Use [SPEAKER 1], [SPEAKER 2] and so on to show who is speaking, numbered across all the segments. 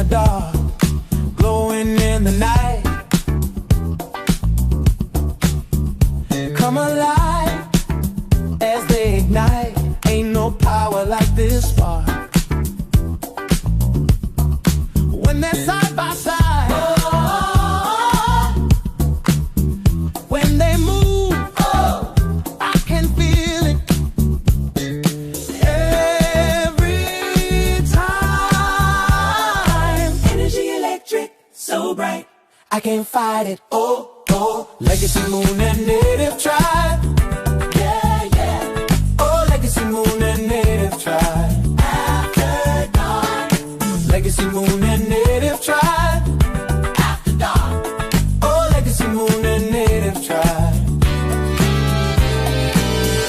[SPEAKER 1] dark, glowing in the night. Come alive as they ignite. Ain't no power like this spark. When they're side by side, when they move, I can feel it every time. Energy electric, so bright, I can't fight it. Oh, oh, legacy moon and native tribe. Yeah, yeah. Oh, legacy moon and native tribe. After dark. Legacy moon and native tribe. After dark. Oh, legacy moon and native tribe.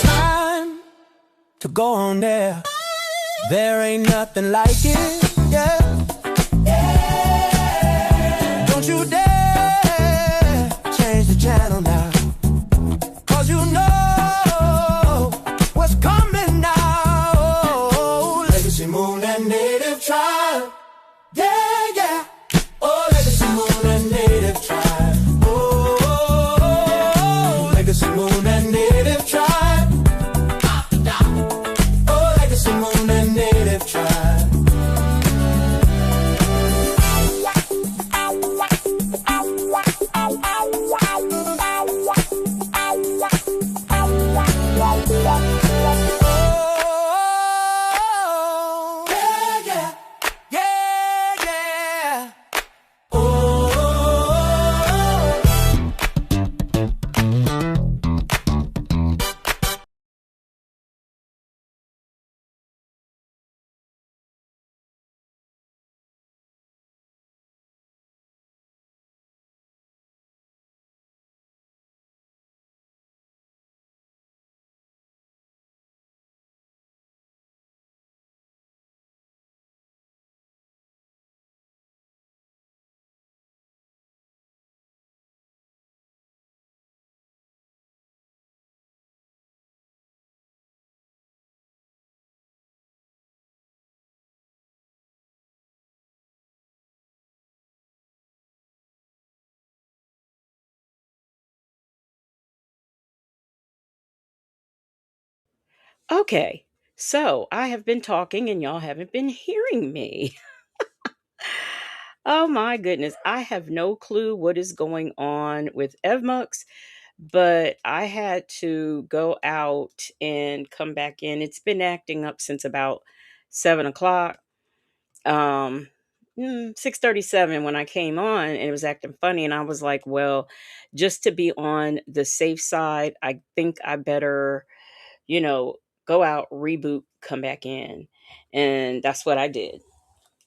[SPEAKER 1] Time to go on there. There ain't nothing like it. Yeah. Don't you dare change the channel now, 'cause you know what's coming now. Legacy moon and native tribe. Yeah, yeah. Oh, legacy moon and native tribe. Oh, oh, oh, legacy moon and native tribe. Oh, legacy moon and native tribe. Oh, yeah, yeah, yeah, yeah. Oh,
[SPEAKER 2] Okay, so I have been talking and y'all haven't been hearing me. Oh my goodness, I have no clue what is going on with Evmux, but I had to go out and come back in. It's been acting up since about 7 o'clock. Um 6:37 when I came on and it was acting funny and I was like, well, just to be on the safe side, I think I better, you know, go out, reboot, come back in. And that's what I did.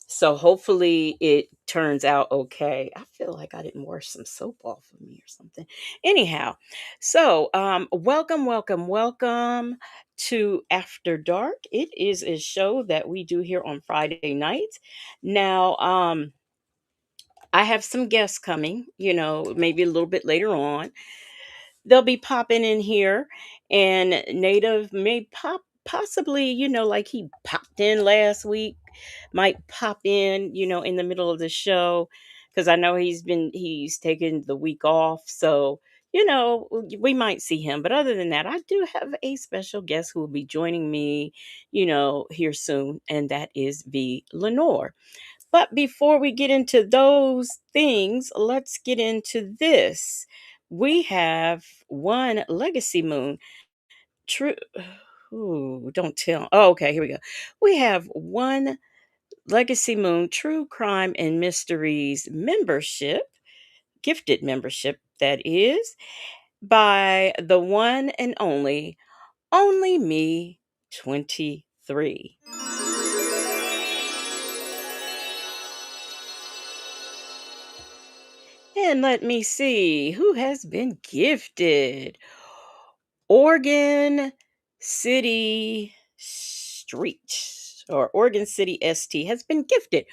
[SPEAKER 2] So hopefully it turns out okay. I feel like I didn't wash some soap off of me or something. Anyhow, so welcome, welcome, welcome to After Dark. It is a show that we do here on Friday nights. Now, I have some guests coming, maybe a little bit later on. They'll be popping in here, and Native may possibly, like he popped in last week, might pop in, in the middle of the show, because I know he's taken the week off. So, we might see him. But other than that, I do have a special guest who will be joining me, here soon, and that is V Lenore. But before we get into those things, let's get into this. We have one legacy moon. True. Ooh, don't tell. Oh, okay, here we go. We have one legacy moon true crime and mysteries membership, gifted membership, that is, by the one and only me 23. And let me see who has been gifted. Oregon City Street or Oregon City ST has been gifted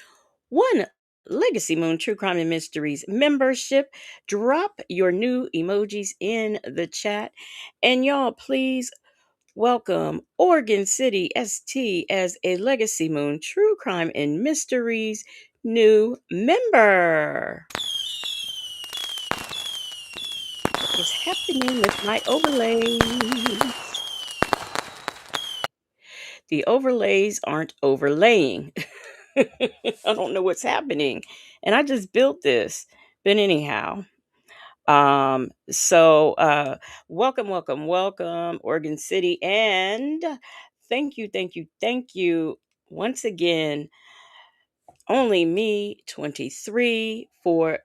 [SPEAKER 2] one Legacy Moon True Crime and Mysteries membership. Drop your new emojis in the chat. And y'all, please welcome Oregon City ST as a Legacy Moon True Crime and Mysteries new member. What is happening with my overlays? The overlays aren't overlaying. I don't know what's happening. And I just built this. But anyhow, welcome, welcome, welcome, Oregon City. And thank you once again. Only me 23 for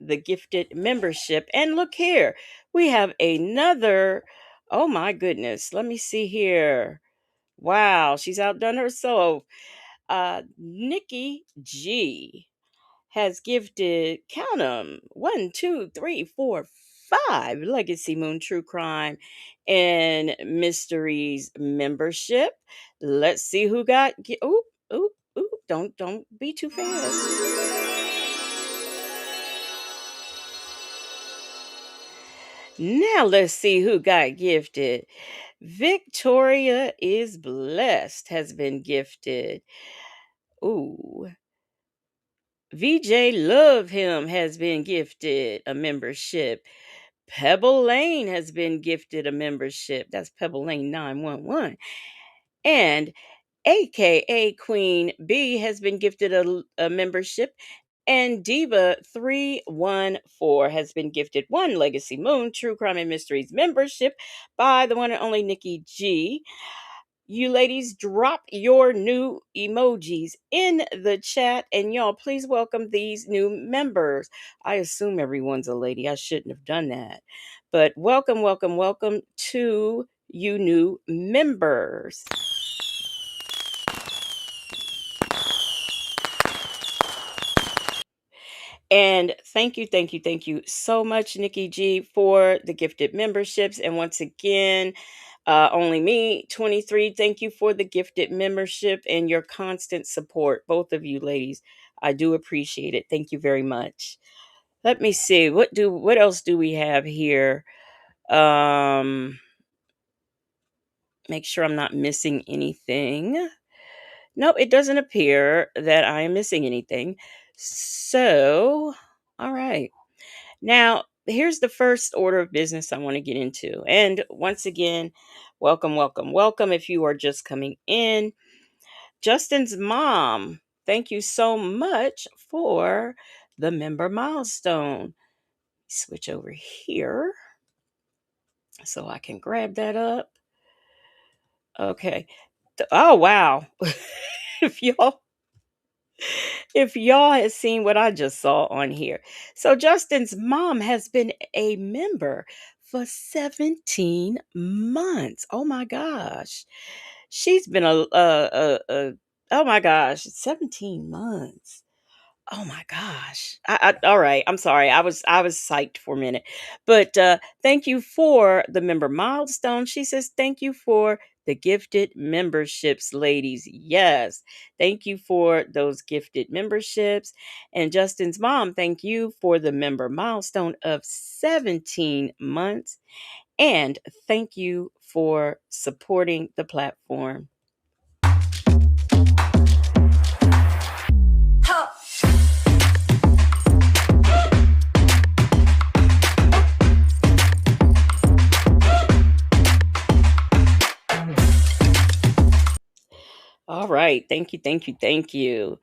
[SPEAKER 2] the gifted membership. And look here, we have another. Oh my goodness. Let me see here. Wow, she's outdone herself. Nikki G has gifted, count 'em, 1, 2, 3, 4, 5 Legacy Moon True Crime and Mysteries membership. Let's see who got. Oop, oop, oop! Don't be too fast. Now let's see who got gifted. Victoria is blessed has been gifted. Ooh. VJ Love Him has been gifted a membership. Pebble Lane has been gifted a membership. That's Pebble Lane 911. And AKA Queen B has been gifted a membership. And Diva 314 has been gifted one Legacy Moon True Crime and Mysteries membership by the one and only Nikki G. You ladies, drop your new emojis in the chat, and y'all, please welcome these new members. I assume everyone's a lady. I shouldn't have done that. But welcome, welcome, welcome to you new members. And thank you so much, Nikki G, for the gifted memberships. And once again, only me, 23. Thank you for the gifted membership and your constant support, both of you ladies. I do appreciate it. Thank you very much. Let me see. What else do we have here? Um, make sure I'm not missing anything. No, it doesn't appear that I am missing anything. So, all right. Now, here's the first order of business I want to get into. And once again, welcome, welcome, welcome. If you are just coming in, Justin's mom, thank you so much for the member milestone. Switch over here so I can grab that up. Okay. Oh, wow. if y'all if y'all had seen what I just saw on here. So Justin's mom has been a member for 17 months. Oh my gosh. She's been oh my gosh, 17 months. Oh my gosh. All right. I'm sorry. I was psyched for a minute. But thank you for the member milestone. She says thank you for the gifted memberships, ladies. Yes. Thank you for those gifted memberships. And Justin's mom, thank you for the member milestone of 17 months. And thank you for supporting the platform. All right. Thank you. Thank you. Thank you.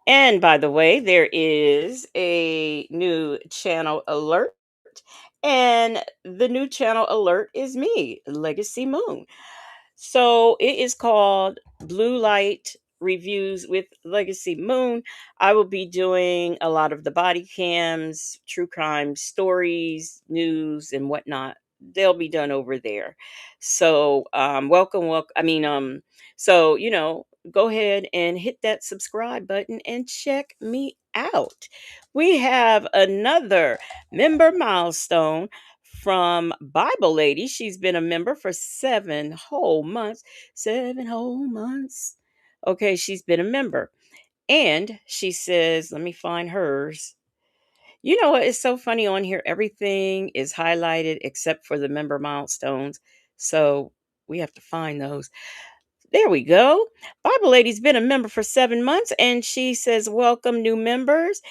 [SPEAKER 2] And by the way, there is a new channel alert. And the new channel alert is me, Legacy Moon. So it is called Blue Light Reviews with Legacy Moon. I will be doing a lot of the body cams, true crime stories, news, and whatnot. They'll be done over there. So welcome, welcome. So go ahead and hit that subscribe button and check me out. We have another member milestone from Bible Lady. She's been a member for 7 whole months. 7 whole months. Okay, she's been a member. And she says, let me find hers. You know what? It's so funny on here. Everything is highlighted except for the member milestones. So we have to find those. There we go. Bible Lady's been a member for 7 months, and she says, "Welcome, new members.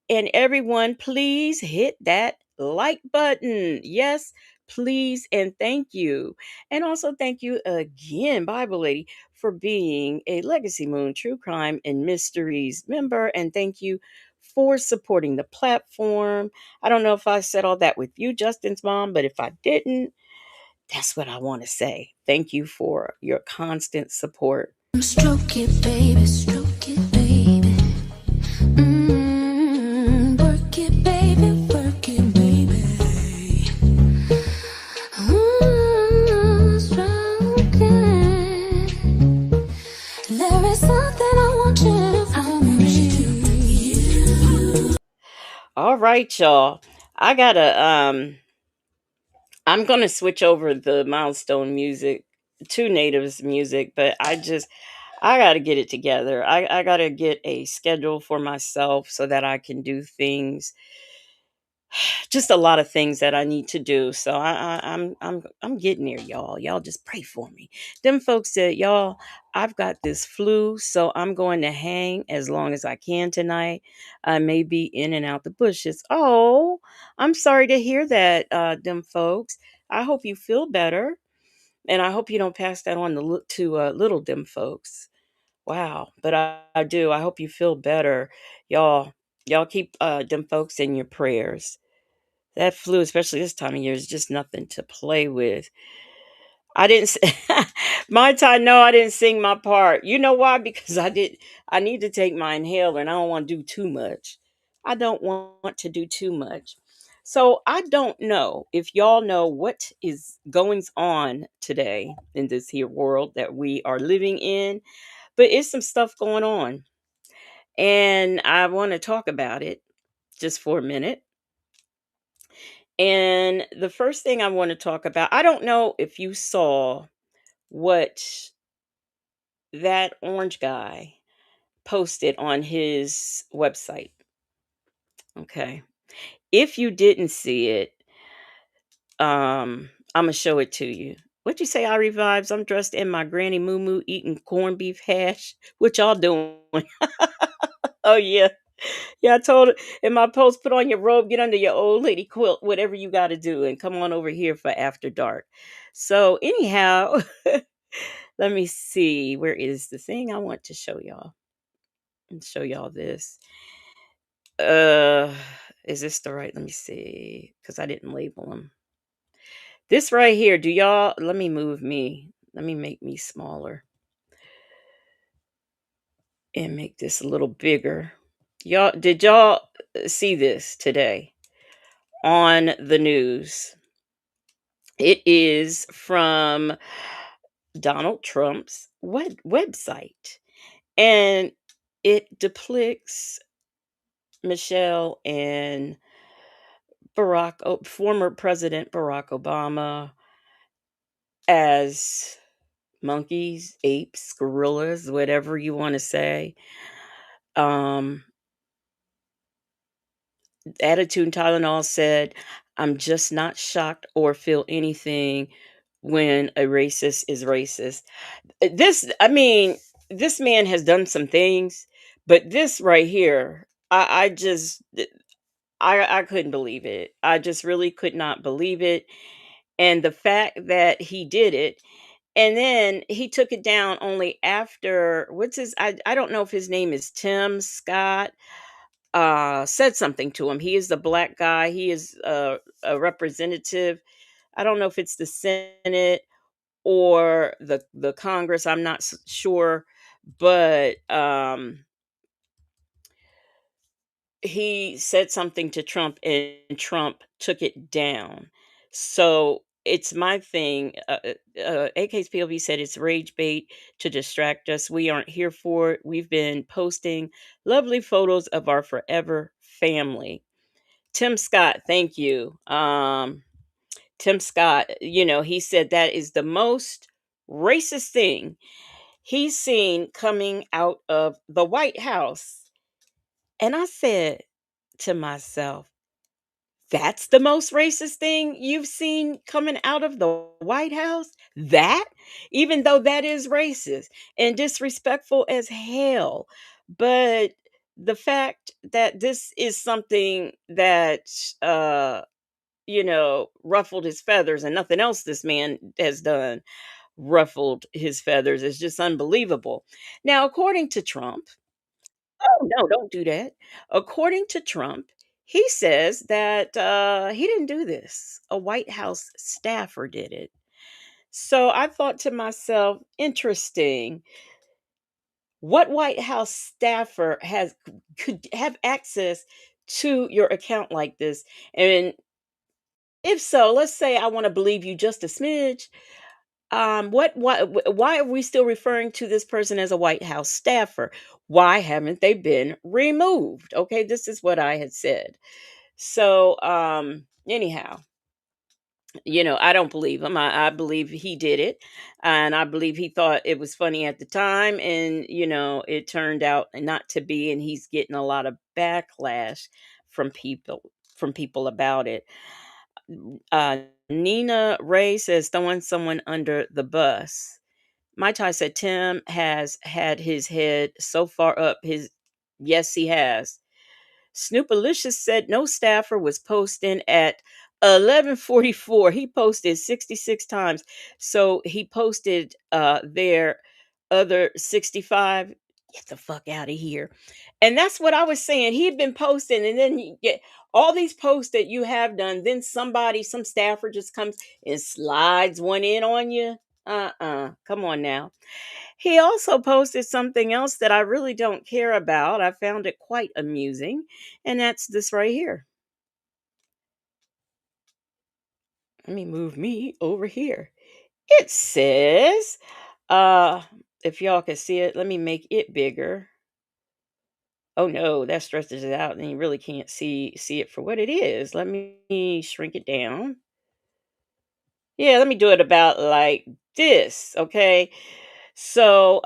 [SPEAKER 2] And everyone, please hit that like button. Yes, please, and thank you. And also, thank you again, Bible Lady, for being a Legacy Moon True Crime and Mysteries member. And thank you for supporting the platform. I don't know if I said all that with you, Justin's mom, but if I didn't, that's what I want to say. Thank you for your constant support.
[SPEAKER 1] Stroke it, baby, stroke it, baby. Work it, baby, work it, baby. Stroke it. There is something I want you to find me.
[SPEAKER 2] All right, y'all. I gotta I'm gonna switch over the milestone music to natives music, but I gotta get it together. I gotta get a schedule for myself so that I can do things, just a lot of things that I need to do. So I'm getting there, y'all. Y'all just pray for me. Them folks said, y'all, I've got this flu, so I'm going to hang as long as I can tonight. I may be in and out the bushes. Oh, I'm sorry to hear that, them folks. I hope you feel better, and I hope you don't pass that on to little dim folks. Wow, but I do. I hope you feel better, y'all. Y'all keep them folks in your prayers. That flu, especially this time of year, is just nothing to play with. I didn't my time, no, I didn't sing my part. You know why? Because I need to take my inhaler and I don't want to do too much. I don't want to do too much. So I don't know if y'all know what is going on today in this here world that we are living in, but it's some stuff going on. And I want to talk about it just for a minute. And the first thing I want to talk about, I don't know if you saw what that orange guy posted on his website. Okay. If you didn't see it, I'm gonna show it to you. What you say, I revives? I'm dressed in my granny moo eating corned beef hash. What y'all doing? Oh yeah. Yeah, I told her in my post, put on your robe, get under your old lady quilt, whatever you got to do, and come on over here for after dark. So, anyhow, let me see. Where is the thing I want to show y'all? And show y'all this. Uh, is this the right? Let me see, because I didn't label them. This right here. Do y'all? Let me move me. Let me make me smaller and make this a little bigger. Y'all, did y'all see this today on the news? It is from Donald Trump's website, and it depicts Michelle and former President Barack Obama as monkeys, apes, gorillas, whatever you want to say. Um, Attitude Tylenol said, "I'm just not shocked or feel anything when a racist is racist." I mean, this man has done some things, but this right here, I just, I couldn't believe it. I just really could not believe it. And the fact that he did it, and then he took it down only after, I don't know if his name is Tim Scott, said something to him. He is the black guy. He is a representative. I don't know if it's the Senate or the Congress. I'm not sure, but he said something to Trump, and Trump took it down. So it's my thing. AK's POV said it's rage bait to distract us. We aren't here for it. We've been posting lovely photos of our forever family. Tim Scott, thank you. Tim Scott, he said that is the most racist thing he's seen coming out of the White House. And I said to myself, That's the most racist thing you've seen coming out of the White House? That? Even though that is racist and disrespectful as hell. But the fact that this is something that, ruffled his feathers and nothing else this man has done ruffled his feathers is just unbelievable. Now, according to Trump, oh, no, don't do that. According to Trump, he says that he didn't do this. A White House staffer did it. So I thought to myself, interesting. What White House staffer could have access to your account like this? And if so, let's say I want to believe you just a smidge. Why are we still referring to this person as a White House staffer? Why haven't they been removed? Okay, this is what I had said. So, anyhow, I don't believe him. I believe he did it, and I believe he thought it was funny at the time, and it turned out not to be, and he's getting a lot of backlash from people about it. Uh, Nina Ray says throwing someone under the bus. My Tai said Tim has had his head so far up his. Yes, he has. Snoopalicious said no staffer was posting at 11:44. He posted 66 times. So he posted their other 65. Get the fuck out of here. And that's what I was saying. He'd been posting, and then you get all these posts that you have done. Then some staffer just comes and slides one in on you. Come on now. He also posted something else that I really don't care about. I found it quite amusing, and that's this right here. Let me move me over here. It says, uh, if y'all can see it, let me make it bigger. Oh no, that stretches it out and you really can't see it for what it is. Let me shrink it down. Yeah, let me do it about like this, okay? So,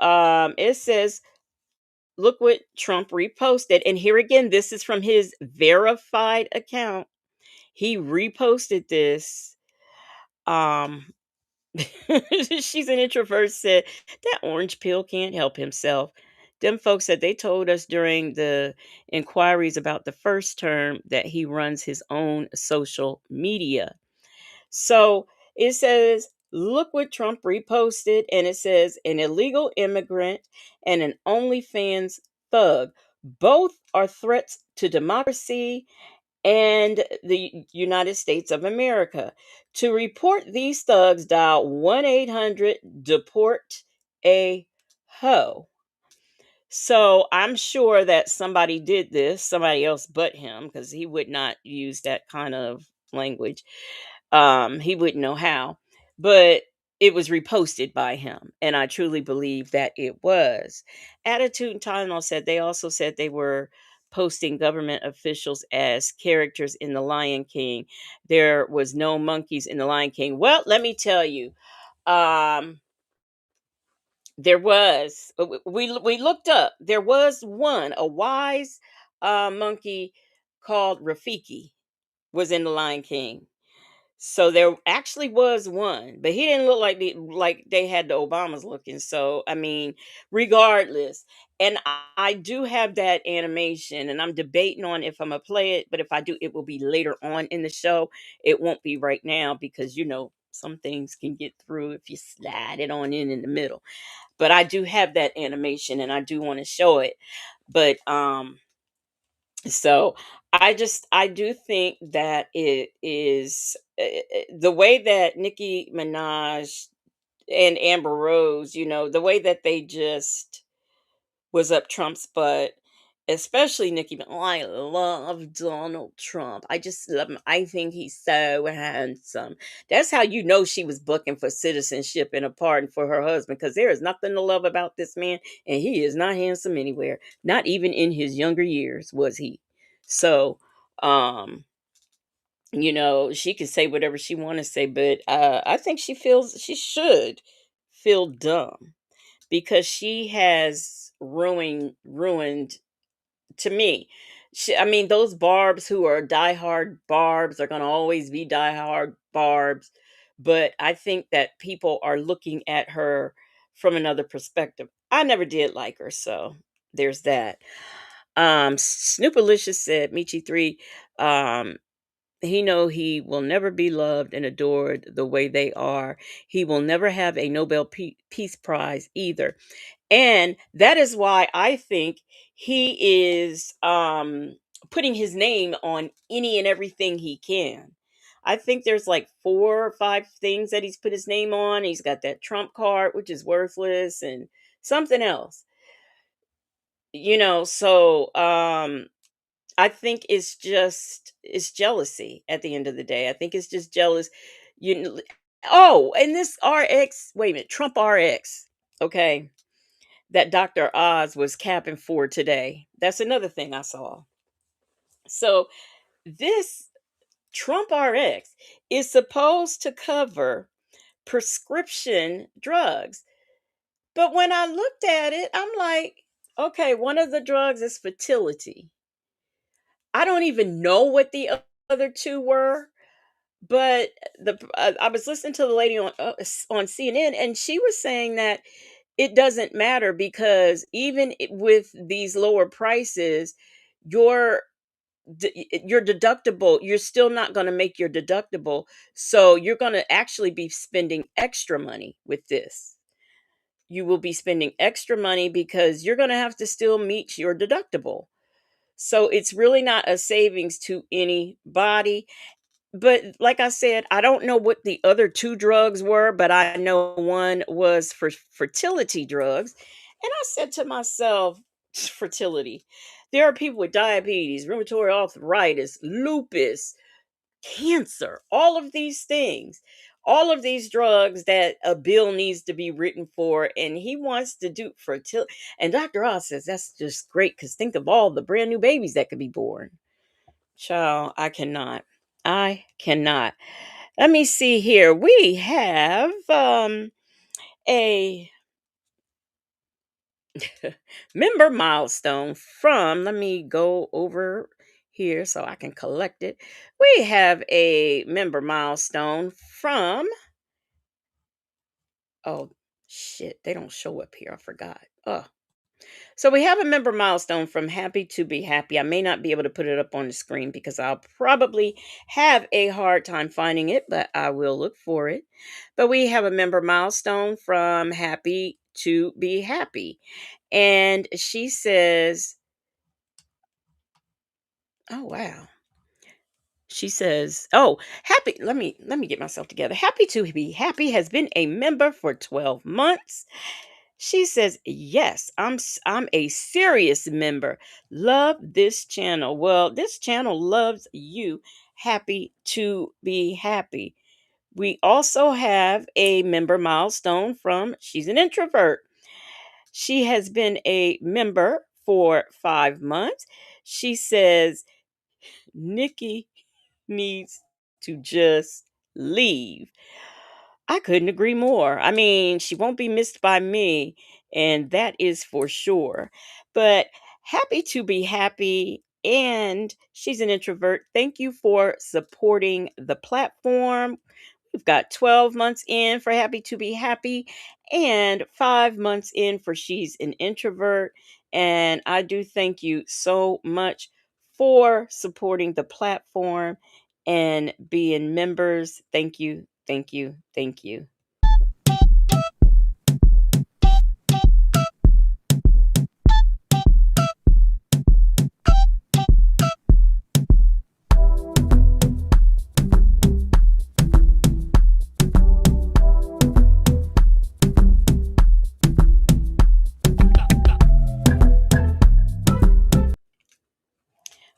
[SPEAKER 2] it says look what Trump reposted. And here again, this is from his verified account. He reposted this. Um, she's an introvert, said that orange pill can't help himself. Them folks said they told us during the inquiries about the first term that he runs his own social media. So it says, look what Trump reposted, and it says an illegal immigrant and an OnlyFans thug. Both are threats to democracy and the United States of America. To report these thugs, dial 1-800 deport a hoe. So I'm sure that somebody did this, somebody else but him, because he would not use that kind of language. He wouldn't know how, but it was reposted by him, and I truly believe that it was. Attitude and Tylenol said they also said they were posting government officials as characters in The Lion King. There was no monkeys in The Lion King. Well, let me tell you, um, there was. We looked up. There was one, a wise monkey called Rafiki was in The Lion King. So there actually was one, but he didn't look like they had the Obamas looking. So I mean, regardless, and I do have that animation, and I'm debating on if I'm gonna play it. But if I do, it will be later on in the show. It won't be right now because some things can get through if you slide it on in the middle. But I do have that animation, and I do want to show it. But so I do think that it is the way that Nicki Minaj and Amber Rose, the way that they just was up Trump's butt, especially Nicki. I love Donald Trump. I just love him. I think he's so handsome. That's how you know she was booking for citizenship and a pardon for her husband, because there is nothing to love about this man, and he is not handsome anywhere. Not even in his younger years was he. So, um, she can say whatever she want to say, but I think she should feel dumb because she has ruined to me. I mean, those Barbs who are diehard Barbs are going to always be diehard Barbs. But I think that people are looking at her from another perspective. I never did like her, so there's that. Snoopalicious said, Michi3, um, he know he will never be loved and adored the way they are. He will never have a Nobel Peace Prize either. And that is why I think he is putting his name on any and everything he can. I think there's like 4 or 5 things that he's put his name on. He's got that Trump card, which is worthless, and something else. So I think it's jealousy at the end of the day. I think it's just jealous. You know, oh, and this RX, wait a minute, Trump RX. Okay, that Dr. Oz was capping for today. That's another thing I saw. So this Trump RX is supposed to cover prescription drugs. But when I looked at it, I'm like, okay, one of the drugs is fertility. I don't even know what the other two were, but I was listening to the lady on CNN, and she was saying that it doesn't matter because even with these lower prices, your your deductible, you're still not going to make your deductible, so you're going to actually be spending extra money with this. You will be spending extra money because you're going to have to still meet your deductible. So it's really not a savings to anybody. But like I said, I don't know what the other two drugs were, but I know one was for fertility drugs. And I said to myself, fertility. There are people with diabetes, rheumatoid arthritis, lupus, cancer, all of these things, all of these drugs that a bill needs to be written for. And he wants to do fertility. And Dr. Oz says that's just great because think of all the brand new babies that could be born. Child, I cannot. I cannot. Let me see here. We have a member milestone from, let me go over here so I can collect it. We have a member milestone from, oh shit, they don't show up here. I forgot. Oh. So we have a member milestone from Happy to Be Happy. I may not be able to put it up on the screen because I'll probably have a hard time finding it, but I will look for it. But we have a member milestone from Happy to Be Happy. And she says, oh wow. She says, "Oh, happy. Let me get myself together. Happy to Be Happy has been a member for 12 months. She says, "Yes, I'm a serious member. Love this channel." Well, this channel loves you. Happy to Be Happy. We also have a member milestone from, she's an introvert. She has been a member for 5 months. She says, "Nikki needs to just leave." I couldn't agree more. I mean, she won't be missed by me, and that is for sure. But happy to be happy. And she's an introvert. Thank you for supporting the platform. We've got 12 months in for Happy to Be Happy and 5 months in for She's an Introvert. And I do thank you so much for supporting the platform and being members. Thank you, thank you, thank you.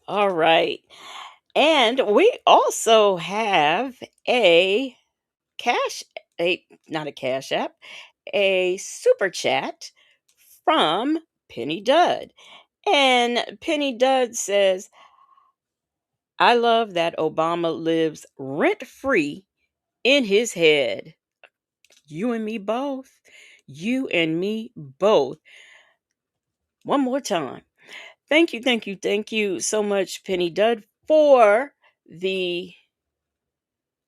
[SPEAKER 2] All right. And we also have a cash, a not a cash app, a super chat from Penny Dud. And Penny Dud says, "I love that Obama lives rent free in his head. You and me both. You and me both." One more time. Thank you so much, Penny Dud, for the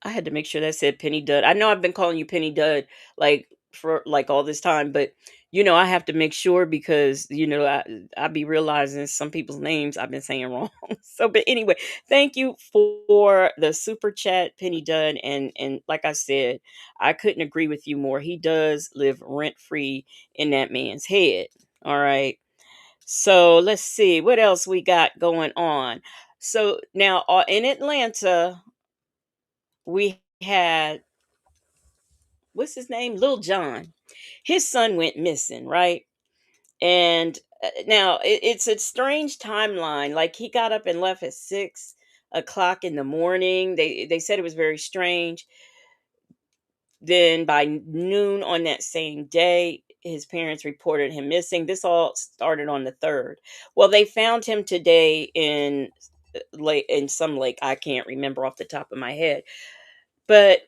[SPEAKER 2] I had to make sure that said Penny Dud. I know I've been calling you Penny Dud like for like all this time, but I have to make sure because I be realizing some people's names I've been saying wrong. So, but anyway, thank you for the super chat, Penny Dud, and like I said, I couldn't agree with you more. He does live rent free in that man's head. All right. So let's see what else we got going on. So now in Atlanta, we had what's his name? Lil John. His son went missing, right? And now it's a strange timeline. Like he got up and left at 6 o'clock in the morning. They said it was very strange. Then by noon on that same day, his parents reported him missing. This all started on the third. Well, they found him today in lake in some lake. I can't remember off the top of my head, but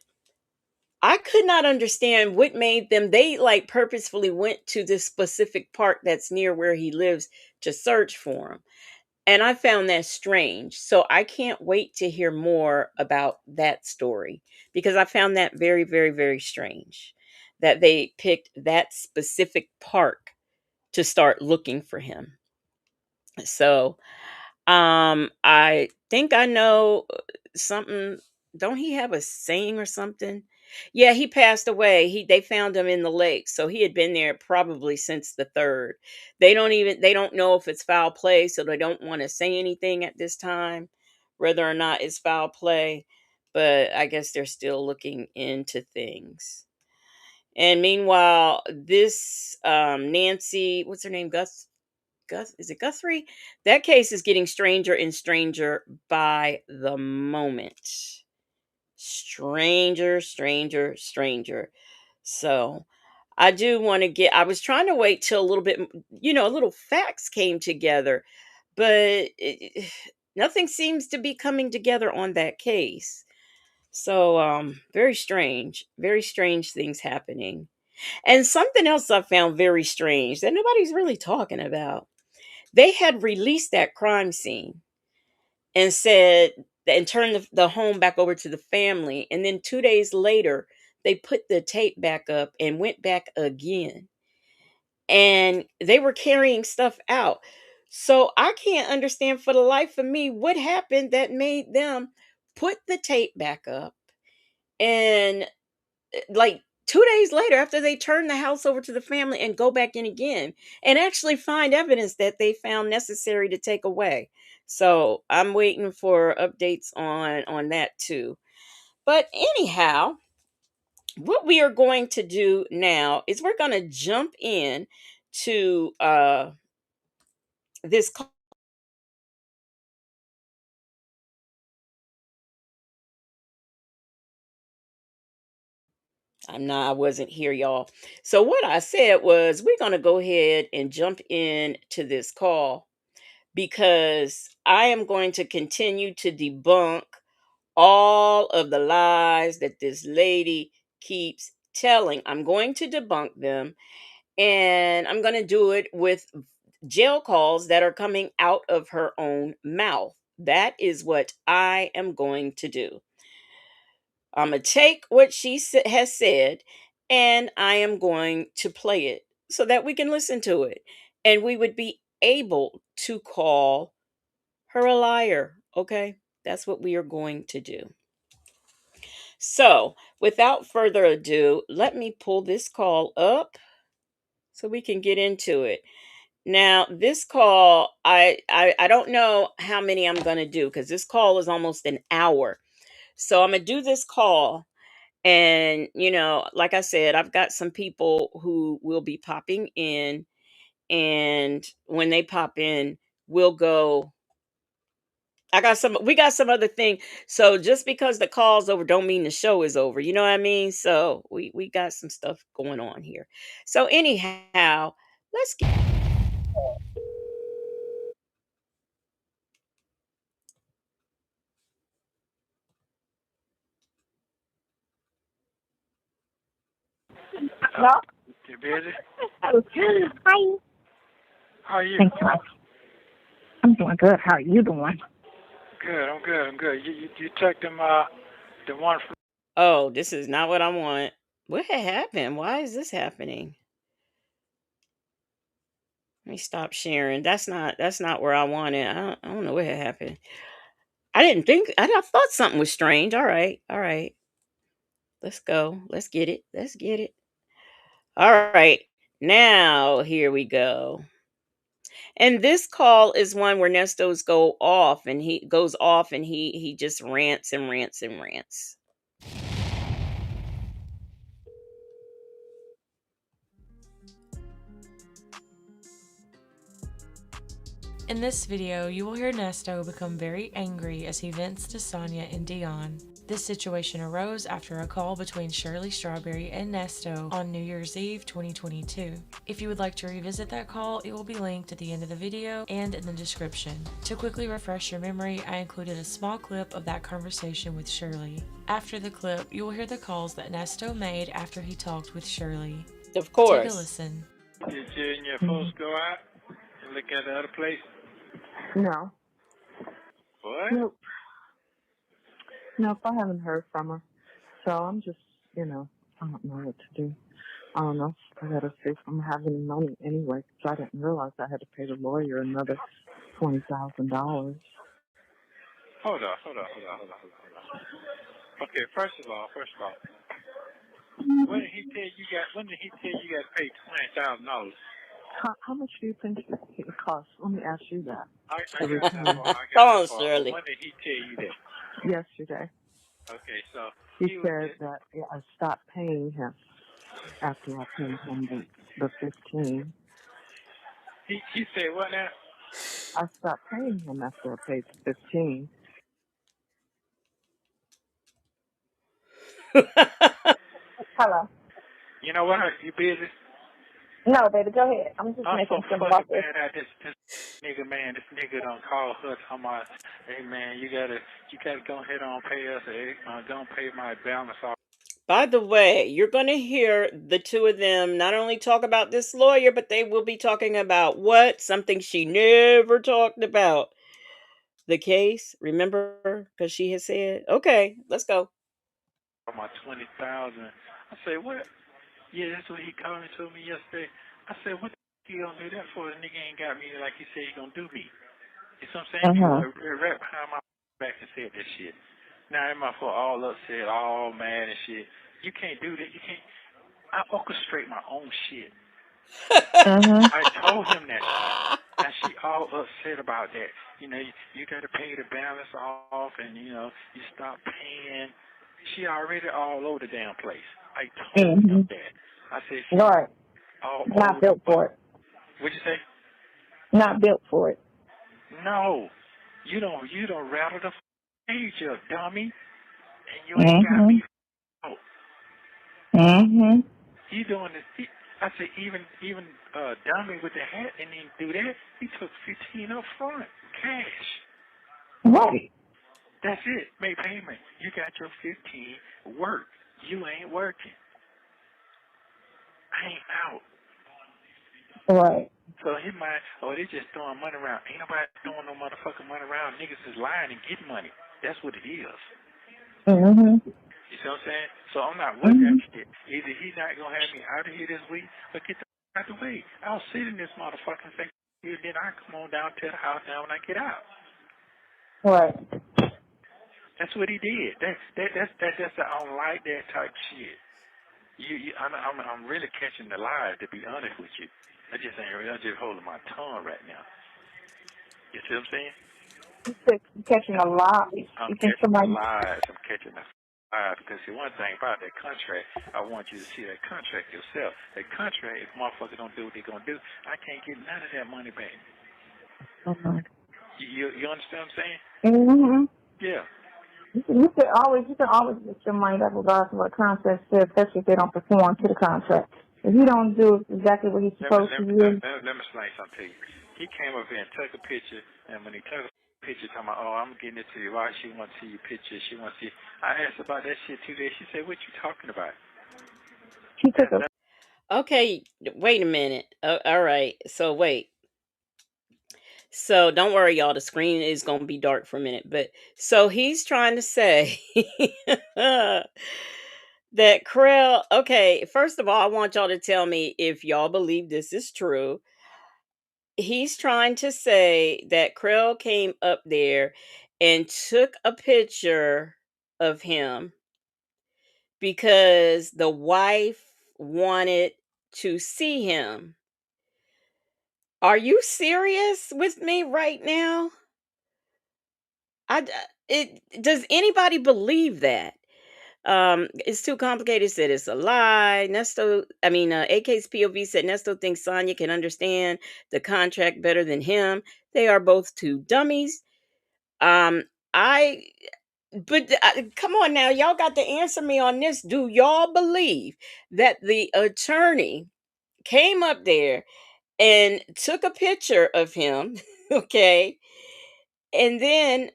[SPEAKER 2] I could not understand what made them. They like purposefully went to this specific park that's near where he lives to search for him. And I found that strange. So I can't wait to hear more about that story because I found that very, very, very strange that they picked that specific park to start looking for him. So I think I know something. Don't he have a saying or something? Yeah, he passed away. They found him in the lake. So he had been there probably since the third. They don't know if it's foul play, so they don't want to say anything at this time, whether or not it's foul play. But I guess they're still looking into things. And meanwhile, this Nancy, what's her name? Is it Guthrie? That case is getting stranger and stranger by the moment. Stranger, stranger, stranger. So I do want to I was trying to wait till a little bit, a little facts came together, but nothing seems to be coming together on that case. So, very strange things happening. And something else I found very strange that nobody's really talking about. They had released that crime scene and said and turned the home back over to the family. And then 2 days later, they put the tape back up and went back again. And they were carrying stuff out. So I can't understand for the life of me what happened that made them put the tape back up and like 2 days later after they turn the house over to the family and go back in again and actually find evidence that they found necessary to take away. So I'm waiting for updates on that too. But anyhow, what we are going to do now is we're going to jump in to this I wasn't here, y'all. So what I said was we're going to go ahead and jump in to this call because I am going to continue to debunk all of the lies that this lady keeps telling. I'm going to debunk them and I'm going to do it with jail calls that are coming out of her own mouth. That is what I am going to do. I'm going to take what has said and I am going to play it so that we can listen to it and we would be able to call her a liar. Okay. That's what we are going to do. So, without further ado, let me pull this call up so we can get into it. Now, this call, I don't know how many I'm going to do because this call is almost an hour. So, I'm going to do this call. And, like I said, I've got some people who will be popping in. And when they pop in, we'll go we got some other thing. So just because the call's over don't mean the show is over. You know what I mean? So we got some stuff going on here. So anyhow, let's get
[SPEAKER 3] Hello?
[SPEAKER 4] You busy?
[SPEAKER 3] Hi.
[SPEAKER 4] How are you?
[SPEAKER 3] Thanks so much. I'm doing good. How are you doing?
[SPEAKER 4] Good, I'm good, I'm good. You took them the one from
[SPEAKER 2] Oh, this is not what I want. What had happened? Why is this happening? Let me stop sharing. That's not where I wanted. I don't know what had happened. I thought something was strange. All right. All right. Let's go. Let's get it. Let's get it. All right. Now, here we go. And this call is one where Nestos goes off and he just rants and rants and rants.
[SPEAKER 5] In this video, you will hear Nesto become very angry as he vents to Sonia and Dion. This situation arose after a call between Shirley Strawberry and Nesto on New Year's Eve 2022. If you would like to revisit that call, it will be linked at the end of the video and in the description. To quickly refresh your memory, I included a small clip of that conversation with Shirley. After the clip, you will hear the calls that Nesto made after he talked with Shirley.
[SPEAKER 2] Of
[SPEAKER 5] Take a
[SPEAKER 2] course.
[SPEAKER 5] listen.
[SPEAKER 4] did you and your folks go out and look at the other place?
[SPEAKER 3] No.
[SPEAKER 4] What?
[SPEAKER 3] Nope. Nope, I haven't heard from her. So I'm just, I don't know what to do. I don't know. I gotta see if I'm having money anyway, because I didn't realize I had to pay the lawyer another $20,000.
[SPEAKER 4] Hold on. Okay, first of all, when did he tell you got paid $20,000?
[SPEAKER 3] How much do you think it costs? Let me ask you that.
[SPEAKER 4] I got that far.
[SPEAKER 2] Come on, Shirley.
[SPEAKER 4] When did he tell you that?
[SPEAKER 3] Yesterday.
[SPEAKER 4] Okay, so
[SPEAKER 3] He said that I stopped paying him after I paid him the 15.
[SPEAKER 4] he said what now?
[SPEAKER 3] I stopped paying him after I paid the 15.
[SPEAKER 6] Hello.
[SPEAKER 4] You know what? You busy?
[SPEAKER 6] No, baby, go ahead. I'm just
[SPEAKER 4] I'm
[SPEAKER 6] making
[SPEAKER 4] so
[SPEAKER 6] some
[SPEAKER 4] fucking
[SPEAKER 6] about this.
[SPEAKER 4] mad at this nigga, man. This nigga done call her talking about, hey man, you gotta go ahead and pay us. Don't pay my balance off.
[SPEAKER 2] By the way, you're going to hear the two of them not only talk about this lawyer, but they will be talking about what? Something she never talked about. The case, remember? Because she has said, okay, let's go.
[SPEAKER 4] My 20,000. I say what? Yeah, that's what he called me to me yesterday. I said, what the he gonna do that for? The nigga ain't got me like he said he gonna do me. You know what I'm saying? He right behind my back and said that shit. Now I'm my fault, all upset, all mad and shit. You can't do that. You can't. I orchestrate my own shit. I told him that shit. And she all upset about that. You got to pay the balance off, and you stop paying. She already all over the damn place. I told him that. I said she
[SPEAKER 6] Right.
[SPEAKER 4] all
[SPEAKER 6] Not
[SPEAKER 4] over.
[SPEAKER 6] built for it.
[SPEAKER 4] What'd you say?
[SPEAKER 6] Not built for it.
[SPEAKER 4] No, you don't rattle the cage up, dummy, and you ain't got me. He doing this. I said even dummy with the hat didn't even do that. He took 15 up front, cash.
[SPEAKER 6] Right.
[SPEAKER 4] That's it. Make payment. You got your 15. Work. You ain't working. I ain't out.
[SPEAKER 6] Right.
[SPEAKER 4] So he might, they just throwing money around. Ain't nobody throwing no motherfucking money around. Niggas is lying and getting money. That's what it is. You see what I'm saying? So I'm not with that shit. Either he not gonna have me out of here this week, or get the out the way. I'll sit in this motherfucking thing here, then I come on down to the house now when I get out.
[SPEAKER 6] Right.
[SPEAKER 4] That's what he did. That's I don't like that type shit. I'm really catching the lies, to be honest with you. I'm just holding my tongue right now. You see what I'm saying?
[SPEAKER 6] You're catching a lot.
[SPEAKER 4] I'm
[SPEAKER 6] You think
[SPEAKER 4] catching
[SPEAKER 6] somebody...
[SPEAKER 4] the lies. I'm catching the lies. Because see, one thing about that contract, I want you to see that contract yourself. That contract, if motherfuckers don't do what they're going to do, I can't get none of that money back. You understand what I'm saying? Yeah.
[SPEAKER 6] You can always get your money back regardless of what contract says, especially if they don't perform to the contract. If you don't do exactly what he's supposed to do.
[SPEAKER 4] Let me explain something to you. He came up here and took a picture, and when he took a picture, talking about, I'm getting it to you. Why she want to see your picture? She want to see. I asked about that shit 2 days. She said, what you talking about?
[SPEAKER 6] She took a...
[SPEAKER 2] Okay, wait a minute. All right. So wait. So don't worry, y'all. The screen is going to be dark for a minute. But so he's trying to say that Krell, okay, first of all, I want y'all to tell me if y'all believe this is true. He's trying to say that Krell came up there and took a picture of him because the wife wanted to see him. Are you serious with me right now? I d- it does anybody believe that? It's too complicated. Said it's a lie. AK's POV said Nesto thinks Sonya can understand the contract better than him. They are both two dummies. Um, I but come on now, y'all got to answer me on this. Do y'all believe that the attorney came up there and took a picture of him, okay, and then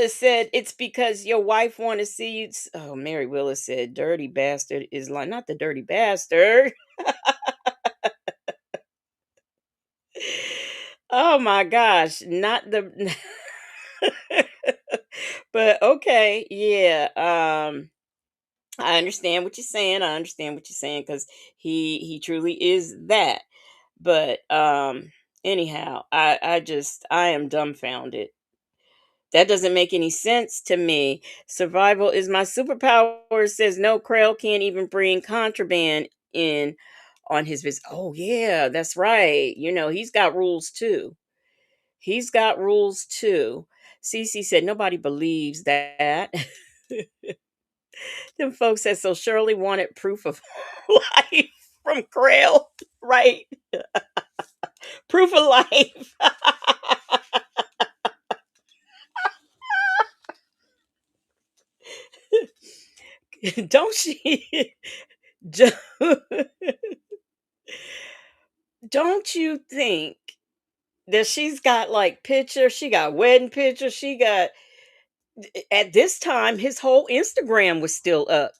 [SPEAKER 2] said it's because your wife want to see you? Oh, Mary Willis said, "Dirty bastard is like not the dirty bastard." Oh my gosh, not the. But okay, yeah. I understand what you're saying. I understand what you're saying because he truly is that. But anyhow, I am dumbfounded. That doesn't make any sense to me. Survival is my superpower says no, Krell can't even bring contraband in on his visit. Oh yeah, that's right. He's got rules too. He's got rules too. Cece said nobody believes that. Them folks said so Shirley wanted proof of life from Krell, right? Proof of life. Don't she? Don't you think that she's got like pictures? She got wedding pictures. She got at this time his whole Instagram was still up.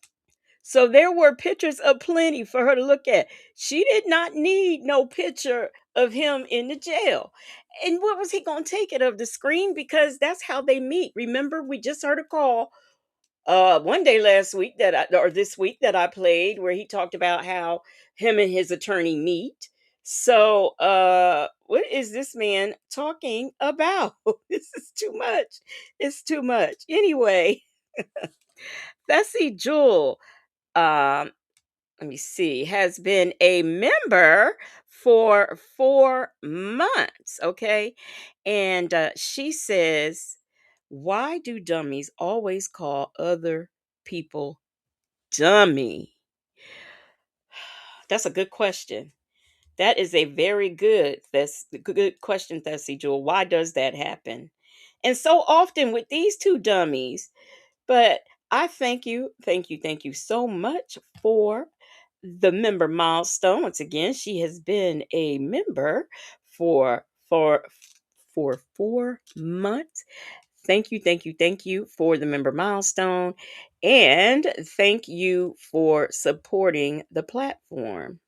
[SPEAKER 2] So there were pictures aplenty for her to look at. She did not need no picture of him in the jail. And what was he going to take it of the screen? Because that's how they meet. Remember, we just heard a call one day last week or this week that I played where he talked about how him and his attorney meet. So what is this man talking about? This is too much. It's too much. Anyway, Bessie Jewel, um let me see, has been a member for 4 months. Okay. And she says, why do dummies always call other people dummy? That's a good question. That is a very good question, Thessie Jewel. Why does that happen? And so often with these two dummies, but I thank you so much for the member milestone. Once again, she has been a member for for for 4 months. Thank you for the member milestone, and thank you for supporting the platform.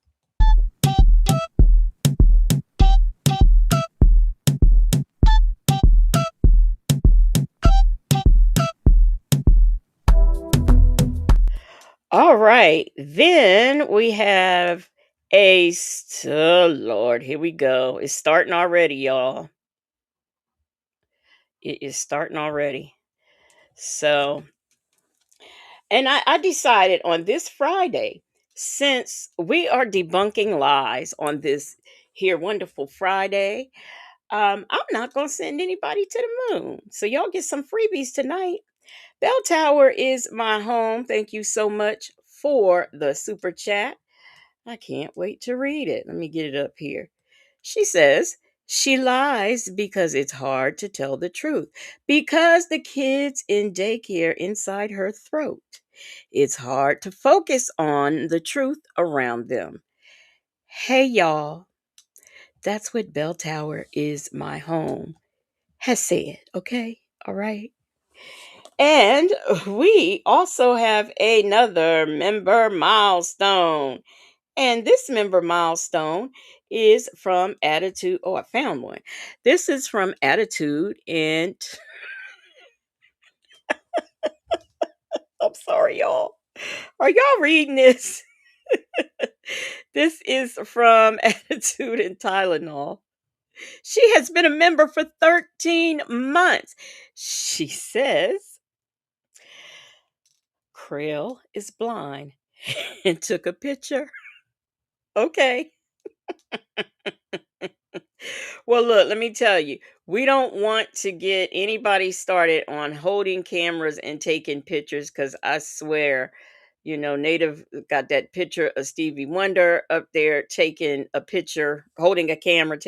[SPEAKER 2] All right, then we have oh Lord, here we go. It's starting already, y'all. It is starting already. So, and I decided on this Friday, since we are debunking lies on this here wonderful Friday, I'm not going to send anybody to the moon. So, y'all get some freebies tonight. Bell Tower is my home. Thank you so much for the super chat. I can't wait to read it. Let me get it up here. She says, she lies because it's hard to tell the truth. Because the kids in daycare inside her throat. It's hard to focus on the truth around them. Hey, y'all. That's what Bell Tower is my home has said. Okay. All right. And we also have another member milestone. And this member milestone is from Attitude. Oh, I found one. This is from Attitude and I'm sorry, y'all. Are y'all reading this? This is from Attitude and Tylenol. She has been a member for 13 months. She says Krill is blind and took a picture. Okay. Well, look, let me tell you, we don't want to get anybody started on holding cameras and taking pictures because I swear, Native got that picture of Stevie Wonder up there taking a picture, holding a camera,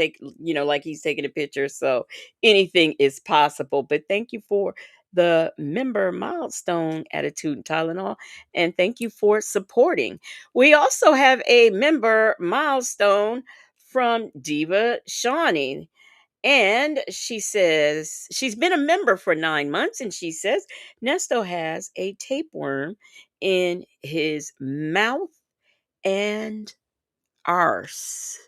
[SPEAKER 2] like he's taking a picture. So anything is possible. But thank you for the member milestone, Attitude and Tylenol, and thank you for supporting. We also have a member milestone from Diva Shawnee. And she says she's been a member for 9 months, and she says Nesto has a tapeworm in his mouth and arse.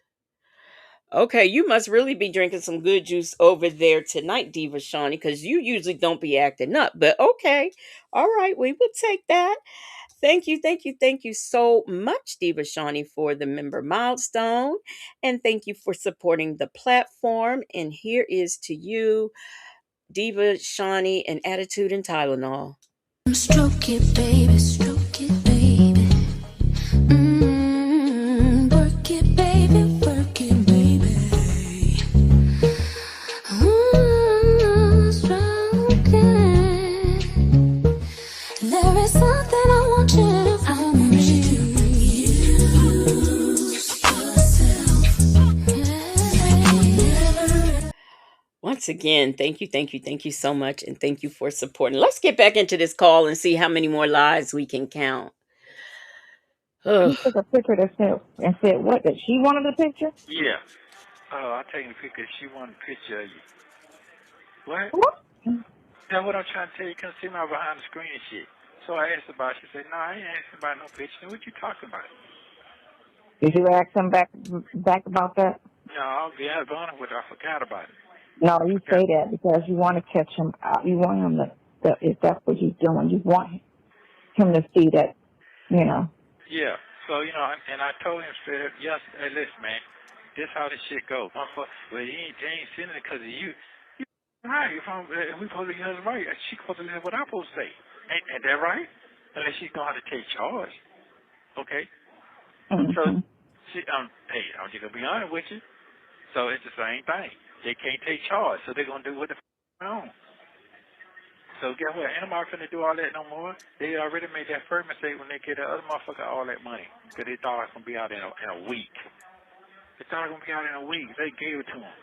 [SPEAKER 2] Okay, you must really be drinking some good juice over there tonight, Diva Shawnee, because you usually don't be acting up. But okay, all right, we will take that. Thank you so much, Diva Shawnee, for the member milestone. And thank you for supporting the platform. And here is to you, Diva Shawnee, and Attitude and Tylenol.
[SPEAKER 1] Stroke it, baby, stroke it, baby. Work it, baby, work it, baby. Stroke it. There is something I want you to find me.
[SPEAKER 2] Once again, thank you so much, and thank you for supporting. Let's get back into this call and see how many more lives we can count.
[SPEAKER 6] He
[SPEAKER 2] Ugh.
[SPEAKER 6] took a picture of herself and said, what, that she wanted a picture?
[SPEAKER 4] Yeah. Oh, I taking a picture. She wanted a picture of you. What?
[SPEAKER 6] What?
[SPEAKER 4] That's what I'm trying to tell you. You couldn't see my behind the screen and shit. So I asked about it. She said, no, I ain't asking about no picture. What you talking about?
[SPEAKER 6] Did you ask him back about that?
[SPEAKER 4] No, yeah, gone with I forgot about it.
[SPEAKER 6] No, you say that because you want to catch him out. You want him to if that's what he's doing, you want him to see that,
[SPEAKER 4] Yeah. So, and I told him straight up, yes, hey, listen, man, this how this shit go. Motherfucker, well, they ain't sending it because of you. Right, we supposed to get us right. She supposed to listen what I'm supposed to say. Ain't that right? Unless she's going to have to take charge. Okay? So,
[SPEAKER 6] Mm-hmm.
[SPEAKER 4] hey, I'm just going to be honest with you. So it's the same thing. They can't take charge, so they're going to do what the own. So guess what? Ain't nobody finna do all that no more. They already made that first mistake when they get the other motherfucker all that money. Because they thought it was going to be out in a week. They thought it was going to be out in a week. They gave it to them.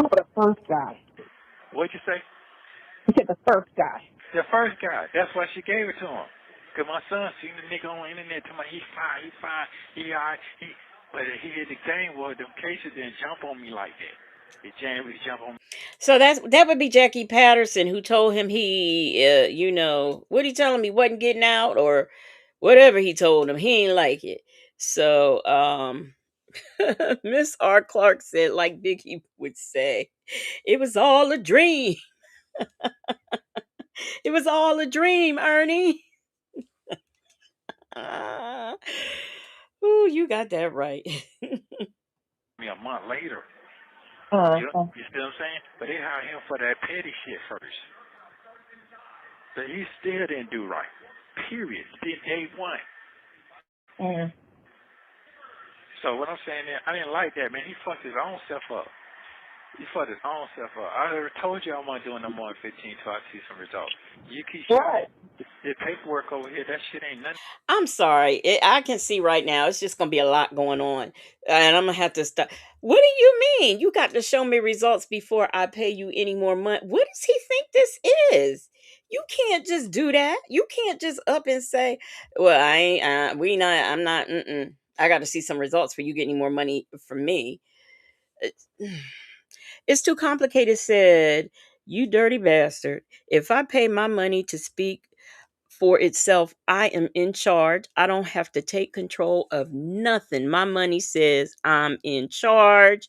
[SPEAKER 6] Oh, the first guy.
[SPEAKER 4] What'd you say?
[SPEAKER 6] He said the first guy.
[SPEAKER 4] The first guy. That's why she gave it to him. Because my son seen the nigga on the internet talking about he's fine, he all right. But he hit the game was them cases didn't jump on me like that. They jump on me.
[SPEAKER 2] So that would be Jackie Patterson, who told him he, what he tell him he wasn't getting out or whatever he told him. He ain't like it. So, Miss R. Clark said, like Biggie would say, it was all a dream. It was all a dream, Ernie. Ooh, you got that right.
[SPEAKER 4] Me a month later. You see what I'm saying? But they hired him for that petty shit first. But he still didn't do right. Period. Did day one.
[SPEAKER 6] Mm.
[SPEAKER 4] So what I'm saying is, I didn't like that, man. He fucked his own self up. He fucked his own self up. I already told you I wasn't doing no more than 15 till I see some results. You keep showing the paperwork over here. That shit ain't nothing.
[SPEAKER 2] I'm sorry. I can see right now it's just going to be a lot going on. And I'm going to have to stop. What do you mean? You got to show me results before I pay you any more money. What does he think this is? You can't just do that. You can't just up and say, well, I ain't, I'm not, I got to see some results for you getting more money from me. It's too complicated, said, you dirty bastard. If I pay my money to speak for itself. I am in charge. I don't have to take control of nothing. My money says I'm in charge.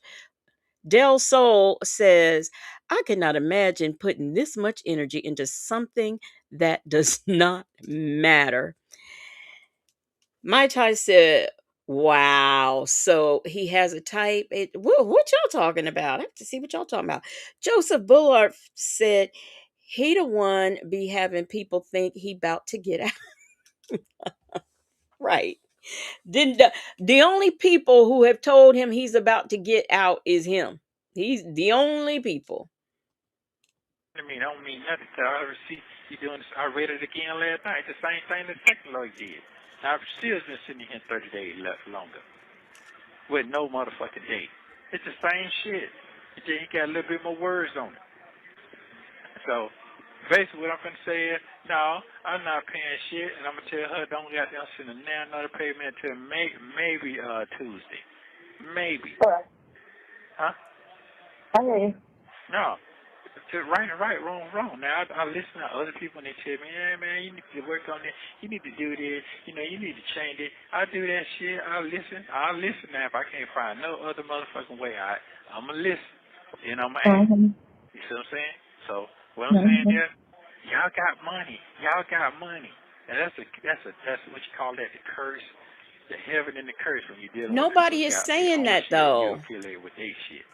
[SPEAKER 2] Del Sol says, I cannot imagine putting this much energy into something that does not matter. My Tai said, wow. So he has a type. What y'all talking about? I have to see what y'all talking about. Joseph Bullard said, he the one be having people think he about to get out. Right. Then the only people who have told him he's about to get out is him. He's the only people.
[SPEAKER 4] I mean, I don't mean nothing to I see you doing this. I read it again last night. The same thing the second lawyer did. Now, I've still been sitting here 30 days left longer with no motherfucking date. It's the same shit. It just he got a little bit more words on it. So, basically what I'm going to say is, no, I'm not paying shit, and I'm going to tell her don't got them send another payment until maybe Tuesday. Maybe.
[SPEAKER 6] Correct.
[SPEAKER 4] Huh?
[SPEAKER 6] I hear you.
[SPEAKER 4] No. Right, wrong. Now, I listen to other people, and they tell me, yeah, man, you need to work on this. You need to do this. You know, you need to change it. I do that shit. I'll listen now. If I can't find no other motherfucking way, I'm going to listen. You know, my ass. You see what I'm saying? So, what I'm saying is, y'all got money. And that's what you call that, the curse, the heaven and the curse when you're dealing
[SPEAKER 2] Nobody
[SPEAKER 4] with
[SPEAKER 2] is saying that,
[SPEAKER 4] shit,
[SPEAKER 2] though.
[SPEAKER 4] you affiliate with their shit.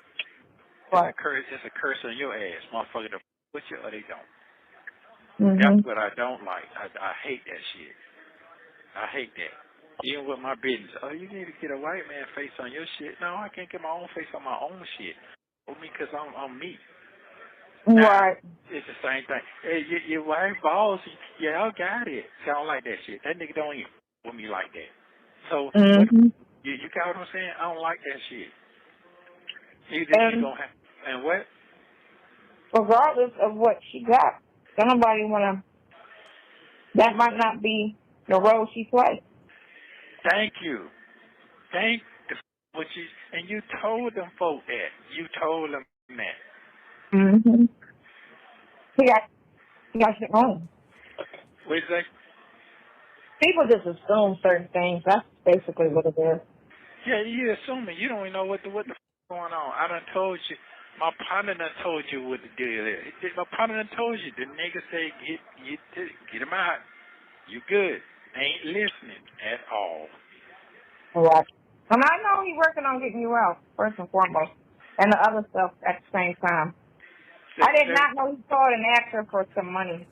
[SPEAKER 6] Right.
[SPEAKER 4] It's a curse on your ass, motherfucker, to with you or they don't.
[SPEAKER 6] Mm-hmm.
[SPEAKER 4] That's what I don't like. I hate that shit. I hate that. Even with my business. Oh, you need to get a white man face on your shit. No, I can't get my own face on my own shit. For me, because I'm me. Now,
[SPEAKER 6] Right.
[SPEAKER 4] it's the same thing. Hey, your wife balls, y'all got it. See, I don't like that shit. That nigga don't even with me like that. So, what, you got what I'm saying? I don't like that shit. You gonna have, and what?
[SPEAKER 6] Regardless of what she got, don't nobody want to, that might not be the role she plays.
[SPEAKER 4] Thank you. Thank the what you, and you told them folk that. You told them that.
[SPEAKER 6] Mm-hmm. He got shit wrong.
[SPEAKER 4] What you say?
[SPEAKER 6] People just assume certain things. That's basically what it is.
[SPEAKER 4] Yeah, you assuming. You don't even know what the going on. I done told you. My partner done told you what the deal is. My partner done told you. The nigga say get him out. You good. Ain't listening at all.
[SPEAKER 6] Right. And I know he's working on getting you out, first and foremost, and the other stuff at the same time. I did not know he called and asked her for some money.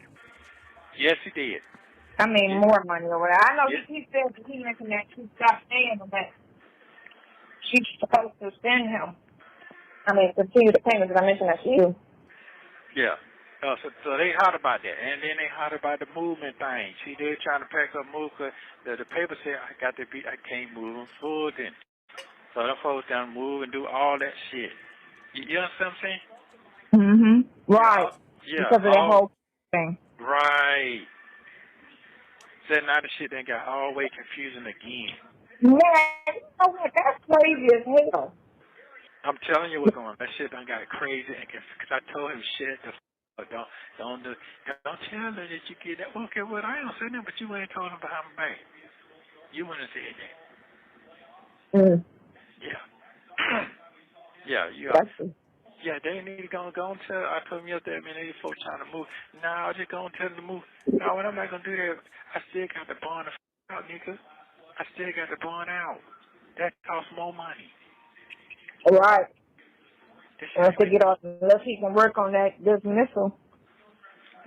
[SPEAKER 4] Yes, he did.
[SPEAKER 6] I mean, more money or whatever. I know he said that he mentioned that she stopped paying him, that she's supposed to send him. I mean, continue the payments, but I mentioned that to you.
[SPEAKER 4] Yeah. So they hot about that. And then they hot about the movement thing. See, they're trying to pack up move because the paper said, I can't move them full then. So them folks down move and do all that shit. You understand what I'm saying?
[SPEAKER 6] Mm-hmm. Right.
[SPEAKER 4] Yeah.
[SPEAKER 6] Because of that whole thing.
[SPEAKER 4] Right. So now the shit then got all the way confusing again.
[SPEAKER 6] Man, you know what? That's crazy as hell.
[SPEAKER 4] I'm telling you what's going on. That shit done got crazy. Because I told him shit. Don't tell her that you get that. Okay, well, I ain't saying that, but you ain't told him behind my back. You wouldn't have said that. Yeah. Yeah, you are. Yeah, they need to go and tell. I told him yesterday, man, these folks trying to move. Nah, I just go and tell them to move. No, when I'm not going to do that, I still got the bond out, nigga. I still got the bond out. That costs more money.
[SPEAKER 6] Right. Unless they get off, unless he can work on that dismissal.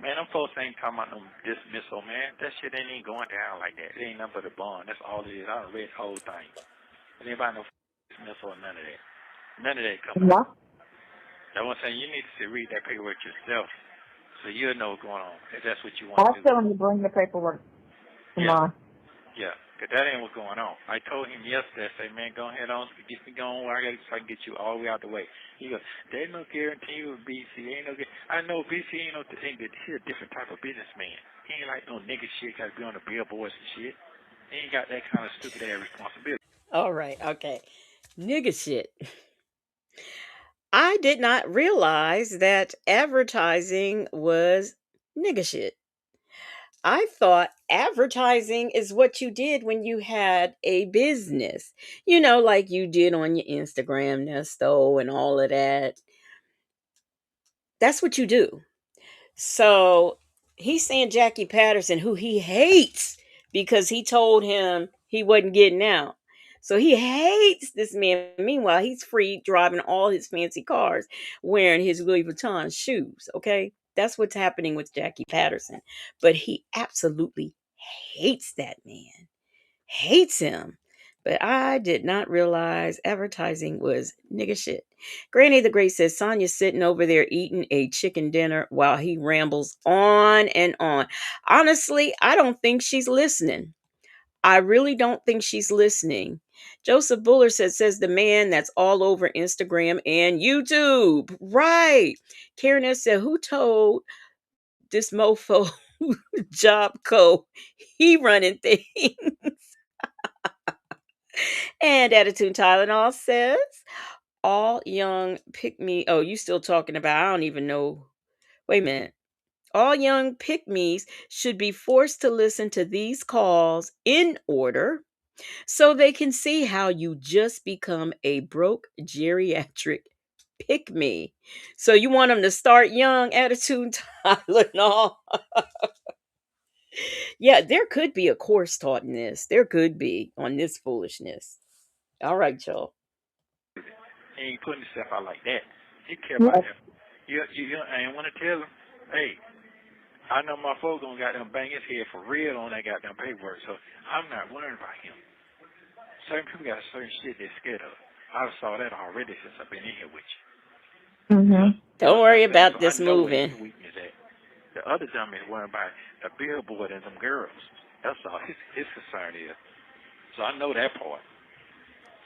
[SPEAKER 4] Man, them folks ain't talking about no dismissal, man. That shit ain't even going down like that. It ain't nothing but a bond. That's all it is. I done read the whole thing. It ain't about no dismissal or none of that. None of that coming out. That's what I'm saying. You need to read that paperwork yourself so you'll know what's going on. If that's what you want to do.
[SPEAKER 6] I'll tell him to bring the paperwork tomorrow.
[SPEAKER 4] Yeah, because that ain't what's going on. I told him yesterday, I said, man, go ahead on, get me going where I got so I can get you all the way out the way. He goes, there ain't no guarantee with BC. Ain't no I know BC ain't no thing, but he's a different type of businessman. He ain't like no nigga shit, got to be on the billboards and shit. He ain't got that kind of stupid ass responsibility.
[SPEAKER 2] All right, okay. Nigga shit. I did not realize that advertising was nigga shit. I thought advertising is what you did when you had a business. Like you did on your Instagram, Nesto, and all of that. That's what you do. So he's saying Jackie Patterson, who he hates because he told him he wasn't getting out. So he hates this man. Meanwhile, he's free driving all his fancy cars, wearing his Louis Vuitton shoes. Okay. That's what's happening with Jackie Patterson. But he absolutely hates that man, hates him. But I did not realize advertising was nigga shit. Granny the Great says Sonya's sitting over there eating a chicken dinner while he rambles on and on. Honestly, I don't think she's listening. I really don't think she's listening. Joseph Buller says the man that's all over Instagram and YouTube. Right. Karen S. said, who told this mofo Job Co he running things? And Attitude Tylenol says, all young pick me. Oh, you still talking about? I don't even know. Wait a minute. All young pick me's should be forced to listen to these calls in order so they can see how you just become a broke geriatric pick me. So you want them to start young, Attitude Tylenol? Yeah, there could be a course taught in this. There could be on this foolishness. All right, y'all.
[SPEAKER 4] He ain't putting himself out like that. He care
[SPEAKER 6] Yeah.
[SPEAKER 4] about him. You I ain't want to tell him, hey, I know my folks gonna goddamn bang his head for real on that goddamn paperwork, so I'm not worried about him. Certain people got certain shit they're scared of. I saw that already since I've been in here with you.
[SPEAKER 6] Mhm.
[SPEAKER 2] Don't worry
[SPEAKER 4] So
[SPEAKER 2] about
[SPEAKER 4] I
[SPEAKER 2] this
[SPEAKER 4] know where
[SPEAKER 2] moving.
[SPEAKER 4] his weakness at. The other dummy is worried about the billboard and them girls. That's all his concern is. So I know that part.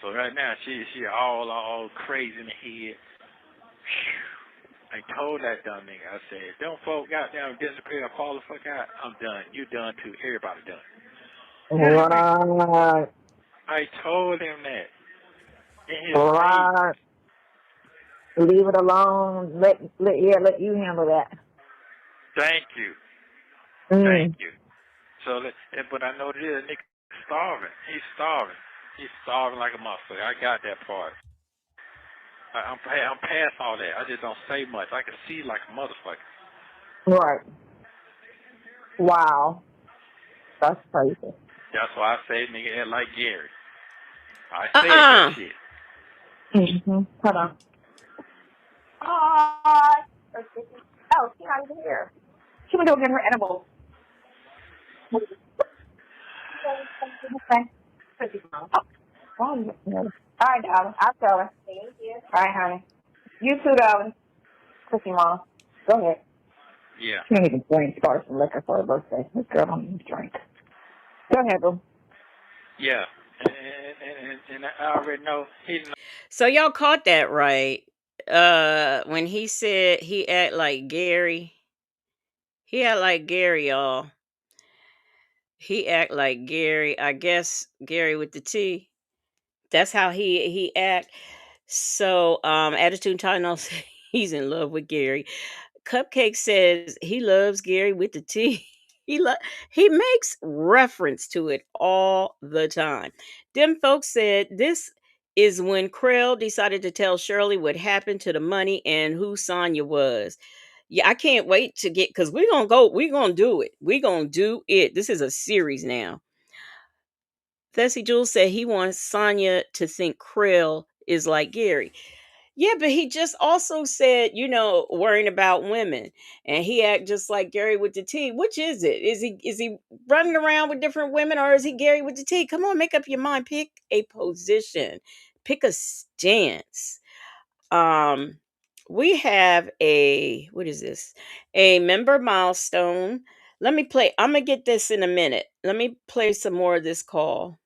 [SPEAKER 4] So right now she all crazy in the head. Whew. I told that dumb nigga, I said, if them folk goddamn disappear or fall the fuck out, I'm done. You done too. Everybody done.
[SPEAKER 6] Right.
[SPEAKER 4] I told him that. In his face.
[SPEAKER 6] Right. Leave it alone. Let you handle that.
[SPEAKER 4] Thank you.
[SPEAKER 6] Mm.
[SPEAKER 4] Thank you. So, but I know this nigga starving. He's starving. He's starving like a motherfucker. I got that part. I'm past all that. I just don't say much. I can see like a motherfucker.
[SPEAKER 6] Right. Wow. That's crazy.
[SPEAKER 4] That's why I say nigga act like Gary. I said that shit.
[SPEAKER 6] Mhm. Hold on. Hi. Oh, she's not even here. She went to go get her edibles. Okay. All right, darling. I'll tell her. Thank you. All right, honey. You too, darling. Cookie Mom. Go ahead.
[SPEAKER 4] Yeah.
[SPEAKER 6] She didn't even drink. She bought some liquor for her birthday. This girl don't even drink. Go ahead, boo.
[SPEAKER 4] Yeah. And I already know he's not.
[SPEAKER 2] So y'all caught that right. When he said he act like Gary. He act like Gary, y'all. He act like Gary. I guess Gary with the T. That's how he act. So Attitude Tylenol said he's in love with Gary. Cupcake says he loves Gary with the T. He makes reference to it all the time. Them folks said this is when Krell decided to tell Shirley what happened to the money and who Sonya was. Yeah, I can't wait to get because we're gonna do it. We're gonna do it. This is a series now. Thessie Jules said he wants Sonya to think Krill is like Gary. Yeah, but he just also said, worrying about women. And he act just like Gary with the T. Which is it? Is he running around with different women or is he Gary with the T? Come on, make up your mind. Pick a position. Pick a stance. We have what is this? A member milestone. Let me play. I'm gonna get this in a minute. Let me play some more of this call.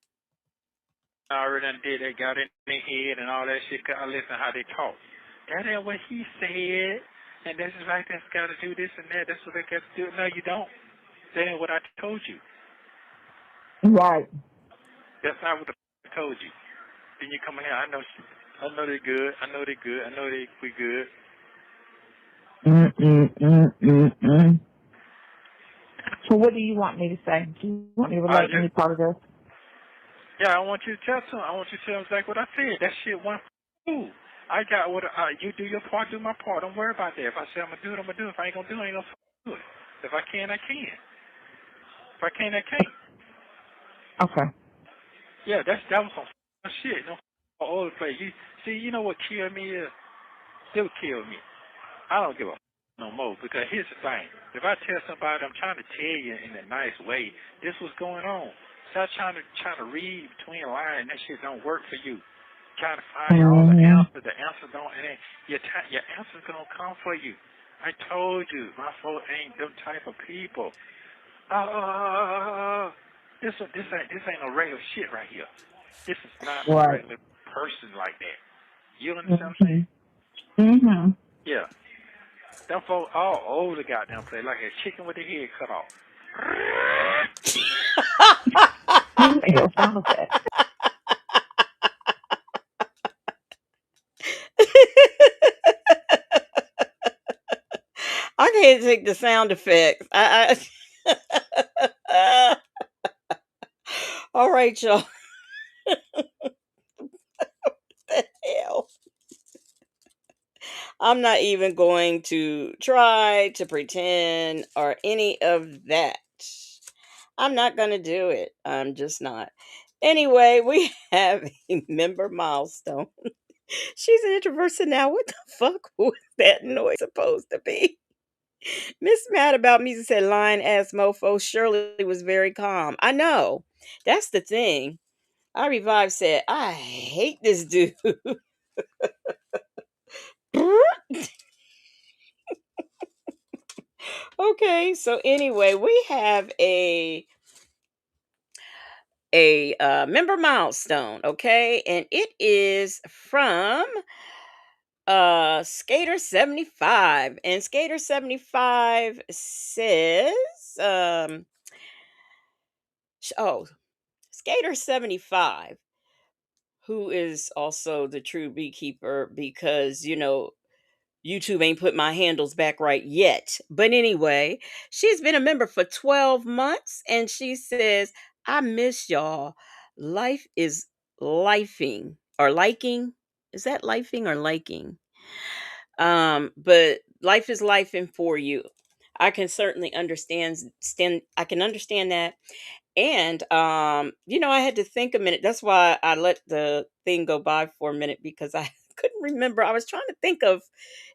[SPEAKER 4] I already done did that, got in their head and all that shit. I listen how they talk. That ain't what he said. And this is right, that's got to do this and that. That's what they got to do. No, you don't. That ain't what I told you.
[SPEAKER 6] Right.
[SPEAKER 4] That's not what I told you. Then you come in here, I know they're good. I know they're good. I know we good.
[SPEAKER 6] So what do you want me to say? Do you want me to relate any part of this?
[SPEAKER 4] Yeah, I want you to tell them. I want you to tell them exactly what I said. That shit went fool. I got what you do your part, do my part. Don't worry about that. If I say I'm gonna do it, I'm gonna do it. If I ain't gonna do it, I ain't gonna do it. If I can, I can. If I can't, I can't.
[SPEAKER 6] Okay.
[SPEAKER 4] Yeah, that was some shit. No all over the place. You see, you know what killed me is still kill me. I don't give a no more because here's the thing. If I tell somebody, I'm trying to tell you in a nice way, this was going on. Stop trying to read between the lines. That shit don't work for you. Trying to find all the answers. The answers don't, and then your answers gonna come for you. I told you, my folks ain't them type of people. This ain't no regular shit right here. This is not a regular person like that. You understand what I'm saying?
[SPEAKER 6] Mm-hmm.
[SPEAKER 4] Yeah. Them folks all over the goddamn place like a chicken with their head cut off.
[SPEAKER 6] You make it sound effect.
[SPEAKER 2] I can't take the sound effects. All right, y'all. What the hell? I'm not even going to try to pretend or any of that. I'm not going to do it. I'm just not. Anyway, we have a member milestone. She's an introvert, so now what the fuck was that noise supposed to be? Miss Mad About Me said, lying ass mofo. Shirley was very calm. I know. That's the thing. I Revived said, I hate this dude. Okay, so anyway, we have a member milestone, okay, and it is from Skater 75, and Skater 75 says oh, Skater 75, who is also the true beekeeper, because YouTube ain't put my handles back right yet. But anyway, she's been a member for 12 months and she says, I miss y'all. Life is lifing or liking. Is that lifing or liking? But life is lifing for you. I can certainly I can understand that. And I had to think a minute. That's why I let the thing go by for a minute, because I couldn't remember. I was trying to think of,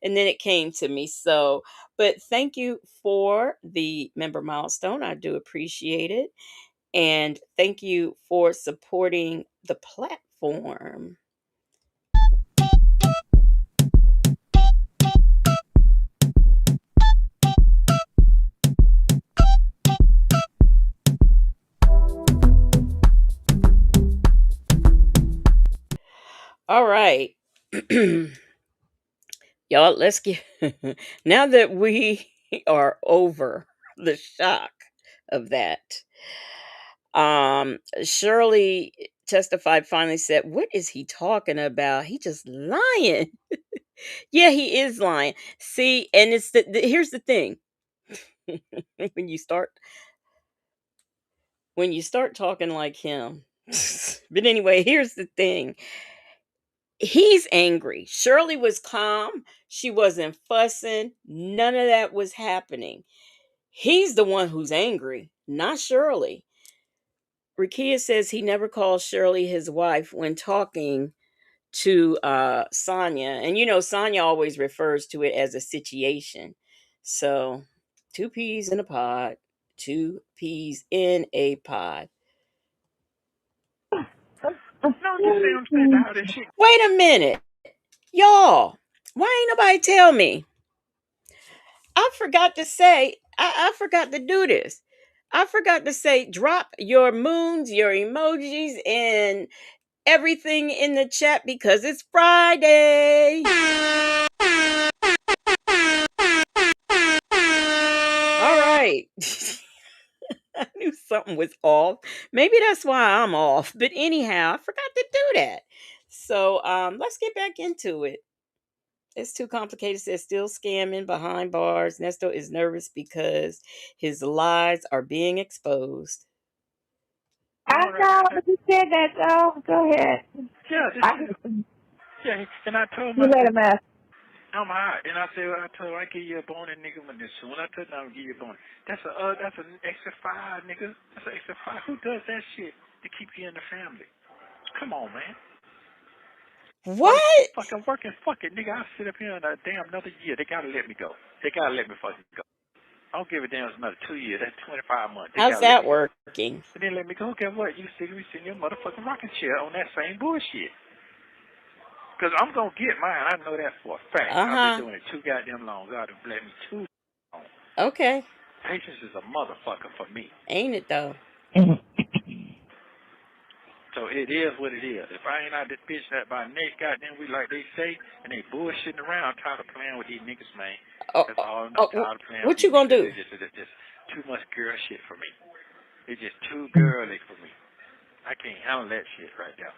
[SPEAKER 2] and then it came to me. So, but thank you for the member milestone. I do appreciate it. And thank you for supporting the platform. All right. Y'all, let's get now that we are over the shock of that. Shirley testified, finally said, what is he talking about? He just lying. Yeah, he is lying. See, and it's here's the thing. when you start when you start talking like him. But anyway, here's the thing. He's angry. Shirley was calm. She wasn't fussing. None of that was happening. He's the one who's angry, not Shirley. Rakia says he never calls Shirley his wife when talking to Sonia. And Sonia always refers to it as a situation. So, two peas in a pod. Two peas in a pod. Wait a minute. Y'all, why ain't nobody tell me? I forgot to say, I forgot to do this. I forgot to say, drop your moons, your emojis, and everything in the chat because it's Friday. All right. I knew something was off. Maybe that's why I'm off. But anyhow, I forgot to do that. So let's get back into it. It's too complicated. It says still scamming behind bars. Nesto is nervous because his lies are being exposed.
[SPEAKER 6] I know, but you said that, though. Go ahead.
[SPEAKER 4] Yeah, yeah. And I told him,
[SPEAKER 6] You
[SPEAKER 4] I
[SPEAKER 6] made
[SPEAKER 4] said,
[SPEAKER 6] a mess.
[SPEAKER 4] I'm hot. And I said, I told him, I give you a bone, nigga, when this soon I told him, I'll give you a bone. That's an extra five, nigga. That's an extra five. Who does that shit to keep you in the family? Come on, man.
[SPEAKER 2] What?
[SPEAKER 4] Fucking working, fucking nigga. I'll sit up here in a damn another year. They gotta let me go. They gotta let me fucking go. I don't give a damn. It's another 2 years. That's 25 months. They
[SPEAKER 2] How's
[SPEAKER 4] gotta let
[SPEAKER 2] that
[SPEAKER 4] me go.
[SPEAKER 2] working?
[SPEAKER 4] And then let me go. Guess what? You sit in your motherfucking rocking chair on that same bullshit. Because I'm going to get mine. I know that for a fact. I've been doing it too goddamn long. God have blessed me too long.
[SPEAKER 2] Okay.
[SPEAKER 4] Patience is a motherfucker for me.
[SPEAKER 2] Ain't it though?
[SPEAKER 4] So it is what it is. If I ain't out this bitch that by next goddamn week like they say, and they bullshitting around, I'm tired of playing with these niggas, man. That's all. I'm tired of playing with
[SPEAKER 2] what you
[SPEAKER 4] these
[SPEAKER 2] gonna
[SPEAKER 4] niggas.
[SPEAKER 2] do?
[SPEAKER 4] It's just too much girl shit for me. It's just too girly for me. I can't handle that shit right now.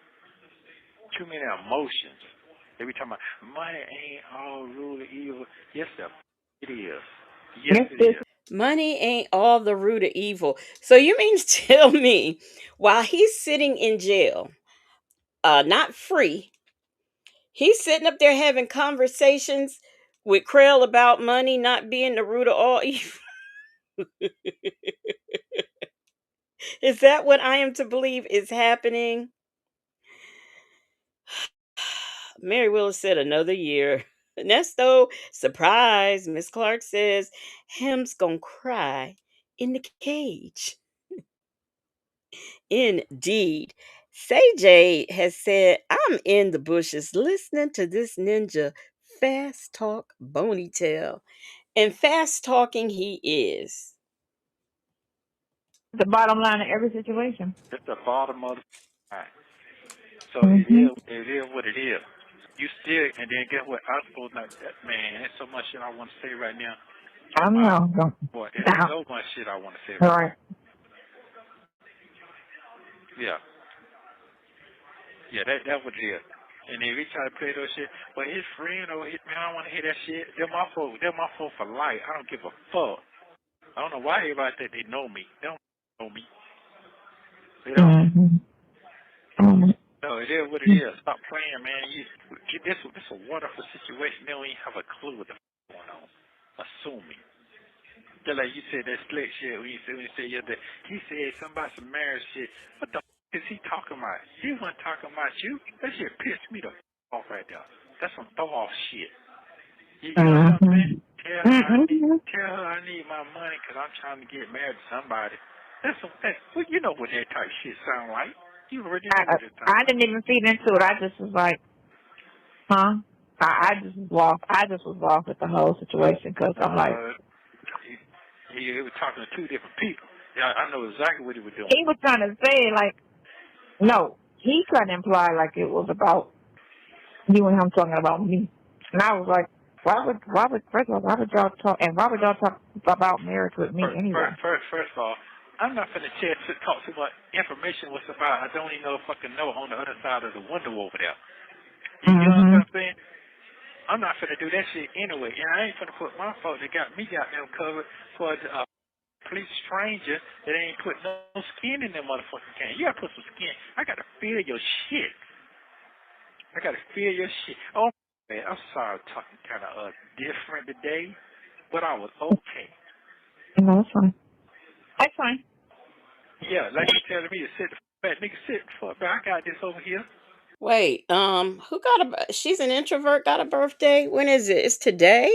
[SPEAKER 4] Too many emotions. They be talking about money ain't all rule of evil. Yes, it is. Yes, it is.
[SPEAKER 2] Money ain't all the root of evil. So you mean to tell me while he's sitting in jail, not free, he's sitting up there having conversations with Krell about money not being the root of all evil? Is that what I am to believe is happening? Mary Willis said another year. Nesto, surprise. Miss Clark says, Hem's gonna cry in the cage. Indeed. Say Jade has said, I'm in the bushes listening to this ninja fast talk bony tail. And fast talking he is.
[SPEAKER 6] The bottom line of every situation.
[SPEAKER 4] That's the bottom of the line. So it is what it is. You still, and then guess what? I suppose not that, man. There's so much shit I want to say right now.
[SPEAKER 6] I know.
[SPEAKER 4] Boy, there's so much shit I want to say
[SPEAKER 6] All
[SPEAKER 4] right
[SPEAKER 6] right.
[SPEAKER 4] now. Yeah. Yeah, that's what it is. And if he try to play those shit, but his friend or his man, I don't want to hear that shit. They're my folk. They're my folk for life. I don't give a fuck. I don't know why everybody think they know me. They don't know me. They don't. No, it is what it is. Stop playing, man. This is a wonderful situation. They don't even have a clue what the fuck going on. Assuming. Just like you said that slick shit when you said yesterday. He said something about some marriage shit. What the fuck is he talking about? He wasn't talking about you. That shit pissed me the fuck off right there. That's some throw off shit. You know what I'm saying? Tell her I need my money because I'm trying to get married to somebody. Well, you know what that type of shit sound like. You already know what it sound
[SPEAKER 6] I
[SPEAKER 4] like.
[SPEAKER 6] didn't even feed into it. I just was like, huh? I just was lost. I just was lost with the whole situation because I'm like,
[SPEAKER 4] he was talking to two different people. Yeah, I know exactly what he was doing.
[SPEAKER 6] he was trying to say like, no, he tried to imply like it was about you and him talking about me, and I was like, first of all, why would y'all talk about marriage with me anyway?
[SPEAKER 4] First of all, I'm not finna talk too much information what's about. I don't even know if I can know on the other side of the window over there. You know what I'm saying? I'm not finna do that shit anyway, and I ain't finna put my folks that got me goddamn covered for a complete stranger that ain't put no skin in that motherfucking can. You gotta put some skin. I gotta feel your shit. I gotta feel your shit. Oh man, I'm sorry, talking kind of different today, but I was okay.
[SPEAKER 6] No, that's fine. That's fine.
[SPEAKER 4] Yeah, like you telling me to sit the back, nigga, sit the fuck back. I got this over here.
[SPEAKER 2] Wait, who got she's an introvert, got a birthday? When is it? It's today?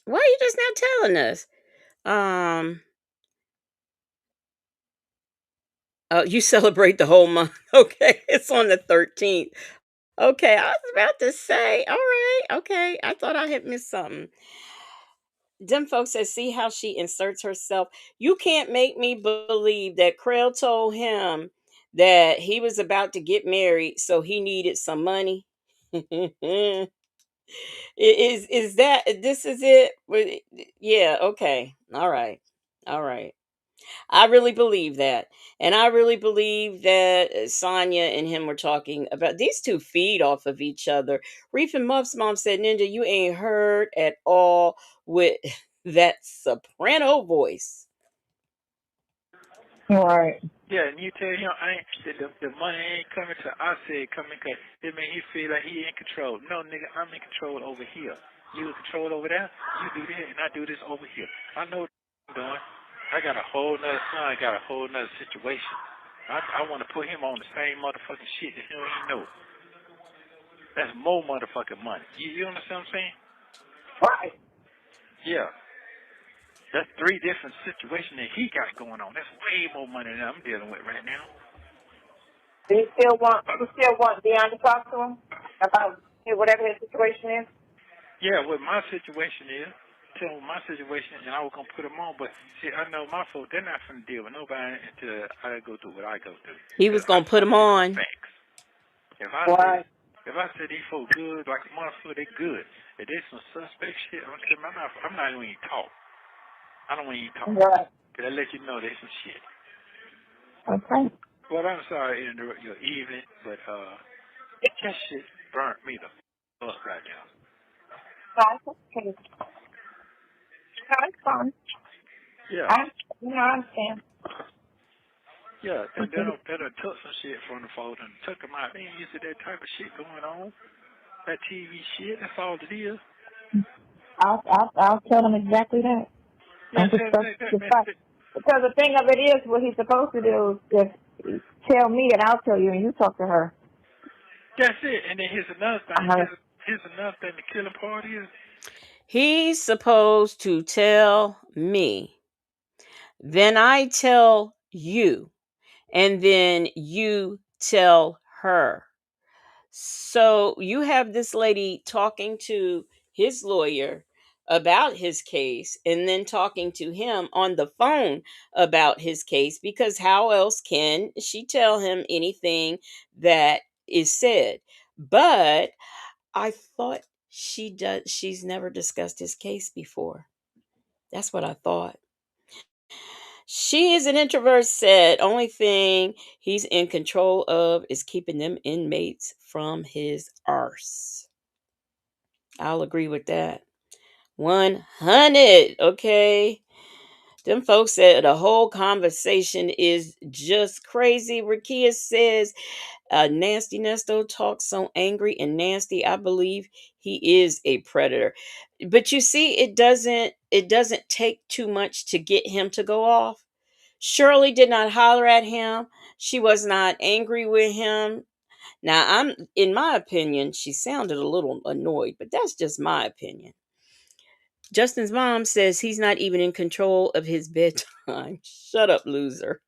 [SPEAKER 2] Why are you just now telling us? Oh, you celebrate the whole month. Okay, it's on the 13th. Okay, I was about to say, all right, okay. I thought I had missed something. Them folks said, see how she inserts herself. You can't make me believe that Krell told him that he was about to get married, so he needed some money. Is that this is it? Yeah, okay. All right. All right. I really believe that. And I really believe that Sonya and him were talking about these two feed off of each other. Reef and Muff's mom said, Ninja, you ain't heard at all with that soprano voice.
[SPEAKER 6] Right.
[SPEAKER 4] Yeah, and you tell him the money ain't coming to I said coming because it made he feel like he in control. No, nigga, I'm in control over here. You in control over there? You do that, and I do this over here. I know what I'm doing. I got a whole nother son. I got a whole nother situation. I want to put him on the same motherfucking shit that he don't even know. That's more motherfucking money. You understand what I'm saying?
[SPEAKER 6] Right.
[SPEAKER 4] Yeah. That's three different situations that he got going on. That's way more money than I'm dealing with right now.
[SPEAKER 6] Do you still want Dion to talk to him about whatever his situation is?
[SPEAKER 4] Yeah, what my situation is, tell him my situation, and I was going to put him on, but see, I know my folks, they're not going to deal with nobody until I go through what I go through.
[SPEAKER 2] He was
[SPEAKER 4] I
[SPEAKER 2] going to put him on.
[SPEAKER 4] facts. If I say these folks good, like a motherfucker, they good. If there's some suspect shit, I'm not even talk. I don't even talk.
[SPEAKER 6] Right.
[SPEAKER 4] Because I let you know there's some shit.
[SPEAKER 6] Okay.
[SPEAKER 4] Well, I'm sorry to interrupt your evening, but that shit burnt me the fuck right now.
[SPEAKER 6] That's okay. That's fine.
[SPEAKER 4] Yeah.
[SPEAKER 6] I understand.
[SPEAKER 4] Yeah, that took some shit from the folks and took them out. They ain't used to that type of shit going on. That TV shit, that's all it is.
[SPEAKER 6] I'll tell them exactly that.
[SPEAKER 4] Yeah,
[SPEAKER 6] because the thing of it is, what he's supposed to do is just tell me and I'll tell you, and you talk to her.
[SPEAKER 4] that's it. And then here's another thing. Here's another thing. The killing part is
[SPEAKER 2] He's supposed to tell me. Then I tell you. And then you tell her. So you have this lady talking to his lawyer about his case and then talking to him on the phone about his case, because how else can she tell him anything that is said? But I thought she's never discussed his case before. That's what I thought. She is an introvert, said only thing he's in control of is keeping them inmates from his arse. I'll agree with that. 100. Okay. Them folks said the whole conversation is just crazy. Rakia says, Nasty Nesto talks so angry and nasty. I believe he is a predator. But you see, it doesn't take too much to get him to go off. Shirley did not holler at him. She was not angry with him. Now, in my opinion, she sounded a little annoyed, but that's just my opinion. Justin's mom says he's not even in control of his bedtime. Shut up, loser.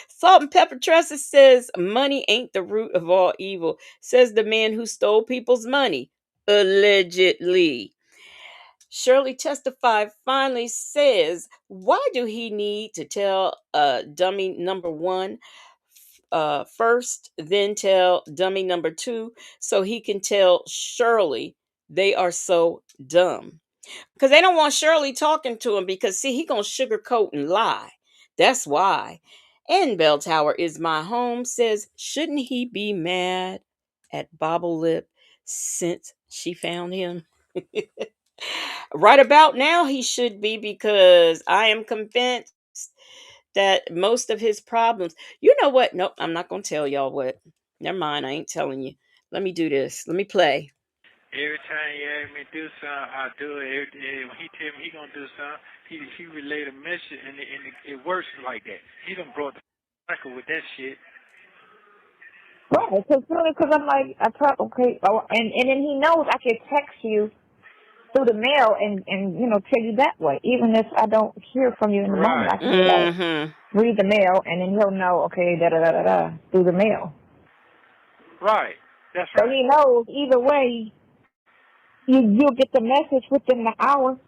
[SPEAKER 2] Salt and Pepper Tressa says money ain't the root of all evil, says the man who stole people's money. Allegedly. Shirley testified finally says, why do he need to tell dummy number one first, then tell dummy number two, so he can tell Shirley they are so dumb? Because they don't want Shirley talking to him, because see, he gonna sugarcoat and lie. That's why. And Bell Tower is my home says, shouldn't he be mad at Bobble Lip since she found him? Right about now, he should be, because I am convinced that most of his problems. You know what? Nope, I'm not going to tell y'all what. Never mind, I ain't telling you. Let me do this. Let me play.
[SPEAKER 4] every time he asked me to do something, I do it. When he tell me he gonna do something, he relayed a message, and it works like that. He done brought the cycle with that shit.
[SPEAKER 6] Right, because I'm like, okay, and then he knows I can text you through the mail and tell you that way. Even if I don't hear from you in the moment, I can read the mail, and then he'll know, okay, da-da-da-da-da, through the mail.
[SPEAKER 4] Right, that's right.
[SPEAKER 6] So he knows either way, you'll get the message within the hour.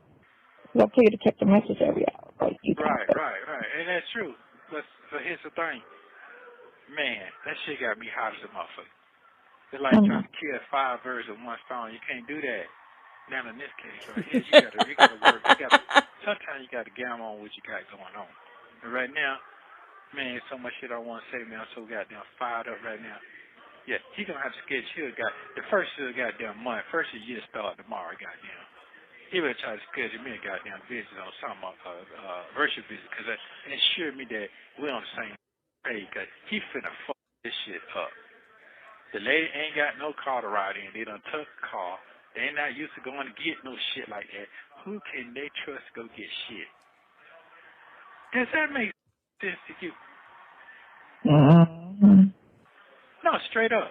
[SPEAKER 6] He'll tell you to check the message every hour.
[SPEAKER 4] Right, and that's true. But here's the thing. Man, that shit got me hot as a motherfucker. It's like trying to kill 5 birds with one stone. You can't do that. Now in this case right here, you gotta work. Sometimes you gotta gamble on what you got going on. And right now, man, so much shit I want to say, man. I'm so goddamn fired up right now. Yeah, he gonna have to schedule the first of the goddamn month. First of the year start tomorrow, goddamn. He better try to schedule me a goddamn visit on some virtual visit, because it assured me that we're on the same page, because he finna fuck this shit up. The lady ain't got no car to ride in. They done took the car. They ain't not used to going to get no shit like that. Who can they trust to go get shit? Does that make sense to you?
[SPEAKER 6] Mm-hmm.
[SPEAKER 4] No, straight up.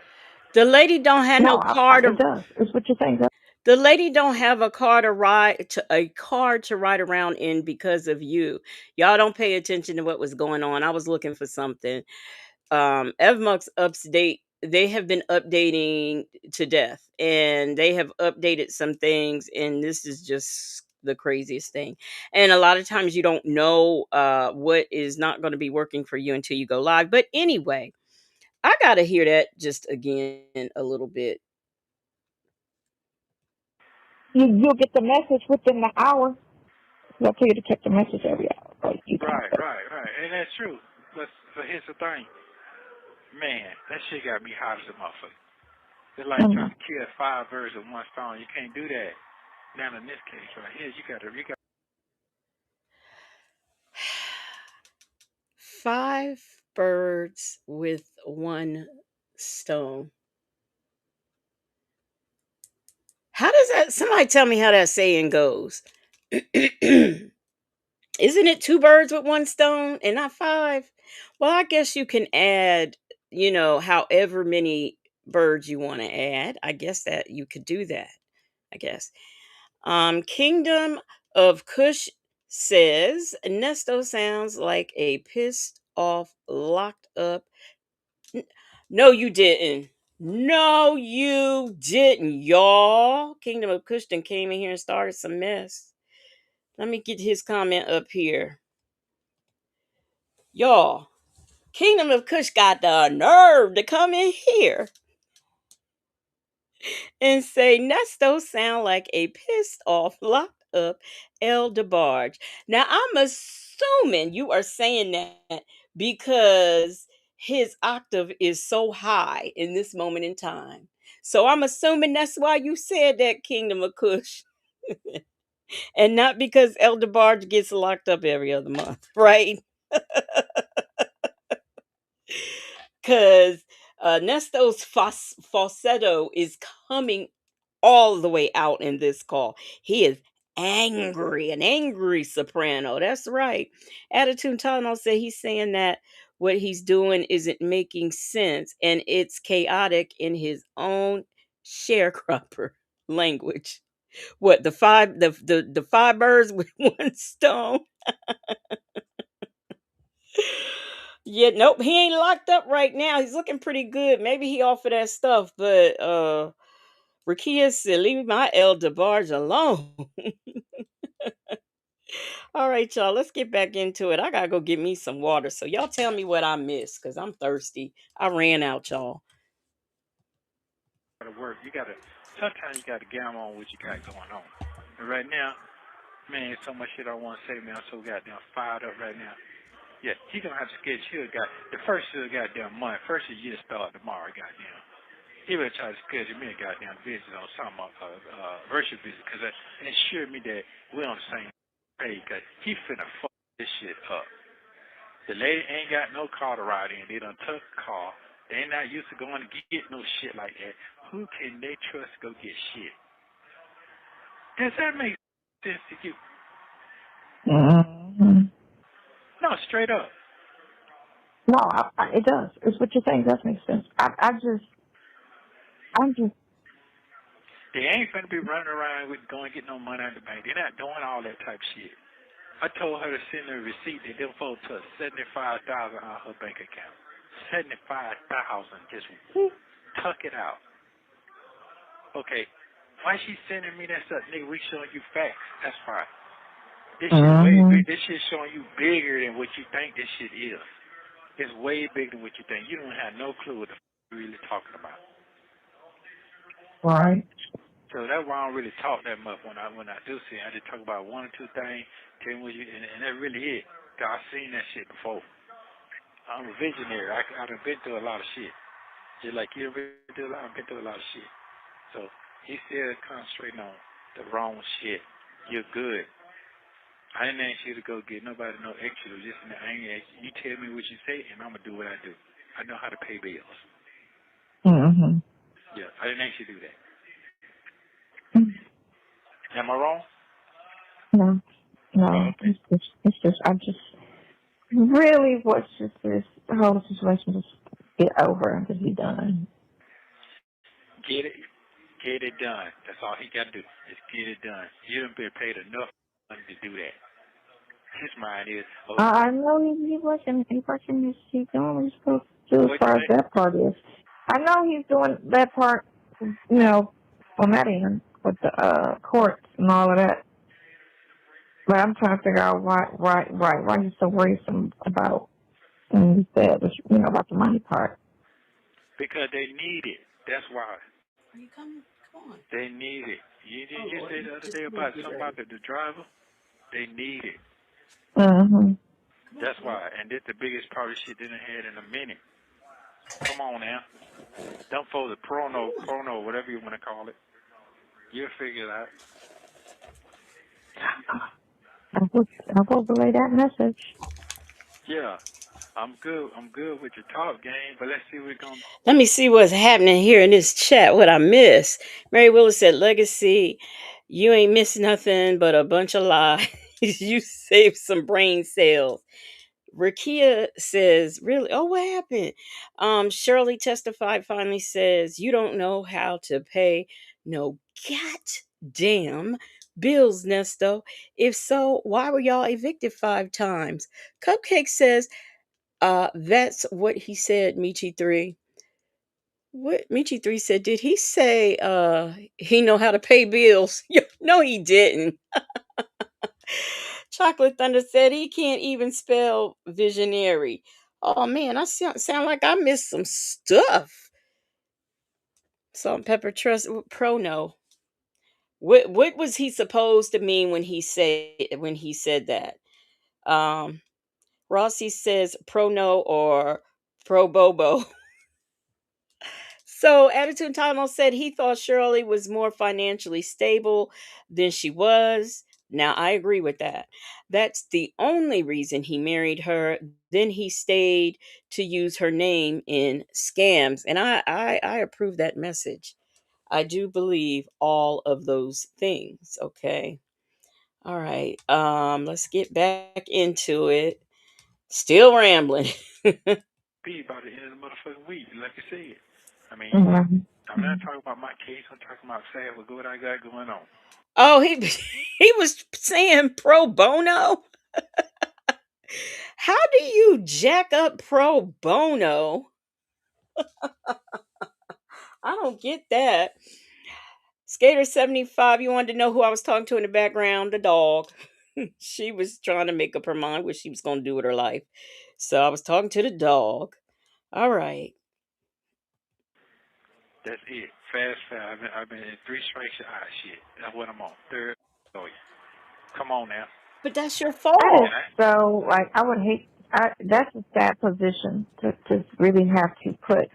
[SPEAKER 2] The lady don't have no
[SPEAKER 6] No,
[SPEAKER 2] car
[SPEAKER 6] it
[SPEAKER 2] to.
[SPEAKER 6] does. It's what you're saying.
[SPEAKER 2] The lady don't have a car to ride around in because of you. Y'all don't pay attention to what was going on. I was looking for something. Evmux update. They have been updating to death, and they have updated some things, and this is just the craziest thing. And a lot of times you don't know what is not going to be working for you until you go live. But anyway, I gotta hear that just again a little bit.
[SPEAKER 6] You'll get the message within the hour. They'll tell you to check the message every hour. Like you times
[SPEAKER 4] Right. And that's true. But here's the thing. Man, that shit got me hot as a motherfucker. It's like trying to kill 5 birds with one stone. You can't do that. Now in this case right here, you got
[SPEAKER 2] 5 birds with one stone. How does that? Somebody tell me how that saying goes. Isn't it 2 birds with one stone and not 5? Well, I guess you can add, however many birds you want to add. I guess that you could do that. I guess. Kingdom of Kush says Nesto sounds like a pissed off, locked up. No, you didn't. No, you didn't, y'all. Kingdom of Cushton came in here and started some mess. Let me get his comment up here. Y'all, Kingdom of Kush got the nerve to come in here and say Nesto sound like a pissed off, locked up El DeBarge. Now, I'm assuming you are saying that because his octave is so high in this moment in time. So I'm assuming that's why you said that, Kingdom of Kush. And not because El DeBarge gets locked up every other month, right? Because Nesto's falsetto is coming all the way out in this call. He is angry, an angry soprano. That's right. Attitude Tano said he's saying that what he's doing isn't making sense and it's chaotic in his own sharecropper language. What the 5 birds with one stone? Yeah, nope, he ain't locked up right now. He's looking pretty good. Maybe he offered that stuff, but Rakia said, leave my El DeBarge alone. All right, y'all, let's get back into it. I gotta go get me some water. So y'all tell me what I missed because I'm thirsty. I ran out, y'all.
[SPEAKER 4] to work. Sometimes you gotta get on what you got going on. And right now, man, so much shit I want to say, man. I'm so goddamn fired up right now. Yeah, he gonna have to schedule the first of the goddamn month. First of the year start tomorrow, goddamn. He better try to schedule me a goddamn visit on some virtual visit, because it assured me that we're on the same page, because he finna fuck this shit up. The lady ain't got no car to ride in. They done took the car. They ain't not used to going to get no shit like that. Who can they trust to go get shit? Does that make sense to you?
[SPEAKER 6] Mm-hmm.
[SPEAKER 4] No, straight up.
[SPEAKER 6] No, it does. It's what you're saying. Does make sense. I'm just.
[SPEAKER 4] They ain't finna be running around with going to get no money out of the bank. They're not doing all that type of shit. I told her to send her a receipt that them folks took $75,000 out of her bank account. 75,000, just whoop, tuck it out. Okay, why she sending me that stuff? Nigga, we showing you facts. That's fine. This shit way big. This shit showing you bigger than what you think this shit is. It's way bigger than what you think. You don't have no clue what the you're really talking about.
[SPEAKER 6] Right.
[SPEAKER 4] So that's why I don't really talk that much when I do see it. I just talk about one or two things, tell me what you, and that really it. 'Cause I seen that shit before. I'm a visionary. I done been through a lot of shit. Just like you done been through a lot, I've been through a lot of shit. So he's still concentrating on the wrong shit. You're good. I didn't ask you to go get nobody no extra. Listen, I ain't ask you. You tell me what you say, and I'm gonna do what I do. I know how to pay bills.
[SPEAKER 6] Mhm.
[SPEAKER 4] Yeah, I didn't ask you to do that.
[SPEAKER 6] Mm.
[SPEAKER 4] Am I wrong?
[SPEAKER 6] No,
[SPEAKER 4] Oh,
[SPEAKER 6] no.
[SPEAKER 4] okay.
[SPEAKER 6] It's just. I just really was just this whole situation just get over and just be done.
[SPEAKER 4] Get it. Get it done. That's all he got to do is get it done. You done been paid enough money to do that. His mind is, oh,
[SPEAKER 6] I know he watching this. He's doing what he's supposed to do as
[SPEAKER 4] what you
[SPEAKER 6] far as
[SPEAKER 4] say?
[SPEAKER 6] that part is. I know he's doing that part, on that end with the courts and all of that. But I'm trying to figure out why he's so worrisome about when he said, about the money part.
[SPEAKER 4] Because they need it. That's why.
[SPEAKER 2] Are you coming? Come on.
[SPEAKER 4] They need it. You
[SPEAKER 2] Oh,
[SPEAKER 4] did you
[SPEAKER 2] Lord,
[SPEAKER 4] say the other
[SPEAKER 2] just
[SPEAKER 4] day
[SPEAKER 2] please
[SPEAKER 4] about
[SPEAKER 2] get
[SPEAKER 4] something
[SPEAKER 2] ready.
[SPEAKER 4] about the driver? They need it.
[SPEAKER 6] Mm-hmm.
[SPEAKER 4] That's why. And this the biggest part of shit they done had in a minute. Come on now. Don't fold the prono, whatever you want to call it. You'll figure it out.
[SPEAKER 6] I will relay that message.
[SPEAKER 4] Yeah. I'm good. I'm good with your talk game, but let's see what we're going to...
[SPEAKER 2] Let me see what's happening here in this chat. What I missed. Mary Willis said, "Legacy, you ain't missed nothing but a bunch of lies. You saved some brain cells." Rakia says, "Really? Oh, what happened?" Shirley testified finally says, "You don't know how to pay no goddamn bills, Nesto. If so, why were y'all evicted 5 times?" Cupcake says, that's what he said, Michi3. What Michi3 said, did he say he know how to pay bills? No, he didn't. Chocolate Thunder said he can't even spell visionary. Oh man, I sound like I missed some stuff. Salt and Pepper Trust Prono. What was he supposed to mean when he said that? Um Rossi says prono or pro bobo. So Attitude Tylenol said he thought Shirley was more financially stable than she was. Now I agree with that. That's the only reason he married her. Then he stayed to use her name in scams. And I approve that message. I do believe all of those things. Okay. All right. Let's get back into it. Still rambling.
[SPEAKER 4] Be by the end of the motherfucking week, like I said. I mean, I'm
[SPEAKER 6] Mm-hmm.
[SPEAKER 4] not talking about my case. I'm talking about saying what I got going on.
[SPEAKER 2] Oh, he he was saying pro bono. How do you jack up pro bono? I don't get that. Skater 75, you wanted to know who I was talking to in the background? The dog. She was trying to make up her mind what she was going to do with her life. So I was talking to the dog. All right.
[SPEAKER 4] That's it. Fast. I've been in 3 strikes your eye shit. That's what I'm on. Third. Oh, yeah. Come on now.
[SPEAKER 2] But that's your
[SPEAKER 6] That is
[SPEAKER 2] fault.
[SPEAKER 6] so, I would hate, that's a sad position to really have to put,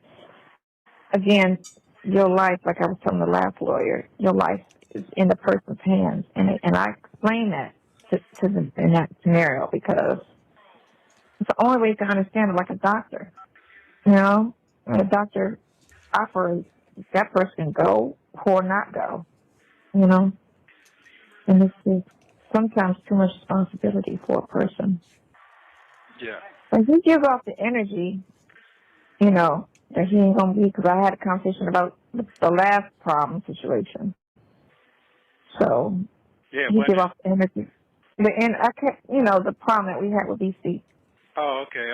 [SPEAKER 6] again, your life, like I was telling the last lawyer, your life is in the person's hands. And I explain that to them in that scenario because it's the only way you can understand it, like a doctor. When a doctor operates, that person can go or not go, you know? And it's just sometimes too much responsibility for a person.
[SPEAKER 4] Yeah.
[SPEAKER 6] Like you give off the energy, that he ain't gonna be. Because I had a conversation about the last problem situation. So
[SPEAKER 4] Yeah,
[SPEAKER 6] he
[SPEAKER 4] what
[SPEAKER 6] give
[SPEAKER 4] now?
[SPEAKER 6] off the energy. And I can't, the problem that we had with BC.
[SPEAKER 4] Oh, okay.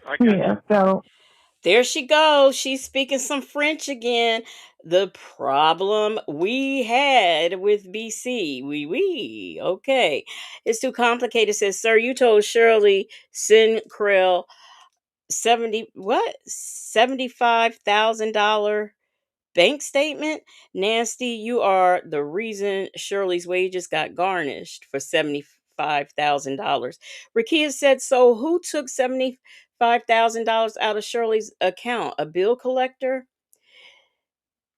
[SPEAKER 4] I got you.
[SPEAKER 6] Yeah. So
[SPEAKER 2] There she goes. She's speaking some French again. The problem we had with BC. We. Okay. It's too complicated. Says, sir, you told Shirley send Krill 75,000 bank statement. Nasty, you are the reason Shirley's wages got garnished for $75,000. Rakia said, so who took $75,000 out of Shirley's account? A bill collector?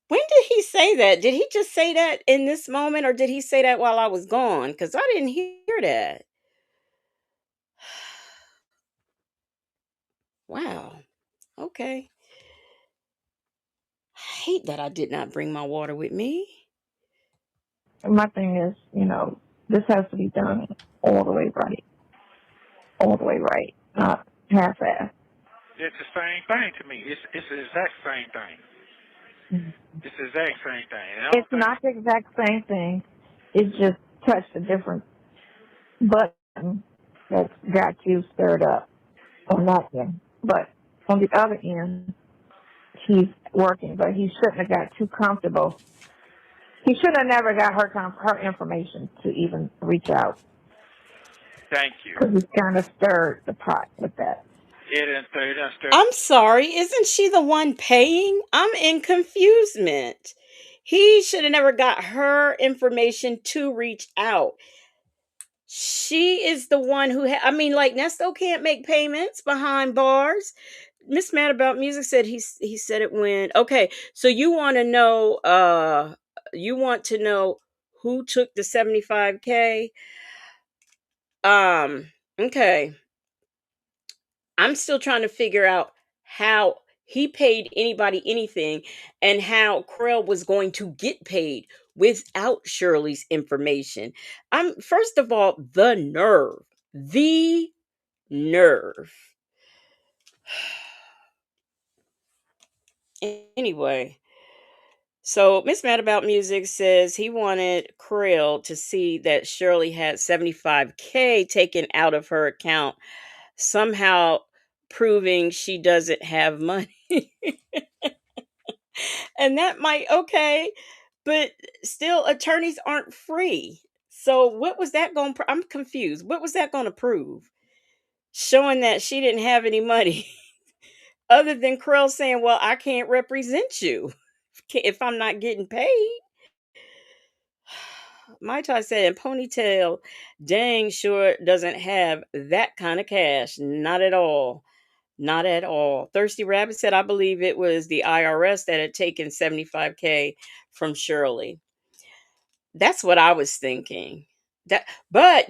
[SPEAKER 2] When did he say that? Did he just say that in this moment or did he say that while I was gone? Because I didn't hear that. Wow. Okay. I hate that I did not bring my water with me.
[SPEAKER 6] My thing is, this has to be done all the way right. All the way right, not half-assed.
[SPEAKER 4] It's the same thing to me. It's the exact same thing. It's the exact same thing.
[SPEAKER 6] It's not the exact same thing. It just touched a different button that got you stirred up on that end. But on the other end, he's working, but he shouldn't have got too comfortable. He should have never got her information to even reach out.
[SPEAKER 4] Thank you.
[SPEAKER 6] Because he kind of stirred the pot with that.
[SPEAKER 2] I'm sorry, isn't she the one paying? I'm in confusement. He should have never got her information to reach out. She is the one who like Nesto can't make payments behind bars. Miss Mad About Music said he said it when okay. So you want to know who took the 75K? Okay. I'm still trying to figure out how he paid anybody anything and how Krell was going to get paid without Shirley's information. First of all, the nerve. The nerve. Anyway, so Miss Mad About Music says he wanted Krill to see that Shirley had 75K taken out of her account, somehow proving she doesn't have money. And that might okay, but still attorneys aren't free. So what was that going I'm confused. What was that going to prove? Showing that she didn't have any money other than Krill saying, "Well, I can't represent you if I'm not getting paid." My Ty said, and Ponytail dang sure doesn't have that kind of cash. Not at all. Not at all. Thirsty Rabbit said, I believe it was the IRS that had taken 75K from Shirley. That's what I was thinking. But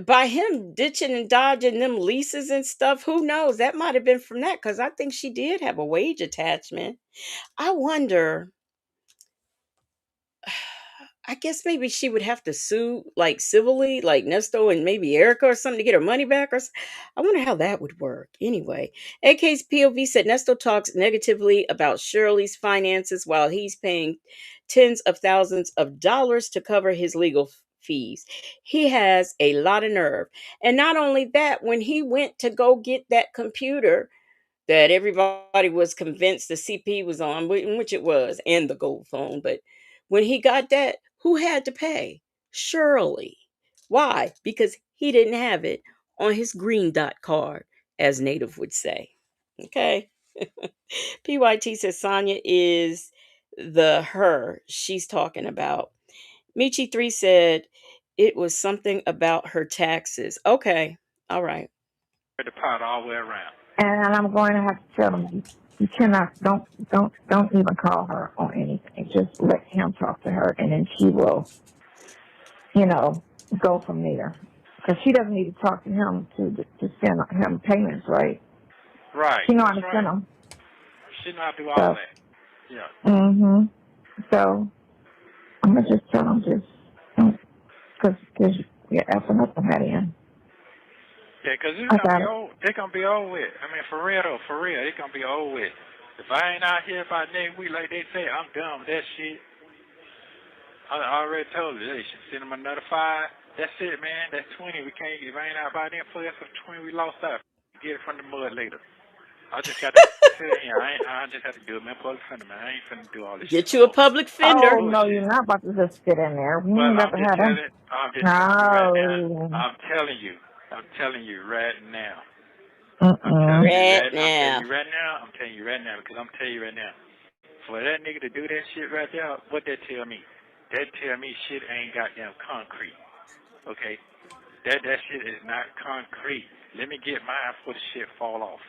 [SPEAKER 2] by him ditching and dodging them leases and stuff, who knows? That might have been from that because I think she did have a wage attachment. I wonder. I guess maybe she would have to sue like civilly, like Nesto and maybe Erica or something to get her money back. I wonder how that would work. Anyway, AK's POV said Nesto talks negatively about Shirley's finances while he's paying tens of thousands of dollars to cover his legal fees. He has a lot of nerve. And not only that, when he went to go get that computer that everybody was convinced the CP was on, which it was, and the gold phone. But when he got that, who had to pay? Shirley. Why? Because he didn't have it on his green dot card, as Native would say. Okay. PYT says Sonya is the her she's talking about. Michi3 said it was something about her taxes. Okay. All right.
[SPEAKER 4] The pot all the way around.
[SPEAKER 6] And I'm going to have to tell him you cannot don't even call her on anything. Just let him talk to her, and then she will, go from there. Because she doesn't need to talk to him to send him payments, right?
[SPEAKER 4] Right.
[SPEAKER 6] She knows how to send them.
[SPEAKER 4] She knows how to do all that. Yeah.
[SPEAKER 6] Mm-hmm. So I'm gonna just tell him because you're effing up on that end.
[SPEAKER 4] Yeah, because it's going to be over with. I mean, for real, it's going to be over with. If I ain't out here by next week, like they say, I'm done with that shit. I already told you, they should send them another 5. That's it, man. That's 20. We can't, if I ain't out by then for us, 20, we lost out. Get it from the mud later. I just got to sit here. I just have to do it, man. Public defender, man. I ain't finna do all this shit.
[SPEAKER 2] Get you a public fender.
[SPEAKER 6] Oh, no, you're not about to just sit in there. You ain't about to have them.
[SPEAKER 4] I'm telling you right now.
[SPEAKER 6] I'm
[SPEAKER 4] telling you right now, because I'm telling you right now. For that nigga to do that shit right there, what that tell me? That tell me shit ain't goddamn concrete. Okay, that shit is not concrete. Let me get mine before the shit fall off.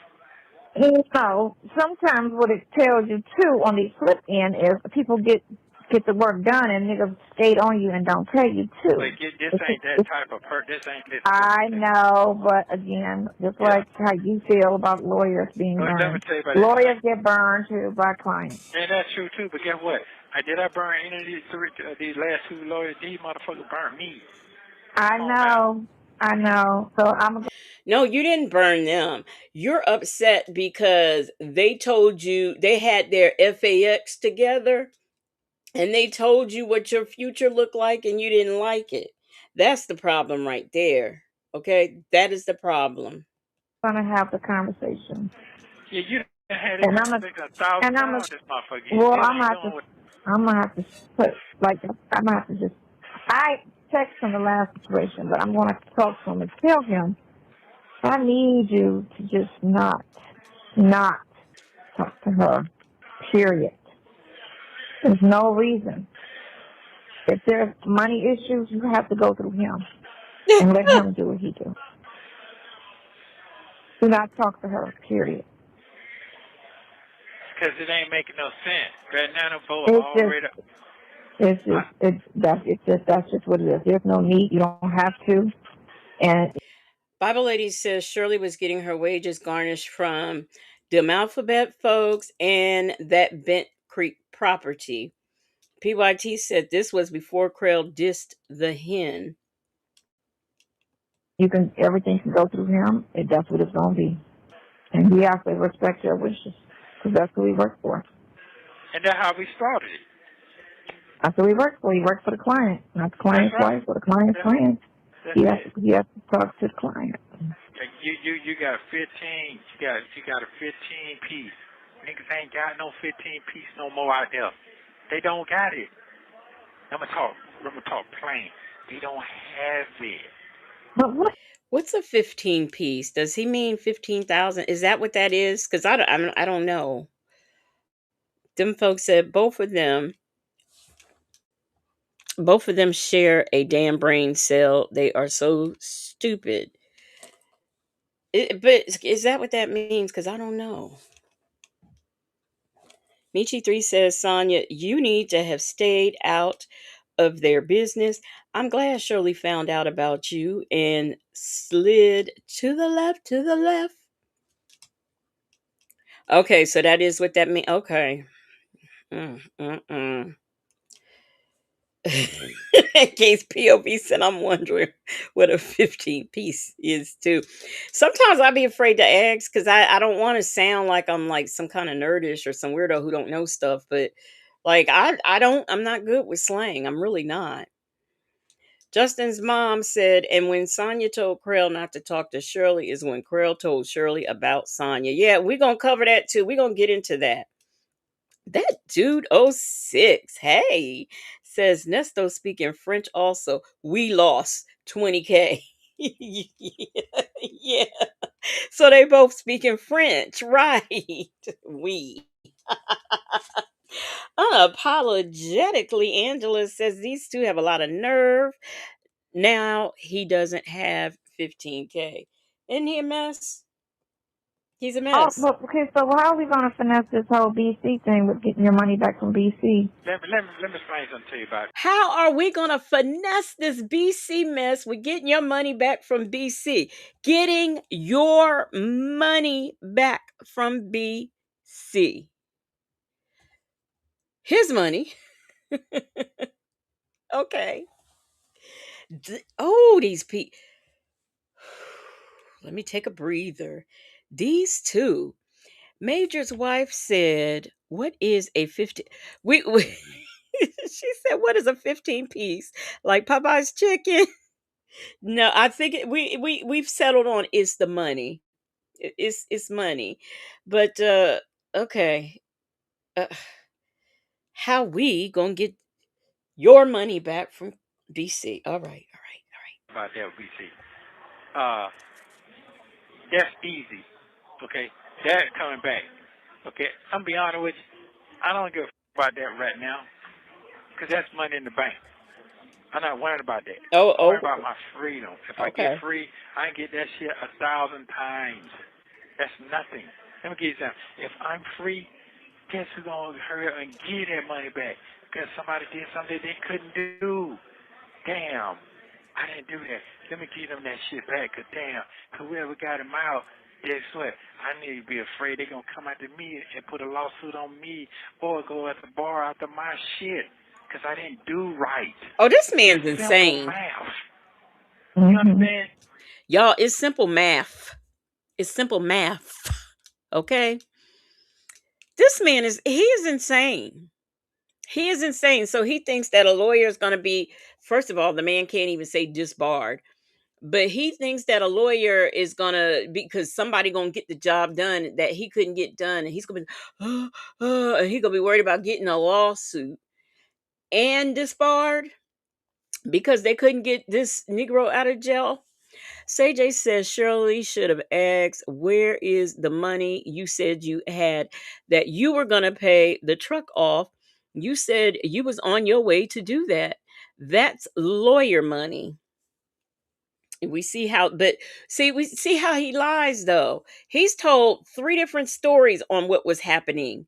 [SPEAKER 6] No, sometimes what it tells you too on the flip end is people get the work done and niggas skate on you and don't tell you too.
[SPEAKER 4] But this ain't that type of this ain't this.
[SPEAKER 6] I know, but again, just like how you feel about lawyers being
[SPEAKER 4] Let me
[SPEAKER 6] burned.
[SPEAKER 4] tell you about
[SPEAKER 6] Lawyers get burned too by clients.
[SPEAKER 4] And that's true too, but guess what? Did I burn any of these last two lawyers? These motherfuckers burned me.
[SPEAKER 6] I know. So I'm.
[SPEAKER 2] No, you didn't burn them. You're upset because they told you they had their FAX together and they told you what your future looked like and you didn't like it. That's the problem right there. Okay? That is the problem.
[SPEAKER 6] Gonna have the conversation.
[SPEAKER 4] Yeah, you had it conversation 1,000 times, this motherfucker.
[SPEAKER 6] Well, I'm gonna have to put I'm gonna have to just. I text him the last situation, but I'm gonna have to talk to him and tell him I need you to just not talk to her. Period. There's no reason. If there's money issues, you have to go through him and let him do what he do. Do not talk to her. Period.
[SPEAKER 4] Because it ain't making no sense. Right now, the boat already.
[SPEAKER 6] That's just what it is. There's no need. You don't have to. And
[SPEAKER 2] Bible Lady says Shirley was getting her wages garnished from them alphabet folks and that Bent Creek property. PYT said this was before Krell dissed the hen.
[SPEAKER 6] Everything can go through him. That's what it's going to be. And we have to respect your wishes because that's what we work for.
[SPEAKER 4] And that's how we started it.
[SPEAKER 6] That's what we work for. You work for the client, not the client's wife or the client's friend. You have to talk to the client.
[SPEAKER 4] You got 15. You got a 15 piece. Niggas ain't got no 15 piece no more out there. They don't got it. I'm gonna talk plain. They don't have it.
[SPEAKER 6] But
[SPEAKER 2] what's a 15 piece? Does he mean 15,000? Is that what that is? Because I don't know. Them folks said both of them share a damn brain cell. They are so stupid. But is that what that means? Because I don't know. Michi3 says, Sonia, you need to have stayed out of their business. I'm glad Shirley found out about you and slid to the left. Okay, so that is what that means. Okay. In case POV said, I'm wondering what a 15 piece is too. Sometimes I'd be afraid to ask because I don't want to sound like I'm like some kind of nerdish or some weirdo who don't know stuff. But like I'm not good with slang. I'm really not. Justin's mom said, and when Sonia told Krell not to talk to Shirley is when Krell told Shirley about Sonia. Yeah, we're going to cover that too. We're going to get into that. That dude 06, hey, says Nesto speaking French also. We lost 20K. Yeah. So they both speaking French, right? We. Unapologetically, Angela says these two have a lot of nerve. Now he doesn't have 15K. Isn't he a mess? He's a mess.
[SPEAKER 6] Okay, so how are we going to finesse this whole BC thing with getting your money back from BC?
[SPEAKER 4] Let me explain something to you about it.
[SPEAKER 2] How are we going to finesse this BC mess with getting your money back from BC? Getting your money back from BC. His money. Okay. These people. Let me take a breather. These two. Major's wife said, "What is a 15?" We she said, "What is a 15 piece? Like Popeye's chicken?" No, I think we've settled on it's the money. It's money, but okay. Uh, how we gonna get your money back from BC? All right.
[SPEAKER 4] About that BC. That's easy. Okay, that coming back. Okay, I'm gonna be honest with you. I don't give a about that right now, because that's money in the bank. I'm not worried about that.
[SPEAKER 2] Oh,
[SPEAKER 4] I'm worried
[SPEAKER 2] oh,
[SPEAKER 4] about my freedom. If I get
[SPEAKER 2] okay.
[SPEAKER 4] free, I can get that shit 1,000 times. That's nothing. Let me give you something. If I'm free, guess who's gonna hurry up and get that money back? Because somebody did something they couldn't do. Damn, I didn't do that. Let me give them that shit back. Cause damn, whoever got him out, guess what? I need to be afraid they're gonna come after me and put a lawsuit on me or go at the bar after my shit. Cause I didn't do right.
[SPEAKER 2] Oh, this
[SPEAKER 4] It's
[SPEAKER 2] man's
[SPEAKER 4] simple
[SPEAKER 2] insane.
[SPEAKER 4] math. You
[SPEAKER 6] Mm-hmm.
[SPEAKER 4] understand?
[SPEAKER 2] Y'all, it's simple math. It's simple math. Okay? This man he is insane. He is insane. So he thinks that a lawyer is going to be, first of all, the man can't even say disbarred. But he thinks that a lawyer is gonna, because somebody gonna get the job done that he couldn't get done, and he's gonna be, and he gonna be worried about getting a lawsuit and disbarred because they couldn't get this Negro out of jail. CJ says Shirley should have asked, "Where is the money you said you had that you were gonna pay the truck off? You said you was on your way to do that. That's lawyer money." We see how, but see, we see how he lies though. He's told three different stories on what was happening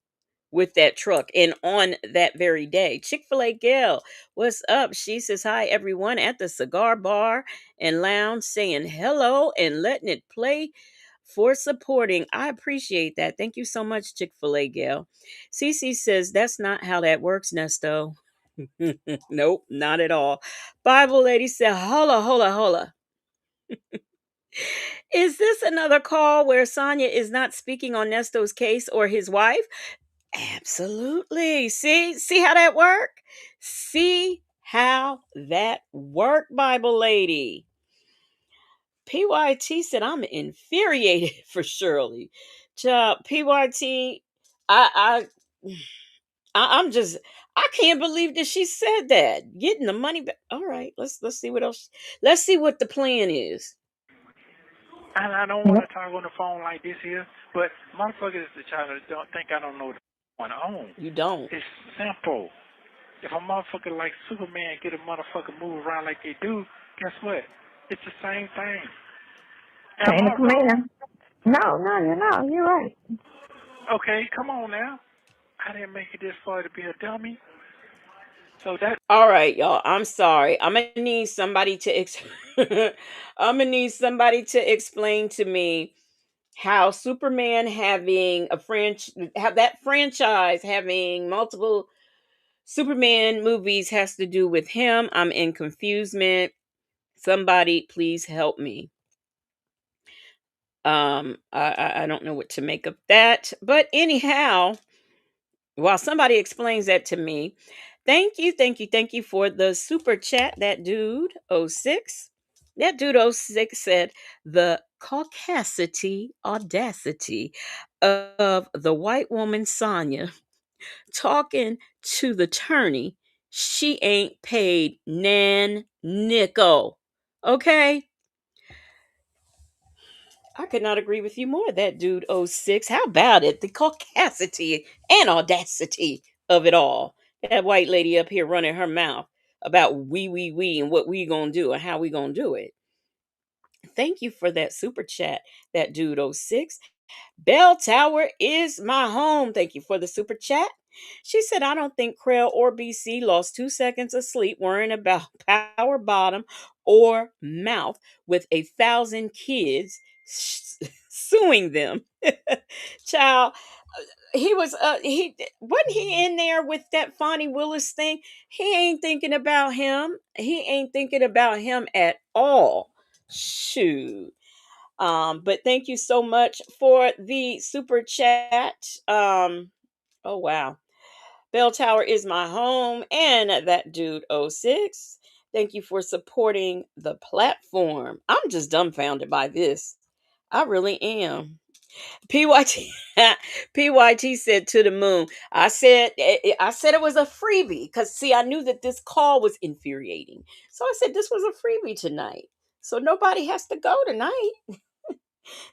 [SPEAKER 2] with that truck and on that very day. Chick-fil-A gal, what's up? She says hi everyone at the cigar bar and lounge, saying hello and letting it play for supporting. I appreciate that. Thank you so much, Chick-fil-A gal. Cece says that's not how that works, Nesto. Nope, not at all. Bible lady said, holla, holla, holla. Is this another call where Sonia is not speaking on Nesto's case or his wife? Absolutely. See how that work? See how that work, Bible lady. PYT said I'm infuriated for Shirley. Child, PYT, I I'm just, I can't believe that she said that. Getting the money back. All right, let's see what else. Let's see what the plan is.
[SPEAKER 4] And I don't want to talk on the phone like this here, but motherfuckers the child don't think I don't know what's going on.
[SPEAKER 2] You don't.
[SPEAKER 4] It's simple. If a motherfucker like Superman get a motherfucker move around like they do, guess what? It's the same thing. Am
[SPEAKER 6] Chain
[SPEAKER 4] I
[SPEAKER 6] of
[SPEAKER 4] wrong?
[SPEAKER 6] command. No, you're not. You're right.
[SPEAKER 4] Okay, come on now. I didn't make it this far to be a dummy. So that
[SPEAKER 2] All right, y'all. I'm sorry. I'm gonna need somebody to I'm gonna need somebody to explain to me how Superman having a have that franchise having multiple Superman movies has to do with him. I'm in confusement. Somebody please help me. I don't know what to make of that. But anyhow, while somebody explains that to me, thank you for the super chat. That dude oh 06. That dude oh 06 said the caucasity audacity of the white woman Sonya talking to the attorney. She ain't paid nan nickel. Okay? I could not agree with you more. That dude oh 06. How about it? The caucasity and audacity of it all. That white lady up here running her mouth about we and what we gonna do and how we gonna do it. Thank you for that super chat, that dude oh 06. Bell Tower is my home. Thank you for the super chat. She said, I don't think Krell or BC lost 2 seconds of sleep worrying about power bottom or mouth with 1,000 kids suing them. Child, he wasn't he in there with that Fonnie Willis thing? He ain't thinking about him. He ain't thinking about him at all. Shoot. But thank you so much for the super chat. Oh wow. Bell Tower is my home, and that dude oh 06. Thank you for supporting the platform. I'm just dumbfounded by this. I really am. PYT PYT said to the moon. I said it was a freebie because see, I knew that this call was infuriating. So I said this was a freebie tonight. So nobody has to go tonight.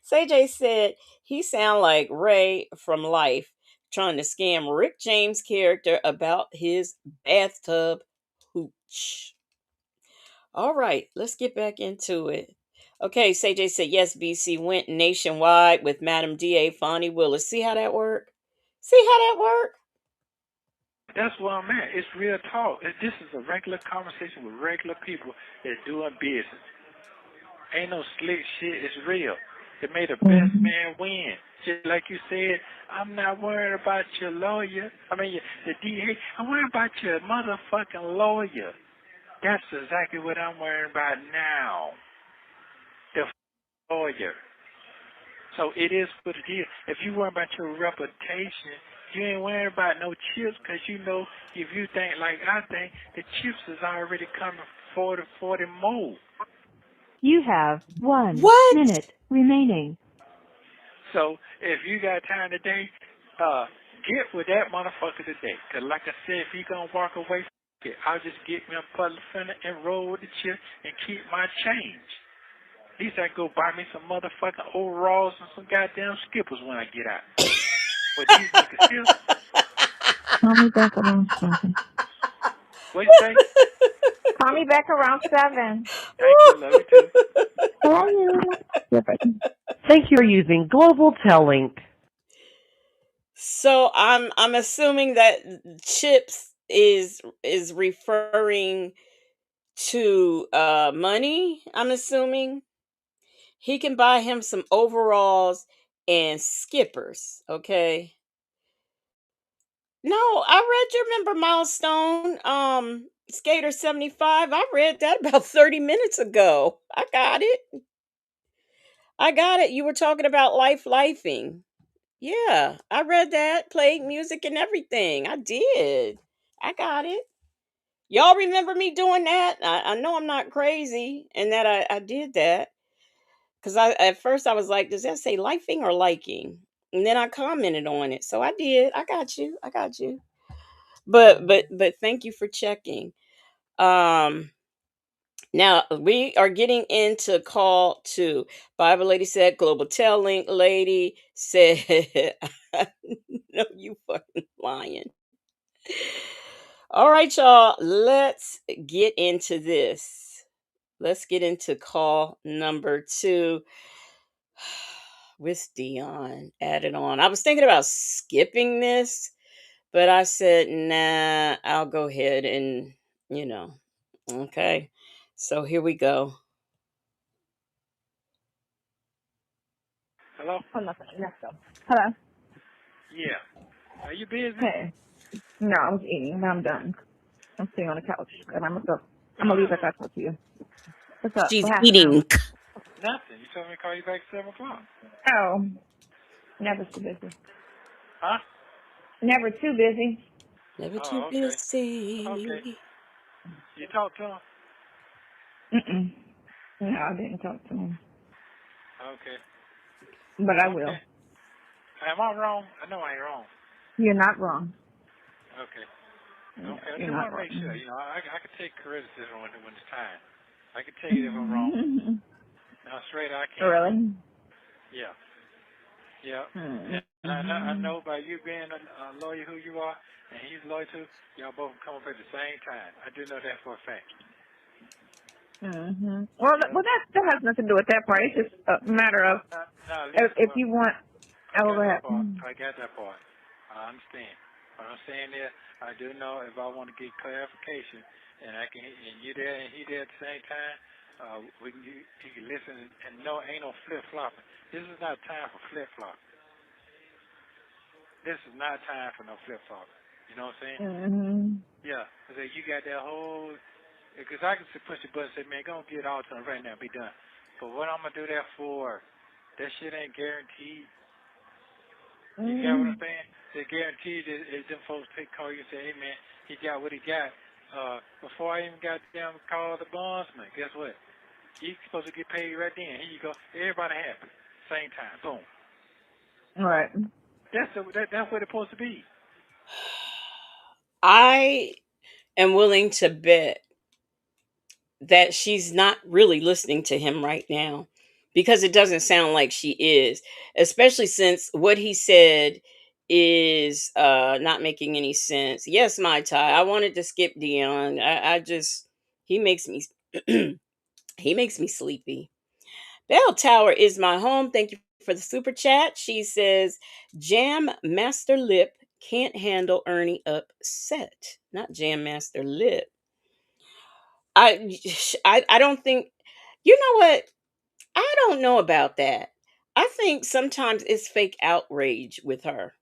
[SPEAKER 2] CJ said he sound like Ray from Life trying to scam Rick James' character about his bathtub hooch. All right, let's get back into it. Okay, CJ said yes. BC went nationwide with Madam DA Fonnie Willis. See how that worked? See how that worked?
[SPEAKER 4] That's where I'm at. It's real talk. This is a regular conversation with regular people that doing business. Ain't no slick shit. It's real. It made the best
[SPEAKER 6] Mm-hmm.
[SPEAKER 4] man win. Just like you said, I'm not worried about your lawyer. I mean, the DA. I'm worried about your motherfucking lawyer. That's exactly what I'm worried about now. The lawyer. So it is what it is. If you worry about your reputation, you ain't worried about no chips because you know if you think like I think, the chips is already coming 40 more.
[SPEAKER 7] You have 1
[SPEAKER 2] What?
[SPEAKER 7] minute remaining.
[SPEAKER 4] So if you got time today, get with that motherfucker today. Because like I said, if he going to walk away, I'll just get me a puddle finna and roll with the chip and keep my change. At least I go buy me some motherfucking overalls and some goddamn skippers when I get out. But these niggas still,
[SPEAKER 6] Call me back around 7.
[SPEAKER 4] what you say?
[SPEAKER 6] Call me back around 7.
[SPEAKER 4] Thank you, love you too.
[SPEAKER 6] Call you.
[SPEAKER 7] Thank you for using Global Tellink.
[SPEAKER 2] So I'm assuming that chips is referring to money. I'm assuming he can buy him some overalls and skippers. Okay. No, I read your member milestone, Skater 75. I read that about 30 minutes ago. I got it. I got it. You were talking about lifing. Yeah, I read that, played music and everything. I did. I got it. Y'all remember me doing that? I know I'm not crazy and that I did that. Cause I at first I was like, does that say lifing or liking? And then I commented on it. So I did. I got you. I got you. But thank you for checking. Um Now we are getting into call two. Bible lady said, Global Tel Link lady said, no, you fucking lying. All right, y'all, let's get into this. Let's get into call number two with Dion added on. I was thinking about skipping this, but I said, nah, I'll go ahead and, you know, okay. So here we go.
[SPEAKER 4] Hello?
[SPEAKER 6] Oh, nothing. Let's go. Hello.
[SPEAKER 4] Yeah. Are you busy?
[SPEAKER 6] Hey. No, I was eating, but I'm done. I'm sitting on the couch, and I'm gonna go. I'm gonna leave
[SPEAKER 4] Oh,
[SPEAKER 6] after I talk to you. What's up?
[SPEAKER 2] She's
[SPEAKER 6] What happened now?
[SPEAKER 2] eating.
[SPEAKER 4] nothing. You told me to call you back at 7 o'clock.
[SPEAKER 6] Oh, never too busy.
[SPEAKER 4] Huh?
[SPEAKER 6] Never too busy.
[SPEAKER 2] Never too
[SPEAKER 4] Oh, okay. Okay.
[SPEAKER 2] busy.
[SPEAKER 4] You talked to him?
[SPEAKER 6] Mm-mm. No, I didn't talk to him,
[SPEAKER 4] Okay.
[SPEAKER 6] but I
[SPEAKER 4] Okay.
[SPEAKER 6] will.
[SPEAKER 4] Am I wrong? I know I ain't wrong.
[SPEAKER 6] You're not wrong.
[SPEAKER 4] Okay.
[SPEAKER 6] Yeah,
[SPEAKER 4] Okay. I
[SPEAKER 6] you're
[SPEAKER 4] just
[SPEAKER 6] not
[SPEAKER 4] want to make sure.
[SPEAKER 6] wrong.
[SPEAKER 4] You know, I can take criticism when it's time. I can tell you if I'm wrong. Now, straight I can.
[SPEAKER 6] Really?
[SPEAKER 4] Yeah. Yeah.
[SPEAKER 6] Mm-hmm.
[SPEAKER 4] And I know by you being a lawyer who you are, and he's loyal to, y'all both come up at the same time. I do know that for a fact.
[SPEAKER 6] Mm-hmm. Well,
[SPEAKER 4] Yeah.
[SPEAKER 6] that has nothing to do with that part. It's just a matter of
[SPEAKER 4] Now, listen,
[SPEAKER 6] if
[SPEAKER 4] well,
[SPEAKER 6] you want.
[SPEAKER 4] I
[SPEAKER 6] Oh,
[SPEAKER 4] got
[SPEAKER 6] go
[SPEAKER 4] that
[SPEAKER 6] ahead.
[SPEAKER 4] part. I got that part. I understand. What I'm saying is, I do know if I want to get clarification, and I can, and you there and he there at the same time, we can, you can listen and know ain't no flip flopping. This is not time for flip flopping. This is not time for no flip flopping. You know what I'm saying?
[SPEAKER 6] Mm-hmm.
[SPEAKER 4] Yeah. Because you got that whole. Because I can just push the button and say, man, go get it all done right now, be done. But what I'm gonna do that for? That shit ain't guaranteed. You got what I'm
[SPEAKER 6] Mm-hmm.
[SPEAKER 4] saying? They guaranteed that if them folks call you and say, hey man, he got what he got. Before I even got them call the bondsman, guess what? He's supposed to get paid right then. Here you go. Everybody happy. Same time. Boom.
[SPEAKER 6] All right.
[SPEAKER 4] That's what it's supposed to be.
[SPEAKER 2] I am willing to bet that she's not really listening to him right now because it doesn't sound like she is, especially since what he said is not making any sense. Yes, my tie. I wanted to skip Dion. I just he makes me He makes me sleepy. Bell Tower is my home. Thank you for the super chat. She says, Jam Master Lip can't handle Ernie upset. Not Jam Master Lip. I don't think, you know what? I don't know about that. I think sometimes it's fake outrage with her.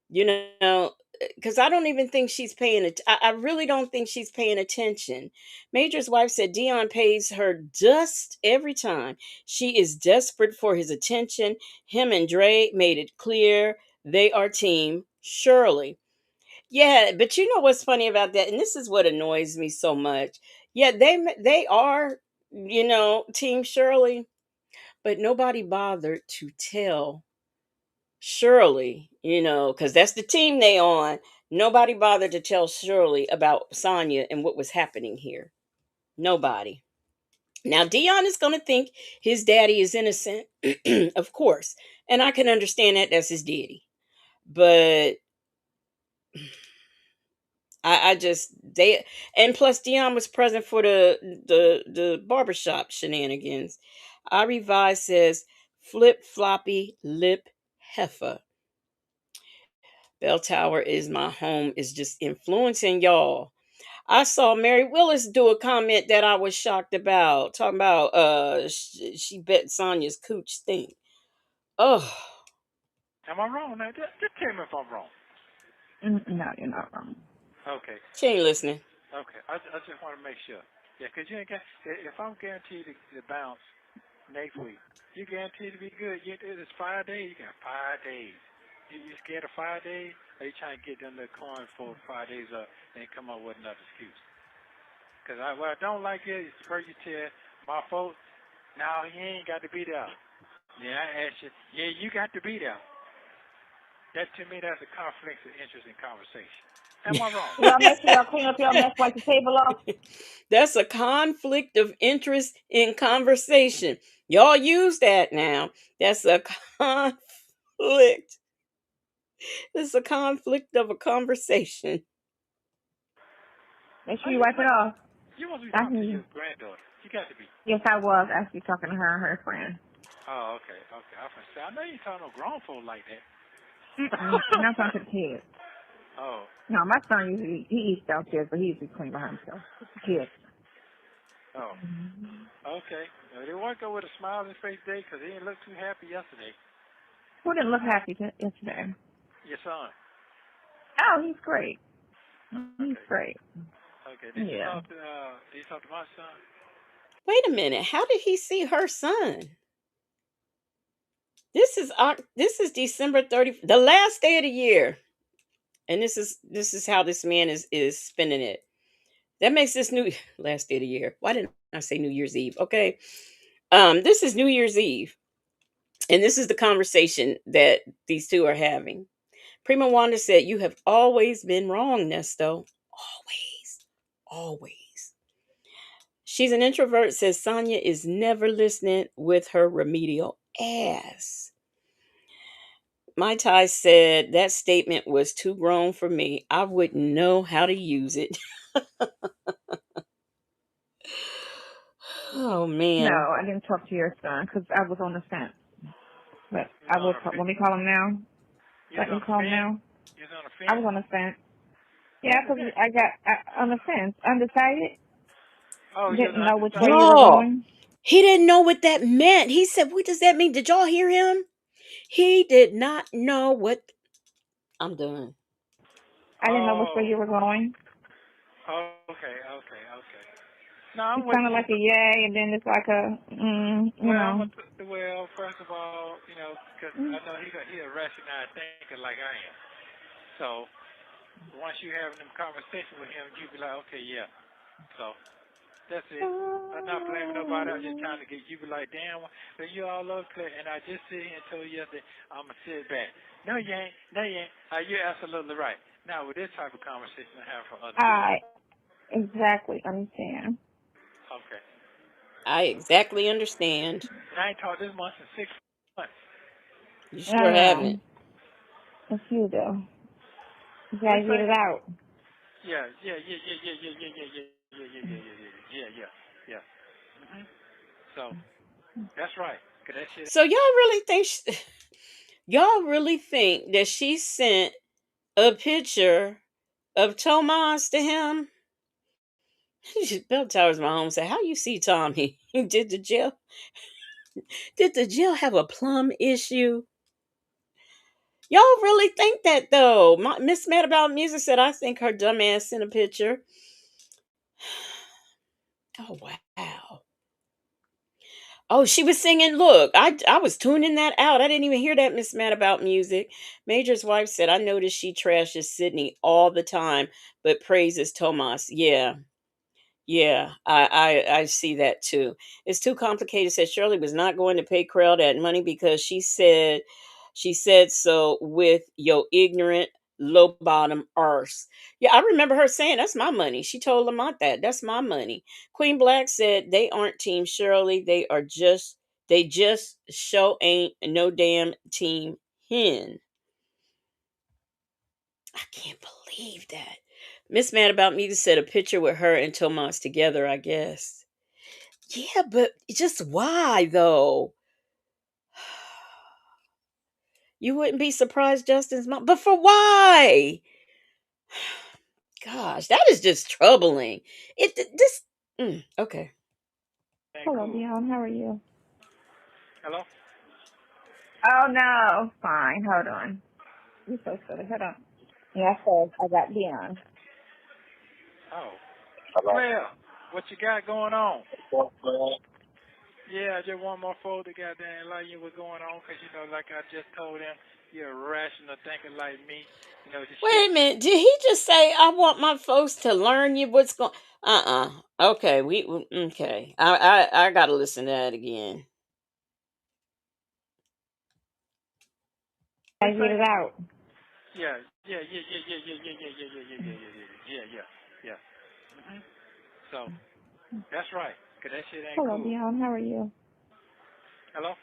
[SPEAKER 2] You know, because I don't even think she's paying it. I really don't think she's paying attention. Major's wife said Dion pays her dust every time. She is desperate for his attention. Him and Dre made it clear they are team Shirley. Yeah, but you know what's funny about that, and this is what annoys me so much. Yeah, they are, team Shirley, but nobody bothered to tell Shirley, because that's the team they on. Nobody bothered to tell Shirley about Sonya and what was happening here. Nobody. Now Dion is going to think his daddy is innocent, of course, and I can understand that. That's his daddy. But I just they and plus Dion was present for the barbershop shenanigans. I revised says flip floppy lip heifer. Bell Tower is my home is just influencing y'all. I saw Mary Willis do a comment that I was shocked about, talking about she bet Sonya's cooch stink. Oh,
[SPEAKER 4] Am I wrong? Now, just tell me if I'm wrong.
[SPEAKER 6] No, you're not wrong.
[SPEAKER 4] Okay.
[SPEAKER 2] she ain't listening.
[SPEAKER 4] Okay. I just want to make sure. Yeah, because you ain't got, if I'm guaranteed to bounce next week, you guaranteed to be good. It's 5 days. You got 5 days. You scared of 5 days? Or you trying to get them the coin for 5 days up and come up with another excuse? Because what I don't like is for you tell my folks, no, he ain't got to be there. Yeah, I asked you, yeah, you got to be there. That to me, that's a conflict of interest in conversation. Am I wrong?
[SPEAKER 6] Y'all make sure y'all clean up your mess, wipe the table off.
[SPEAKER 2] That's a conflict of interest in conversation. Y'all use that now. That's a conflict. It's a conflict of a conversation.
[SPEAKER 6] Make sure you wipe it off.
[SPEAKER 4] You must be talking to your granddaughter. You got to be.
[SPEAKER 6] Yes, I was actually talking to her and her friend.
[SPEAKER 4] Oh, okay. I know you ain't talking no grown folk like that.
[SPEAKER 6] I'm not talking to the kids.
[SPEAKER 4] Oh.
[SPEAKER 6] No, my son usually he eats downstairs, but he usually clean by himself. It's the kids.
[SPEAKER 4] Oh. Okay. Now, they won't go with a smile on his face today because he didn't look too happy yesterday.
[SPEAKER 6] Who didn't look happy yesterday?
[SPEAKER 4] Your son.
[SPEAKER 6] Oh, he's great. He's great.
[SPEAKER 4] Okay. Did you talk to my son?
[SPEAKER 2] Wait a minute. How did he see her son? This is December 30th, the last day of the year. And this is how this man is spending it. That makes this new last day of the year. Why didn't I say New Year's Eve? Okay. This is New Year's Eve. And this is the conversation that these two are having. Prima Wanda said, "You have always been wrong, Nesto. Always. Always." She's an introvert, says Sonya is never listening with her remedial ass. My Tai said that statement was too grown for me. I wouldn't know how to use it. Oh man.
[SPEAKER 6] No, I didn't talk to your son because I was on the fence. But I will talk. When we call him now,
[SPEAKER 4] You're on
[SPEAKER 6] call him now.
[SPEAKER 4] You're on a fence?
[SPEAKER 6] I was on the fence. Yeah, because I got on the fence, undecided.
[SPEAKER 4] Oh,
[SPEAKER 6] didn't know which way you were going.
[SPEAKER 2] He didn't know what that meant. He said, "What does that mean?" Did y'all hear him? He did not know what. I'm done.
[SPEAKER 6] I didn't know which way you were going.
[SPEAKER 4] Okay. No,
[SPEAKER 6] it sounded like a yay, and then it's like a, you know.
[SPEAKER 4] Well, first of all, because I know he a rational thinker like I am. So once you having them conversation with him, you be like, okay, yeah. So that's it. I'm not blaming nobody. I'm just trying to get you be like, damn, but you all over clear. And I just sit here and told you yesterday, I'm going to sit back. No, you ain't. You're absolutely right. Now, with this type of conversation I have for other people.
[SPEAKER 6] I exactly understand.
[SPEAKER 4] Okay.
[SPEAKER 2] I exactly understand.
[SPEAKER 4] I ain't talked this much in 6 months.
[SPEAKER 2] You sure haven't.
[SPEAKER 6] It's you, though. You gotta get it out.
[SPEAKER 4] Yeah. So that's right. 'Cause that shit.
[SPEAKER 2] So y'all really think that she sent a picture of Tomas to him? Bell Towers, my home said, "How you see Tommy? Did the jail have a plum issue?" Y'all really think that though? Miss Mad About Music said, "I think her dumb ass sent a picture." Oh wow. Oh, she was singing. Look, I was tuning that out. I didn't even hear that, Miss Mad About Music. Major's wife said, "I noticed she trashes Sydney all the time, but praises Tomas." Yeah. Yeah, I see that too. It's too complicated. Said Shirley was not going to pay Krell that money because she said so with your ignorant low bottom arse. Yeah, I remember her saying that's my money. She told Lamont that's my money. Queen Black said they aren't Team Shirley. They just show ain't no damn Team Hen. I can't believe that. Miss Mad About Me said a picture with her and Tomas together, I guess. Yeah, but just why though? You wouldn't be surprised Justin's mom, but for why? Gosh, that is just troubling. This okay.
[SPEAKER 6] Hello,
[SPEAKER 4] Cool.
[SPEAKER 6] Dion. How are you?
[SPEAKER 4] Hello.
[SPEAKER 6] Oh, no. Fine. Hold on. You're so silly. Hold on. Yeah, I got Dion.
[SPEAKER 4] Oh. Well, what you got going on? Yeah, I just want more folks to goddamn like you what's going on, 'cause you know, like I just told them, you're a rational thinker like me. You know, the
[SPEAKER 2] Wait
[SPEAKER 4] shit.
[SPEAKER 2] a minute. Did he just say I want my folks to learn you what's going? Okay, okay. I gotta listen to that again.
[SPEAKER 6] I get it out.
[SPEAKER 4] Yeah, yeah, yeah, yeah, yeah, yeah, yeah, yeah, yeah, yeah, yeah, yeah, yeah, yeah. Mm-hmm. So that's right, 'cause that shit ain't
[SPEAKER 6] Hello,
[SPEAKER 4] cool.
[SPEAKER 6] Dion. How are you?
[SPEAKER 4] Hello.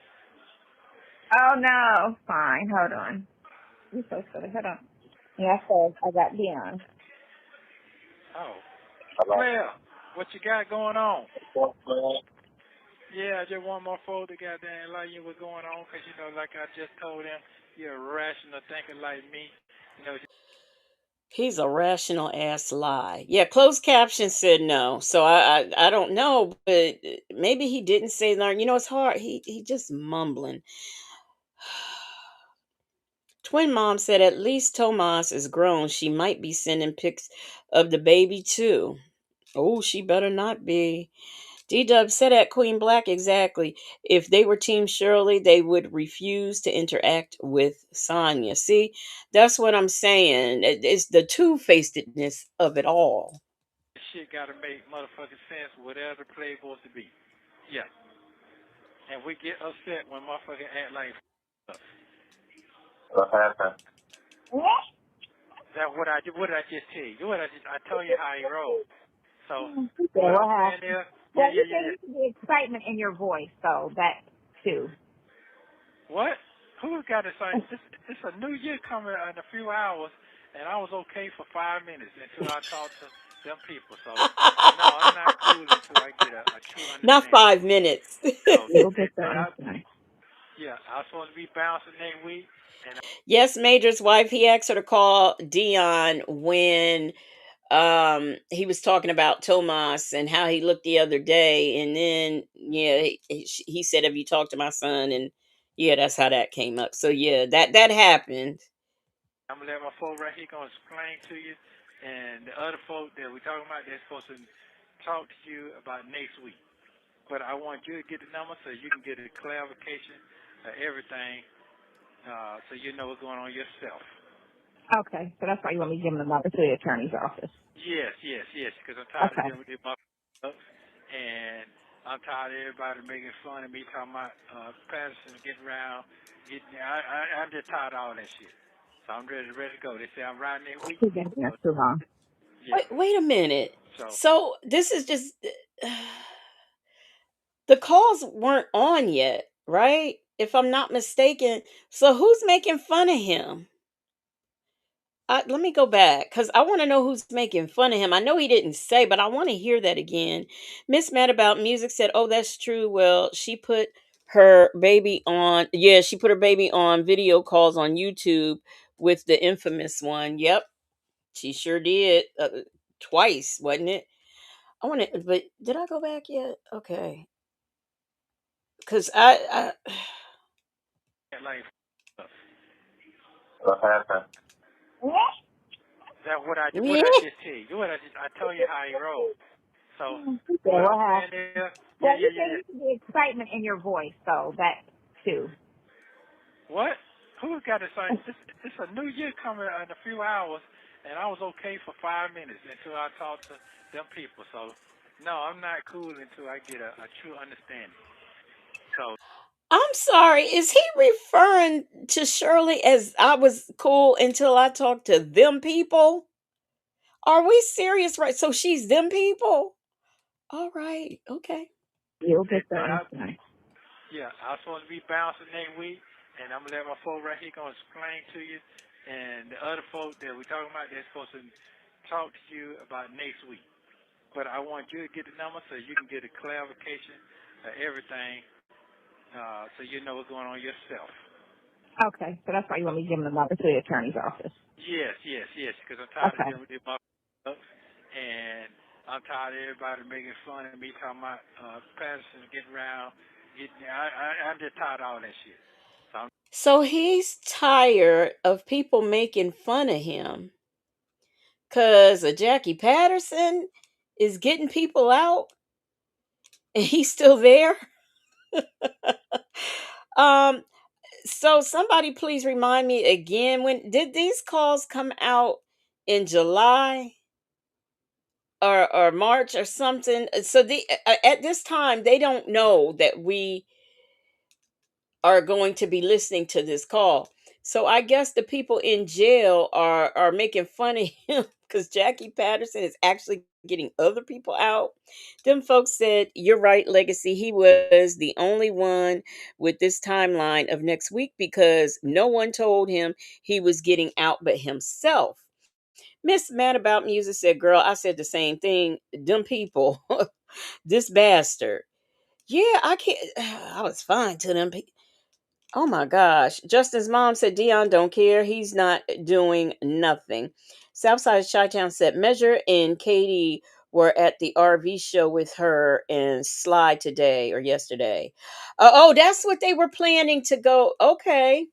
[SPEAKER 6] Oh, no. Fine. Hold on. You're so silly. Hold on. Yeah, I got Dion.
[SPEAKER 4] Oh. Well, what you got going on? Yeah, I just want more folks to goddamn like you what's going on, 'cause you know, like I just told them, you're a rational thinker like me. You know.
[SPEAKER 2] He's a rational ass lie. Yeah, closed caption said no. So I don't know, but maybe he didn't say learn. It's hard. He just mumbling. Twin mom said at least Tomas is grown. She might be sending pics of the baby too. Oh, she better not be. D-Dub said at Queen Black exactly. If they were Team Shirley, they would refuse to interact with Sonya. See, that's what I'm saying. It's the two-facedness of it all.
[SPEAKER 4] This shit gotta make motherfucking sense, whatever the play supposed to be. Yeah. And we get upset when motherfuckers act like us.
[SPEAKER 8] What happened?
[SPEAKER 6] What?
[SPEAKER 4] That what I just tell you. I told you how he rolled. So what
[SPEAKER 6] What
[SPEAKER 4] I'm saying
[SPEAKER 6] happened?
[SPEAKER 4] is, yeah,
[SPEAKER 6] Well,
[SPEAKER 4] yeah,
[SPEAKER 6] you
[SPEAKER 4] yeah,
[SPEAKER 6] say
[SPEAKER 4] yeah.
[SPEAKER 6] you see the excitement in your voice, so that too.
[SPEAKER 4] What? Who's got to say? It's a new year coming in a few hours, and I was okay for 5 minutes until I talked to them people. So no, I'm not cool until I get a true
[SPEAKER 2] Not
[SPEAKER 4] understanding.
[SPEAKER 2] 5 minutes.
[SPEAKER 4] So
[SPEAKER 6] You'll get the understanding.
[SPEAKER 4] yeah, I was supposed to be bouncing next week, and
[SPEAKER 2] Yes, Major's wife, he asked her to call Dion when he was talking about Tomas and how he looked the other day, and then yeah, he said, "Have you talked to my son?" And yeah, that's how that came up. So yeah, that happened.
[SPEAKER 4] I'm gonna let my folk right here gonna explain to you, and the other folk that we talking about, they're supposed to talk to you about next week. But I want you to get the number so you can get a clarification of everything, so you know what's going on yourself.
[SPEAKER 6] Okay, so that's why you want me to give them the number to the attorney's office.
[SPEAKER 4] Yes, yes, yes, because I'm tired of
[SPEAKER 6] Okay.
[SPEAKER 4] dealing with this motherfucker, and I'm tired of everybody making fun of me talking about Patterson getting around. I'm just tired of all that shit. So I'm ready to go. They say I'm riding next week.
[SPEAKER 6] You've been here
[SPEAKER 4] So
[SPEAKER 6] too long.
[SPEAKER 4] yeah.
[SPEAKER 2] Wait a minute.
[SPEAKER 4] So
[SPEAKER 2] So this is just the calls weren't on yet, right? If I'm not mistaken. So who's making fun of him? Let me go back because I want to know who's making fun of him. I know he didn't say, but I want to hear that again. Miss Mad About Music said, "Oh, that's true. Well, she put her baby on. Yeah, she put her baby on video calls on YouTube with the infamous one. Yep, she sure did. Twice, wasn't it? I want to, but did I go back yet? Okay, because
[SPEAKER 4] Like,
[SPEAKER 8] What happened?
[SPEAKER 6] What?
[SPEAKER 4] that what I
[SPEAKER 2] yeah.
[SPEAKER 4] just tell you. I told you how he rolled. So
[SPEAKER 6] He said,
[SPEAKER 4] what I'm
[SPEAKER 6] what
[SPEAKER 4] saying
[SPEAKER 6] happened?
[SPEAKER 4] is,
[SPEAKER 6] Well, you said you see the excitement in your voice, so that too.
[SPEAKER 4] what? Who's got it? It's a new year coming in a few hours, and I was okay for 5 minutes until I talked to them people. So no, I'm not cool until I get a true understanding. So
[SPEAKER 2] I'm sorry. Is he referring to Shirley as I was cool until I talked to them people? Are we serious? Right. So she's them people? All right. Okay.
[SPEAKER 6] You'll get the
[SPEAKER 4] that
[SPEAKER 6] understanding.
[SPEAKER 4] yeah, I was supposed to be bouncing next week, and I'm gonna let my folk right here gonna explain to you, and the other folk that we talking about, they're supposed to talk to you about next week. But I want you to get the number so you can get a clarification of everything, so you know what's going on yourself.
[SPEAKER 6] Okay, so that's why you want me to give him the number to the attorney's office.
[SPEAKER 4] Yes, because I'm tired of
[SPEAKER 6] Okay.
[SPEAKER 4] dealing with this motherfucker, and I'm tired of everybody making fun of me, talking about Patterson getting around. I'm just tired of all that shit. So
[SPEAKER 2] So he's tired of people making fun of him because Jackie Patterson is getting people out and he's still there. um, so somebody please remind me again, when did these calls come out, in July or March or something? So at this time they don't know that we are going to be listening to this call. So I guess the people in jail are making fun of him because Jackie Patterson is actually getting other people out. Them folks said, "You're right, Legacy. He was the only one with this timeline of next week because no one told him he was getting out but himself." Miss Mad About Music said, "Girl, I said the same thing. Them people, this bastard. Yeah, I can't. I was fine to them. Oh my gosh. Justin's mom said Dion don't care. He's not doing nothing. Southside Chi-Town said Measure and Katie were at the RV show with her and Sly today or yesterday. Oh, that's what they were planning to go. Okay.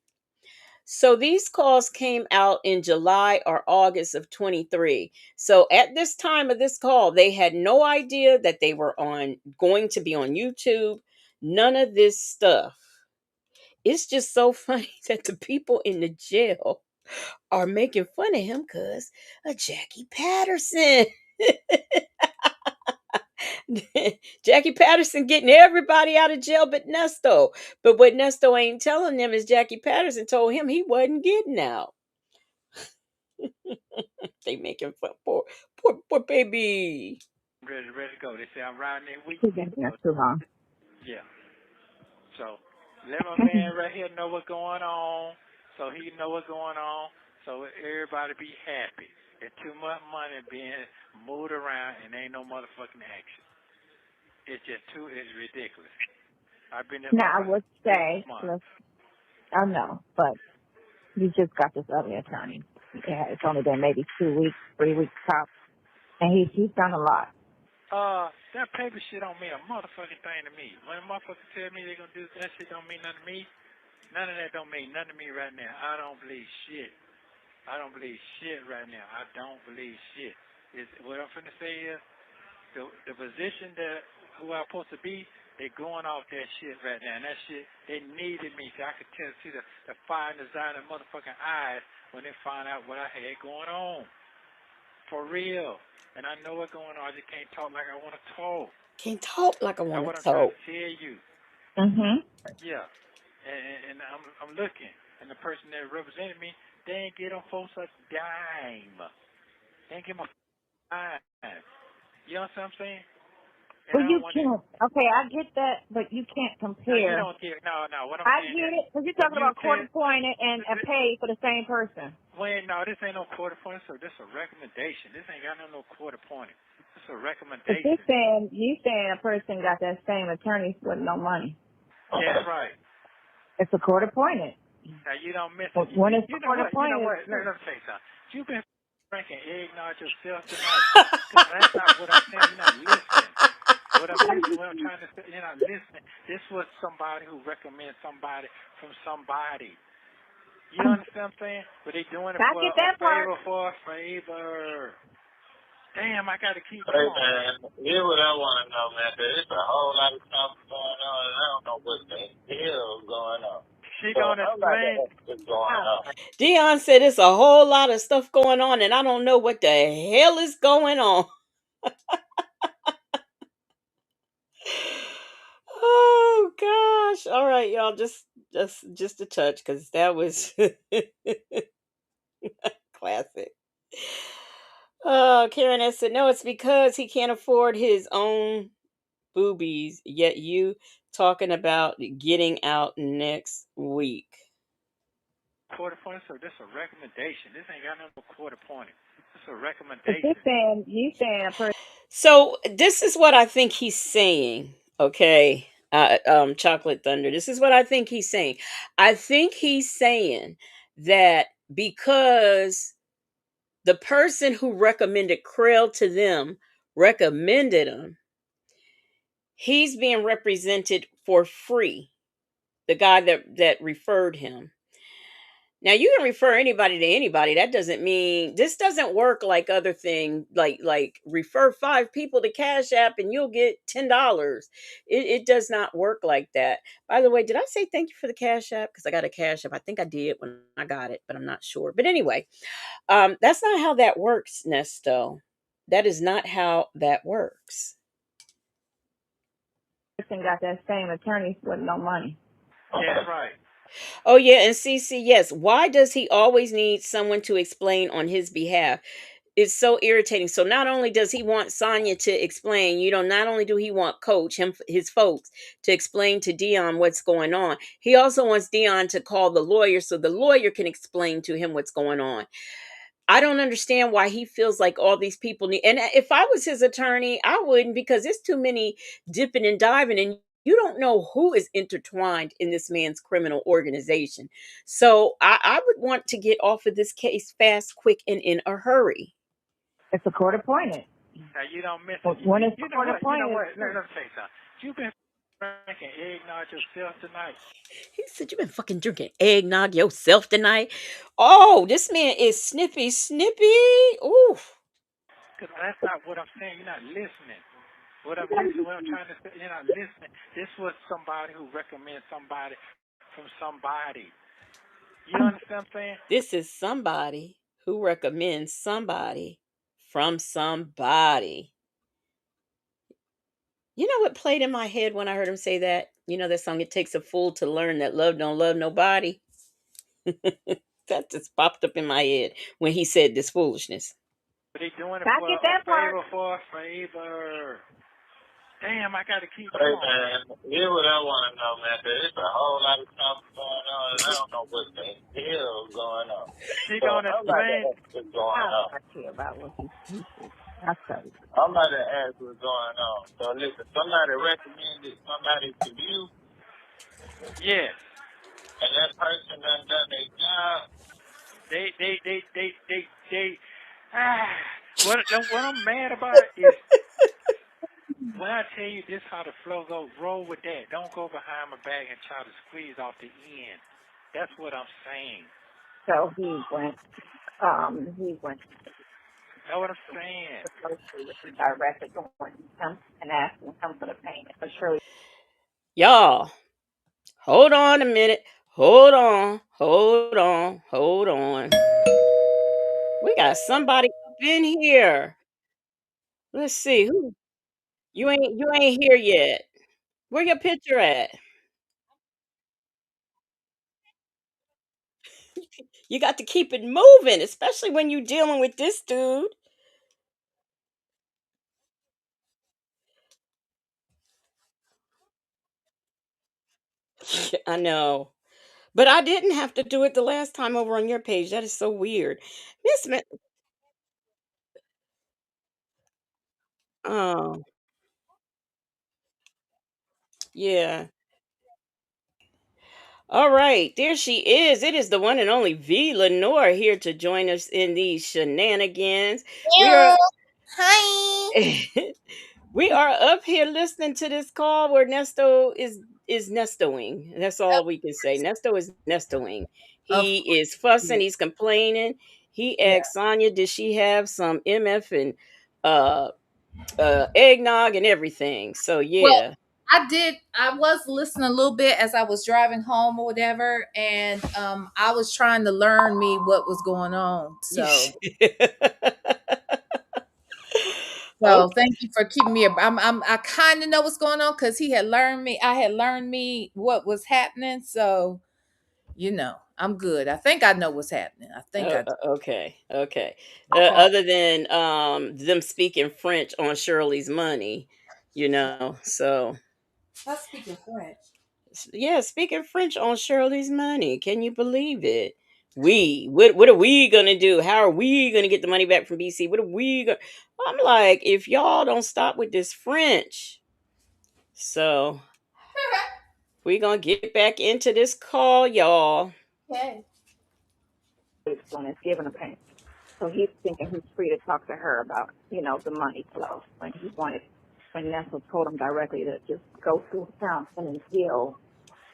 [SPEAKER 2] So these calls came out in July or August of 23. So at this time of this call, they had no idea that they were on going to be on YouTube. None of this stuff. It's just so funny that the people in the jail are making fun of him because of Jackie Patterson. Jackie Patterson getting everybody out of jail but Nesto. But what Nesto ain't telling them is Jackie Patterson told him he wasn't getting out. They making fun. Poor baby.
[SPEAKER 4] I'm ready to go. They say I'm riding that week.
[SPEAKER 6] He's been there
[SPEAKER 4] So
[SPEAKER 6] too long.
[SPEAKER 4] yeah. So let my man right here know what's going on, so he know what's going on, so everybody be happy. There's too much money being moved around and ain't no motherfucking action. It's ridiculous. I've been there
[SPEAKER 6] Now, I
[SPEAKER 4] for
[SPEAKER 6] would
[SPEAKER 4] 6
[SPEAKER 6] say,
[SPEAKER 4] months.
[SPEAKER 6] I know, but you just got this other attorney. Yeah, it's only been maybe 2 weeks, 3 weeks top, and he's done a lot.
[SPEAKER 4] That paper shit don't mean a motherfucking thing to me. When a motherfucker tell me they're gonna do that shit don't mean nothing to me. None of that don't mean nothing to me right now. I don't believe shit. I don't believe shit right now. I don't believe shit. What I'm finna say is the position that who I'm supposed to be, they going off that shit right now. And that shit, they needed me. So I could see the fire in the eye of their motherfucking eyes when they find out what I had going on. For real. And I know what's going on. I just can't talk like I want to talk.
[SPEAKER 2] Can't talk like I
[SPEAKER 4] That's
[SPEAKER 2] want
[SPEAKER 4] what
[SPEAKER 2] to
[SPEAKER 4] I'm trying
[SPEAKER 2] talk.
[SPEAKER 4] to tell you.
[SPEAKER 6] Mm-hmm.
[SPEAKER 4] Yeah. And I'm looking. And the person that represented me, they ain't get them folks a dime. They ain't give them a dime. You know what I'm saying? And
[SPEAKER 6] Well,
[SPEAKER 4] I
[SPEAKER 6] you
[SPEAKER 4] don't want to.
[SPEAKER 6] can't. Okay, I get that, but you can't
[SPEAKER 4] Now you
[SPEAKER 6] compare.
[SPEAKER 4] don't get. No. What I'm
[SPEAKER 6] I
[SPEAKER 4] saying
[SPEAKER 6] get
[SPEAKER 4] is,
[SPEAKER 6] it, because you're
[SPEAKER 4] if
[SPEAKER 6] talking
[SPEAKER 4] you
[SPEAKER 6] about court
[SPEAKER 4] tell,
[SPEAKER 6] appointed and pay for the same person.
[SPEAKER 4] Wait, no, this ain't no quarter point. So this a recommendation. This ain't got no quarter point. It's a
[SPEAKER 6] But you
[SPEAKER 4] recommendation.
[SPEAKER 6] saying a person got that same attorney with no money.
[SPEAKER 4] That's right.
[SPEAKER 6] It's a court appointed.
[SPEAKER 4] Now you don't miss
[SPEAKER 6] But
[SPEAKER 4] it.
[SPEAKER 6] when it's
[SPEAKER 4] You know
[SPEAKER 6] court
[SPEAKER 4] what? You know
[SPEAKER 6] appointed,
[SPEAKER 4] what? Let me tell you something. You've been drinking eggnog yourself tonight. Because that's not what I'm saying. You're not listening. What I'm trying to say, you're not listening. This was somebody who recommends somebody from somebody. You understand what I'm saying? But they doing it
[SPEAKER 6] I
[SPEAKER 4] for
[SPEAKER 6] get
[SPEAKER 4] a
[SPEAKER 6] that part.
[SPEAKER 4] favor, for a favor. Damn, I got to keep
[SPEAKER 8] Hey
[SPEAKER 4] going.
[SPEAKER 8] man, here's what I want to know, man. There's a whole lot of stuff going on, and I don't know what the hell is going on.
[SPEAKER 4] She
[SPEAKER 8] So
[SPEAKER 4] gonna
[SPEAKER 8] I'm about to
[SPEAKER 4] explain.
[SPEAKER 8] ask what's going on.
[SPEAKER 2] Dion said it's a whole lot of stuff going on, and I don't know what the hell is going on. Oh gosh! All right, y'all, just a touch because that was classic. Oh, Karen has said no. It's because he can't afford his own boobies. Yet you talking about getting out next week.
[SPEAKER 4] Quarter point. So this a recommendation. This ain't got no quarter point. It's a
[SPEAKER 6] But
[SPEAKER 4] recommendation.
[SPEAKER 6] you saying a person.
[SPEAKER 2] So this is what I think he's saying. Okay, Chocolate Thunder. This is what I think he's saying. I think he's saying that because the person who recommended Krill to them recommended him, he's being represented for free. The guy that referred him. Now you can refer anybody to anybody. That doesn't mean this doesn't work like other thing. Like refer 5 people to Cash App and you'll get $10. It does not work like that. By the way, did I say thank you for the Cash App? Because I got a Cash App. I think I did when I got it, but I'm not sure. But anyway, that's not how that works, Nesto. That is not how that works.
[SPEAKER 6] Person got that same attorney with no money.
[SPEAKER 4] That's right.
[SPEAKER 2] Oh yeah, and CC, yes. Why does he always need someone to explain on his behalf? It's so irritating. So not only does he want Sonya to explain, not only do he want Coach, his folks, to explain to Dion what's going on, he also wants Dion to call the lawyer so the lawyer can explain to him what's going on. I don't understand why he feels like all these people need. And if I was his attorney, I wouldn't, because there's too many dipping and diving, and you don't know who is intertwined in this man's criminal organization. So I would want to get off of this case fast, quick, and in a hurry.
[SPEAKER 6] It's a court appointed.
[SPEAKER 4] Now you don't miss
[SPEAKER 6] But
[SPEAKER 4] it.
[SPEAKER 6] when it's
[SPEAKER 4] You know
[SPEAKER 6] court
[SPEAKER 4] what? You know
[SPEAKER 6] appointed,
[SPEAKER 4] what? Let me tell you something. You've been drinking eggnog yourself tonight.
[SPEAKER 2] He said, "You been fucking drinking eggnog yourself tonight." Oh, this man is snippy, snippy. Ooh.
[SPEAKER 4] Because that's not what I'm saying. You're not listening. What I'm listening, what I'm trying to say, you're not listening. This was somebody who recommends somebody from somebody. You understand what I'm saying?
[SPEAKER 2] This is somebody who recommends somebody from somebody. You know what played in my head when I heard him say that? You know that song, "It Takes a Fool to Learn That Love Don't Love Nobody"? That just popped up in my head when he said this foolishness.
[SPEAKER 4] But they doing it
[SPEAKER 6] I
[SPEAKER 4] for
[SPEAKER 6] get
[SPEAKER 4] a
[SPEAKER 6] that part.
[SPEAKER 4] favor, for a favor. Damn, I got to keep
[SPEAKER 8] Hey
[SPEAKER 4] going.
[SPEAKER 8] man, here's what I want to know, man. There's a whole lot of stuff going on, and I don't know what the hell is going on.
[SPEAKER 4] She
[SPEAKER 8] So
[SPEAKER 4] gonna
[SPEAKER 8] I'm about to
[SPEAKER 4] explain.
[SPEAKER 8] ask what's going
[SPEAKER 6] I
[SPEAKER 8] on.
[SPEAKER 6] don't care about what he said. I tell you.
[SPEAKER 8] I'm about to ask what's going on. So listen, somebody recommended somebody to you,
[SPEAKER 4] Yes.
[SPEAKER 8] and that person done their job.
[SPEAKER 4] They. What I'm mad about is when I tell you this how the flow goes, roll with that. Don't go behind my back and try to squeeze off the end. That's what I'm saying.
[SPEAKER 6] So he went
[SPEAKER 4] Know what I'm saying?
[SPEAKER 6] closely with the director going him and asking him for the payment. But surely
[SPEAKER 2] Y'all, hold on a minute. Hold on. Hold on. Hold on. We got somebody up in here. Let's see who. You ain't here yet. Where your picture at? You got to keep it moving, especially when you're dealing with this dude. I know. But I didn't have to do it the last time over on your page. That is so weird. Miss Oh, yeah. All right, there she is. It is the one and only V Lenore here to join us in these shenanigans. We are
[SPEAKER 9] Ew. Hi.
[SPEAKER 2] we are up here listening to this call where Nesto is nestoing. That's all we can say. Nesto is nestoing.
[SPEAKER 9] Of
[SPEAKER 2] He
[SPEAKER 9] course.
[SPEAKER 2] is fussing. He's complaining. He
[SPEAKER 9] Yeah.
[SPEAKER 2] asked Sonya, "Did she have some MF and uh eggnog and everything?" So
[SPEAKER 9] Well,
[SPEAKER 2] yeah.
[SPEAKER 9] I did. I was listening a little bit as I was driving home or whatever, and I was trying to learn me what was going on. So
[SPEAKER 2] Okay.
[SPEAKER 9] thank you for keeping me. I kind of know what's going on because he had learned me. I had learned me what was happening. So I'm good. I think I know what's happening. I think
[SPEAKER 2] Oh,
[SPEAKER 9] I do.
[SPEAKER 2] okay, okay.
[SPEAKER 9] Okay.
[SPEAKER 2] Other than them speaking French on Shirley's money, so
[SPEAKER 9] Not speaking French.
[SPEAKER 2] yeah, speaking French on Shirley's money. Can you believe it? What are we gonna do? How are we gonna get the money back from BC? What are we gonna? I'm like, if y'all don't stop with this French, so we gonna get back into this call, y'all.
[SPEAKER 9] Okay.
[SPEAKER 6] When it's given a payment. So he's thinking he's free to talk to her about, the money flow. When Nestle told him directly to just go through him and then he'll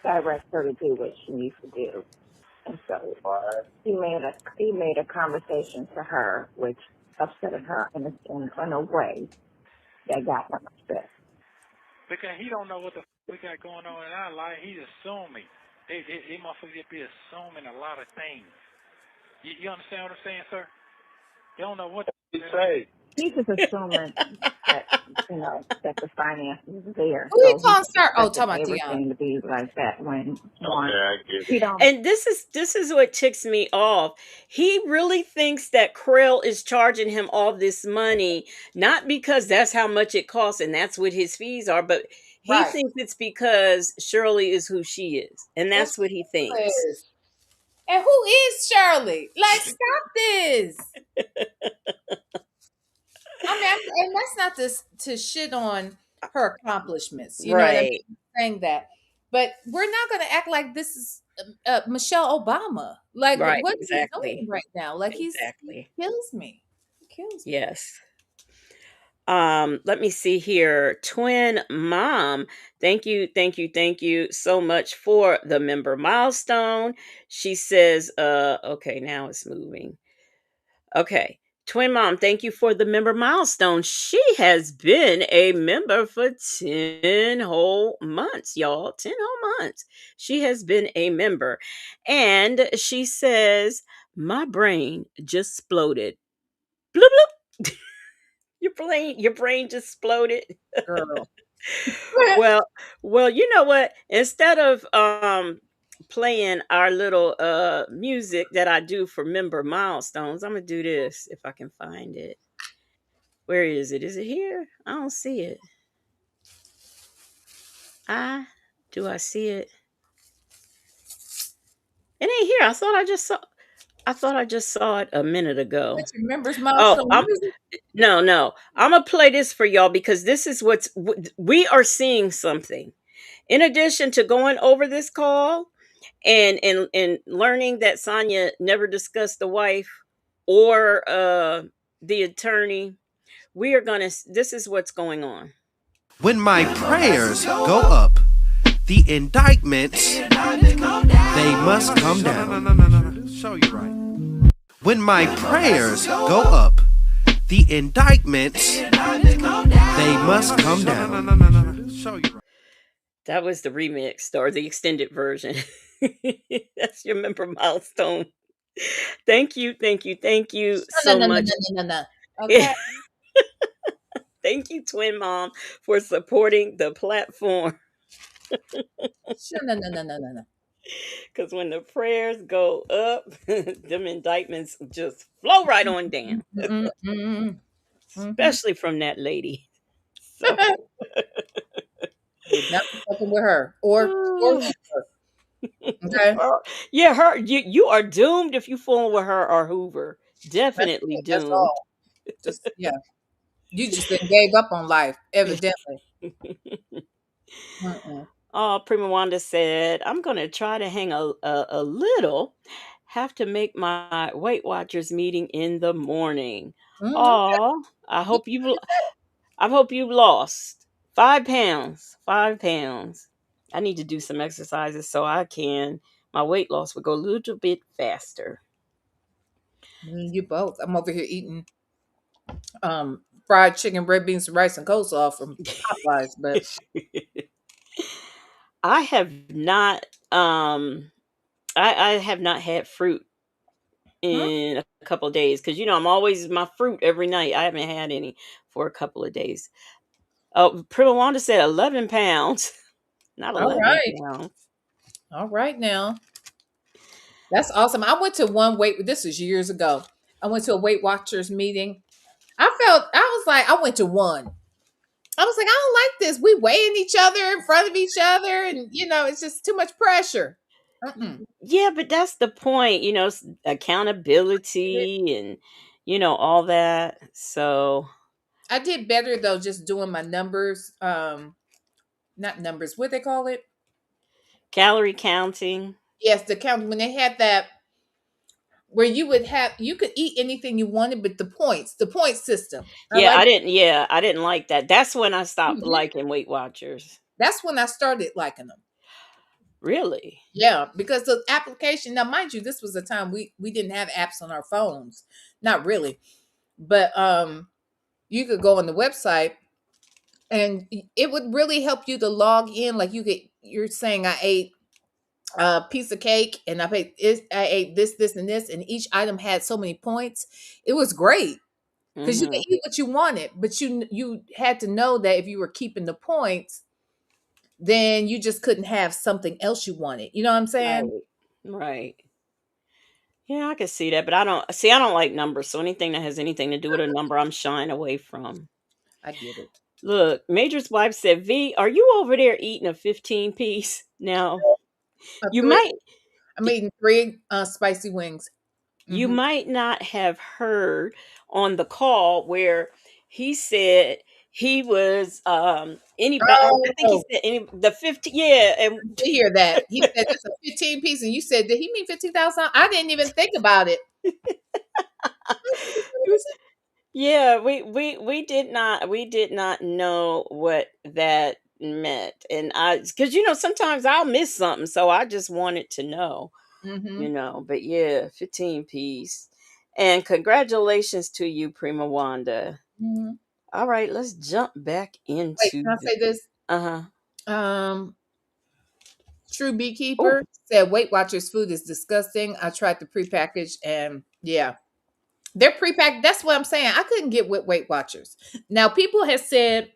[SPEAKER 6] direct her to do what she needs to do. And so he made a conversation to her, which upset her in a way that got her upset.
[SPEAKER 4] Because he don't know what the we got going on in our life. He's assuming. They motherfuckers be assuming a lot of things. You understand what I'm saying, sir? You don't know what
[SPEAKER 8] You say.
[SPEAKER 6] He's just assuming that, that the finances are there.
[SPEAKER 9] Who you
[SPEAKER 6] So he's
[SPEAKER 9] calling sir? Oh,
[SPEAKER 6] expecting
[SPEAKER 9] talking about Dion.
[SPEAKER 6] everything to be like that when
[SPEAKER 8] Okay,
[SPEAKER 6] one,
[SPEAKER 8] I get it.
[SPEAKER 6] he don't.
[SPEAKER 2] And this is what ticks me off. He really thinks that Krell is charging him all this money, not because that's how much it costs and that's what his fees are, but he
[SPEAKER 9] Right.
[SPEAKER 2] thinks it's because Shirley is who she is. And
[SPEAKER 9] That's
[SPEAKER 2] that's what he thinks.
[SPEAKER 9] ridiculous. And who is Shirley? Like, stop this. I mean, and that's not to shit on her accomplishments. You know what I mean?
[SPEAKER 2] Right.
[SPEAKER 9] Saying that, but we're not going to act like this is Michelle Obama. Like,
[SPEAKER 2] Right.
[SPEAKER 9] what he's doing
[SPEAKER 2] Exactly.
[SPEAKER 9] right now? Like, he
[SPEAKER 2] Exactly.
[SPEAKER 9] kills me. He kills me.
[SPEAKER 2] Yes. Let me see here. Twin mom, thank you so much for the member milestone. She says, okay, now it's moving. Okay. Twin mom, thank you for the member milestone. She has been a member for 10 whole months, y'all. 10 whole months. She has been a member. And she says, my brain just exploded. Bloop, bloop. Your brain just exploded.
[SPEAKER 9] Girl.
[SPEAKER 2] Well, you know what? Instead of playing our little music that I do for member milestones, I'm gonna do this if I can find it. Where is it? Is it here? I don't see it. I do I see it? It ain't here. I thought I just saw it a minute ago.
[SPEAKER 9] What your members
[SPEAKER 2] Oh,
[SPEAKER 9] milestone
[SPEAKER 2] I'm
[SPEAKER 9] music?
[SPEAKER 2] no. I'm gonna play this for y'all because this is we are seeing something. In addition to going over this call and learning that Sonya never discussed the wife or the attorney, we are gonna. This is what's going on.
[SPEAKER 1] When my prayers go up, the indictments, they must come down. No. Show you right. When my prayers go up, the indictments, they must come down. No. Show you right.
[SPEAKER 2] That was the remix or the extended version. That's your member milestone. Thank you
[SPEAKER 9] No,
[SPEAKER 2] so
[SPEAKER 9] no, no,
[SPEAKER 2] much.
[SPEAKER 9] no, no, no, no. Okay.
[SPEAKER 2] Thank you, Twin Mom, for supporting the platform.
[SPEAKER 9] No, no, no, no, no, no.
[SPEAKER 2] Because when the prayers go up, them indictments just flow right on down,
[SPEAKER 9] Mm, mm, mm,
[SPEAKER 2] especially from that lady. So,
[SPEAKER 9] Would not be fucking with her or with her. Okay.
[SPEAKER 2] Yeah, her. You are doomed if you fool with her or Hoover.
[SPEAKER 9] That's
[SPEAKER 2] Definitely
[SPEAKER 9] it. That's
[SPEAKER 2] doomed.
[SPEAKER 9] all. Just yeah. You just then gave up on life, evidently. Mm-mm.
[SPEAKER 2] Oh, Prima Wanda said, I'm going to try to hang a little. Have to make my Weight Watchers meeting in the morning.
[SPEAKER 9] Mm-hmm.
[SPEAKER 2] Oh, I hope you've lost 5 pounds. 5 pounds. I need to do some exercises so my weight loss would go a little bit faster.
[SPEAKER 9] You both. I'm over here eating fried chicken, red beans, rice, and coleslaw from Popeyes, but
[SPEAKER 2] I have not I have not had fruit
[SPEAKER 9] hmm?
[SPEAKER 2] in a couple of days because I'm always my fruit every night. I haven't had any for a couple of days. Oh, Prima Wanda said 11 pounds, not
[SPEAKER 9] All
[SPEAKER 2] 11
[SPEAKER 9] right.
[SPEAKER 2] pounds.
[SPEAKER 9] All right now. That's awesome. I went to one weight, this was years ago. I went to a Weight Watchers meeting. I went to one. I was like, I don't like this. We weighing each other in front of each other, and it's just too much pressure. Mm-mm.
[SPEAKER 2] Yeah, but that's the point, accountability and all that. So
[SPEAKER 9] I did better though, just doing my numbers. Not numbers. What they call it?
[SPEAKER 2] calorie counting.
[SPEAKER 9] Yes, the count when they had that where you could eat anything you wanted, but the point system. I
[SPEAKER 2] Yeah,
[SPEAKER 9] like.
[SPEAKER 2] I didn't like that. That's when I stopped
[SPEAKER 9] You did.
[SPEAKER 2] liking Weight Watchers.
[SPEAKER 9] That's when I started liking them.
[SPEAKER 2] Really?
[SPEAKER 9] Yeah, because the application. Now, mind you, this was the time we didn't have apps on our phones. Not really, but you could go on the website and it would really help you to log in. Like you're saying, I ate a piece of cake and I ate this, and this, and each item had so many points. It was great because you could
[SPEAKER 2] Mhm.
[SPEAKER 9] eat what you wanted, but you had to know that if you were keeping the points, then you just couldn't have something else you wanted. You know what I'm saying?
[SPEAKER 2] Right. Right. Yeah, I can see that, but I don't like numbers, so anything that has anything to do with a number, I'm shying away from.
[SPEAKER 9] I get it.
[SPEAKER 2] Look, Major's wife said, "V, are you over there eating a 15 piece?" Now,
[SPEAKER 9] A
[SPEAKER 2] you
[SPEAKER 9] three.
[SPEAKER 2] might
[SPEAKER 9] I'm eating three spicy wings.
[SPEAKER 2] you
[SPEAKER 9] Hmm.
[SPEAKER 2] might not have heard on the call where he said he was anybody I think he
[SPEAKER 9] Oh,
[SPEAKER 2] said the 50, yeah, and
[SPEAKER 9] I did hear that. He said that's a 15 piece, and you said, did he mean 15,000? I didn't even think about it.
[SPEAKER 2] yeah, we did not know what that meant. And cuz sometimes I'll miss something, so I just wanted to know,
[SPEAKER 9] Mm-hmm.
[SPEAKER 2] but yeah, 15 piece. And congratulations to you, Prima Wanda.
[SPEAKER 9] Mm-hmm.
[SPEAKER 2] All right, let's jump back
[SPEAKER 9] Wait,
[SPEAKER 2] into
[SPEAKER 9] can I
[SPEAKER 2] the
[SPEAKER 9] say this?
[SPEAKER 2] uh-huh.
[SPEAKER 9] True
[SPEAKER 2] Oh,
[SPEAKER 9] Beekeeper said Weight Watchers food is disgusting. I tried the prepackaged, and yeah, they're prepackaged. That's what I'm saying. I couldn't get with Weight Watchers. Now, people have said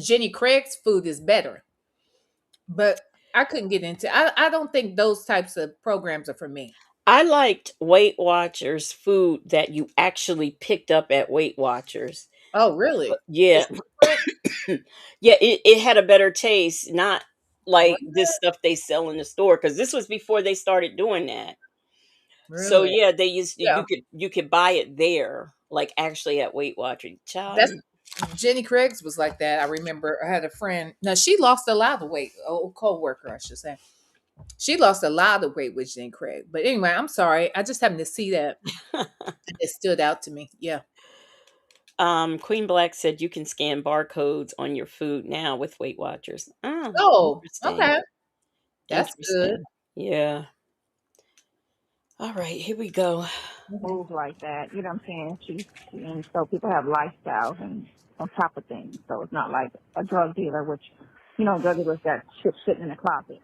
[SPEAKER 9] Jenny Craig's food is better, but I couldn't get into. I don't think those types of programs are for me.
[SPEAKER 2] I liked Weight Watchers food that you actually picked up at Weight Watchers.
[SPEAKER 9] Oh, really?
[SPEAKER 2] Yeah.
[SPEAKER 9] It's different.
[SPEAKER 2] Yeah, it had a better taste, not like this
[SPEAKER 9] What?
[SPEAKER 2] stuff they sell in the store, because this was before they started doing that. So
[SPEAKER 9] Really?
[SPEAKER 2] yeah, they used
[SPEAKER 9] Yeah.
[SPEAKER 2] you could buy it there, like actually at Weight Watchers.
[SPEAKER 9] That's
[SPEAKER 2] Child,
[SPEAKER 9] Jenny Craig's was like that. I remember I had a friend. Now she lost a lot of weight. Old co-worker, I should say. She lost a lot of weight with Jenny Craig. But anyway, I'm sorry. I just happened to see that. It stood out to me. Yeah.
[SPEAKER 2] Queen Black said you can scan barcodes on your food now with Weight Watchers. Oh,
[SPEAKER 9] Oh,
[SPEAKER 2] interesting.
[SPEAKER 9] okay. That's good.
[SPEAKER 2] Interesting. Yeah. All right, here we go.
[SPEAKER 9] Mhm.
[SPEAKER 6] Move like that. You know what I'm saying? And so people have lifestyles and on top of things. So it's not like a drug dealer, which, drug dealers got shit sitting in the closet.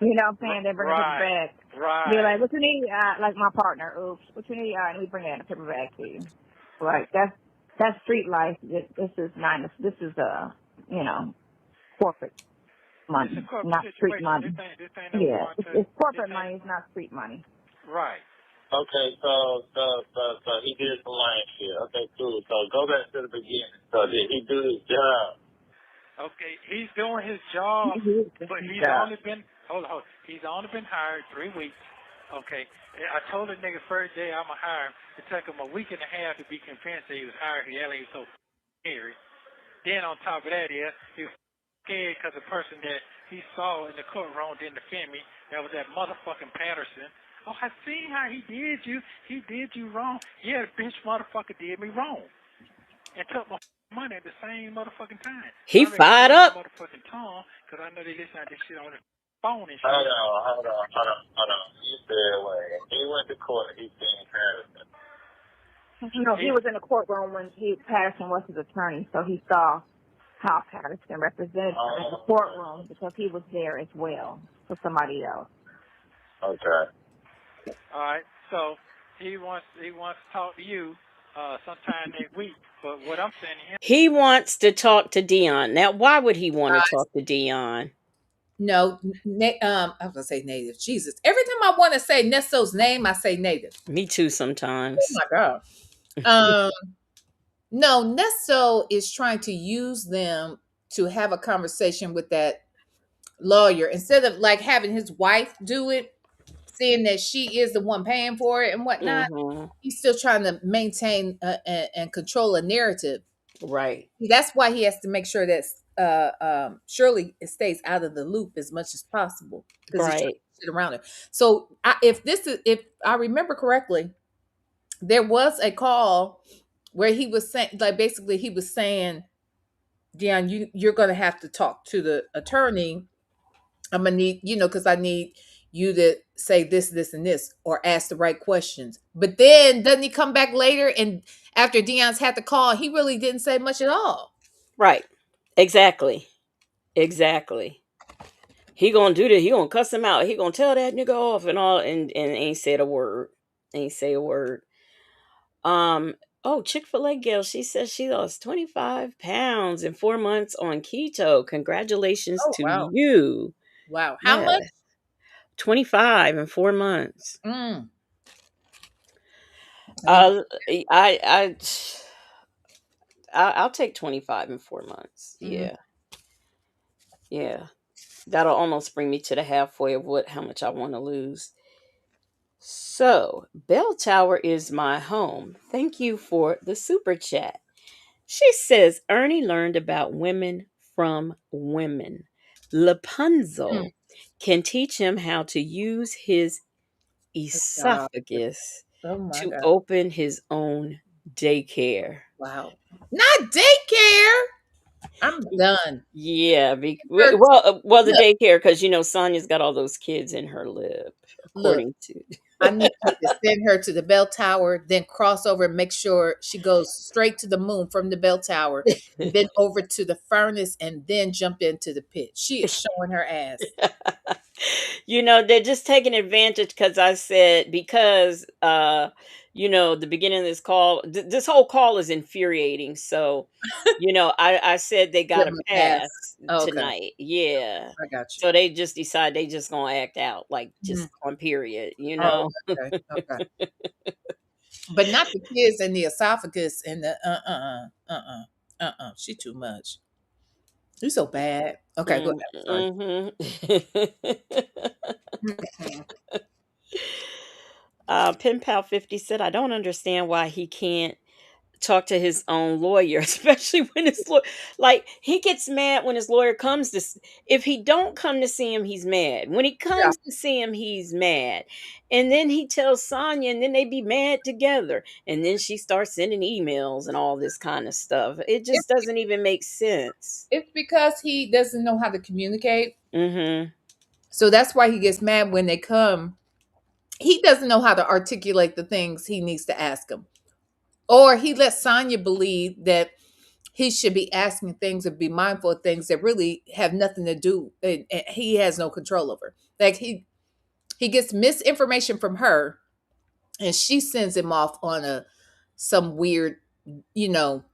[SPEAKER 6] You know what I'm saying? They bring a paper
[SPEAKER 4] Right.
[SPEAKER 6] bag. They're
[SPEAKER 4] Right.
[SPEAKER 6] like, what you need? Like my partner, oops, what you need? And we bring that in a paper bag to you. Right. That's street life. This is not, this is, corporate
[SPEAKER 4] It's a
[SPEAKER 6] money,
[SPEAKER 4] corporate
[SPEAKER 6] not street
[SPEAKER 4] situation.
[SPEAKER 6] money.
[SPEAKER 4] This ain't no
[SPEAKER 6] Yeah.
[SPEAKER 4] going to
[SPEAKER 6] It's
[SPEAKER 4] this
[SPEAKER 6] corporate money.
[SPEAKER 4] ain't
[SPEAKER 6] It's not street money.
[SPEAKER 4] right.
[SPEAKER 8] Okay, so he did some lame shit. Okay, cool. So go back to the beginning. So did he do his job?
[SPEAKER 4] Okay, he's doing his job, but he's only been hold. He's only been hired 3 weeks. Okay, I told the nigga first day I'ma hire him. It took him a week and a half to be convinced that he was hired. He was so scary. Then on top of that, he was scared because the person that he saw in the courtroom didn't defend me. That was that motherfucking Patterson. Oh, I seen how he did you. He did you wrong. Yeah, the bitch motherfucker did me wrong and took my money at the same motherfucking time.
[SPEAKER 2] He
[SPEAKER 4] So I better
[SPEAKER 2] fired
[SPEAKER 4] hold my
[SPEAKER 2] up.
[SPEAKER 4] motherfucking tongue because I know they listen to this shit on the phone and shit.
[SPEAKER 8] Hold on. You said when he went to court, he seen Patterson.
[SPEAKER 6] No, he was in the courtroom when Patterson was his attorney, so he saw how Patterson represented him in the courtroom because he was there as well for somebody else.
[SPEAKER 8] Okay.
[SPEAKER 4] All right. So he wants to talk to you sometime next week. But what I'm saying to him,
[SPEAKER 2] He wants to talk to Dion. Now, why would he want to talk to Dion?
[SPEAKER 9] No, I was gonna say native. Jesus. Every time I want to say Nesto's name, I say native.
[SPEAKER 2] Me too
[SPEAKER 9] Oh
[SPEAKER 2] sometimes.
[SPEAKER 9] my God. Um, no, Nesto is trying to use them to have a conversation with that lawyer instead of like having his wife do it, seeing that she is the one paying for it and whatnot.
[SPEAKER 2] Mm-hmm.
[SPEAKER 9] He's still trying to maintain and control a narrative.
[SPEAKER 2] Right.
[SPEAKER 9] That's why he has to make sure that Shirley stays out of the loop as much as possible because he's trying
[SPEAKER 2] Right.
[SPEAKER 9] to sit around her. So if I remember correctly, there was a call where he was saying, like, basically he was saying, Dion, you're going to have to talk to the attorney. I'm gonna need, because I need you to say this, this, and this, or ask the right questions. But then doesn't he come back later and after Dion's had the call, he really didn't say much at all.
[SPEAKER 2] Right. Exactly. He gonna do that. He gonna cuss him out. He gonna tell that nigga off and all, and ain't said a word. Ain't say a word. Oh, Chick-fil-A girl, she says she lost 25 pounds in 4 months on keto. Congratulations
[SPEAKER 9] Oh
[SPEAKER 2] to
[SPEAKER 9] wow.
[SPEAKER 2] you.
[SPEAKER 9] Wow. How much?
[SPEAKER 2] Yes. 25 in 4 months.
[SPEAKER 9] Mm.
[SPEAKER 2] Uh, I'll take 25 in 4 months.
[SPEAKER 9] Mhm.
[SPEAKER 2] Yeah. Yeah. That'll almost bring me to the halfway of how much I want to lose. So, Bell Tower is my home. Thank you for the super chat. She says Ernie learned about women from women.
[SPEAKER 9] Mm.
[SPEAKER 2] Rapunzel can teach him how to use his
[SPEAKER 9] God.
[SPEAKER 2] esophagus
[SPEAKER 9] Oh my
[SPEAKER 2] to
[SPEAKER 9] God.
[SPEAKER 2] open his own daycare.
[SPEAKER 9] Wow. Not daycare. I'm done.
[SPEAKER 2] Yeah,
[SPEAKER 9] Her-
[SPEAKER 2] well, the
[SPEAKER 9] Look,
[SPEAKER 2] daycare, because Sonia's got all those kids in her lip,
[SPEAKER 9] look.
[SPEAKER 2] according to.
[SPEAKER 9] I need you to send her to the bell tower, then cross over and make sure she goes straight to the moon from the bell tower, and then over to the furnace, and then jump into the pit. She is showing her ass.
[SPEAKER 2] They're just taking advantage because I said, because the beginning of this call, this whole call is infuriating. So, I said they
[SPEAKER 9] Give
[SPEAKER 2] got to
[SPEAKER 9] them a pass.
[SPEAKER 2] pass
[SPEAKER 9] Oh, okay,
[SPEAKER 2] tonight. Yeah.
[SPEAKER 9] I got you.
[SPEAKER 2] So they just decide they just gonna act out, like,
[SPEAKER 9] Mhm.
[SPEAKER 2] just on period,
[SPEAKER 9] Oh, okay, okay. But not the kids and the esophagus and the She too much. You so bad. Okay, go ahead. Sorry.
[SPEAKER 2] Mm-hmm.
[SPEAKER 9] Mhm.
[SPEAKER 2] Pen Pal 50 said, I don't understand why he can't talk to his own lawyer, especially when his lawyer, like, he gets mad when his lawyer comes if he don't come to see him, he's mad. When he
[SPEAKER 9] Yeah,
[SPEAKER 2] comes to see him, he's mad. And then he tells Sonya, and then they be mad together. And then she starts sending emails and all this kind of stuff. It
[SPEAKER 9] it's
[SPEAKER 2] just doesn't even make sense.
[SPEAKER 9] it's because he doesn't know how to communicate.
[SPEAKER 2] Mm-hmm.
[SPEAKER 9] So that's why he gets mad when they come. He doesn't know how to articulate the things he needs to ask him. Or he lets Sonya believe that he should be asking things and be mindful of things that really have nothing to do and he has no control over. Like he gets misinformation from her and she sends him off on some weird,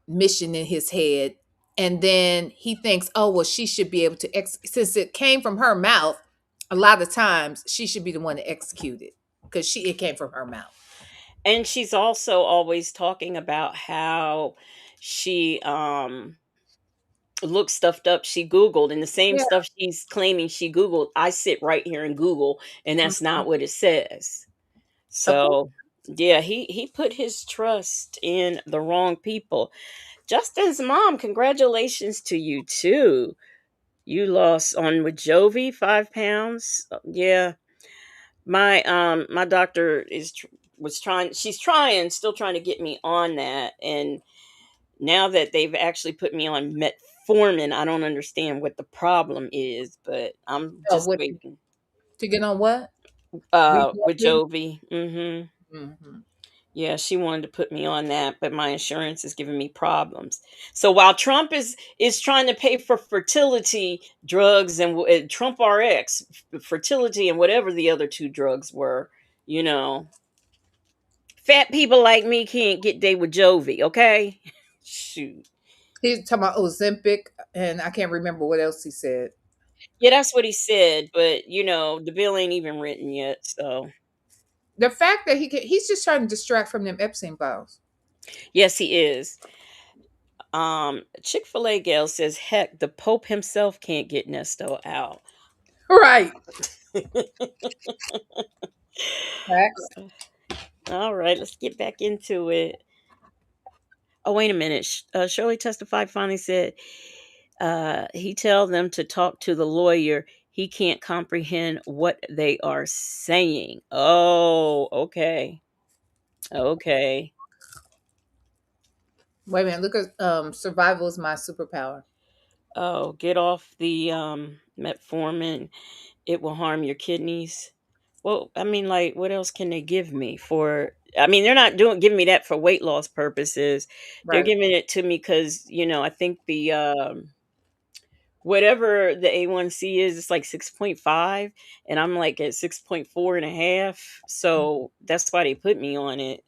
[SPEAKER 9] mission in his head. And then he thinks, oh, well, she should be able to since it came from her mouth, a lot of times she should be the one to execute it because it came from her mouth.
[SPEAKER 2] And she's also always talking about how she look stuffed up she Googled, and the same
[SPEAKER 9] Yeah.
[SPEAKER 2] stuff she's claiming she Googled, I sit right here and Google, and that's
[SPEAKER 9] Mhm.
[SPEAKER 2] not what it says.
[SPEAKER 9] Of course.
[SPEAKER 2] So, yeah, he put his trust in the wrong people. Justin's mom, congratulations to you too. You lost on with Jovi 5 pounds. Yeah, my doctor was trying. She's trying, still trying to get me on that, and now that they've actually put me on metformin, I don't understand what the problem is, but I'm
[SPEAKER 9] Oh,
[SPEAKER 2] just
[SPEAKER 9] what
[SPEAKER 2] waiting.
[SPEAKER 9] to get on what?
[SPEAKER 2] With
[SPEAKER 9] Wegovy?
[SPEAKER 2] Jovi.
[SPEAKER 9] Mhm.
[SPEAKER 2] Yeah, she wanted to put me on that, but my insurance is giving me problems. So while Trump is trying to pay for fertility drugs and Trump RX fertility and whatever the other two drugs were, you know, fat people like me can't get day with Jovi. Okay, shoot.
[SPEAKER 9] He's talking about Ozempic, and I can't remember what else he said.
[SPEAKER 2] Yeah, that's what he said, but the bill ain't even written yet. So
[SPEAKER 9] The fact that he's just trying to distract from them Epstein files.
[SPEAKER 2] yes, he is. Chick-fil-A gal says, heck, the Pope himself can't get Nesto out.
[SPEAKER 9] Right. Facts.
[SPEAKER 2] All right, let's get back into it. Oh, wait a minute. Shirley testified finally said he tell them to talk to the lawyer. He can't comprehend what they are saying. Oh, okay. Okay.
[SPEAKER 9] Wait a minute. Look at survival is my superpower.
[SPEAKER 2] Oh, get off the metformin. It will harm your kidneys. Well, I mean, like, what else can they give me for? I mean, they're not giving me that for weight loss purposes. They're
[SPEAKER 9] Right.
[SPEAKER 2] giving it to me because I think the whatever the A1C is, it's like 6.5, and I'm like at 6.4 and a half. So that's why they put me on it.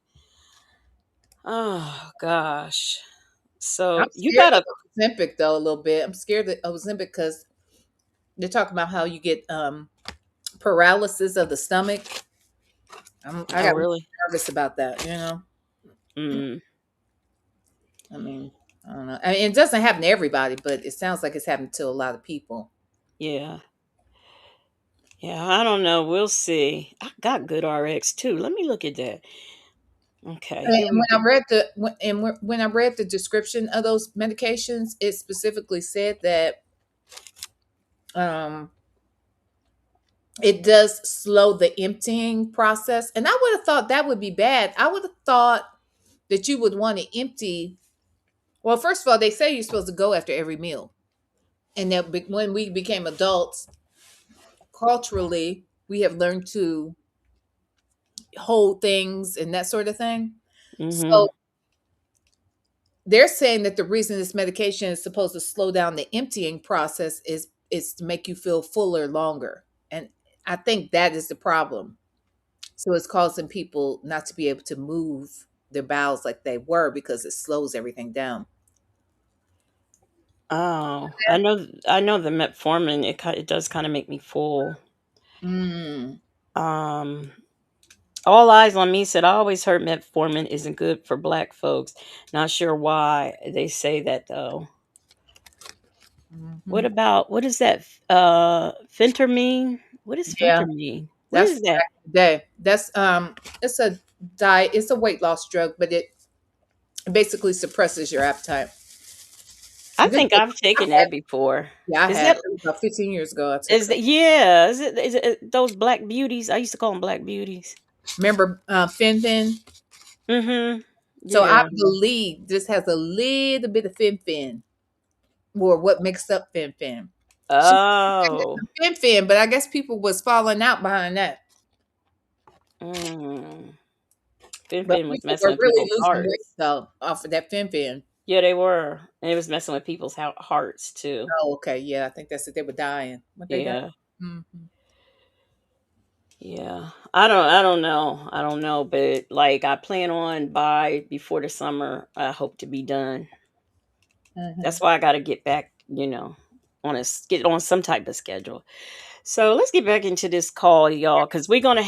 [SPEAKER 2] Oh gosh.
[SPEAKER 9] I'm
[SPEAKER 2] So you
[SPEAKER 9] scared
[SPEAKER 2] gotta.
[SPEAKER 9] of Ozempic though a little bit. I'm scared of Ozempic because they're talking about how you get paralysis of the stomach. I
[SPEAKER 2] Oh
[SPEAKER 9] got
[SPEAKER 2] really?
[SPEAKER 9] nervous about that.
[SPEAKER 2] Mm,
[SPEAKER 9] I mean, I don't know. I mean, it doesn't happen to everybody, but it sounds like it's happened to a lot of people.
[SPEAKER 2] yeah. Yeah, I don't know. We'll see. I got good RX too. Let me look at that. Okay,
[SPEAKER 9] And
[SPEAKER 2] here we
[SPEAKER 9] when
[SPEAKER 2] go.
[SPEAKER 9] I read when I read the description of those medications, it specifically said that um, it does slow the emptying process, and I would have thought that would be bad. I would have thought that you would want to empty. Well, first of all, they say you're supposed to go after every meal, and that when we became adults, culturally, we have learned to hold things and that sort of thing.
[SPEAKER 2] Mm-hmm.
[SPEAKER 9] So they're saying that the reason this medication is supposed to slow down the emptying process is to make you feel fuller longer. And I think that is the problem. So it's causing people not to be able to move their bowels like they were because it slows everything down.
[SPEAKER 2] Oh, I know the metformin. It does kind of make me full.
[SPEAKER 9] Mm.
[SPEAKER 2] Um, All Eyes on Me said I always heard metformin isn't good for black folks. Not sure why they say that though.
[SPEAKER 9] Hmm.
[SPEAKER 2] What is that? Phentermine. What is
[SPEAKER 9] Yeah,
[SPEAKER 2] phentermine? What
[SPEAKER 9] that's
[SPEAKER 2] is
[SPEAKER 9] from
[SPEAKER 2] that?
[SPEAKER 9] back in the day. That's it's a diet, it's a weight loss drug, but it basically suppresses your appetite.
[SPEAKER 2] I
[SPEAKER 9] This
[SPEAKER 2] think
[SPEAKER 9] was,
[SPEAKER 2] I've
[SPEAKER 9] I
[SPEAKER 2] taken
[SPEAKER 9] had,
[SPEAKER 2] that before.
[SPEAKER 9] yeah, I
[SPEAKER 2] Is
[SPEAKER 9] had
[SPEAKER 2] that
[SPEAKER 9] it. It was about 15 years ago. I took
[SPEAKER 2] is
[SPEAKER 9] it.
[SPEAKER 2] that yeah? Is it those black beauties? I used to call them black beauties.
[SPEAKER 9] Remember Fin Fin?
[SPEAKER 2] Mm-hmm.
[SPEAKER 9] So I
[SPEAKER 2] Yeah.
[SPEAKER 9] believe this has a little bit of Fin Fin, or what makes up Fin Fin. She said
[SPEAKER 2] Oh.
[SPEAKER 9] the Fin Fin, but I guess people was falling out behind that.
[SPEAKER 2] Mm.
[SPEAKER 9] But
[SPEAKER 2] Fin was
[SPEAKER 9] people
[SPEAKER 2] messing
[SPEAKER 9] were
[SPEAKER 2] with
[SPEAKER 9] really
[SPEAKER 2] people's
[SPEAKER 9] losing weight
[SPEAKER 2] hearts.
[SPEAKER 9] though off of that Fin Fin.
[SPEAKER 2] Yeah, they were. And it was messing with people's hearts too.
[SPEAKER 9] Oh, okay, yeah, I think that's it. They were dying. What they died?
[SPEAKER 2] Yeah.
[SPEAKER 9] Hmm.
[SPEAKER 2] Yeah. I don't know. I don't know, but like I plan on by before the summer, I hope to be done.
[SPEAKER 9] Hmm.
[SPEAKER 2] That's why I got to get back, get on some type of schedule. So let's get back into this call, y'all, because we're gonna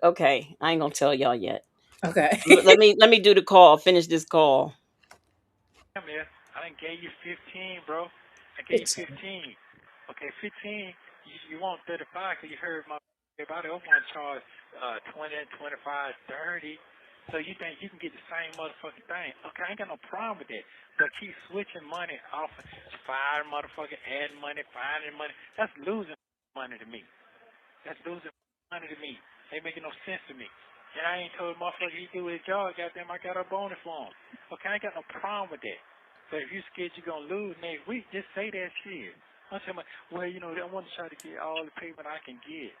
[SPEAKER 2] okay. I ain't gonna tell y'all yet.
[SPEAKER 9] Okay.
[SPEAKER 2] Let me do the call. Finish this call.
[SPEAKER 4] I'm here. I done gave you 15, bro. I gave you 15. Okay, 15. You want 35 because you heard my everybody else want to charge 20, 25, 30. So you think you can get the same motherfucking thing? Okay, I ain't got no problem with that. But keep switching money off, firing motherfucker, adding money, finding money. That's losing money to me. That's losing money to me. Ain't making no sense to me. And I ain't told motherfucker he do his job. Goddamn, I got a bonus for him. Okay, I ain't got no problem with that. But if you scared you're gonna lose next week, just say that shit. I'm saying, well, you know, I want to try to get all the payment I can get.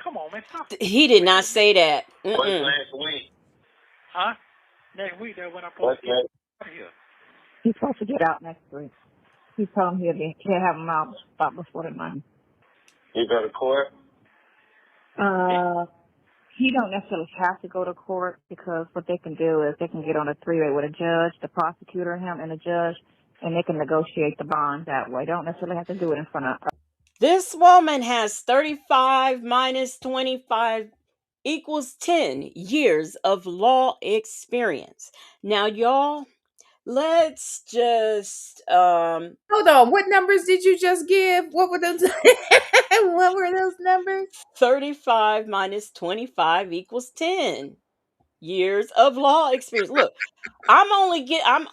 [SPEAKER 4] Come on, man, stop.
[SPEAKER 2] He did not say that.
[SPEAKER 8] What's next week?
[SPEAKER 4] Huh? Next week, that's when I'm
[SPEAKER 8] What's
[SPEAKER 4] supposed to get
[SPEAKER 8] next?
[SPEAKER 4] out of here.
[SPEAKER 6] He's supposed to get out next week. He told him he'll have him out about before the money.
[SPEAKER 8] You go to court?
[SPEAKER 6] He don't necessarily have to go to court because what they can do is they can get on a three-way with a judge, the prosecutor, him, and the judge, and they can negotiate the bond that way. They don't necessarily have to do it in front of.
[SPEAKER 2] This woman has 35 minus 25 equals 10 years of law experience. Now, y'all, let's just
[SPEAKER 9] Hold on. What numbers did you just give? What were those? What were those numbers?
[SPEAKER 2] 35 minus 25 equals 10 years of law experience. Look, I'm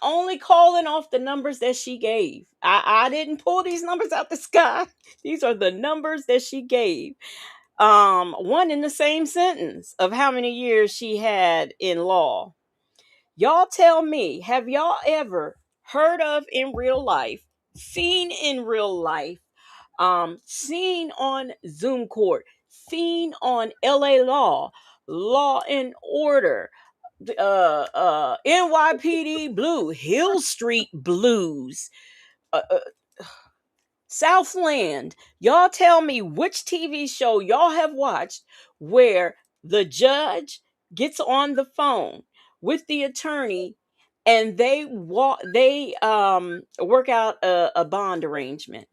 [SPEAKER 2] only calling off the numbers that she gave. I didn't pull these numbers out the sky. These are the numbers that she gave. One in the same sentence of how many years she had in law. Y'all tell me, have y'all ever heard of in real life, seen in real life, seen on Zoom court, seen on LA Law, Law and Order, NYPD Blue, Hill Street Blues, Southland? Y'all tell me which TV show y'all have watched where the judge gets on the phone with the attorney and they work out a bond arrangement.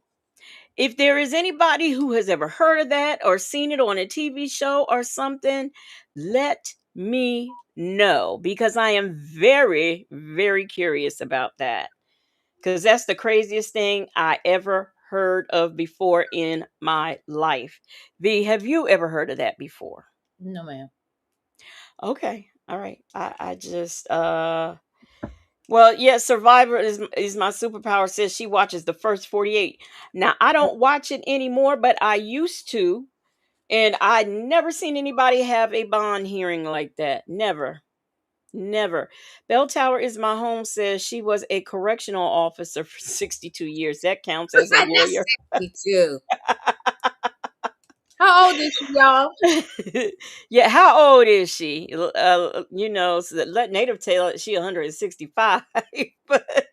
[SPEAKER 2] If there is anybody who has ever heard of that or seen it on a TV show or something, let me know because I am very, very curious about that. Because that's the craziest thing I ever heard of before in my life. V, have you ever heard of that before?
[SPEAKER 9] No, ma'am.
[SPEAKER 2] Okay. All right. I just well, yeah, Survivor is my superpower says she watches the first 48. Now, I don't watch it anymore, but I used to, and I never seen anybody have a bond hearing like that. Never. Never. Bell Tower is my home says she was a correctional officer for 62 years. That counts as a
[SPEAKER 9] That's
[SPEAKER 2] lawyer.
[SPEAKER 9] 62. How old is she, y'all?
[SPEAKER 2] Yeah, how old is she? So let Native tell it she 165. But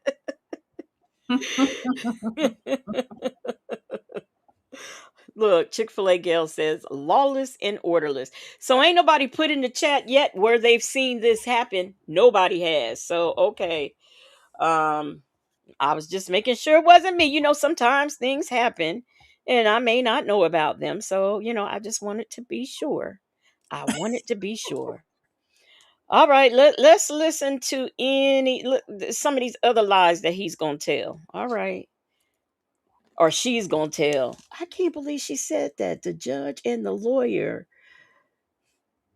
[SPEAKER 2] look, Chick-fil-A Gail says lawless and orderless. So ain't nobody put in the chat yet where they've seen this happen. Nobody has. So okay. I was just making sure it wasn't me. Sometimes things happen and I may not know about them. So, I just wanted to be sure. I wanted to be sure. All right, let's listen to some of these other lies that he's going to tell. All right. Or she's going to tell. I can't believe she said that. The judge and the lawyer.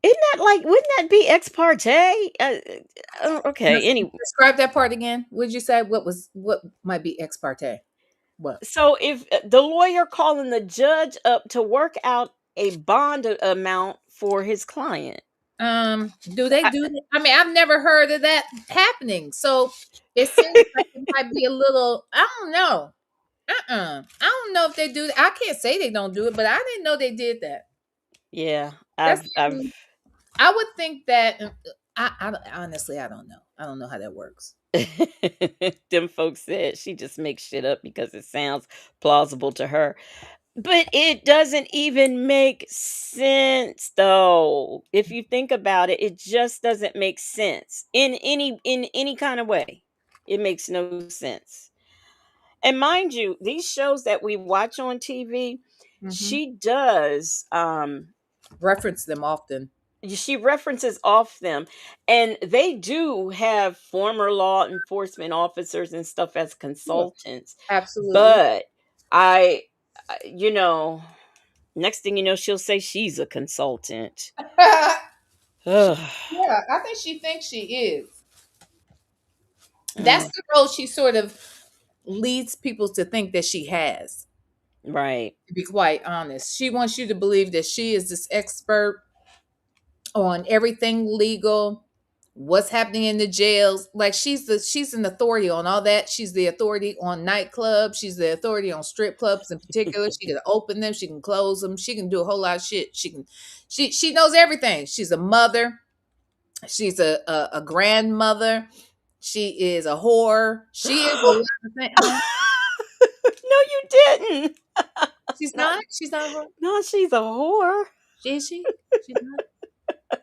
[SPEAKER 2] Wouldn't that be ex parte?
[SPEAKER 9] No,
[SPEAKER 2] Okay. Anyway.
[SPEAKER 9] describe that part again. Would you say what might be ex parte? What?
[SPEAKER 2] So if the lawyer calling the judge up to work out a bond amount for his client.
[SPEAKER 9] Do they do that? I mean, I've never heard of that happening. So it seems like it might be a little, I don't know. I don't know if they do. I can't say they don't do it, but I didn't know they did that.
[SPEAKER 2] Yeah,
[SPEAKER 9] That's
[SPEAKER 2] I've
[SPEAKER 9] I would think that I honestly I don't know. I don't know how that works.
[SPEAKER 2] them folks said she just makes shit up because it sounds plausible to her. But it doesn't even make sense though. If you think about it, it just doesn't make sense in any kind of way. It makes no sense. And mind you, these shows that we watch on TV,
[SPEAKER 9] Mhm.
[SPEAKER 2] she does
[SPEAKER 9] Reference them often.
[SPEAKER 2] she references off them, and they do have former law enforcement officers and stuff as
[SPEAKER 9] Sure.
[SPEAKER 2] consultants.
[SPEAKER 9] Absolutely.
[SPEAKER 2] But you know, next thing you know, she'll say she's a consultant.
[SPEAKER 9] She,
[SPEAKER 2] Ugh.
[SPEAKER 9] yeah, I think she thinks she is. That's
[SPEAKER 2] Mm,
[SPEAKER 9] the role she sort of leads people to think that she has,
[SPEAKER 2] right.
[SPEAKER 9] to be quite honest. She wants you to believe that she is this expert on everything legal, what's happening in the jails. Like she's an authority on all that. She's the authority on nightclubs. She's the authority on strip clubs in particular. She can open them, she can close them, she can do a whole lot of shit. She knows everything. She's a mother, she's a grandmother, she is a whore. She is a lot of things, huh?
[SPEAKER 2] No, you didn't.
[SPEAKER 9] She's
[SPEAKER 2] Not,
[SPEAKER 9] not. She's not a whore.
[SPEAKER 2] no, she's a whore.
[SPEAKER 9] Is she? She's not.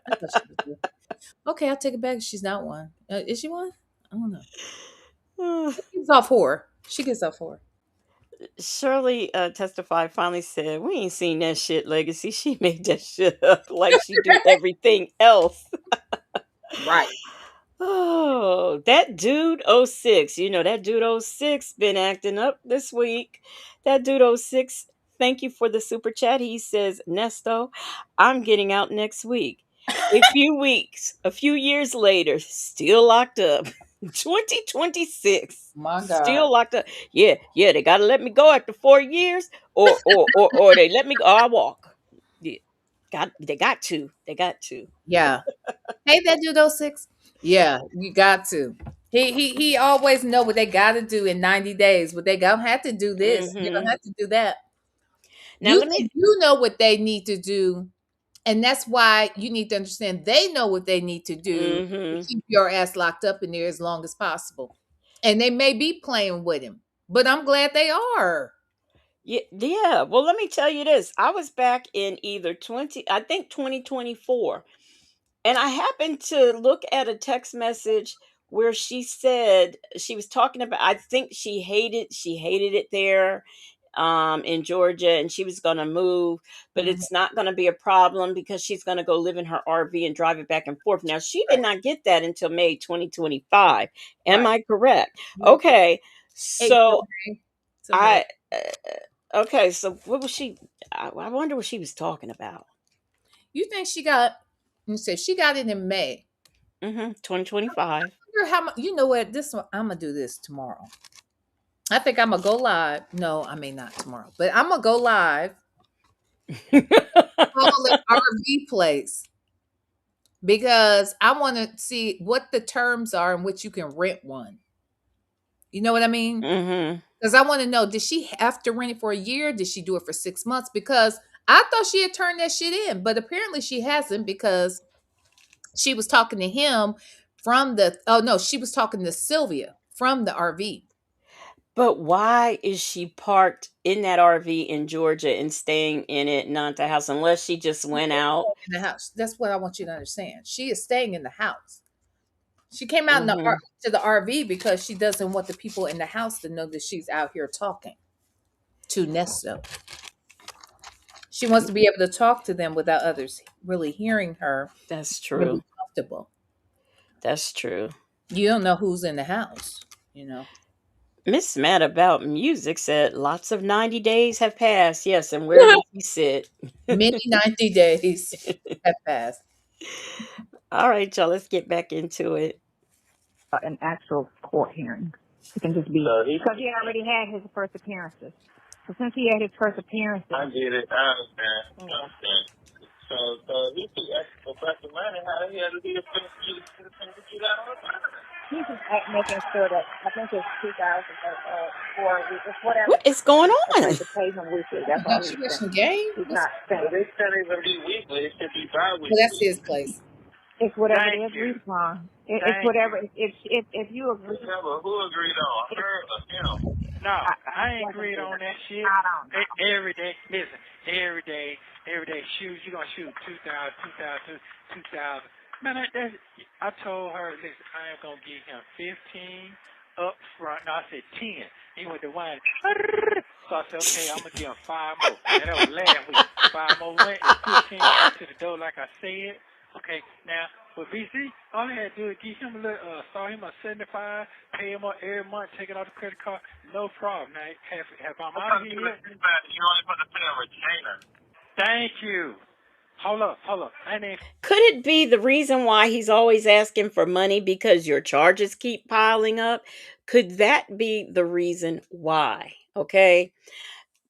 [SPEAKER 9] I thought she was. Okay, I'll take it back. She's not one. Is she one? I don't know.
[SPEAKER 2] Ugh.
[SPEAKER 9] She gets off whore. She gets off whore.
[SPEAKER 2] Shirley testified, finally said, "We ain't seen that shit, Legacy. She made that shit up like she do everything else."
[SPEAKER 9] Right.
[SPEAKER 2] Oh, that dude oh 06. You know, that dude oh 06 been acting up this week. That dude oh 06, thank you for the super chat. He says, Nesto, I'm getting out next week. A few years later, still locked up. 2026.
[SPEAKER 9] My God.
[SPEAKER 2] Still locked up. Yeah, they gotta let me go after 4 years, or they let me go. Or I walk. Yeah. They got to. They got to.
[SPEAKER 9] Yeah. Hey, that dude 06. Yeah, you got to. He always know what they got to do in 90 days. But they don't have to do this. You don't
[SPEAKER 2] Hmm.
[SPEAKER 9] have to do that.
[SPEAKER 2] Now let me.
[SPEAKER 9] You know what they need to do, and that's why you need to understand they know what they need to do to
[SPEAKER 2] Hmm.
[SPEAKER 9] keep your ass locked up in there as long as possible. And they may be playing with him, but I'm glad they are.
[SPEAKER 2] Yeah, yeah. Well, let me tell you this. I was back in either 2024, and I happened to look at a text message where she said she was talking about, I think she hated it there in Georgia, and she was going to move, but
[SPEAKER 9] Mhm.
[SPEAKER 2] it's not going to be a problem because she's going to go live in her RV and drive it back and forth. Now, she did
[SPEAKER 9] Right.
[SPEAKER 2] not get that until May 2025. Am
[SPEAKER 9] Right.
[SPEAKER 2] I correct?
[SPEAKER 9] You are
[SPEAKER 2] Okay.
[SPEAKER 9] April,
[SPEAKER 2] So
[SPEAKER 9] May, somewhere.
[SPEAKER 2] I okay, so what was she? I wonder what she was talking about.
[SPEAKER 9] You think she got? You say she got it in May.
[SPEAKER 2] 2025.
[SPEAKER 9] Wonder how much? You know what? This one I'm gonna do this tomorrow. I think I'm gonna go live. No, I may not tomorrow, but I'm gonna go live. Call it RV place because I want to see what the terms are in which you can rent one. You know what I mean?
[SPEAKER 2] Hmm.
[SPEAKER 9] Because I want to know, did she have to rent it for a year? Did she do it for 6 months? Because I thought she had turned that shit in, but apparently she hasn't because she was talking to him from the, oh no, she was talking to Sylvia from the RV
[SPEAKER 2] But why is she parked in that RV in Georgia and staying in it, not the house, unless she just went out?
[SPEAKER 9] in the house. That's what I want you to understand. She is staying in the house. She came out in
[SPEAKER 2] Hmm.
[SPEAKER 9] to the RV because she doesn't want the people in the house to know that she's out here talking to Nesto. She wants to be able to talk to them without others really hearing her,
[SPEAKER 2] That's
[SPEAKER 9] and
[SPEAKER 2] true.
[SPEAKER 9] be comfortable.
[SPEAKER 2] That's true.
[SPEAKER 9] You don't know who's in the house, you know.
[SPEAKER 2] Miss Mad About Music said lots of 90 days have passed. Yes, and where does he sit?
[SPEAKER 9] Many 90 days have passed.
[SPEAKER 2] All right, y'all, let's get back into it.
[SPEAKER 6] An actual court hearing. It can just be because he already had his first appearances. So since he had his first appearances,
[SPEAKER 8] I get it. I understand. I understand. So he keep asking for back the money. How the hell did he affect you to get out of the
[SPEAKER 6] he's just making sure that I think it's 2,000 for a week. It's whatever.
[SPEAKER 2] What is going on?
[SPEAKER 6] Supposed to pay him weekly. That's all
[SPEAKER 9] Did
[SPEAKER 6] he's
[SPEAKER 9] you watch some
[SPEAKER 6] saying.
[SPEAKER 9] game?
[SPEAKER 6] He's not saying.
[SPEAKER 8] They shouldn't even be weekly. It should be
[SPEAKER 9] Well, that's
[SPEAKER 8] bi-weekly.
[SPEAKER 9] his place.
[SPEAKER 6] It's whatever
[SPEAKER 4] Thank
[SPEAKER 6] they agreed
[SPEAKER 4] you.
[SPEAKER 6] upon. It's
[SPEAKER 4] Thank
[SPEAKER 6] whatever.
[SPEAKER 4] you.
[SPEAKER 6] If you agree.
[SPEAKER 8] Whichever. Who agreed on? Her or him?
[SPEAKER 4] No, I ain't agreed on that shit.
[SPEAKER 6] I don't know.
[SPEAKER 4] Every day, listen, every day, shoot, you gonna shoot 2,000, 2,000, 2,000. Man, I told her, listen, I am gonna give him 15 up front. No, I said 10. He went to one. So I said, okay, I'm gonna give him 5 more. And that was last week. 5 more went, and 15 to the door, like I said. Okay, now for BC, all I had to do is give him a little, start him a 75, pay him up every month, take it off the credit card, no problem. Now, have I'm out of here.
[SPEAKER 8] You only put the pay on retainer.
[SPEAKER 4] Thank you. Hold up.
[SPEAKER 2] Could it be the reason why he's always asking for money because your charges keep piling up? Could that be the reason why? Okay.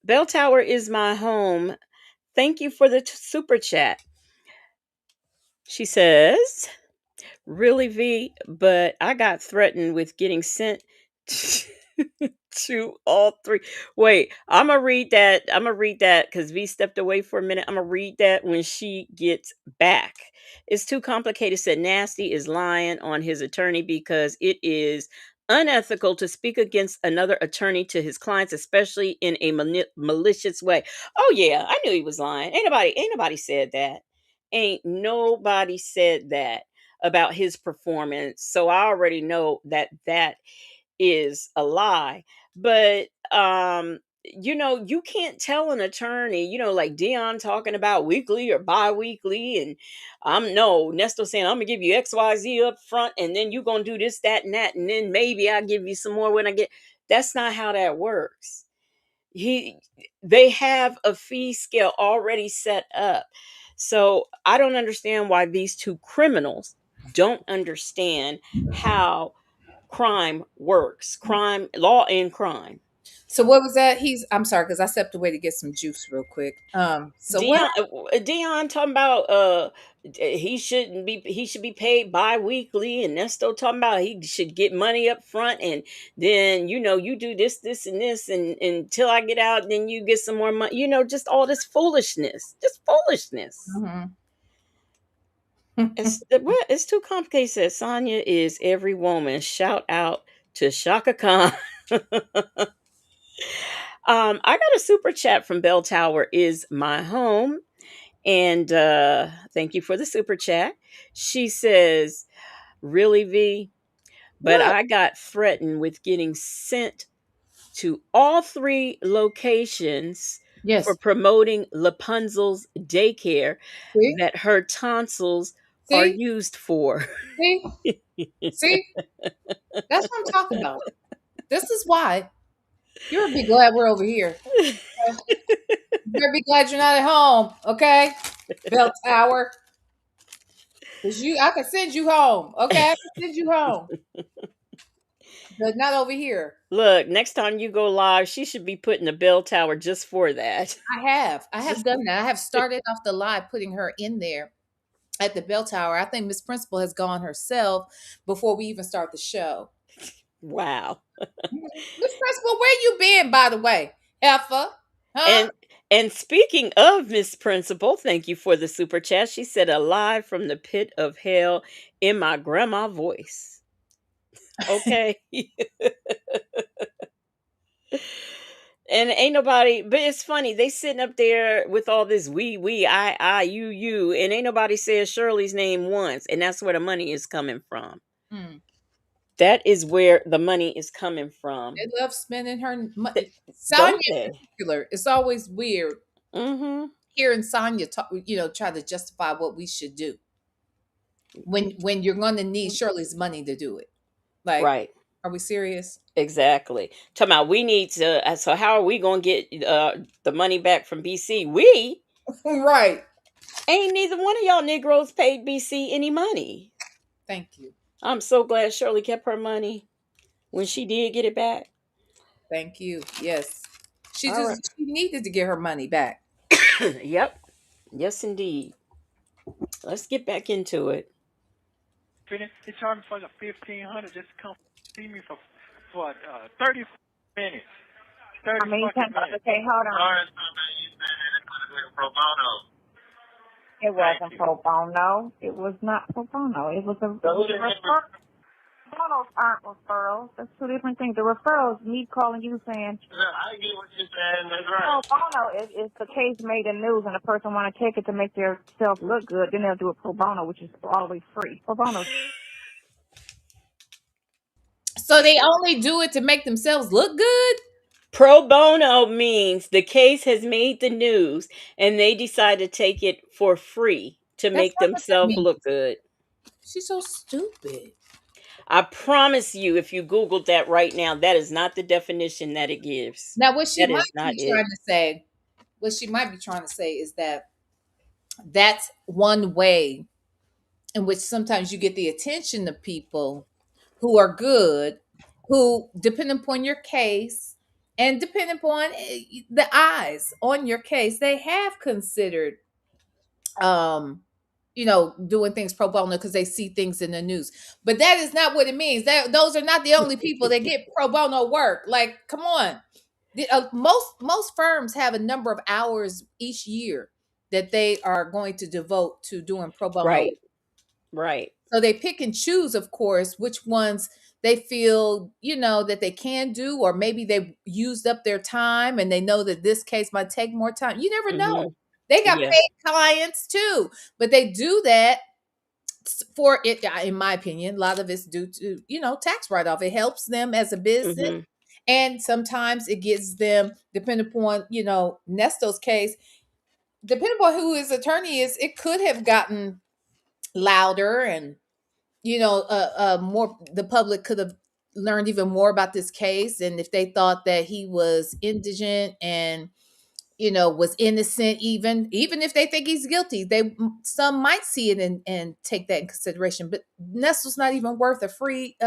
[SPEAKER 2] Bell Tower is my home. Thank you for the super chat. She says, really, V, but I got threatened with getting sent to all three. Wait, I'm gonna read that. I'm gonna read that because V stepped away for a minute. I'm gonna read that when she gets back. It's too complicated. Said Nasty is lying on his attorney because it is unethical to speak against another attorney to his clients, especially in a malicious way. Oh yeah, I knew he was lying. Ain't nobody said that. Ain't nobody said that about his performance. So I already know that that is a lie. But you can't tell an attorney, like Dion talking about weekly or bi-weekly, and I'm no Nesto saying I'm gonna give you XYZ up front, and then you're gonna do this, that, and that, and then maybe I'll give you some more when I get. That's not how that works. They have a fee scale already set up. So I don't understand why these two criminals don't understand how crime works. Crime, law and crime.
[SPEAKER 9] So what was that? I'm sorry, because I stepped away to get some juice real quick. So what?
[SPEAKER 2] Dion talking about he should be paid bi-weekly, and that's still talking about he should get money up front, and then you do this and this, and until I get out, then you get some more money, just all this foolishness. Just foolishness. It's too complicated. Says Sonya is every woman. Shout out to Shaka Khan. I got a super chat from Bell Tower is my home. And thank you for the super chat. She says, really, V? But
[SPEAKER 9] What?
[SPEAKER 2] I got threatened with getting sent to all three locations for
[SPEAKER 9] Yes.
[SPEAKER 2] promoting Rapunzel's daycare
[SPEAKER 9] See?
[SPEAKER 2] that her tonsils are
[SPEAKER 9] See?
[SPEAKER 2] used for.
[SPEAKER 9] See? See? That's what I'm talking about. This is why you better be glad we're over here. Okay? You better be glad you're not at home, okay? Bell Tower. Because I can send you home, okay? I can send you home. But not over here.
[SPEAKER 2] Look, next time you go live, she should be putting a bell tower just for that.
[SPEAKER 9] I have done that. I have started off the live putting her in there at the bell tower. I think Miss Principal has gone herself before we even start the show.
[SPEAKER 2] Wow.
[SPEAKER 9] Miss Principal, where you been, by the way? Heifer? Huh?
[SPEAKER 2] And speaking of Miss Principal, thank you for the super chat. She said, alive from the pit of hell in my grandma voice. Okay. And ain't nobody, but it's funny, they sitting up there with all this we, I, you, and ain't nobody said Shirley's name once, and that's where the money is coming from. That is where the money is coming from.
[SPEAKER 9] They love spending her money. Sonya in particular, it's always weird hearing Sonya talk, try to justify what we should do when you're going to need Shirley's money to do it. Like,
[SPEAKER 2] right?
[SPEAKER 9] Are we serious?
[SPEAKER 2] Exactly. Talking about we need to. So how are we going to get the money back from BC? We
[SPEAKER 9] right.
[SPEAKER 2] Ain't neither one of y'all Negroes paid BC any money.
[SPEAKER 9] Thank you.
[SPEAKER 2] I'm so glad Shirley kept her money when she did get it back.
[SPEAKER 9] Thank you. Yes. She needed to get her money back.
[SPEAKER 2] Yep. Yes, indeed. Let's get back into it.
[SPEAKER 4] They charged me for the $1,500 just to come see me for 30 minutes. 30 fucking minutes.
[SPEAKER 6] Okay, hold on.
[SPEAKER 8] Pro bono.
[SPEAKER 6] It wasn't pro bono. It was not pro bono. It was a referral. Bonos aren't referrals. That's two different things. The referrals, me calling you saying,
[SPEAKER 8] I get what you're saying. That's right.
[SPEAKER 6] Pro bono is the case made in news and the person want to take it to make themselves look good. Then they'll do a pro bono, which is always free. Pro bono.
[SPEAKER 9] So they only do it to make themselves look good?
[SPEAKER 2] Pro bono means the case has made the news and they decide to take it for free to
[SPEAKER 9] That's
[SPEAKER 2] make
[SPEAKER 9] not what that
[SPEAKER 2] themselves
[SPEAKER 9] means.
[SPEAKER 2] look good.
[SPEAKER 9] She's so stupid.
[SPEAKER 2] I promise you, if you Googled that right now, that is not the definition that it gives.
[SPEAKER 9] Now, what she
[SPEAKER 2] That
[SPEAKER 9] might
[SPEAKER 2] is not
[SPEAKER 9] be
[SPEAKER 2] it.
[SPEAKER 9] trying to say, what she might be trying to say is that that's one way in which sometimes you get the attention of people who are good, who, depending upon your case and depending upon the eyes on your case, they have considered um doing things pro bono because they see things in the news. But that is not what it means. That those are not the only people that get pro bono work. Like, come on. Most firms have a number of hours each year that they are going to devote to doing pro bono.
[SPEAKER 2] Right. Right.
[SPEAKER 9] So they pick and choose, of course, which ones they feel, that they can do, or maybe they used up their time and they know that this case might take more time. You never know.
[SPEAKER 2] Hmm.
[SPEAKER 9] They got
[SPEAKER 2] Yeah.
[SPEAKER 9] paid clients too, but they do that for it. In my opinion, a lot of it's due to, tax write off. It helps them as a business.
[SPEAKER 2] Hmm.
[SPEAKER 9] And sometimes it gives them, depending upon, Nesto's case, depending upon who his attorney is, it could have gotten louder and more, the public could have learned even more about this case. And if they thought that he was indigent and was innocent, even if they think he's guilty, some might see it and take that in consideration. But Nestle's not even worth a free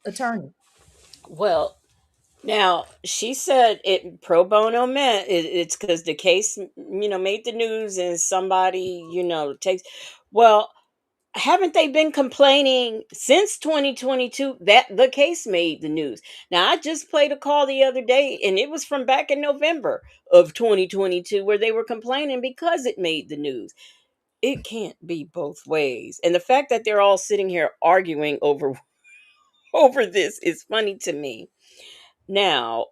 [SPEAKER 9] attorney.
[SPEAKER 2] Well, now she said it pro bono meant it's because the case, made the news and somebody, takes. Well, haven't they been complaining since 2022 that the case made the news? Now, I just played a call the other day and it was from back in November of 2022 where they were complaining because it made the news. It can't be both ways. And the fact that they're all sitting here arguing over over this is funny to me. Now,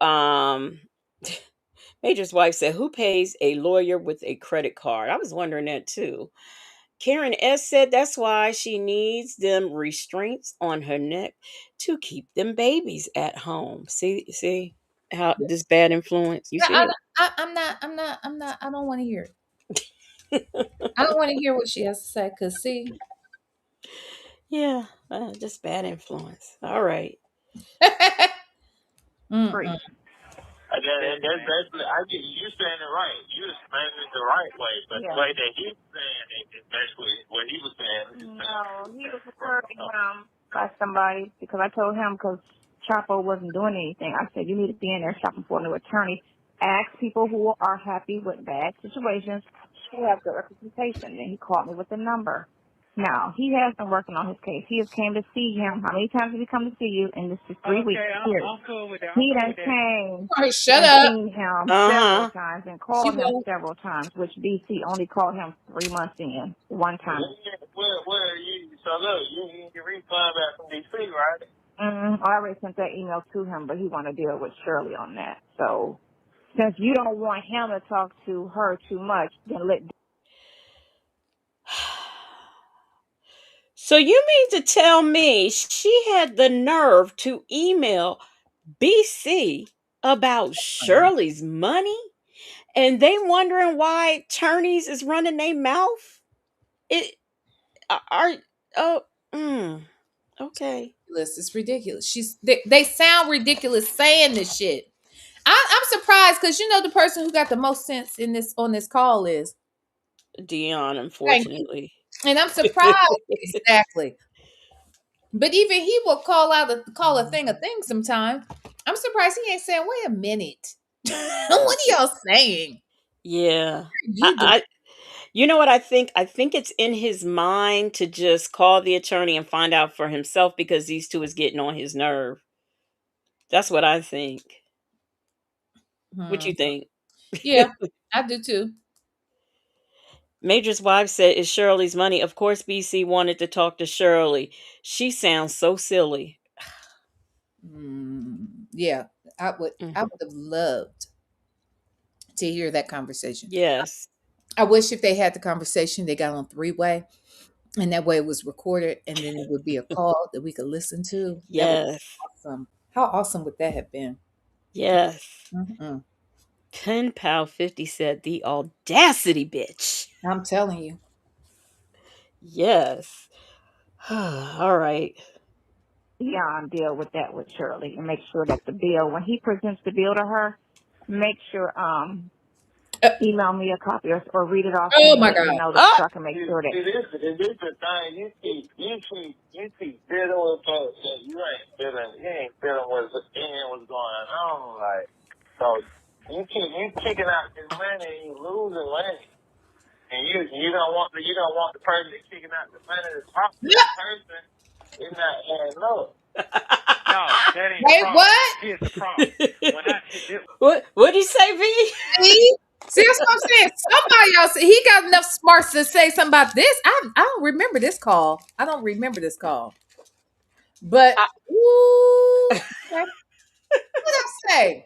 [SPEAKER 2] Major's wife said, "Who pays a lawyer with a credit card?" I was wondering that too. Karen S. said that's why she needs them restraints on her neck to keep them babies at home. See how this bad influence. You see
[SPEAKER 9] I'm not. I don't want to hear it. I don't want to hear what she has to say. Cause see,
[SPEAKER 2] Yeah, just bad influence. All right.
[SPEAKER 3] Free.
[SPEAKER 8] And that's basically, I get you saying it right. You explaining it the right way, but the way that he's saying it is basically what he was saying.
[SPEAKER 6] No, he was referred by somebody because I told him because Chapo wasn't doing anything. I said, you need to be in there shopping for a new attorney. Ask people who are happy with bad situations who have good representation. And he called me with the number. Now, he has been working on his case. He has came to see him. How many times did he come to see you? And this is 3 weeks. Here.
[SPEAKER 8] I'm cool with that.
[SPEAKER 6] He done came
[SPEAKER 9] all right, shut
[SPEAKER 6] and
[SPEAKER 9] up.
[SPEAKER 6] seen him several
[SPEAKER 2] Uh-huh.
[SPEAKER 6] times and
[SPEAKER 9] She
[SPEAKER 6] called him
[SPEAKER 9] won't.
[SPEAKER 6] several times, which BC only called him 3 months in, one time.
[SPEAKER 8] So look, you can refund back from DC, right?
[SPEAKER 6] I already sent that email to him, but he want to deal with Shirley on that. So since you don't want him to talk to her too much, then let.
[SPEAKER 2] So you mean to tell me she had the nerve to email BC about Shirley's money? And they wondering why attorneys is running their mouth? It are oh okay.
[SPEAKER 9] It's ridiculous. They sound ridiculous saying this shit. I'm surprised because the person who got the most sense in this on this call is
[SPEAKER 2] Dion,
[SPEAKER 9] thank you,
[SPEAKER 2] unfortunately.
[SPEAKER 9] and I'm surprised exactly. But even he will call a thing sometimes. I'm surprised he ain't saying, "Wait a minute, what are y'all saying?"
[SPEAKER 2] Yeah.
[SPEAKER 9] You do.
[SPEAKER 2] You know what I think? I think it's in his mind to just call the attorney and find out for himself because these two is getting on his nerve. That's what I think. What you think?
[SPEAKER 9] Yeah, I do too.
[SPEAKER 2] Major's wife said it's Shirley's money. Of course, BC wanted to talk to Shirley. She sounds so silly.
[SPEAKER 9] Yeah, I would. I
[SPEAKER 2] Mhm.
[SPEAKER 9] would have loved to hear that conversation.
[SPEAKER 2] Yes.
[SPEAKER 9] I wish if they had the conversation, they got on three-way, and that way it was recorded, and then it would be a call that we could listen to. That would be
[SPEAKER 2] Yes.
[SPEAKER 9] awesome. How awesome would that have been?
[SPEAKER 2] Yes.
[SPEAKER 9] Mm-mm.
[SPEAKER 2] 10 Pound 50 said the audacity, bitch.
[SPEAKER 9] I'm telling you.
[SPEAKER 2] Yes. All right.
[SPEAKER 6] Deal with that with Shirley and make sure that the bill, when he presents the bill to her, make sure
[SPEAKER 9] Uh,
[SPEAKER 6] email me a copy or read it off to
[SPEAKER 9] oh
[SPEAKER 6] me and
[SPEAKER 9] my
[SPEAKER 6] let me
[SPEAKER 9] God.
[SPEAKER 6] know that
[SPEAKER 2] Oh,
[SPEAKER 6] so I can make sure that.
[SPEAKER 8] This the thing. You keep dealing with folks that you ain't feeling what's going on. Like, so you kicking out this money and you losing money. And you don't want the person that's kicking out the money to talk to the person. It's not adding up.
[SPEAKER 4] No, that ain't the
[SPEAKER 9] Wait,
[SPEAKER 4] problem.
[SPEAKER 9] what?
[SPEAKER 4] Here's the problem. When I this,
[SPEAKER 2] What'd he say, V?
[SPEAKER 9] See? See, that's what I'm saying. Somebody else, he got enough smarts to say something about this. I don't remember this call. I don't remember this call. But, ooh, okay. What did I say?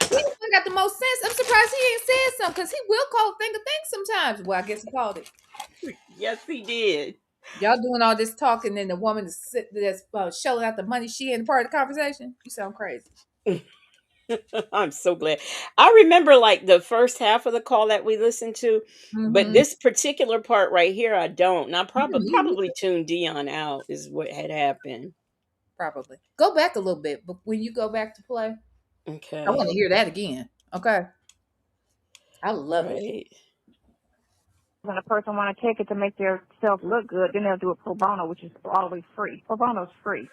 [SPEAKER 9] He still got the most sense. I'm surprised he ain't said something because he will call thing a thing sometimes. Well, I guess he called it.
[SPEAKER 2] Yes, he did.
[SPEAKER 9] Y'all doing all this talking and the woman that's shelling out the money she ain't part of the conversation? You sound crazy.
[SPEAKER 2] I'm so glad. I remember like the first half of the call that we listened to, but
[SPEAKER 9] Mm-hmm.
[SPEAKER 2] this particular part right here, I don't. And I
[SPEAKER 9] Yeah, me
[SPEAKER 2] probably tuned Dion out is what had happened.
[SPEAKER 9] probably. Go back a little bit, but when you go back to play, I
[SPEAKER 2] Okay.
[SPEAKER 9] want to hear that again. Okay. I love it.
[SPEAKER 2] Right.
[SPEAKER 6] When a person want to take it to make their self look good, then they'll do it pro bono, which is always free. Pro bono's free.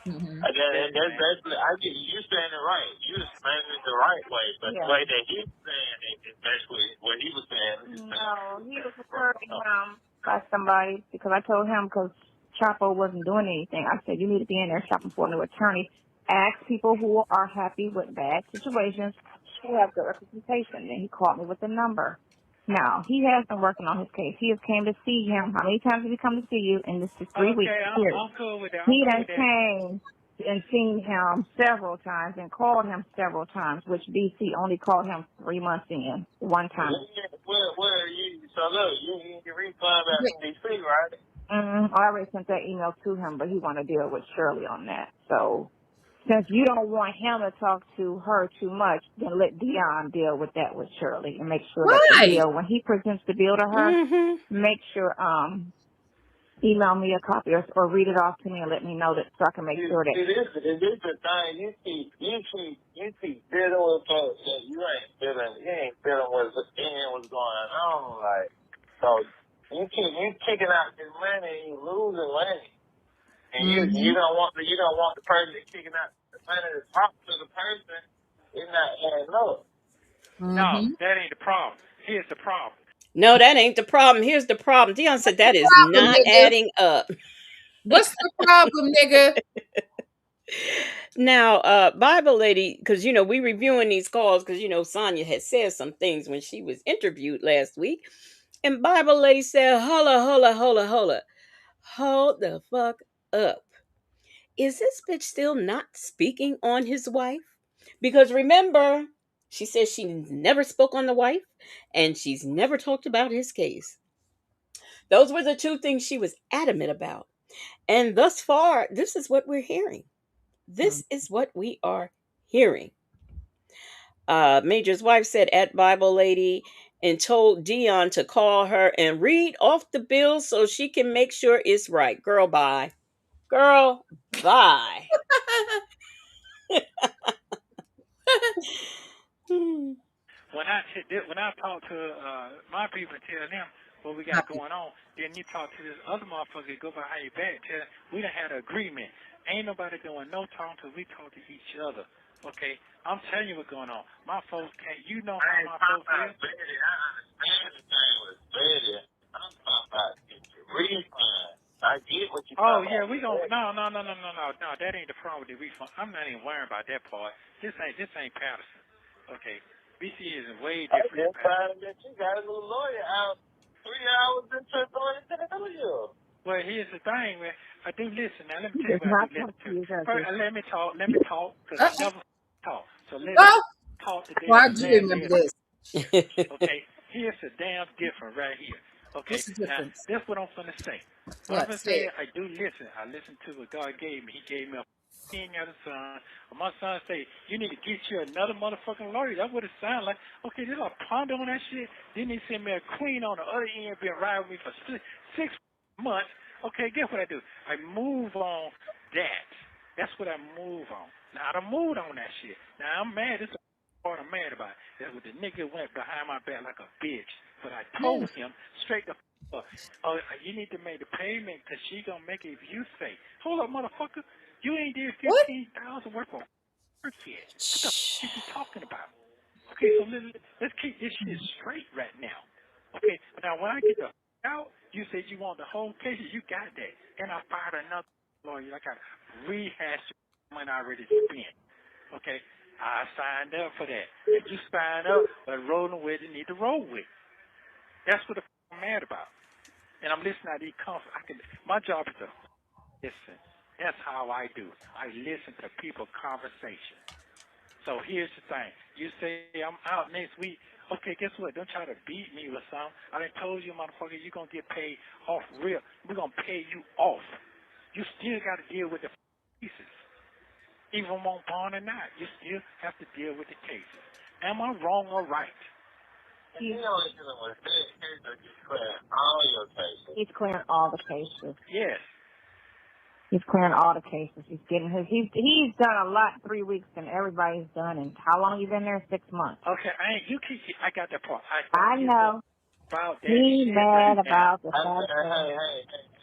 [SPEAKER 9] Mm-hmm.
[SPEAKER 8] That's basically, I get you saying it right. You explaining it the right way, but the
[SPEAKER 6] Yeah.
[SPEAKER 8] way that he's saying it is basically what he was saying.
[SPEAKER 6] No, he was referred by somebody because I told him because Chapo wasn't doing anything. I said, you need to be in there shopping for a new attorney. Ask people who are happy with bad situations who have good representation. And he called me with the number. Now, he has been working on his case. He has came to see him. How many times did he come to see you? And this is 3 weeks
[SPEAKER 4] okay,
[SPEAKER 6] here.
[SPEAKER 4] I'm cool with that. I'm
[SPEAKER 6] He
[SPEAKER 4] cool
[SPEAKER 6] done
[SPEAKER 4] with that.
[SPEAKER 6] came and seen him several times and called him several times, which BC only called him 3 months in, one time.
[SPEAKER 8] So look, you refund back from DC, right?
[SPEAKER 6] I already sent that email to him, but he want to deal with Shirley on that. So since you don't want him to talk to her too much, then let Dion deal with that with Shirley and make sure that the
[SPEAKER 9] Right.
[SPEAKER 6] bill, when he presents the bill to her,
[SPEAKER 2] Mm-hmm.
[SPEAKER 6] make sure email me a copy or read it off to me and let me know that so I can make sure that.
[SPEAKER 8] This the thing. You keep dealing with folks that you ain't feeling what's going on. Like, so you kicking out this money and you losing money. And
[SPEAKER 9] Mm-hmm.
[SPEAKER 8] you don't want the person that's kicking out the money to talk to the person. It's not adding up.
[SPEAKER 4] No,
[SPEAKER 9] Mm-hmm.
[SPEAKER 4] that ain't the problem. Here's the problem.
[SPEAKER 2] No, that ain't the problem. Here's the problem. Dion said that is
[SPEAKER 9] Problem,
[SPEAKER 2] not
[SPEAKER 9] nigga.
[SPEAKER 2] adding up.
[SPEAKER 9] What's the problem, nigga?
[SPEAKER 2] Now, Bible lady, because we reviewing these calls because Sonya had said some things when she was interviewed last week, and Bible lady said, hold the fuck up. Is this bitch still not speaking on his wife? Because remember, she says she never spoke on the wife, and she's never talked about his case. Those were the two things she was adamant about, and thus far, this is what we're hearing. This is what we are hearing. Major's wife said at Bible Lady and told Dion to call her and read off the bill so she can make sure it's right. Girl, bye. Girl, bye. Hmm.
[SPEAKER 4] When I talk to my people and tell them what we got going on, then you talk to this other motherfucker, go behind your back, tell them we done had an agreement. Ain't nobody doing no talking till we talk to each other. Okay? I'm telling you what's going on. My folks can't. You know
[SPEAKER 8] I
[SPEAKER 4] how
[SPEAKER 8] ain't
[SPEAKER 4] my
[SPEAKER 8] talking
[SPEAKER 4] folks
[SPEAKER 8] about
[SPEAKER 4] is.
[SPEAKER 8] Betty. I understand the thing with Betty. I'm talking about the refund. I get what you're
[SPEAKER 4] Oh
[SPEAKER 8] talking
[SPEAKER 4] yeah,
[SPEAKER 8] about.
[SPEAKER 4] we gon' no. That ain't the problem with the refund. I'm not even worrying about that part. This ain't Patterson. Okay, BC is way
[SPEAKER 8] I
[SPEAKER 4] different than
[SPEAKER 8] just
[SPEAKER 4] Patterson.
[SPEAKER 8] found that you got a new lawyer out 3 hours into going into the studio.
[SPEAKER 4] Well, here's the thing, man. I do listen. Now, let me
[SPEAKER 6] He
[SPEAKER 4] tell you
[SPEAKER 6] does
[SPEAKER 4] what I
[SPEAKER 6] not
[SPEAKER 4] do
[SPEAKER 6] talk
[SPEAKER 4] listen
[SPEAKER 6] to
[SPEAKER 4] to.
[SPEAKER 6] you, does
[SPEAKER 4] First,
[SPEAKER 6] he?
[SPEAKER 4] let me talk, because I never talk. So let me
[SPEAKER 9] Oh,
[SPEAKER 4] talk today
[SPEAKER 9] well,
[SPEAKER 4] on
[SPEAKER 9] I
[SPEAKER 4] the
[SPEAKER 9] do
[SPEAKER 4] last day
[SPEAKER 9] remember
[SPEAKER 4] of the
[SPEAKER 9] this.
[SPEAKER 4] okay? Here's the damn difference right here. Okay,
[SPEAKER 9] What's the
[SPEAKER 4] now,
[SPEAKER 9] difference?
[SPEAKER 4] this what I'm finna say. What I'm
[SPEAKER 9] What?
[SPEAKER 4] finna
[SPEAKER 9] Say
[SPEAKER 4] say,
[SPEAKER 9] it.
[SPEAKER 4] I do listen. I listen to what God gave me. He gave me a king out of son. My son say, you need to get you another motherfucking lawyer. That's what it sounds like. Okay, this I ponder on that shit. Then he sent me a queen on the other end, been riding with me for six months. Okay, guess what I do? I move on that. That's what I move on. Now I done moved on that shit. Now I'm mad. This is the part I'm mad about. That what the nigga went behind my back like a bitch. But I told him straight the up. Oh, you need to make the payment because she gonna make it if you say. Hold up, motherfucker. You ain't did
[SPEAKER 9] What?
[SPEAKER 4] 15,000 worth of work yet. What the fuck is you talking about? Okay, so let's keep this shit straight right now. Okay, now when I get the out, you said you want the whole case, you got that. And I fired another lawyer. I got to rehash the money I already spent. Okay, I signed up for that. If you sign up, but rolling with it, need to roll with. That's what the fuck I'm mad about. And I'm listening to these my job is to listen. That's how I do. I listen to people's conversation. So here's the thing. You say I'm out next week. Okay, guess what? Don't try to beat me with something. I done told you, motherfucker, you're going to get paid off real. We're going to pay you off. You still got to deal with the pieces. Even on pawn or not, you still have to deal with the cases. Am I wrong or right?
[SPEAKER 8] He only dealing with this case or just clearing all your cases?
[SPEAKER 6] He's clearing all the cases.
[SPEAKER 4] Yes.
[SPEAKER 6] He's clearing all the cases. He's getting his. He's done a lot. 3 weeks, and everybody's done. And how long you been there? 6 months.
[SPEAKER 4] Okay, I got that part.
[SPEAKER 6] I know.
[SPEAKER 4] About that
[SPEAKER 6] He's
[SPEAKER 4] shit
[SPEAKER 6] mad
[SPEAKER 4] right
[SPEAKER 6] about the
[SPEAKER 8] Hey,
[SPEAKER 6] fact that.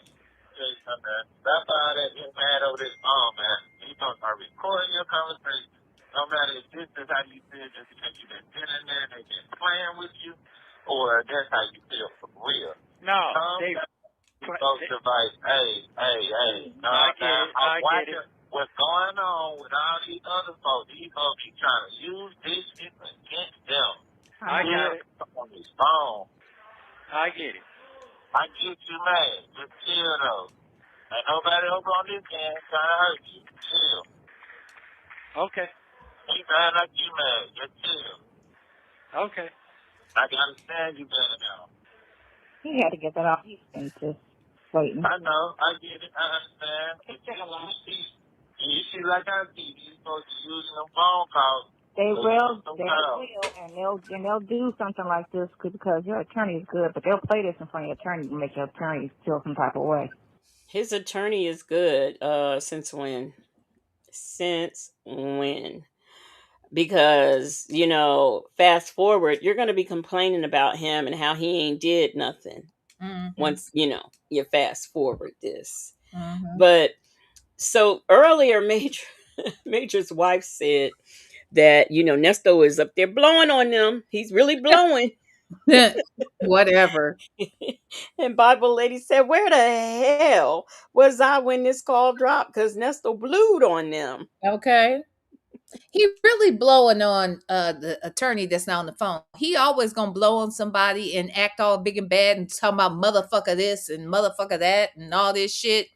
[SPEAKER 8] Say something. Stop all that getting mad over this phone, man. You gonna start recording your conversation. No matter if this is how you feel just because you've been sitting in there and they've been playing with you, or that's how you feel for real.
[SPEAKER 4] No,
[SPEAKER 8] they folks device. Hey.
[SPEAKER 4] I get it.
[SPEAKER 8] I'm
[SPEAKER 4] I
[SPEAKER 8] watching
[SPEAKER 4] get it.
[SPEAKER 8] what's going on with all these other folks. These folks be trying to use this shit against them.
[SPEAKER 4] I got it.
[SPEAKER 8] On this phone.
[SPEAKER 4] I get it.
[SPEAKER 8] I get you mad. Just chill though. Ain't nobody over on this end trying to hurt you. Chill.
[SPEAKER 4] Okay.
[SPEAKER 8] Keep acting like you mad. Just chill.
[SPEAKER 4] Okay.
[SPEAKER 8] I can understand you better now.
[SPEAKER 6] He had to get that off. He's been just waiting.
[SPEAKER 8] I know. I get it. I understand. You see, like I see, these folks are using them phone calls.
[SPEAKER 6] They will, and they'll do something like this because your attorney is good, but they'll play this in front of your attorney to make your attorney feel some type of way.
[SPEAKER 2] His attorney is good. Since when? Since when? Because, fast forward, you're going to be complaining about him and how he ain't did nothing. Once, you fast forward this. But so earlier, Major's wife said that, Nesto is up there blowing on them. He's really blowing.
[SPEAKER 9] Whatever.
[SPEAKER 2] And Bible lady said, where the hell was I when this call dropped? Because Nesto blewed on them.
[SPEAKER 9] Okay. He really blowing on the attorney that's not on the phone. He always gonna blow on somebody and act all big and bad and talk about motherfucker this and motherfucker that and all this shit.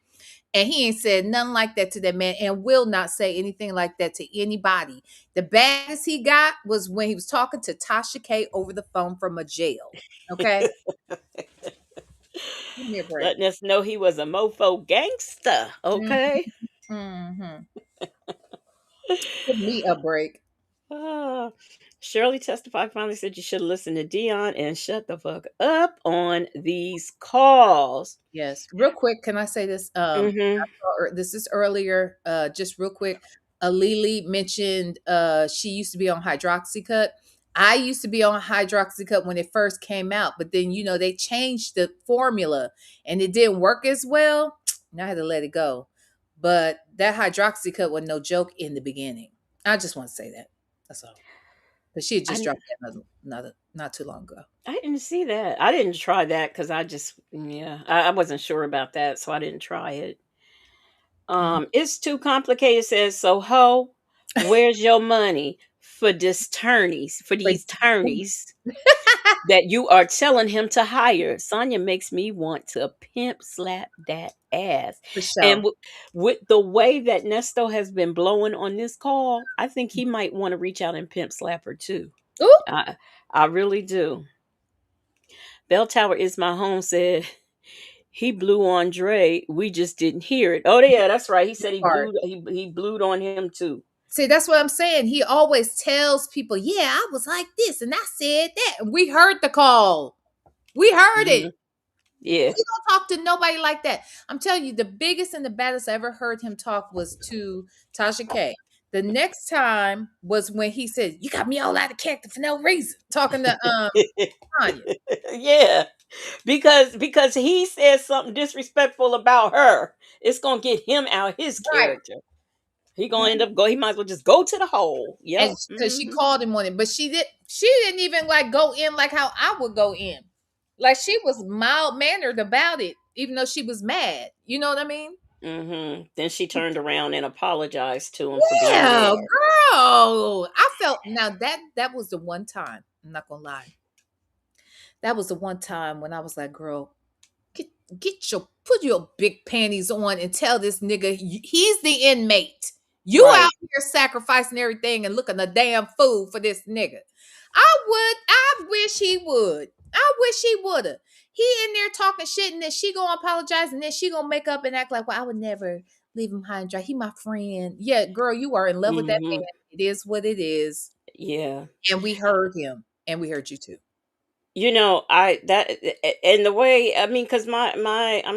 [SPEAKER 9] And he ain't said nothing like that to that man and will not say anything like that to anybody. The baddest he got was when he was talking to Tasha K over the phone from a jail. Okay. Give me a break.
[SPEAKER 2] Letting us know he was a mofo gangster. Okay.
[SPEAKER 9] Mm-hmm. Give me a break.
[SPEAKER 2] Shirley testified finally said you should listen to Dion and shut the fuck up on these calls.
[SPEAKER 9] Yes. Real quick, can I say this? This is earlier. Just real quick. Alili mentioned she used to be on hydroxycut. I used to be on hydroxycut when it first came out, but then they changed the formula and it didn't work as well. And I had to let it go. But that hydroxycut was no joke in the beginning. I just want to say that. That's all. But she had just dropped that not too long ago.
[SPEAKER 2] I didn't see that. I didn't try that because I wasn't sure about that, so I didn't try it. It's too complicated. Says so. Ho, where's your money for these attorneys that you are telling him to hire? Sonya makes me want to pimp slap that ass.
[SPEAKER 9] For sure.
[SPEAKER 2] And with the way that Nesto has been blowing on this call, I think he might want to reach out and pimp slap her too.
[SPEAKER 9] Ooh.
[SPEAKER 2] I really do. Bell Tower is my home said he blew on Dre. We just didn't hear it. Oh yeah, that's right. He said he blew on him too.
[SPEAKER 9] See, that's what I'm saying. He always tells people, yeah, I was like this and I said that. And we heard the call. We heard it.
[SPEAKER 2] Yeah.
[SPEAKER 9] He don't talk to nobody like that. I'm telling you, the biggest and the baddest I ever heard him talk was to Tasha K. The next time was when he said, "You got me all out of character for no reason," talking to Tanya.
[SPEAKER 2] Yeah. Because he says something disrespectful about her. It's gonna get him out his
[SPEAKER 9] Right.
[SPEAKER 2] character. He gonna end up go. He might as well just go to the hole.
[SPEAKER 9] And
[SPEAKER 2] Yep.
[SPEAKER 9] because she called him on it, but she didn't even like go in like how I would go in. Like she was mild mannered about it, even though she was mad. You know what I mean?
[SPEAKER 2] Then she turned around and apologized to him for being
[SPEAKER 9] Yeah,
[SPEAKER 2] there.
[SPEAKER 9] girl. I felt now that was the one time. I'm not gonna lie. That was the one time when I was like, girl, get put your big panties on and tell this nigga he's the inmate. You out
[SPEAKER 2] Right.
[SPEAKER 9] here sacrificing everything and looking a damn fool for this nigga. I wish he would. I wish he woulda. He in there talking shit and then she gonna apologize and then she gonna make up and act like, well, I would never leave him high and dry. He my friend. Yeah, girl, you are in love with that
[SPEAKER 2] hmm
[SPEAKER 9] man. It is what it is.
[SPEAKER 2] Yeah.
[SPEAKER 9] And we heard him. And we heard you too.
[SPEAKER 2] I that and the way, I mean, because I'm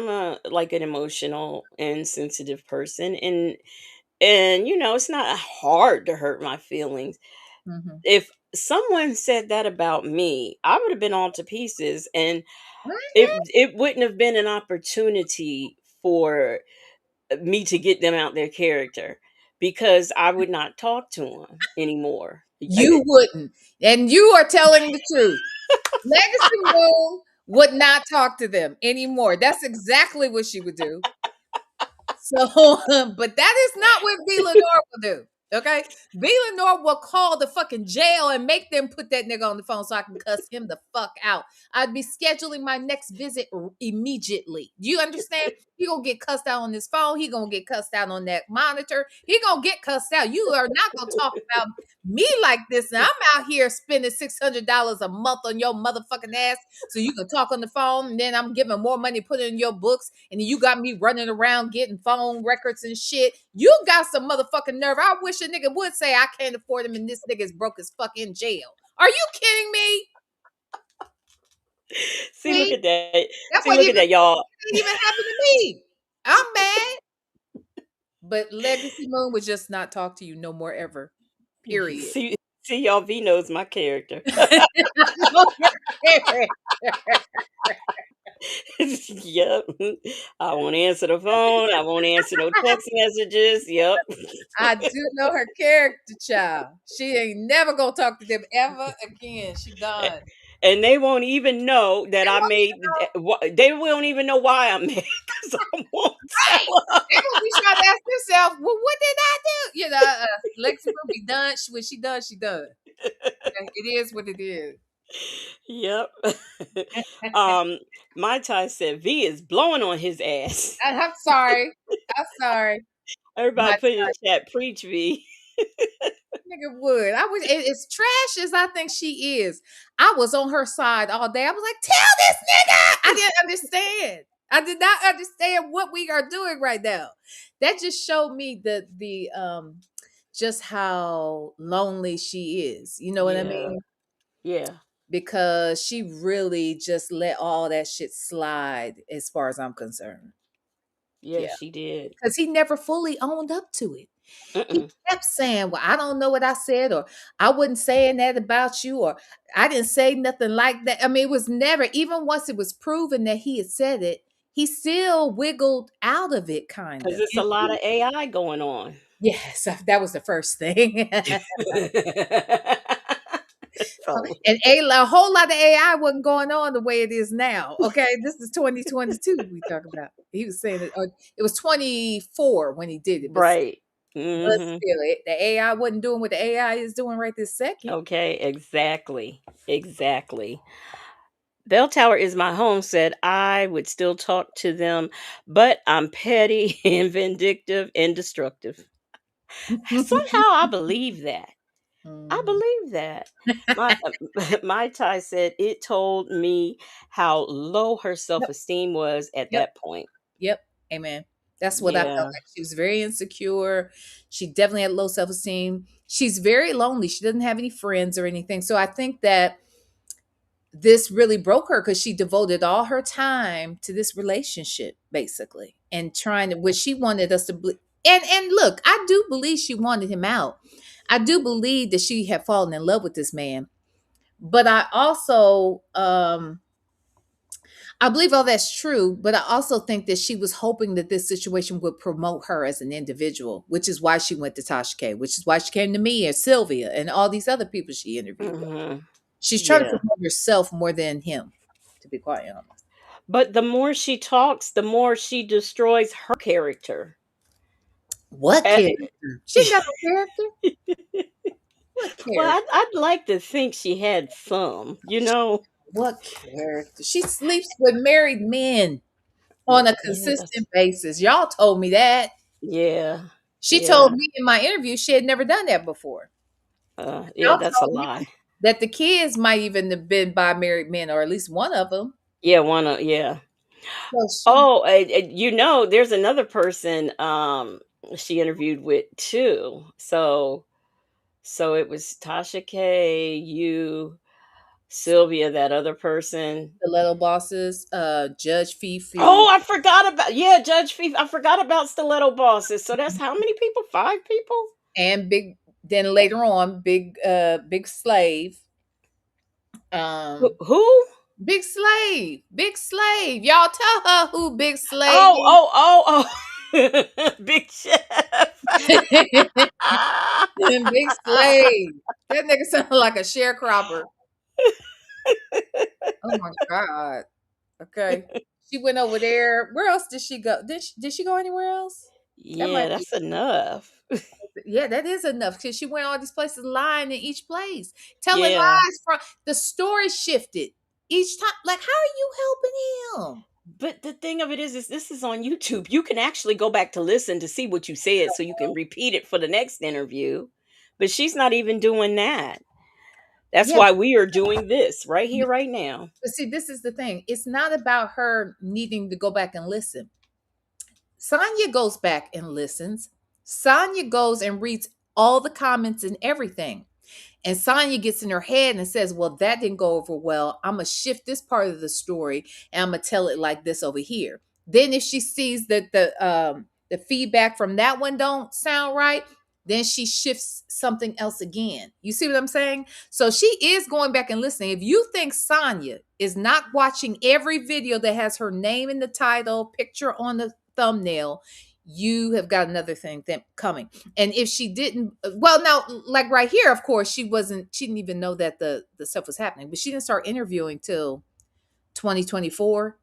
[SPEAKER 2] a like an emotional and sensitive person, and it's not hard to hurt my feelings.
[SPEAKER 9] Mm-hmm.
[SPEAKER 2] If someone said that about me, I would have been all to pieces, and
[SPEAKER 9] Mm-hmm.
[SPEAKER 2] it wouldn't have been an opportunity for me to get them out their character, because I would not talk to them anymore.
[SPEAKER 9] You wouldn't. And you are telling the truth. Legacy Moon would not talk to them anymore. That's exactly what she would do. So, but that is not what B. Lenore will do. Okay, B. Lenore will call the fucking jail and make them put that nigga on the phone so I can cuss him the fuck out. I'd be scheduling my next visit immediately. Do you understand? He gonna get cussed out on his phone. He gonna get cussed out on that monitor. He gonna get cussed out. You are not gonna talk about me like this. And I'm out here spending $600 a month on your motherfucking ass so you can talk on the phone, and then I'm giving more money to put in your books, and then you got me running around getting phone records and shit. You got some motherfucking nerve. I wish a nigga would say I can't afford him and this nigga's broke as fuck in jail. Are you kidding me?
[SPEAKER 2] See, look
[SPEAKER 9] See?
[SPEAKER 2] at that.
[SPEAKER 9] That
[SPEAKER 2] See, look at that, y'all.
[SPEAKER 9] didn't even happen to me. I'm mad. But Legacy Moon would just not talk to you no more ever. Period.
[SPEAKER 2] See, y'all. V knows my character. Yep. I won't answer the phone. I won't answer no text messages. Yep.
[SPEAKER 9] I do know her character, child. She ain't never gonna talk to them ever again. She done.
[SPEAKER 2] And they won't even know that
[SPEAKER 9] They
[SPEAKER 2] I
[SPEAKER 9] won't
[SPEAKER 2] made.
[SPEAKER 9] even know.
[SPEAKER 2] They won't even know why I'm mad, because I won't
[SPEAKER 9] Right.
[SPEAKER 2] tell them.
[SPEAKER 9] They gonna be trying to ask themselves, well, what did I do? Lexi will be done. When she done, she done. Okay, it is what it is.
[SPEAKER 2] Yep. um, my Ty said V is blowing on his ass.
[SPEAKER 9] I'm sorry. I'm sorry.
[SPEAKER 2] Everybody
[SPEAKER 9] My
[SPEAKER 2] put in the chat, preach V.
[SPEAKER 9] nigga would. I was as trash as I think she is. I was on her side all day. I was like, tell this nigga. I didn't understand. I did not understand what we are doing right now. That just showed me the just how lonely she is. You know what I
[SPEAKER 2] Yeah.
[SPEAKER 9] mean?
[SPEAKER 2] Yeah.
[SPEAKER 9] Because she really just let all that shit slide as far as I'm concerned.
[SPEAKER 2] Yeah,
[SPEAKER 9] Yeah.
[SPEAKER 2] she did.
[SPEAKER 9] Because he never fully owned up to it. He
[SPEAKER 2] Mm-mm.
[SPEAKER 9] kept saying, well, I don't know what I said, or I wasn't saying that about you, or I didn't say nothing like that. I mean, it was never, even once it was proven that he had said it, he still wiggled out of it, kind
[SPEAKER 2] Because
[SPEAKER 9] of.
[SPEAKER 2] it's a lot of AI going on.
[SPEAKER 9] Yes, that was the first thing.
[SPEAKER 2] Oh,
[SPEAKER 9] And a whole lot of AI wasn't going on the way it is now. Okay, this is 2022 we talk about. He was saying it, or it was 24 when he did it, but
[SPEAKER 2] right.
[SPEAKER 9] still,
[SPEAKER 2] hmm
[SPEAKER 9] the AI wasn't doing what the AI is doing right this second.
[SPEAKER 2] Okay, exactly. Exactly. Bell Tower is my home said I would still talk to them, but I'm petty and vindictive and destructive. Somehow I believe that. I
[SPEAKER 9] Mhm.
[SPEAKER 2] believe that. My my Ty said it told me how low her
[SPEAKER 9] Yep,
[SPEAKER 2] self-esteem was at
[SPEAKER 9] yep,
[SPEAKER 2] that point.
[SPEAKER 9] yep. Amen. That's what I felt
[SPEAKER 2] Yeah.
[SPEAKER 9] like. She was very insecure. She definitely had low self-esteem. She's very lonely. She doesn't have any friends or anything. So I think that this really broke her because she devoted all her time to this relationship, basically, and trying to, which she wanted us to believe. And look, I do believe she wanted him out. I do believe that she had fallen in love with this man, but I also I believe all that's true, but I also think that she was hoping that this situation would promote her as an individual, which is why she went to Tasha K, which is why she came to me and Sylvia and all these other people she interviewed with.
[SPEAKER 2] Hmm.
[SPEAKER 9] She's trying to
[SPEAKER 2] Yeah.
[SPEAKER 9] promote herself more than him, to be quite honest.
[SPEAKER 2] But the more she talks, the more she destroys her character.
[SPEAKER 9] What
[SPEAKER 2] Eh,
[SPEAKER 9] character? She ain't got no character. What
[SPEAKER 2] well,
[SPEAKER 9] character?
[SPEAKER 2] I'd like to think she had some, you know.
[SPEAKER 9] What character? She sleeps with married men on a
[SPEAKER 2] Yeah, that's
[SPEAKER 9] consistent basis. Y'all told me that.
[SPEAKER 2] yeah,
[SPEAKER 9] She told
[SPEAKER 2] yeah,
[SPEAKER 9] me in my interview she had never done that before.
[SPEAKER 2] yeah.
[SPEAKER 9] Y'all
[SPEAKER 2] That's a
[SPEAKER 9] told me
[SPEAKER 2] lie.
[SPEAKER 9] that the kids might even have been by married men, or at least one of them.
[SPEAKER 2] Yeah, one of yeah.
[SPEAKER 9] So she,
[SPEAKER 2] Oh, you know, there's another person she interviewed with too. So it was Tasha K, you, Sylvia, that other person.
[SPEAKER 9] the little bosses, Judge Fifi,
[SPEAKER 2] Oh, I forgot about Judge Fifi. I forgot about Stiletto Bosses. So that's how many people? 5 people?
[SPEAKER 9] and Big. Then later on, Big Slave. Um,
[SPEAKER 2] Who?
[SPEAKER 9] Big Slave. Y'all tell her who Big Slave
[SPEAKER 2] Oh, oh, oh, oh. Big Chef.
[SPEAKER 9] Big Slave. That nigga sounded like a sharecropper. Oh my god. Okay. She went over there. Where else did she go? Did she go anywhere else? That
[SPEAKER 2] Yeah,
[SPEAKER 9] might be.
[SPEAKER 2] that's enough.
[SPEAKER 9] Yeah, that is enough because she went all these places lying in each place, telling
[SPEAKER 2] Yeah.
[SPEAKER 9] lies from the story shifted each time. Like, how are you helping him?
[SPEAKER 2] But the thing of it is this is on YouTube. You can actually go back to listen to see what you said so you can repeat it for the next interview. But she's not even doing that. That's
[SPEAKER 9] Yeah,
[SPEAKER 2] why we are doing this right here, right now.
[SPEAKER 9] but see, this is the thing. It's not about her needing to go back and listen. Sonya goes back and listens. Sonya goes and reads all the comments and everything. And Sonya gets in her head and says, well, that didn't go over well. I'm going to shift this part of the story and I'm going to tell it like this over here. Then if she sees that the feedback from that one don't sound right, then she shifts something else again. You see what I'm saying? So she is going back and listening. If you think Sonya is not watching every video that has her name in the title, picture on the thumbnail, you have got another thing coming. And if she didn't, well, now, like right here, of course, she didn't even know that the stuff was happening, but she didn't start interviewing till 2024.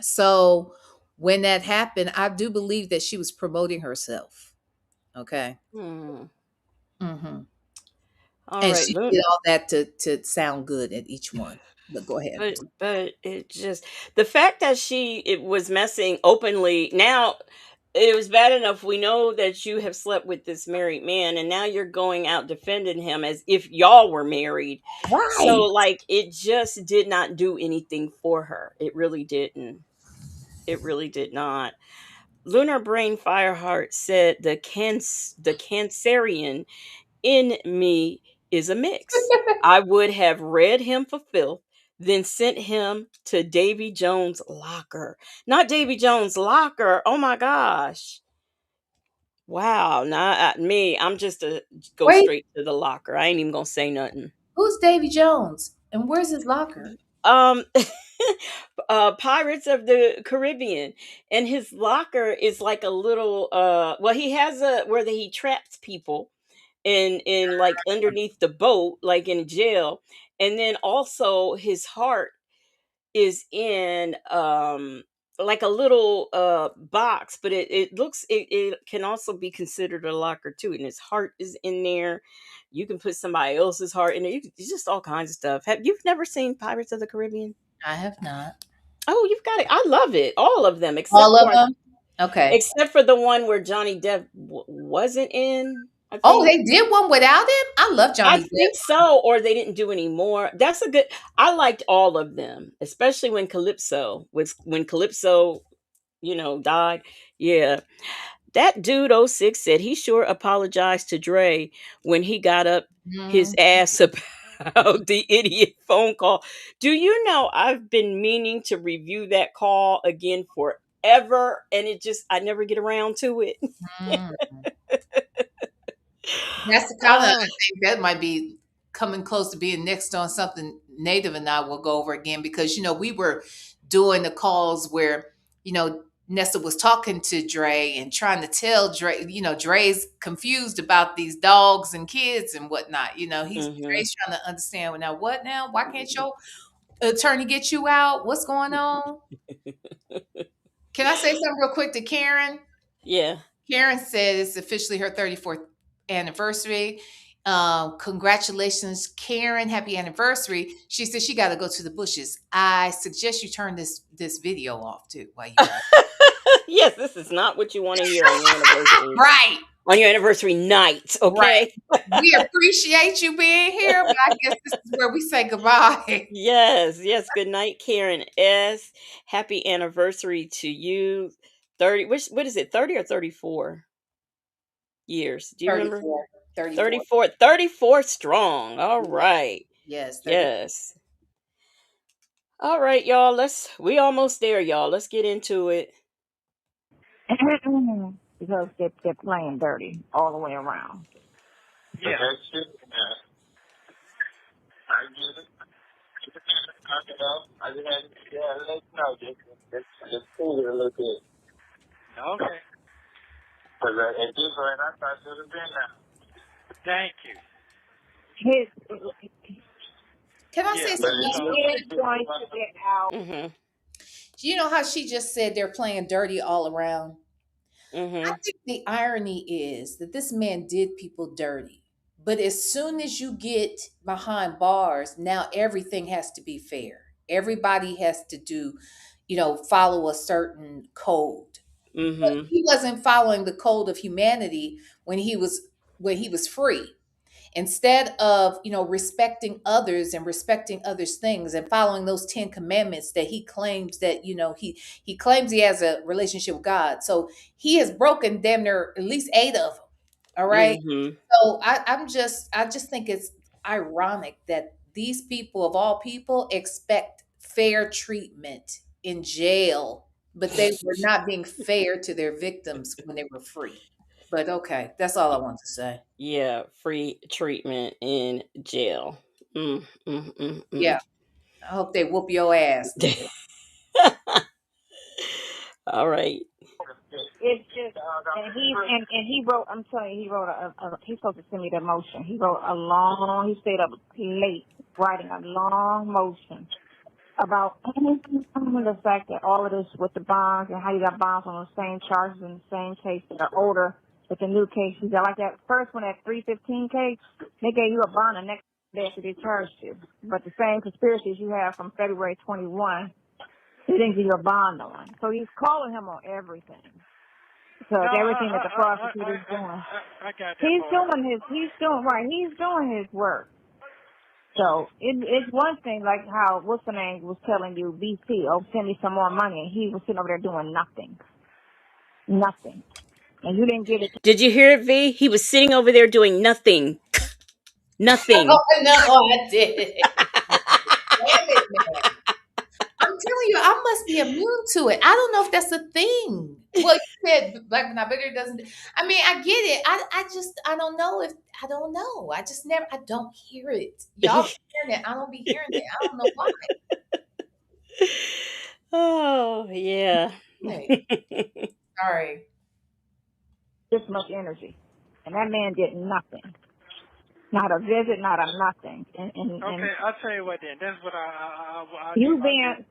[SPEAKER 9] So when that happened, I do believe that she was promoting herself. Okay.
[SPEAKER 2] Hmm.
[SPEAKER 9] Mm-hmm.
[SPEAKER 2] All
[SPEAKER 9] And
[SPEAKER 2] right,
[SPEAKER 9] she did all that to sound good at each one. But go ahead.
[SPEAKER 2] but it just the fact that it was messing openly. Now it was bad enough we know that you have slept with this married man and now you're going out defending him as if y'all were married. So
[SPEAKER 9] Right.
[SPEAKER 2] like it just did not do anything for her. It really didn't. It really did not. Lunar Brain Fireheart said the Cancerian in me is a mix. I would have read him for filth, then sent him to Davy Jones' locker. Not Davy Jones' locker. Oh my gosh. Wow. Not me. I'm just a go
[SPEAKER 9] Wait,
[SPEAKER 2] straight to the locker. I ain't even gonna say nothing.
[SPEAKER 9] who's Davy Jones? And where's his locker?
[SPEAKER 2] Um Pirates of the Caribbean, and his locker is like a little well he has a where he traps people in like underneath the boat like in jail, and then also his heart is in like a little box, but it looks it can also be considered a locker too, and his heart is in there. You can put somebody else's heart in there. It's just all kinds of stuff. You've never seen Pirates of the Caribbean?
[SPEAKER 9] I have not.
[SPEAKER 2] Oh, you've got it. I love it. All of them
[SPEAKER 9] All
[SPEAKER 2] except
[SPEAKER 9] of
[SPEAKER 2] for
[SPEAKER 9] them? Okay.
[SPEAKER 2] the one where Johnny Depp wasn't in, I
[SPEAKER 9] Oh,
[SPEAKER 2] think.
[SPEAKER 9] they did one without him? I love
[SPEAKER 2] I
[SPEAKER 9] Johnny Depp.
[SPEAKER 2] think so, or they didn't do any more. That's a good. I liked all of them, especially when Calypso, died. Yeah, that dude '06 said he sure apologized to Dre when he got up his
[SPEAKER 9] Mhm.
[SPEAKER 2] ass about the idiot phone call. Do you know I've been meaning to review that call again forever, and I never get around to it.
[SPEAKER 9] Mm. That's the kind of, I
[SPEAKER 2] Oh.
[SPEAKER 9] think that might be coming close to being next on something Native and I will go over again because, we were doing the calls where, Nessa was talking to Dre and trying to tell Dre, Dre's confused about these dogs and kids and whatnot.
[SPEAKER 2] Mhm.
[SPEAKER 9] Dre's trying to understand, well, now what now? Why can't your attorney get you out? What's going on? Can I say something real quick to Karen?
[SPEAKER 2] Yeah.
[SPEAKER 9] Karen said it's officially her 34th anniversary. Congratulations, Karen. Happy anniversary. She said she got to go to the bushes. I suggest you turn this video off too while you got
[SPEAKER 2] Yes, this is not what you want to hear on your anniversary.
[SPEAKER 9] Right.
[SPEAKER 2] On your anniversary night,
[SPEAKER 9] Right.
[SPEAKER 2] okay?
[SPEAKER 9] We appreciate you being here, but I guess this is where we say goodbye.
[SPEAKER 2] Yes, yes. Good night, Karen S. Happy anniversary to you. 30, what is it, 30 or 34 years? Do you remember?
[SPEAKER 9] 34. 34.
[SPEAKER 2] 34, 34 strong. All right.
[SPEAKER 9] Yes, 34.
[SPEAKER 2] Yes. All right, y'all. We almost there, y'all. Let's get into it.
[SPEAKER 6] Because they're playing dirty all the way around.
[SPEAKER 8] Yeah. That shit, I get it. I just had to let you know, just cool it a little bit.
[SPEAKER 4] Okay.
[SPEAKER 8] Because at this rate, I thought it would have been now.
[SPEAKER 4] Thank you.
[SPEAKER 9] Can I
[SPEAKER 4] Yeah,
[SPEAKER 9] say
[SPEAKER 4] but
[SPEAKER 9] something else?
[SPEAKER 6] He is going to get out.
[SPEAKER 2] Mm-hmm.
[SPEAKER 9] You know how she just said they're playing dirty all around?
[SPEAKER 2] Mm-hmm.
[SPEAKER 9] I think the irony is that this man did people dirty. But as soon as you get behind bars, now everything has to be fair. Everybody has to do, follow a certain code. But
[SPEAKER 2] Mm-hmm.
[SPEAKER 9] he wasn't following the code of humanity when he was free. Instead of respecting others and respecting others things and following those 10 commandments that he claims that he claims he has a relationship with God, so he has broken damn near at least 8 of them. All right.
[SPEAKER 2] Mm-hmm.
[SPEAKER 9] So I just think it's ironic that these people of all people expect fair treatment in jail, but they were not being fair to their victims when they were free. But okay, that's all I want to say.
[SPEAKER 2] Yeah, free treatment in jail. Mm, mm, mm,
[SPEAKER 9] Yeah.
[SPEAKER 2] mm.
[SPEAKER 9] I hope they whoop your ass.
[SPEAKER 2] All right.
[SPEAKER 6] It's just, and he wrote. I'm telling you, he wrote he's supposed to send me the motion. He wrote he stayed up late writing a long motion about the fact that all of this with the bonds and how you got bonds on the same charges in the same case that are older with the new case. He got like that first one, that 315 case, they gave you a bond the next day after they charged you. But the same conspiracies you have from February 21, they didn't give you a bond on. So he's calling him on everything. So
[SPEAKER 4] No,
[SPEAKER 6] everything that the prosecutor's doing.
[SPEAKER 4] I got that
[SPEAKER 6] He's
[SPEAKER 4] part.
[SPEAKER 6] doing his work. So it's one thing, like how what's the name was telling you, BC, oh, send me some more money, and he was sitting over there doing nothing, and you didn't give it.
[SPEAKER 2] Did you hear it, V? He was sitting over there doing nothing. Nothing.
[SPEAKER 9] Oh, no, I did. Damn it, man. I'm telling you, I must be immune to it. I don't know if that's a thing. Well, you said Black but not bitter doesn't. I mean, I get it. I don't know if I don't know. I just never. I don't hear it. Y'all be hearing it. I don't be hearing it. I don't know why.
[SPEAKER 2] Oh, yeah.
[SPEAKER 9] Hey, sorry.
[SPEAKER 6] This much energy, and that man did nothing. Not a visit, not a nothing. And
[SPEAKER 4] Okay, I'll tell you what then. That's what I'll
[SPEAKER 6] you
[SPEAKER 4] give my
[SPEAKER 6] being,
[SPEAKER 4] best.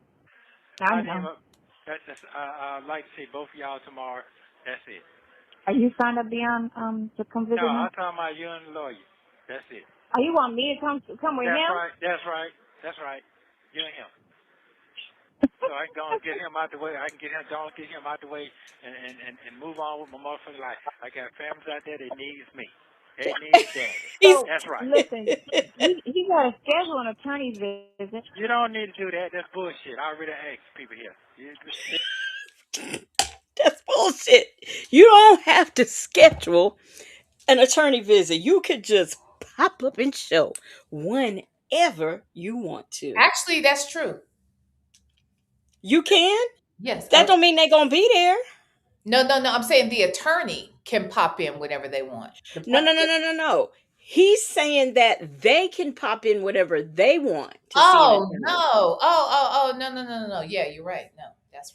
[SPEAKER 6] I
[SPEAKER 4] I'll give
[SPEAKER 6] know.
[SPEAKER 4] I'd like to see both of y'all tomorrow. That's it.
[SPEAKER 6] Are you signed up, Dion, to come visit
[SPEAKER 4] No,
[SPEAKER 6] him?
[SPEAKER 4] I'm talking about you and the lawyer. That's it.
[SPEAKER 6] Oh, you want me to come with
[SPEAKER 4] That's
[SPEAKER 6] him?
[SPEAKER 4] right. That's right. That's right. You and him. So I can go and get him out the way. I can get him out the way and move on with my motherfucking life. I got families out there that needs me. They need daddy.
[SPEAKER 6] So,
[SPEAKER 4] That's right.
[SPEAKER 6] listen, he got to schedule an attorney visit.
[SPEAKER 4] You don't need to do that. That's bullshit. I already asked people here.
[SPEAKER 2] That's bullshit. You don't have to schedule an attorney visit. You could just pop up and show whenever. whenever you want to.
[SPEAKER 9] Actually, that's true.
[SPEAKER 2] You can?
[SPEAKER 9] Yes.
[SPEAKER 2] That don't mean they're going to be there.
[SPEAKER 9] No. I'm saying the attorney can pop in whenever they want.
[SPEAKER 2] No. He's saying that they can pop in whatever they want to see an
[SPEAKER 9] Oh
[SPEAKER 2] attorney.
[SPEAKER 9] no! Oh no! Yeah, you're right. No, that's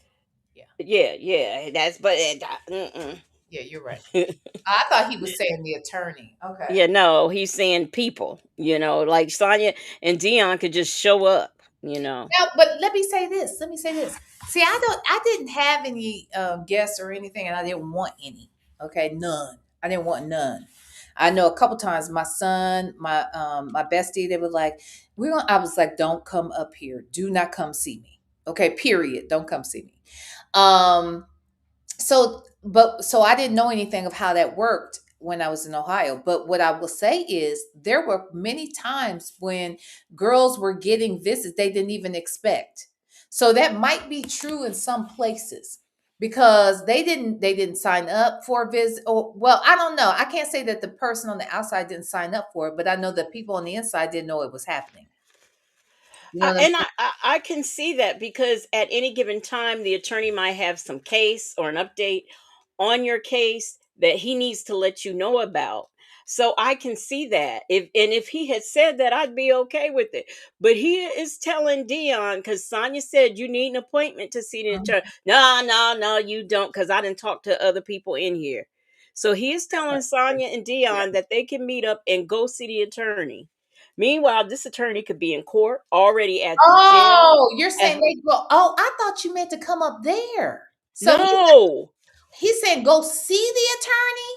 [SPEAKER 9] yeah.
[SPEAKER 2] Yeah. That's but
[SPEAKER 9] Yeah, you're right. I thought he was saying the attorney. Okay.
[SPEAKER 2] yeah, no, he's saying people. Like Sonya and Dion could just show up.
[SPEAKER 9] Now, but let me say this. See, I didn't have any guests or anything, and I didn't want any. Okay, none. I didn't want none. I know a couple times my son, my bestie, they were like, "We're gonna." I was like, "Don't come up here. Do not come see me." Okay, period. Don't come see me. So I didn't know anything of how that worked when I was in Ohio. But what I will say is there were many times when girls were getting visits they didn't even expect. So that might be true in some places because they didn't sign up for a visit. Or well, I don't know. I can't say that the person on the outside didn't sign up for it, but I know the people on the inside didn't know it was happening. You know what I'm
[SPEAKER 2] And
[SPEAKER 9] saying?
[SPEAKER 2] I can see that because at any given time, the attorney might have some case or an update on your case that he needs to let you know about. So I can see that. If he had said that, I'd be okay with it. But he is telling Dion because Sonya said you need an appointment to see the attorney. No, you don't, because I didn't talk to other people in here. So he is telling Sonya and Dion that they can meet up and go see the attorney. Meanwhile, this attorney could be in court already at the jail.
[SPEAKER 9] Oh, you're saying they go. Oh, I thought you meant to come up there. So
[SPEAKER 2] No.
[SPEAKER 9] he said, go see the attorney.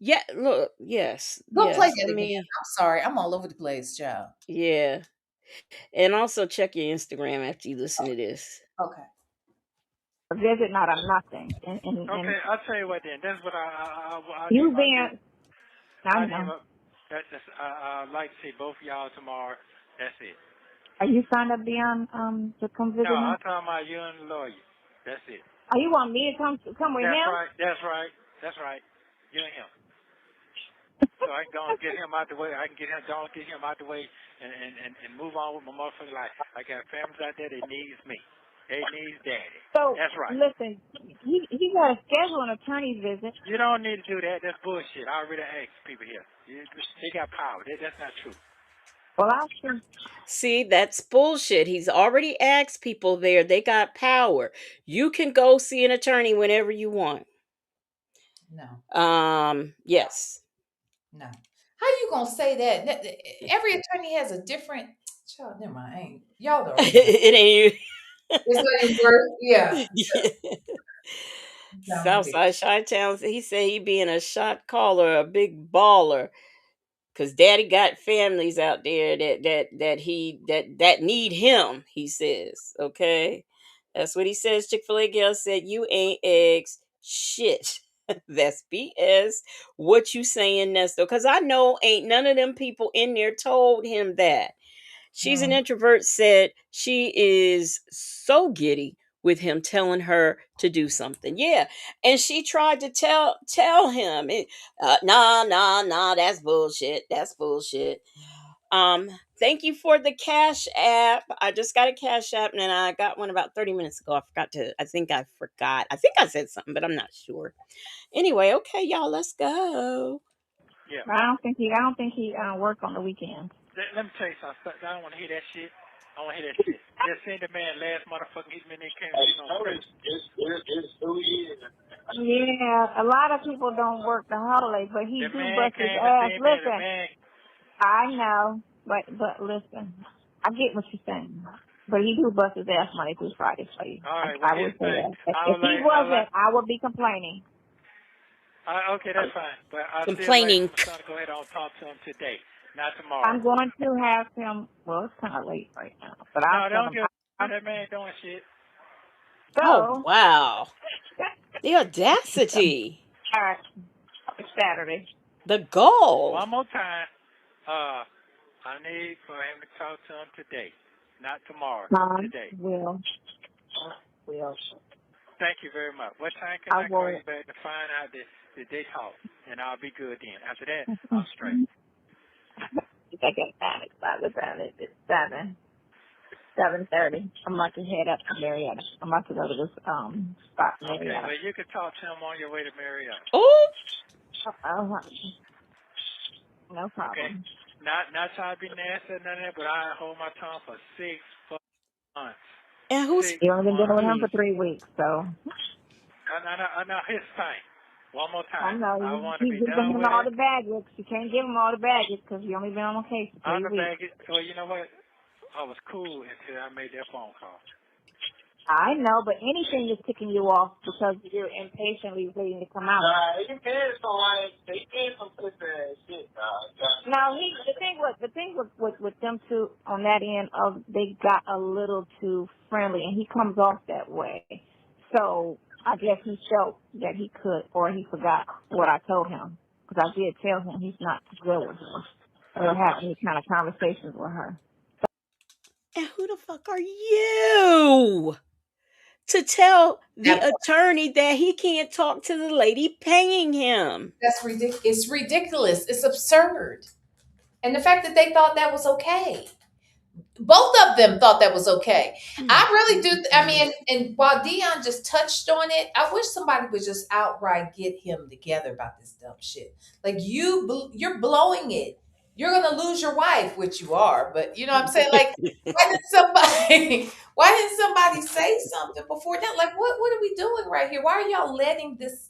[SPEAKER 2] Yeah, look, yes.
[SPEAKER 9] Go play
[SPEAKER 2] Let
[SPEAKER 9] that again.
[SPEAKER 2] me
[SPEAKER 9] I'm sorry. I'm all over the place, child.
[SPEAKER 2] yeah. And also check your Instagram after you listen to this.
[SPEAKER 9] Okay.
[SPEAKER 6] A visit, not a nothing.
[SPEAKER 4] Okay, I'll tell you what then. That's what I'll
[SPEAKER 6] You
[SPEAKER 4] give my
[SPEAKER 6] being, I know.
[SPEAKER 4] I'd like to see both of y'all tomorrow. That's it.
[SPEAKER 6] Are you signed up, Dion, to come visit
[SPEAKER 4] No,
[SPEAKER 6] him?
[SPEAKER 4] I'm talking about you and the lawyer. That's it.
[SPEAKER 6] Oh, you want me to come with
[SPEAKER 4] That's
[SPEAKER 6] him?
[SPEAKER 4] right. That's right. You and him. So I can go and get him out the way. I can get him out the way and move on with my motherfucking life. I got families out there that needs me. They needs daddy.
[SPEAKER 6] So,
[SPEAKER 4] That's right.
[SPEAKER 6] listen, he got to schedule an attorney visit.
[SPEAKER 4] You don't need to do that. That's bullshit. I already asked people here. They got power. That's not true.
[SPEAKER 6] Well, I'll see.
[SPEAKER 2] See, that's bullshit. He's already asked people there. They got power. You can go see an attorney whenever you want.
[SPEAKER 9] No.
[SPEAKER 2] Yes.
[SPEAKER 9] No. How you gonna say that? Every attorney has a different. Child, never mind. I ain't y'all know.
[SPEAKER 2] It ain't you.
[SPEAKER 9] It's not even worth. Yeah.
[SPEAKER 2] Southside Chi-Town, he said he being a shot caller, a big baller. Cause daddy got families out there that need him, he says. Okay. That's what he says. Chick-fil-A girl said, you ain't eggs shit. That's BS. What you saying, Nesto? Cause I know ain't none of them people in there told him that. She's an introvert, said she is so giddy with him telling her to do something. Yeah. And she tried to tell him, nah, that's bullshit. That's bullshit. Thank you for the Cash App. I just got a Cash App and I got one about 30 minutes ago. I think I forgot. I think I said something, but I'm not sure. Anyway, okay, y'all, let's go.
[SPEAKER 4] Yeah.
[SPEAKER 6] I don't think he work on the weekends.
[SPEAKER 4] Let me tell you something. I don't want to hear that shit. I don't want to hear that shit. Just seen the man last motherfucking hit me and then came
[SPEAKER 8] It's 2 years.
[SPEAKER 6] Yeah, a lot of people don't work the holiday, but he
[SPEAKER 4] the
[SPEAKER 6] do
[SPEAKER 4] man
[SPEAKER 6] bust his
[SPEAKER 4] came and
[SPEAKER 6] ass.
[SPEAKER 4] seen me and the
[SPEAKER 6] Listen,
[SPEAKER 4] man.
[SPEAKER 6] I know, but listen, I get what you're saying. But he do bust his ass Monday through Friday for you.
[SPEAKER 4] All right,
[SPEAKER 6] I would say that. If he wasn't, I would be complaining.
[SPEAKER 4] Okay, that's fine. But I
[SPEAKER 2] Complaining.
[SPEAKER 4] still like to go ahead and talk to him today, not tomorrow.
[SPEAKER 6] I'm going to have him. Well, it's kind of late right now, but I'll tell
[SPEAKER 4] don't
[SPEAKER 6] him.
[SPEAKER 4] that man doing shit.
[SPEAKER 6] So,
[SPEAKER 2] oh, wow. The audacity.
[SPEAKER 6] All right, Saturday.
[SPEAKER 2] The goal.
[SPEAKER 4] One more time. I need for him to talk to him today, not tomorrow. Today.
[SPEAKER 6] Will.
[SPEAKER 4] Thank you very much. What time can I call you back to find out that they talk? And I'll be good then. After that, I'm straight.
[SPEAKER 6] I get panicked by the time it's 7:30. I'm about to head up to Marietta. I'm about to go to this spot in
[SPEAKER 4] Okay,
[SPEAKER 6] Marietta.
[SPEAKER 4] well, you can talk to him on your way to Marietta.
[SPEAKER 2] Oh,
[SPEAKER 6] No
[SPEAKER 4] Okay?
[SPEAKER 6] problem.
[SPEAKER 4] Not trying to be nasty or nothing, but I hold my tongue for 6 months.
[SPEAKER 2] and who's
[SPEAKER 4] 6
[SPEAKER 6] You only been dealing with him
[SPEAKER 4] months.
[SPEAKER 6] for 3 weeks, so
[SPEAKER 4] I know his thing. One more
[SPEAKER 6] I
[SPEAKER 4] time.
[SPEAKER 6] know
[SPEAKER 4] I
[SPEAKER 6] you
[SPEAKER 4] want to
[SPEAKER 6] keep
[SPEAKER 4] be
[SPEAKER 6] giving
[SPEAKER 4] done
[SPEAKER 6] him
[SPEAKER 4] with
[SPEAKER 6] all
[SPEAKER 4] it.
[SPEAKER 6] the baggage. You can't give him all the baggage because you only been on the case for 3 weeks.
[SPEAKER 4] Underbag it. Well, you know what? I was cool until I made that phone call.
[SPEAKER 6] I know, but anything is ticking you off because you're impatiently waiting to come out.
[SPEAKER 8] Nah, he did some pussy ass shit, dog.
[SPEAKER 6] No, the thing with them two on that end of they got a little too friendly, and he comes off that way. So I guess he felt that he could, or he forgot what I told him because I did tell him he's not good with her or have any kind of conversations with her.
[SPEAKER 2] and who the fuck are you to tell the
[SPEAKER 9] That
[SPEAKER 2] attorney that he can't talk to the lady paying him?
[SPEAKER 9] That's ridiculous. It's ridiculous. It's absurd. And the fact that they thought that was okay. Both of them thought that was okay. I really do. I mean, and while Dion just touched on it, I wish somebody would just outright get him together about this dumb shit. Like you're blowing it. You're gonna lose your wife, which you are. But you know what I'm saying? Like, why did somebody? Why didn't somebody say something before that? Like, what are we doing right here? Why are y'all letting this?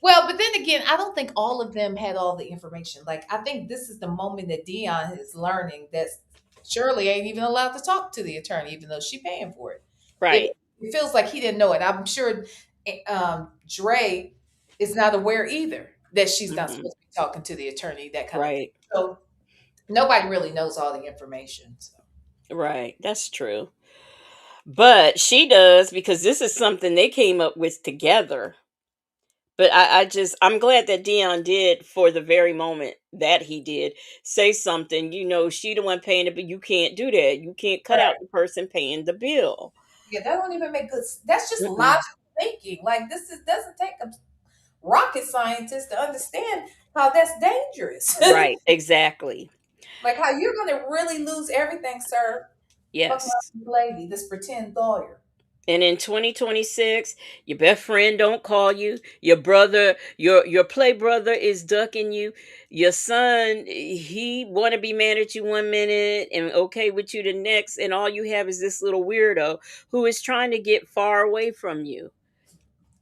[SPEAKER 9] Well, but then again, I don't think all of them had all the information. Like, I think this is the moment that Dion is learning that Shirley ain't even allowed to talk to the attorney, even though she paying for it. It,
[SPEAKER 2] Right.
[SPEAKER 9] it feels like he didn't know it. I'm sure Dre is not aware either that she's not
[SPEAKER 2] Hmm.
[SPEAKER 9] supposed to be talking to the attorney, that kind of thing.
[SPEAKER 2] Right.
[SPEAKER 9] So nobody really knows all the information. So.
[SPEAKER 2] Right. That's true. But she does because this is something they came up with together. But I'm glad that Dion did for the very moment that he did say something. She the one paying it, but you can't do that. You can't cut out
[SPEAKER 9] Right.
[SPEAKER 2] the person paying the bill.
[SPEAKER 9] Yeah, that don't even make good. That's just
[SPEAKER 2] Mm-mm.
[SPEAKER 9] logical thinking. Like doesn't take a rocket scientist to understand how that's dangerous.
[SPEAKER 2] Right. Exactly.
[SPEAKER 9] Like how you're gonna really lose everything, sir. Fucking up
[SPEAKER 2] Yes.
[SPEAKER 9] this lady, this pretend lawyer.
[SPEAKER 2] And in 2026, your best friend don't call you. Your brother, your play brother is ducking you. Your son, he want to be mad at you one minute and okay with you the next, and all you have is this little weirdo who is trying to get far away from you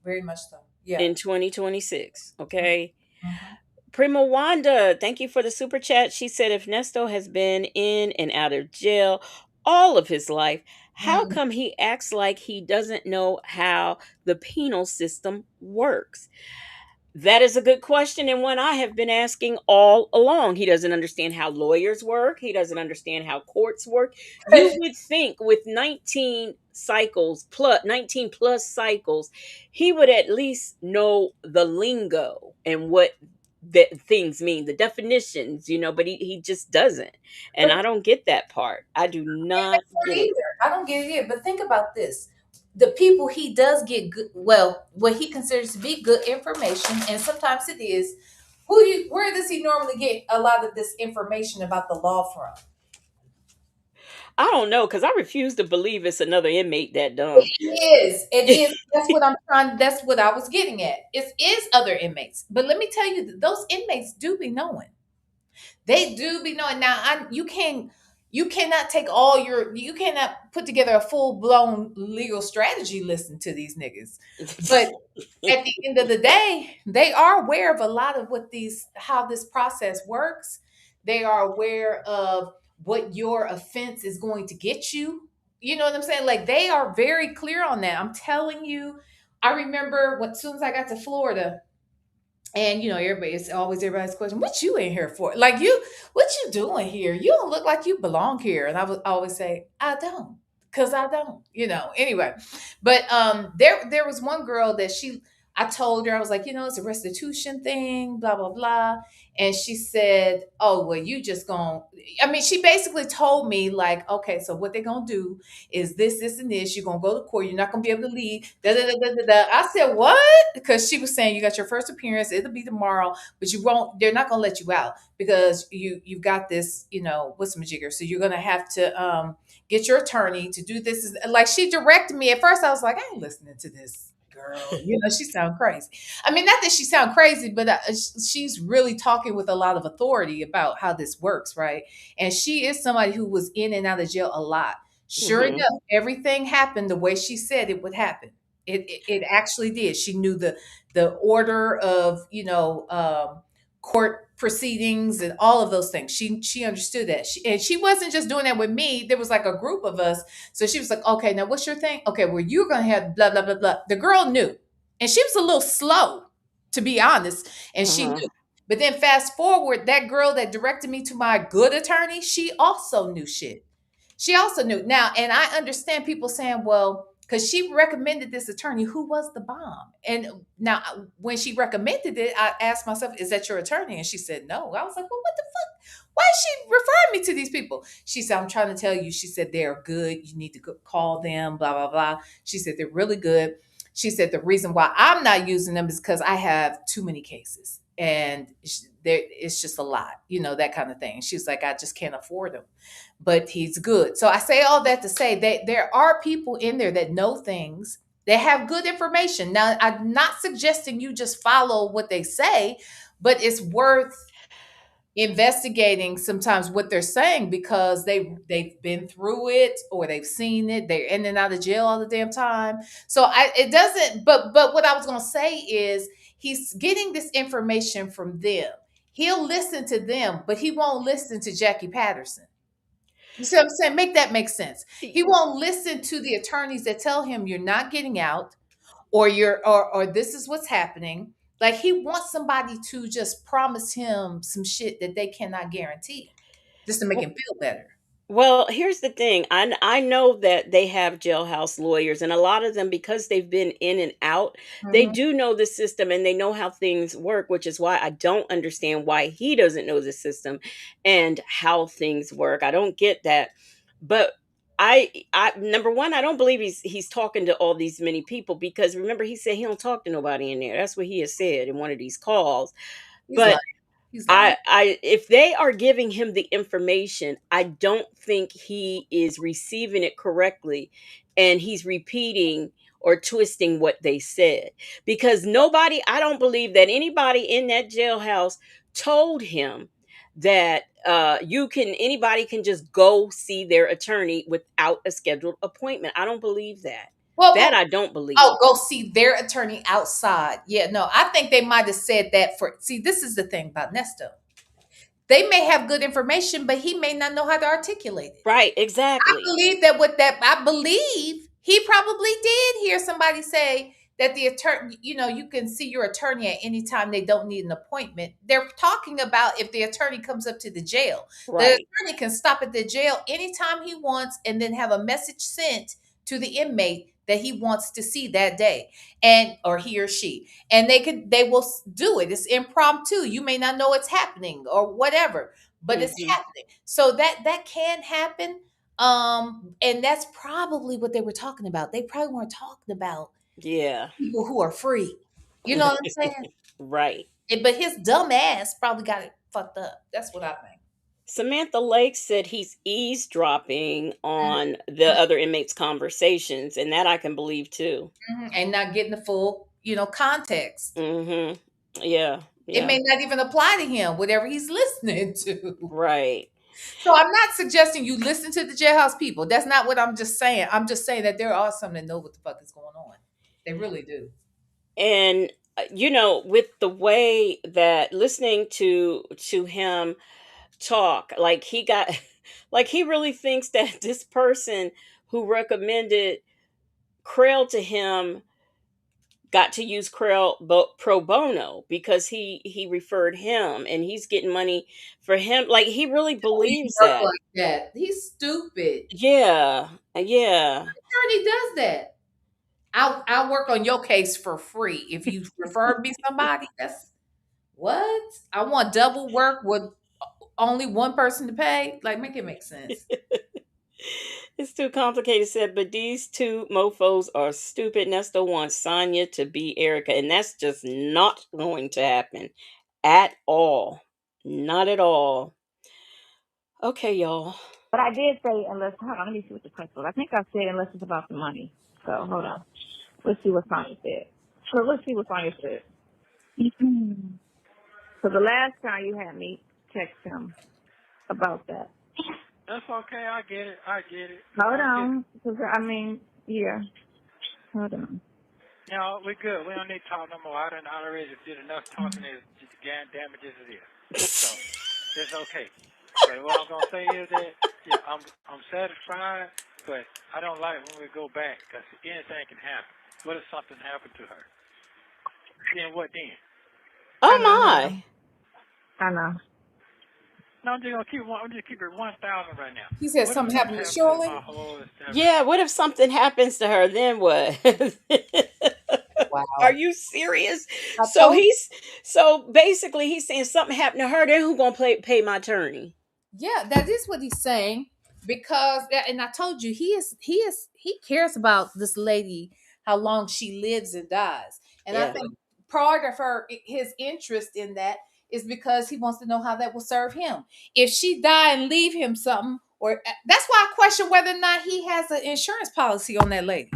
[SPEAKER 9] Very much so. Yeah.
[SPEAKER 2] in 2026. Okay.
[SPEAKER 9] Mhm.
[SPEAKER 2] Prima Wanda, thank you for the super chat. She said if Nesto has been in and out of jail all of his life, how
[SPEAKER 9] Mm.
[SPEAKER 2] come he acts like he doesn't know how the penal system works? That is a good question and one I have been asking all along. He doesn't understand how lawyers work. He doesn't understand how courts work. You would think with 19 plus cycles, he would at least know the lingo and what that things mean, the definitions, but he just doesn't. And
[SPEAKER 9] But
[SPEAKER 2] I don't get that part. I do not
[SPEAKER 9] not
[SPEAKER 2] get it.
[SPEAKER 9] either. I don't get it either. But think about this. The people he does get good, well, what he considers to be good information, and sometimes it is. Where does he normally get a lot of this information about the law from?
[SPEAKER 2] I don't know because I refuse to believe it's another inmate that dumb.
[SPEAKER 9] It is. That's what I'm trying. That's what I was getting at. It is other inmates, but let me tell you, those inmates do be knowing. They do be knowing. Now, you cannot take you cannot put together a full blown legal strategy. Listen to these niggas, but at the end of the day, they are aware of a lot of how this process works. They are aware of what your offense is going to get you. You know what I'm saying? Like they are very clear on that. I'm telling you. I remember as soon as I got to Florida, and everybody's question, what you in here for? Like what you doing here? You don't look like you belong here. And I would always say, I don't, because I don't, anyway. But there was one girl that I told her, I was like, it's a restitution thing, blah, blah, blah. And she said, oh, well, you just going to, I mean, she basically told me, like, okay, so what they're going to do is this, and this. You're going to go to court. You're not going to be able to leave. Da, da, da, da, da, da. I said, what? Because she was saying, you got your first appearance. It'll be tomorrow, but you won't, they're not going to let you out because you've got this, what's some jigger. So you're going to have to get your attorney to do this. Like, she directed me. At first, I was like, I ain't listening to this girl. She sound crazy. I mean, not that she sound crazy, but she's really talking with a lot of authority about how this works, right? And she is somebody who was in and out of jail a lot. Sure
[SPEAKER 2] Hmm.
[SPEAKER 9] enough, everything happened the way she said it would happen. It actually did. She knew the order of court proceedings and all of those things. She understood that. And she wasn't just doing that with me. There was like a group of us. So she was like, okay, now what's your thing? Okay, well, you're gonna have blah blah blah blah. The girl knew, and she was a little slow, to be honest, and she
[SPEAKER 2] Uh-huh.
[SPEAKER 9] knew. But then fast forward, that girl that directed me to my good attorney, she also knew shit. She also knew. Now, and I understand people saying, well, because she recommended this attorney who was the bomb. And now, when she recommended it, I asked myself, is that your attorney? And she said, no. I was like, well, what the fuck? Why is she referring me to these people? She said, I'm trying to tell you. She said, they're good. You need to call them, blah, blah, blah. She said, they're really good. She said, the reason why I'm not using them is because I have too many cases. And it's just a lot, that kind of thing. She's like, I just can't afford them, but he's good. So I say all that to say that there are people in there that know things. They have good information. Now, I'm not suggesting you just follow what they say, but it's worth investigating sometimes what they're saying because they've been through it or they've seen it. They're in and out of jail all the damn time. So it doesn't. But what I was gonna say is he's getting this information from them. He'll listen to them, but he won't listen to Jackie Patterson. You see what I'm saying? Make that make sense. He won't listen to the attorneys that tell him you're not getting out or or this is what's happening. Like he wants somebody to just promise him some shit that they cannot guarantee just to make him feel better.
[SPEAKER 2] Well, here's the thing. I know that they have jailhouse lawyers, and a lot of them, because they've been in and out, they
[SPEAKER 9] Mhm.
[SPEAKER 2] do know the system and they know how things work, which is why I don't understand why he doesn't know the system and how things work. I don't get that. But I number one, I don't believe he's talking to all these many people because remember he said he don't talk to nobody in there. That's what he has said in one of these calls.
[SPEAKER 9] He's lying.
[SPEAKER 2] But
[SPEAKER 9] He's lying.
[SPEAKER 2] I if they are giving him the information, I don't think he is receiving it correctly and he's repeating or twisting what they said because nobody I don't believe that anybody in that jailhouse told him that you can anybody can just go see their attorney without a scheduled appointment. I don't believe that. That
[SPEAKER 9] Well,
[SPEAKER 2] I don't
[SPEAKER 9] oh,
[SPEAKER 2] believe.
[SPEAKER 9] go see their attorney outside. Yeah, no, I think they might have said that for. See, this is the thing about Nesto. They may have good information, but he may not know how to articulate it.
[SPEAKER 2] Right,
[SPEAKER 9] I
[SPEAKER 2] exactly.
[SPEAKER 9] believe that with that, I believe he probably did hear somebody say that the attorney, you can see your attorney at any time they don't need an appointment. They're talking about if the attorney comes up to the jail. The
[SPEAKER 2] Right.
[SPEAKER 9] attorney can stop at the jail anytime he wants and then have a message sent to the inmate that he wants to see that day and or he or she and they will do it. It's impromptu. You may not know it's happening or whatever, but it's
[SPEAKER 2] Mhm.
[SPEAKER 9] happening. So that can happen. And that's probably what they were talking about. They probably weren't talking about
[SPEAKER 2] Yeah.
[SPEAKER 9] people who are free. You know what I'm saying?
[SPEAKER 2] Right.
[SPEAKER 9] But his dumb ass probably got it fucked up. That's what I think.
[SPEAKER 2] Samantha Lake said he's eavesdropping on the other inmates' conversations, and that I can believe too.
[SPEAKER 9] Mhm. And not getting the full, context.
[SPEAKER 2] Mhm. Yeah.
[SPEAKER 9] It
[SPEAKER 2] Yeah.
[SPEAKER 9] may not even apply to him, whatever he's listening to.
[SPEAKER 2] Right.
[SPEAKER 9] So I'm not suggesting you listen to the jailhouse people. That's not what I'm just saying. I'm just saying that there are some that know what the fuck is going on. They really do.
[SPEAKER 2] And with the way that listening to him talk, like he got like he really thinks that this person who recommended Krell to him got to use Krell pro bono because he referred him and he's getting money for him. Like he really
[SPEAKER 9] Don't even
[SPEAKER 2] believes
[SPEAKER 9] work
[SPEAKER 2] that.
[SPEAKER 9] like that. He's stupid.
[SPEAKER 2] Yeah, yeah,
[SPEAKER 9] Attorney does that. I'll work on your case for free if you refer me somebody. That's what I want. Double work with only one person to pay. Like, make it make sense.
[SPEAKER 2] It's too complicated, said, but these two mofos are stupid. Nesto wants Sonya to be Erica, and that's just not going to happen at all. Not at all. Okay, y'all.
[SPEAKER 6] But I did say unless, hold on, let me see what the question was. I think I said unless it's about the money. So hold on. Let's see what Sonya said. So let's see what Sonya said. So the last time you had me text him about that.
[SPEAKER 4] That's okay. I get it. I get it.
[SPEAKER 6] Hold on. Because, I mean, yeah. Hold on.
[SPEAKER 4] No, we're good. We don't need to talk no more. I already did enough talking as damages it is. So it's okay. But what I'm gonna say is that yeah, I'm satisfied, but I don't like when we go back because anything can happen. What if something happened to her? Then what then?
[SPEAKER 2] Oh my!
[SPEAKER 6] I know.
[SPEAKER 4] No, I'm just gonna keep I'm just keep it 1,000 right now.
[SPEAKER 9] He said
[SPEAKER 4] What
[SPEAKER 9] something
[SPEAKER 4] if
[SPEAKER 9] happened to
[SPEAKER 4] happens
[SPEAKER 9] Shirley.
[SPEAKER 4] my whole establishment?
[SPEAKER 2] Yeah, what if something happens to her? Then what?
[SPEAKER 9] Wow.
[SPEAKER 2] Are you serious?
[SPEAKER 9] I
[SPEAKER 2] So
[SPEAKER 9] told
[SPEAKER 2] basically he's saying something happened to her. Then who gonna pay my attorney?
[SPEAKER 9] Yeah, that is what he's saying because and I told you he cares about this lady, how long she lives and dies. And I
[SPEAKER 2] Yeah.
[SPEAKER 9] think part of his interest in that is because he wants to know how that will serve him. If she die and leave him something, or that's why I question whether or not he has an insurance policy on that lady.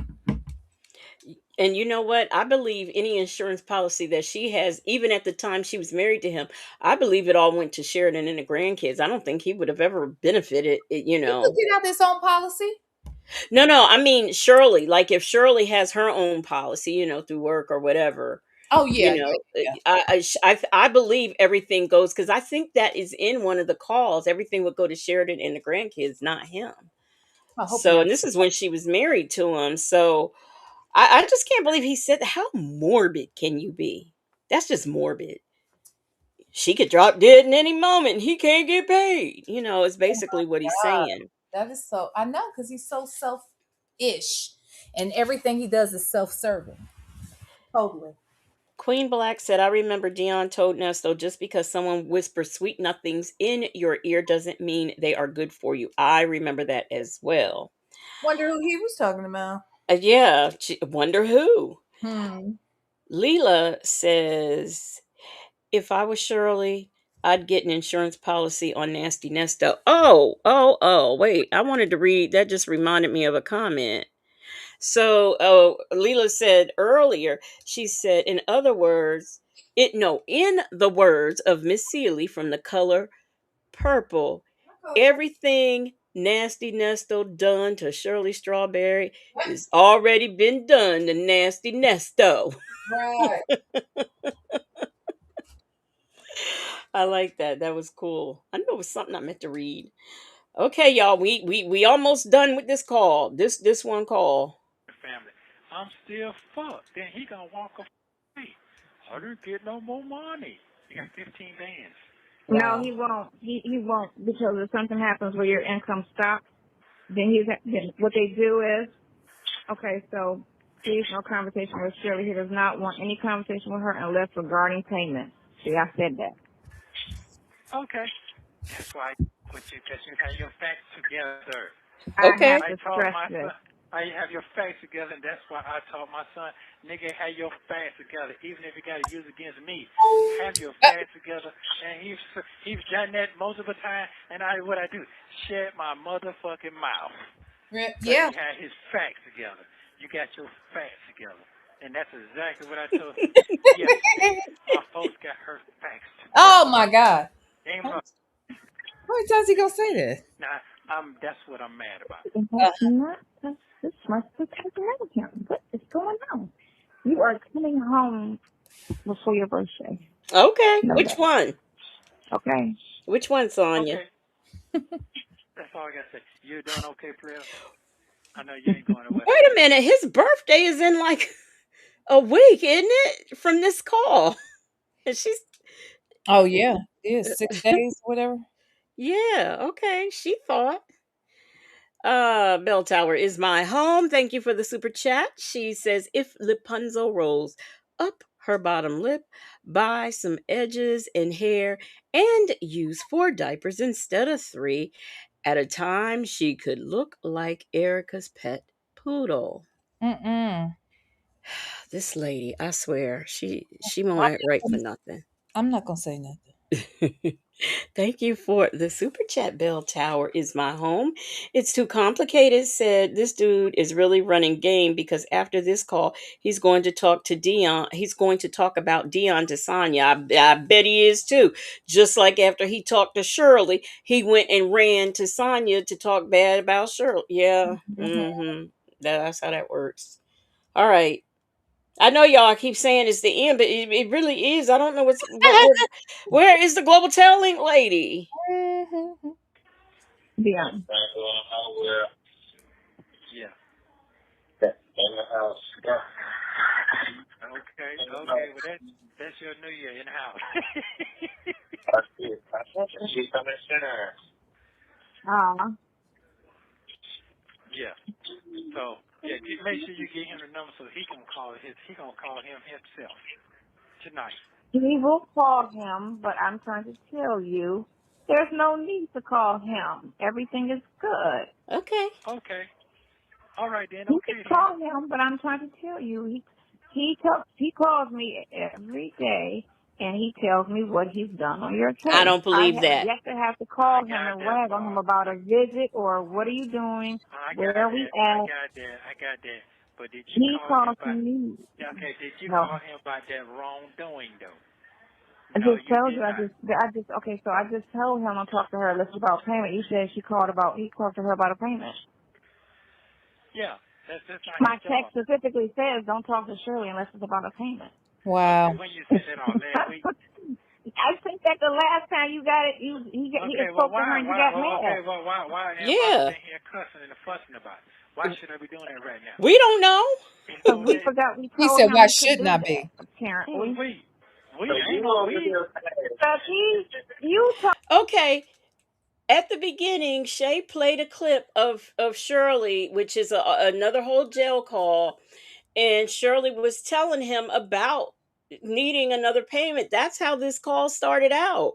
[SPEAKER 2] And you know what? I believe any insurance policy that she has, even at the time she was married to him, I believe it all went to Sheridan and the grandkids. I don't think he would have ever benefited,
[SPEAKER 9] He could get out his own policy.
[SPEAKER 2] No, I mean Shirley. Like if Shirley has her own policy, through work or whatever,
[SPEAKER 9] Oh yeah, yeah.
[SPEAKER 2] I believe everything goes because I think that is in one of the calls. Everything would go to Sheridan and the grandkids, not him.
[SPEAKER 9] I hope
[SPEAKER 2] So,
[SPEAKER 9] not.
[SPEAKER 2] and this is when she was married to him. So, I just can't believe he said that. How morbid can you be? That's just morbid. She could drop dead in any moment and he can't get paid. It's
[SPEAKER 9] Oh
[SPEAKER 2] basically what
[SPEAKER 9] my
[SPEAKER 2] he's
[SPEAKER 9] God.
[SPEAKER 2] saying.
[SPEAKER 9] That is so. I know because he's so self-ish, and everything he does is self-serving. Totally.
[SPEAKER 2] Queen Black said, I remember Dion told Nesto, just because someone whispers sweet nothings in your ear doesn't mean they are good for you. I remember that as well.
[SPEAKER 9] Wonder who he was talking about.
[SPEAKER 2] Yeah, wonder who.
[SPEAKER 9] Hmm.
[SPEAKER 2] Leela says, if I was Shirley, I'd get an insurance policy on Nasty Nesto. Oh, wait. I wanted to read. That just reminded me of a comment. So, Leela said earlier, she said, in other words, in the words of Miss Seeley from The Color Purple, everything Nasty Nesto done to Shirley Strawberry is already been done to Nasty Nesto.
[SPEAKER 9] Right.
[SPEAKER 2] I like that. That was cool. I know it was something I meant to read. Okay, y'all, we almost done with this call. This one call.
[SPEAKER 4] Family, I'm still fucked. Then he gonna walk away. I didn't get no more money. You got 15 bands.
[SPEAKER 6] No, he won't. He won't because if something happens where your income stops, then what they do is, okay, so please no conversation with Shirley. He does not want any conversation with her unless regarding payment. See, I said that.
[SPEAKER 4] Okay. That's why because you have your facts together.
[SPEAKER 6] I
[SPEAKER 2] Okay.
[SPEAKER 6] have to stress this.
[SPEAKER 4] I have your facts together, and that's why I taught my son, nigga, have your facts together. Even if you got to use against me, have your facts together. And he's done that multiple times, and what I do, shut my motherfucking mouth.
[SPEAKER 9] Yeah.
[SPEAKER 4] He had his facts together. You got your facts together. And that's exactly what I told yesterday. My folks got her facts together.
[SPEAKER 9] Oh my God.
[SPEAKER 4] Ain't
[SPEAKER 9] How many times he gonna say that?
[SPEAKER 4] Nah, that's what I'm mad about.
[SPEAKER 6] This must be taking out of him. What is going on? You are coming home before your birthday.
[SPEAKER 2] Okay.
[SPEAKER 6] Know
[SPEAKER 2] Which
[SPEAKER 6] that.
[SPEAKER 2] one?
[SPEAKER 6] Okay.
[SPEAKER 2] Which one, Sonya?
[SPEAKER 4] Okay. That's all I got to say. You doing okay, player? I know you ain't going away.
[SPEAKER 2] Wait a minute. His birthday is in like a week, isn't it? From this call. And she's
[SPEAKER 9] Oh yeah, it is 6 days, whatever.
[SPEAKER 2] yeah, okay. She thought. Bell Tower is my home. Thank you for the super chat. She says, if Rapunzel rolls up her bottom lip, buy some edges and hair, and use 4 diapers instead of 3 at a time, she could look like Erica's pet poodle.
[SPEAKER 9] Mm-mm.
[SPEAKER 2] This lady, I swear, she won't
[SPEAKER 9] I'm
[SPEAKER 2] act right for
[SPEAKER 9] not,
[SPEAKER 2] nothing.
[SPEAKER 9] I'm not gonna say nothing.
[SPEAKER 2] Thank you for the super chat. Bell Tower is my home. It's too complicated. Said this dude is really running game because after this call, he's going to talk to Dion. He's going to talk about Dion to Sonya. I bet he is too. Just like after he talked to Shirley, he went and ran to Sonya to talk bad about Shirley. Yeah, that's how that works. All right. I know y'all keep saying it's the end, but it really is. I don't know where is the global talent lady?
[SPEAKER 6] Yeah.
[SPEAKER 8] Where,
[SPEAKER 4] Yeah.
[SPEAKER 8] in the house.
[SPEAKER 4] Okay. Okay. Well, that's your New Year in the house.
[SPEAKER 8] That's it. She's coming soon.
[SPEAKER 4] Yeah. So yeah, make sure you get him the number so he gonna call him himself tonight.
[SPEAKER 6] He will call him, but I'm trying to tell you, there's no need to call him. Everything is good.
[SPEAKER 2] Okay.
[SPEAKER 4] Okay. All right then.
[SPEAKER 6] You
[SPEAKER 4] Okay
[SPEAKER 6] can
[SPEAKER 4] then.
[SPEAKER 6] call him, but I'm trying to tell you, he calls me every day, and he tells me what he's done on your
[SPEAKER 2] I
[SPEAKER 6] case.
[SPEAKER 2] don't
[SPEAKER 6] I
[SPEAKER 2] believe
[SPEAKER 6] have
[SPEAKER 2] that.
[SPEAKER 6] yet to have to
[SPEAKER 4] I
[SPEAKER 6] call him
[SPEAKER 4] got
[SPEAKER 6] and
[SPEAKER 4] that
[SPEAKER 6] rag on him
[SPEAKER 4] part.
[SPEAKER 6] about a visit or what are you doing,
[SPEAKER 4] I
[SPEAKER 6] where
[SPEAKER 4] got
[SPEAKER 6] are we
[SPEAKER 4] that. I
[SPEAKER 6] at.
[SPEAKER 4] got that. But did you
[SPEAKER 6] He
[SPEAKER 4] call him
[SPEAKER 6] calls
[SPEAKER 4] about?
[SPEAKER 6] me.
[SPEAKER 4] Okay. Did you
[SPEAKER 6] No,
[SPEAKER 4] call him about that wrongdoing though?
[SPEAKER 6] I
[SPEAKER 4] No,
[SPEAKER 6] just
[SPEAKER 4] you
[SPEAKER 6] told
[SPEAKER 4] did
[SPEAKER 6] you.
[SPEAKER 4] not.
[SPEAKER 6] Okay. So I just told him I talked to her. This is about payment. You said he called to her about a payment.
[SPEAKER 4] Yeah. That's not his
[SPEAKER 6] My
[SPEAKER 4] job.
[SPEAKER 6] text specifically says don't talk to Shirley unless it's about a payment.
[SPEAKER 4] Okay.
[SPEAKER 9] Wow.
[SPEAKER 4] When you sent that out last week.
[SPEAKER 6] I think that the last time you got it, he
[SPEAKER 4] Okay, well,
[SPEAKER 6] spoke to her
[SPEAKER 4] why?
[SPEAKER 6] and you got
[SPEAKER 4] Okay,
[SPEAKER 6] mad.
[SPEAKER 4] well, why am I
[SPEAKER 2] Yeah.
[SPEAKER 4] sitting here cussing and fussing about it? Why should I be doing that right now?
[SPEAKER 2] We don't know.
[SPEAKER 6] Because
[SPEAKER 4] So
[SPEAKER 6] we
[SPEAKER 4] that
[SPEAKER 6] forgot we
[SPEAKER 9] He
[SPEAKER 6] told
[SPEAKER 9] said,
[SPEAKER 6] him
[SPEAKER 9] "Why
[SPEAKER 6] we could
[SPEAKER 9] shouldn't
[SPEAKER 6] do
[SPEAKER 9] I
[SPEAKER 6] that,
[SPEAKER 9] be?"
[SPEAKER 4] who's
[SPEAKER 6] apparently.
[SPEAKER 4] we? We
[SPEAKER 8] So
[SPEAKER 4] ain't
[SPEAKER 8] you
[SPEAKER 4] no
[SPEAKER 8] over
[SPEAKER 4] we.
[SPEAKER 8] here
[SPEAKER 6] Because you told
[SPEAKER 2] Okay. At the beginning, Shay played a clip of Shirley, which is another whole jail call, and Shirley was telling him about needing another payment. That's how this call started out.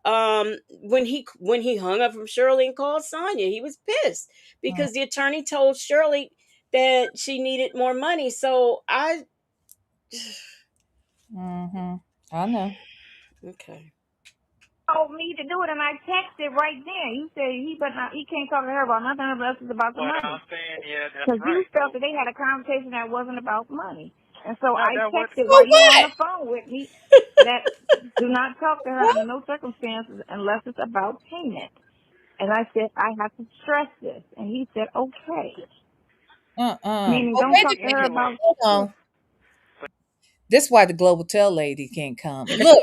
[SPEAKER 2] When he hung up from Shirley and called Sonya, he was pissed because the attorney told Shirley that she needed more money. So I
[SPEAKER 9] Mm-hmm. I know.
[SPEAKER 2] okay.
[SPEAKER 6] me to do it, and I texted right then. You said he can't talk to her about nothing else is about the
[SPEAKER 4] What
[SPEAKER 6] money.
[SPEAKER 4] I'm saying, yeah, that's
[SPEAKER 6] Because you
[SPEAKER 4] right
[SPEAKER 6] felt
[SPEAKER 4] though.
[SPEAKER 6] that they had a conversation that wasn't about money. And so
[SPEAKER 4] No,
[SPEAKER 6] I
[SPEAKER 4] that what.
[SPEAKER 6] texted
[SPEAKER 9] For
[SPEAKER 6] while you were on
[SPEAKER 9] what?
[SPEAKER 6] the phone with me that do not talk to her
[SPEAKER 9] What?
[SPEAKER 6] under no circumstances unless it's about payment. And I said, I have to stress this. And he said, okay. Meaning
[SPEAKER 9] Well,
[SPEAKER 6] don't
[SPEAKER 9] wait
[SPEAKER 6] talk
[SPEAKER 9] a
[SPEAKER 6] to her
[SPEAKER 9] minute.
[SPEAKER 4] Anyway,
[SPEAKER 6] about
[SPEAKER 9] Hold
[SPEAKER 6] shit.
[SPEAKER 9] on. This is why the global tell lady can't come. Look,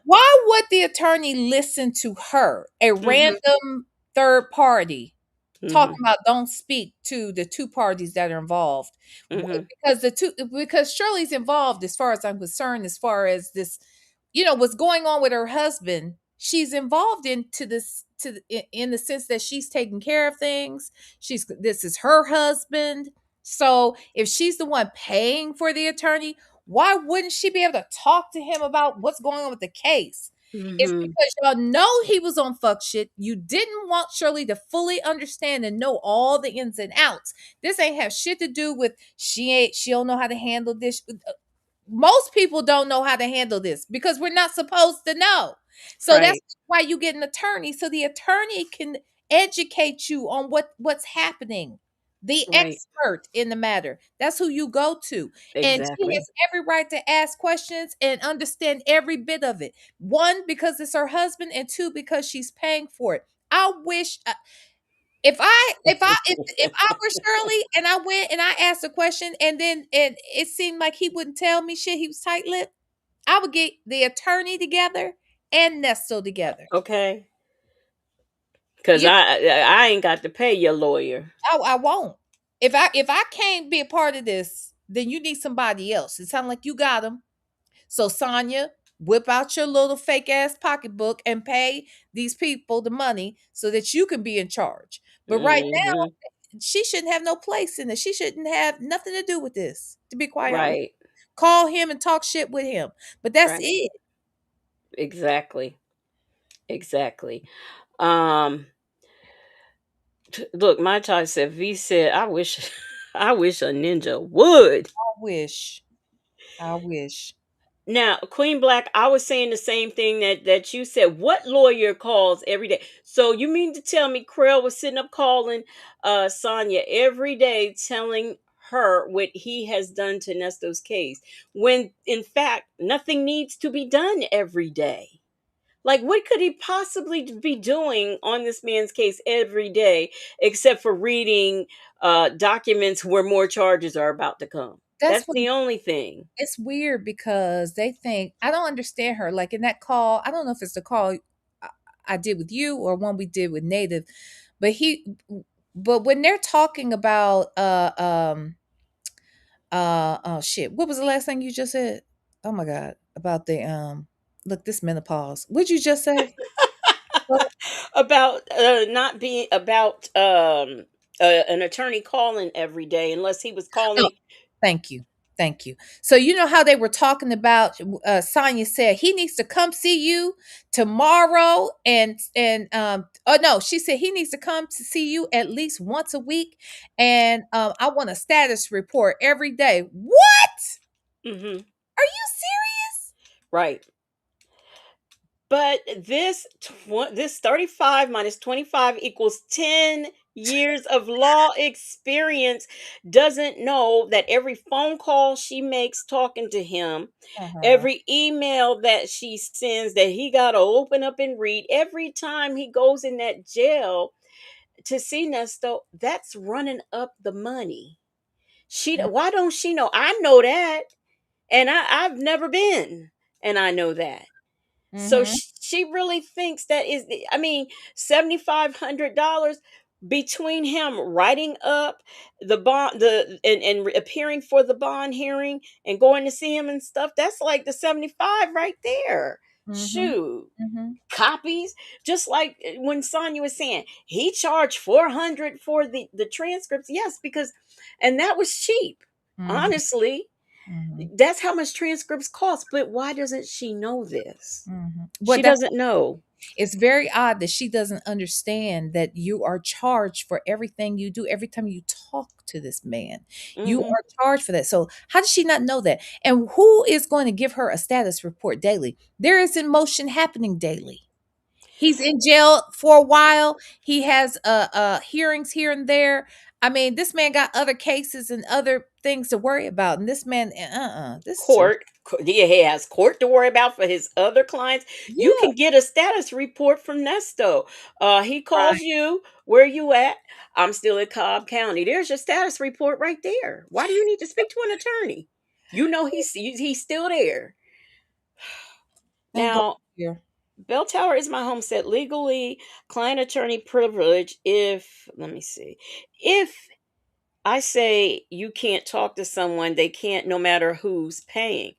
[SPEAKER 9] why would the attorney listen to her, a
[SPEAKER 2] Mhm.
[SPEAKER 9] random third party, talking
[SPEAKER 2] Mhm.
[SPEAKER 9] about don't speak to the two parties that are involved?
[SPEAKER 2] Mhm.
[SPEAKER 9] Because Shirley's involved, as far as I'm concerned, as far as this, what's going on with her husband. She's involved into this in the sense that she's taking care of things. This is her husband. So if she's the one paying for the attorney, why wouldn't she be able to talk to him about what's going on with the case? It's
[SPEAKER 2] Mhm.
[SPEAKER 9] because y'all know he was on fuck shit. You didn't want Shirley to fully understand and know all the ins and outs. This ain't have shit to do with she don't know how to handle this. Most people don't know how to handle this because we're not supposed to know. So that's
[SPEAKER 2] Right.
[SPEAKER 9] why you get an attorney, so the attorney can educate you on what's happening. The
[SPEAKER 2] Right.
[SPEAKER 9] expert in the matter. That's who you go to. And she
[SPEAKER 2] Exactly.
[SPEAKER 9] has every right to ask questions and understand every bit of it. One, because it's her husband, and two, because she's paying for it. I wish if I were Shirley and I went and I asked a question and it seemed like he wouldn't tell me shit, he was tight lipped, I would get the attorney together and Nesto together.
[SPEAKER 2] Okay. Cause
[SPEAKER 9] You
[SPEAKER 2] I ain't got to pay your lawyer.
[SPEAKER 9] I won't. If I can't be a part of this, then you need somebody else. It sounds like you got him. So Sonya, whip out your little fake ass pocketbook and pay these people the money so that you can be in charge. But right
[SPEAKER 2] Hmm.
[SPEAKER 9] now, she shouldn't have no place in this. She shouldn't have nothing to do with this, to be quite honest.
[SPEAKER 2] Right.
[SPEAKER 9] Call him and talk shit with him. But that's
[SPEAKER 2] Right.
[SPEAKER 9] it.
[SPEAKER 2] Exactly. Exactly. Um, Look, my child said, V said, I wish, I wish a ninja would.
[SPEAKER 9] I wish. I wish.
[SPEAKER 2] Now, Queen Black, I was saying the same thing that you said. What lawyer calls every day? So you mean to tell me Krell was sitting up calling Sonya every day, telling her what he has done to Nesto's case, when in fact nothing needs to be done every day? Like, what could he possibly be doing on this man's case every day except for reading documents where more charges are about to come?
[SPEAKER 9] That's
[SPEAKER 2] That's
[SPEAKER 9] what
[SPEAKER 2] the only thing.
[SPEAKER 9] it's weird because they think I don't understand her. Like in that call, I don't know if it's the call I, I did with you or one we did with Native, but but when they're talking about oh shit, what was the last thing you just said? Oh my god, about the look this menopause. What'd you just say? What?
[SPEAKER 2] About not being about an attorney calling every day unless he was
[SPEAKER 9] Oh,
[SPEAKER 2] calling.
[SPEAKER 9] thank you. Thank you. So you know how they were talking about Sonya said he needs to come see you tomorrow and oh no, she said he needs to come to see you at least once a week and I want a status report every day. What?
[SPEAKER 2] Hmm.
[SPEAKER 9] Are you serious?
[SPEAKER 2] Right. But this 35 minus 25 equals 10 years of law experience doesn't know that every phone call she makes talking to him,
[SPEAKER 9] Uh-huh.
[SPEAKER 2] every email that she sends that he got to open up and read, every time he goes in that jail to see Nesto, that's running up the money. Why don't she know? I know that, and I've never been, and I know that. So
[SPEAKER 9] Mm-hmm.
[SPEAKER 2] she really thinks that is, I mean, $7,500 between him writing up the bond, and appearing for the bond hearing and going to see him and stuff. That's like the 75 right there.
[SPEAKER 9] Mm-hmm.
[SPEAKER 2] Shoot.
[SPEAKER 9] Mm-hmm.
[SPEAKER 2] Copies, just like when Sonya was saying he charged 400 for the transcripts. Yes, because, and that was cheap.
[SPEAKER 9] Mm-hmm.
[SPEAKER 2] Honestly,
[SPEAKER 9] Mm-hmm.
[SPEAKER 2] that's how much transcripts cost. But why doesn't she know this?
[SPEAKER 9] Mm-hmm.
[SPEAKER 2] She
[SPEAKER 9] But that's
[SPEAKER 2] doesn't know.
[SPEAKER 9] it's very odd that she doesn't understand that you are charged for everything you do every time you talk to this man. You
[SPEAKER 2] Hmm.
[SPEAKER 9] are charged for that. So how does she not know that? And who is going to give her a status report daily? There is emotion happening daily. He's in jail for a while. He has hearings here and there. I mean, this man got other cases and other things to worry about. And this man, this is too.
[SPEAKER 2] Yeah, he has court to worry about for his other clients. You
[SPEAKER 9] Yeah,
[SPEAKER 2] can get a status report from Nesto. He
[SPEAKER 9] right.
[SPEAKER 2] calls you, where you at? I'm still in Cobb County. There's your status report right there. Why do you need to speak to an attorney? You know he's still there.
[SPEAKER 9] And go
[SPEAKER 2] Now,
[SPEAKER 9] here.
[SPEAKER 2] Bell Tower is my home set legally, client attorney privilege. If, let me see, if I say you can't talk to someone, they can't, no matter who's paying.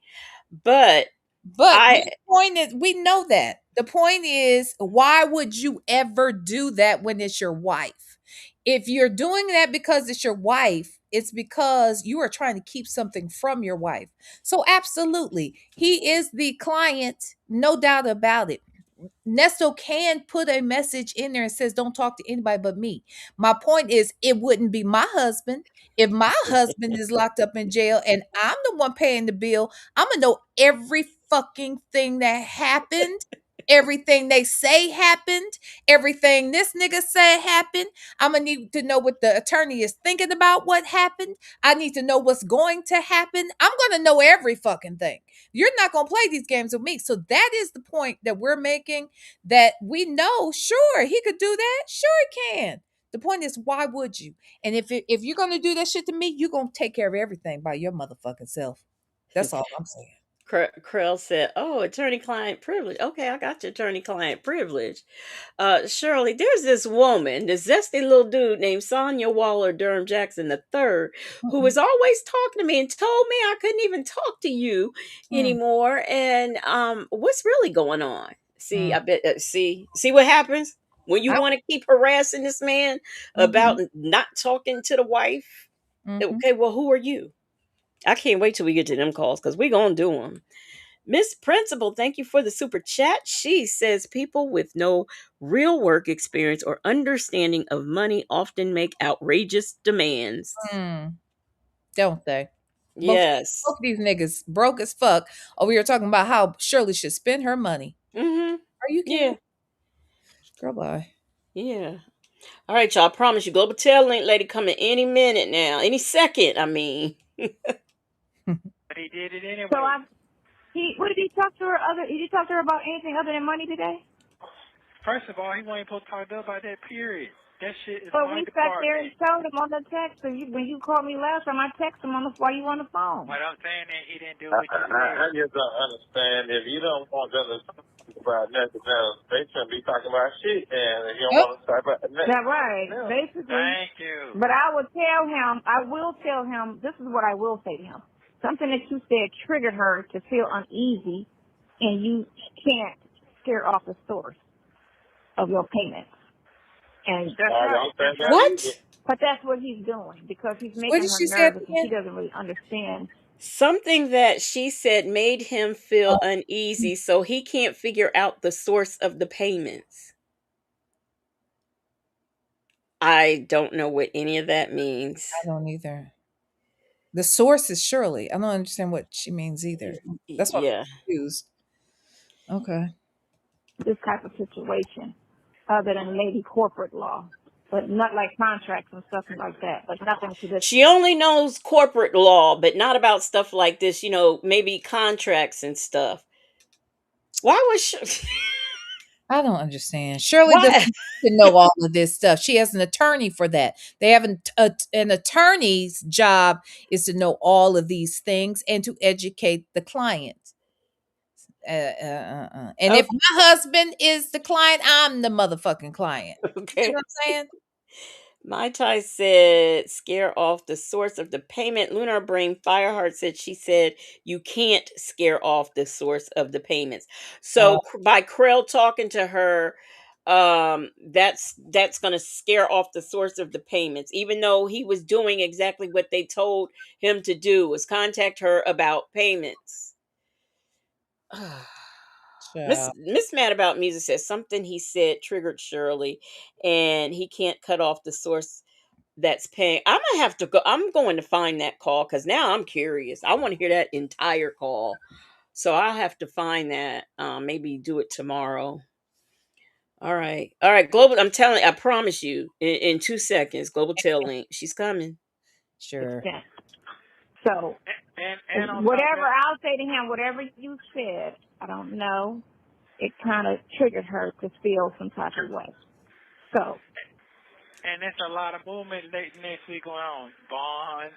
[SPEAKER 2] But
[SPEAKER 9] But
[SPEAKER 2] I,
[SPEAKER 9] the point is, we know that. The point is, why would you ever do that when it's your wife? If you're doing that because it's your wife, it's because you are trying to keep something from your wife. So, absolutely, he is the client, no doubt about it. Nesto can put a message in there and says, "Don't talk to anybody but me." My point is, it wouldn't be my husband. If my husband is locked up in jail and I'm the one paying the bill, I'm gonna know every fucking thing that happened, everything they say happened, everything this nigga said happened. I'm gonna need to know what the attorney is thinking about what happened. I need to know what's going to happen. I'm gonna know every fucking thing. You're not gonna play these games with me. So that is the point that we're making. That we know, sure, he could do that. Sure, he can. The point is, why would you? And if you're gonna do that shit to me, you're gonna take care of everything by your motherfucking self. That's all I'm saying.
[SPEAKER 2] Krell said, "Oh, attorney-client privilege. Okay, I got your attorney-client privilege." Shirley, there's this woman, this zesty little dude named Sonia Waller Durham Jackson III, who was always talking to me and told me I couldn't even talk to you anymore. And what's really going on? See, I bet. See what happens when you want to keep harassing this man about not talking to the wife. Okay, well, who are you? I can't wait till we get to them calls because we're gonna do them. Miss Principal, thank you for the super chat. She says people with no real work experience or understanding of money often make outrageous demands.
[SPEAKER 9] Don't they?
[SPEAKER 2] Yes.
[SPEAKER 9] Both of these niggas broke as fuck. Oh, we were talking about how Shirley should spend her money.
[SPEAKER 2] Mm-hmm.
[SPEAKER 9] Are you kidding?
[SPEAKER 2] Yeah.
[SPEAKER 9] Girl, bye.
[SPEAKER 2] Yeah. All right, y'all. I promise you, Global Tail Link lady coming any minute now. Any second, I mean.
[SPEAKER 4] But he did it anyway.
[SPEAKER 6] So what did he talk to her did he talk to her about anything other than money today?
[SPEAKER 4] First of all, he wasn't supposed to talk to her about that period. That shit is
[SPEAKER 6] But
[SPEAKER 4] my
[SPEAKER 6] we sat
[SPEAKER 4] department.
[SPEAKER 6] there and told him on the text. So when you called me last time, I texted him while you on the phone.
[SPEAKER 4] What I'm saying is he didn't do what you said.
[SPEAKER 8] I just don't understand. If you don't want them to talk about nothing else, they shouldn't be talking about shit. And if you don't want to talk about nothing.
[SPEAKER 6] That's right. Basically.
[SPEAKER 4] Thank you.
[SPEAKER 6] But I will tell him, this is what I will say to him. Something that you said triggered her to feel uneasy, and you can't scare off the source of your payments. And that's right.
[SPEAKER 2] What?
[SPEAKER 6] But that's what he's doing because he's
[SPEAKER 9] What
[SPEAKER 6] making
[SPEAKER 9] did
[SPEAKER 6] her
[SPEAKER 9] she say
[SPEAKER 6] nervous and
[SPEAKER 9] again?
[SPEAKER 6] she doesn't really understand.
[SPEAKER 2] Something that she said made him feel uneasy, so he can't figure out the source of the payments. I don't know what any of that means.
[SPEAKER 9] I don't either. The source is Shirley. I don't understand what she means either. That's what I'm confused. Okay.
[SPEAKER 6] This type of situation, other than maybe corporate law, but not like contracts and stuff like that. But nothing to this.
[SPEAKER 2] She only knows corporate law, but not about stuff like this, maybe contracts and stuff. Why was she?
[SPEAKER 9] I don't understand. Shirley doesn't need to know all of this stuff. She has an attorney for that. They have an attorney's job is to know all of these things and to educate the client. And if my husband is the client, I'm the motherfucking client.
[SPEAKER 2] Okay.
[SPEAKER 9] You know what I'm saying?
[SPEAKER 2] Mai Tai said, scare off the source of the payment. Lunar Brain Fireheart she said, you can't scare off the source of the payments. So by Krell talking to her, that's going to scare off the source of the payments, even though he was doing exactly what they told him to do, was contact her about payments. Miss Mad About Music says something he said triggered Shirley, and he can't cut off the source that's paying. I'm gonna have to go. I'm going to find that call because now I'm curious. I want to hear that entire call, so I'll have to find that. Maybe do it tomorrow. All right, Global. I'm telling. I promise you, in 2 seconds, Global Tail Link. She's coming.
[SPEAKER 9] Sure.
[SPEAKER 6] Yeah. So,
[SPEAKER 4] and
[SPEAKER 6] whatever I'll say to him, whatever you said, I don't know. It kind of triggered her to feel some type of way. So.
[SPEAKER 4] And there's a lot of movement next week going on. Bonds,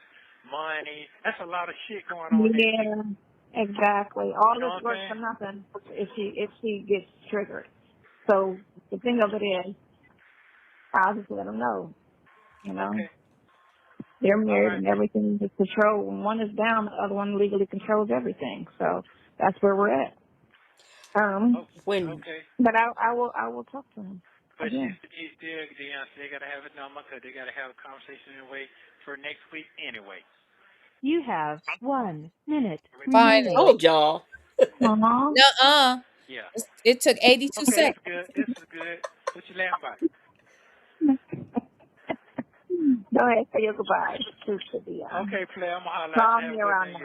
[SPEAKER 4] money. That's a lot of shit going on.
[SPEAKER 6] Yeah, exactly. All this work for nothing if she gets triggered. So the thing of it is, I'll just let them know.
[SPEAKER 4] Okay.
[SPEAKER 6] They're married and everything is controlled. When one is down, the other one legally controls everything. So that's where we're at. But I will talk to him.
[SPEAKER 4] But she's still, they got to have a number because they got to have a conversation anyway for next week anyway.
[SPEAKER 7] You have 1 minute.
[SPEAKER 9] Finally.
[SPEAKER 2] Told y'all.
[SPEAKER 9] Nuh-uh.
[SPEAKER 4] Yeah.
[SPEAKER 9] It took 82 seconds.
[SPEAKER 4] This is good. What you laughing about?
[SPEAKER 6] Go ahead, say your goodbye.
[SPEAKER 4] Okay, play. I'm going to holler.
[SPEAKER 6] Call me around 9.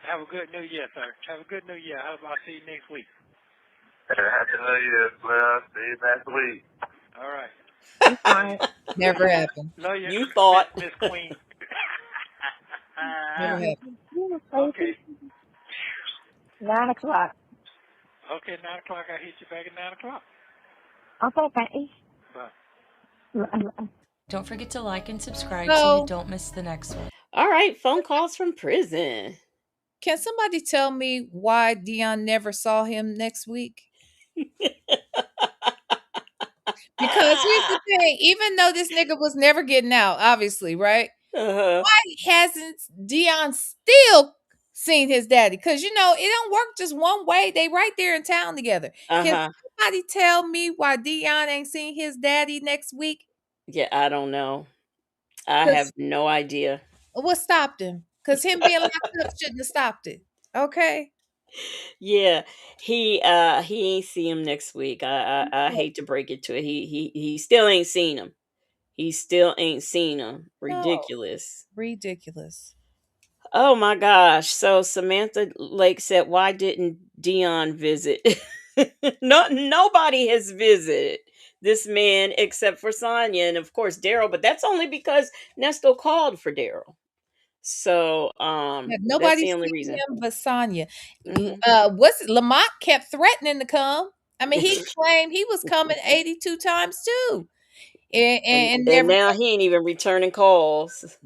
[SPEAKER 4] Have a good New Year, sir. Have a good New Year. I'll see you next week.
[SPEAKER 8] Happy New Year, well, see you next week.
[SPEAKER 4] All right.
[SPEAKER 9] Never happened.
[SPEAKER 2] You thought.
[SPEAKER 4] Miss Queen.
[SPEAKER 9] Never happened.
[SPEAKER 4] Okay.
[SPEAKER 6] 9 o'clock.
[SPEAKER 4] Okay, 9 o'clock. I'll hit you back at 9 o'clock.
[SPEAKER 6] Okay,
[SPEAKER 4] bye.
[SPEAKER 5] Don't forget to like and subscribe so you don't miss the next one.
[SPEAKER 2] All right, phone calls from prison.
[SPEAKER 9] Can somebody tell me why Dion never saw him next week? Because here's the thing, even though this nigga was never getting out, obviously, right?
[SPEAKER 2] Uh-huh.
[SPEAKER 9] Why hasn't Dion still seen his daddy? Because you know, it don't work just one way. They right there in town together. Can
[SPEAKER 2] Uh-huh.
[SPEAKER 9] somebody tell me why Dion ain't seen his daddy next week?
[SPEAKER 2] Yeah, I don't know. I have
[SPEAKER 9] Because
[SPEAKER 2] no idea.
[SPEAKER 9] what stopped him? Because him being locked up shouldn't have stopped it. Okay.
[SPEAKER 2] Yeah, he ain't see him next week. I
[SPEAKER 9] No,
[SPEAKER 2] hate to break it to it. He still ain't seen him. He still ain't seen him.
[SPEAKER 9] no.
[SPEAKER 2] Ridiculous.
[SPEAKER 9] Ridiculous.
[SPEAKER 2] Oh my gosh. So Samantha Lake said, why didn't Dion visit? Nobody has visited this man except for Sonya and of course Daryl, but that's only because Nesto called for Daryl. So
[SPEAKER 9] Yeah,
[SPEAKER 2] that's
[SPEAKER 9] nobody
[SPEAKER 2] the only
[SPEAKER 9] seen
[SPEAKER 2] reason.
[SPEAKER 9] him but Sonya.
[SPEAKER 2] Hmm.
[SPEAKER 9] What's it? Lamont kept threatening to come. I mean, he claimed he was coming 82 times too. And
[SPEAKER 2] And
[SPEAKER 9] never
[SPEAKER 2] now he ain't even returning calls.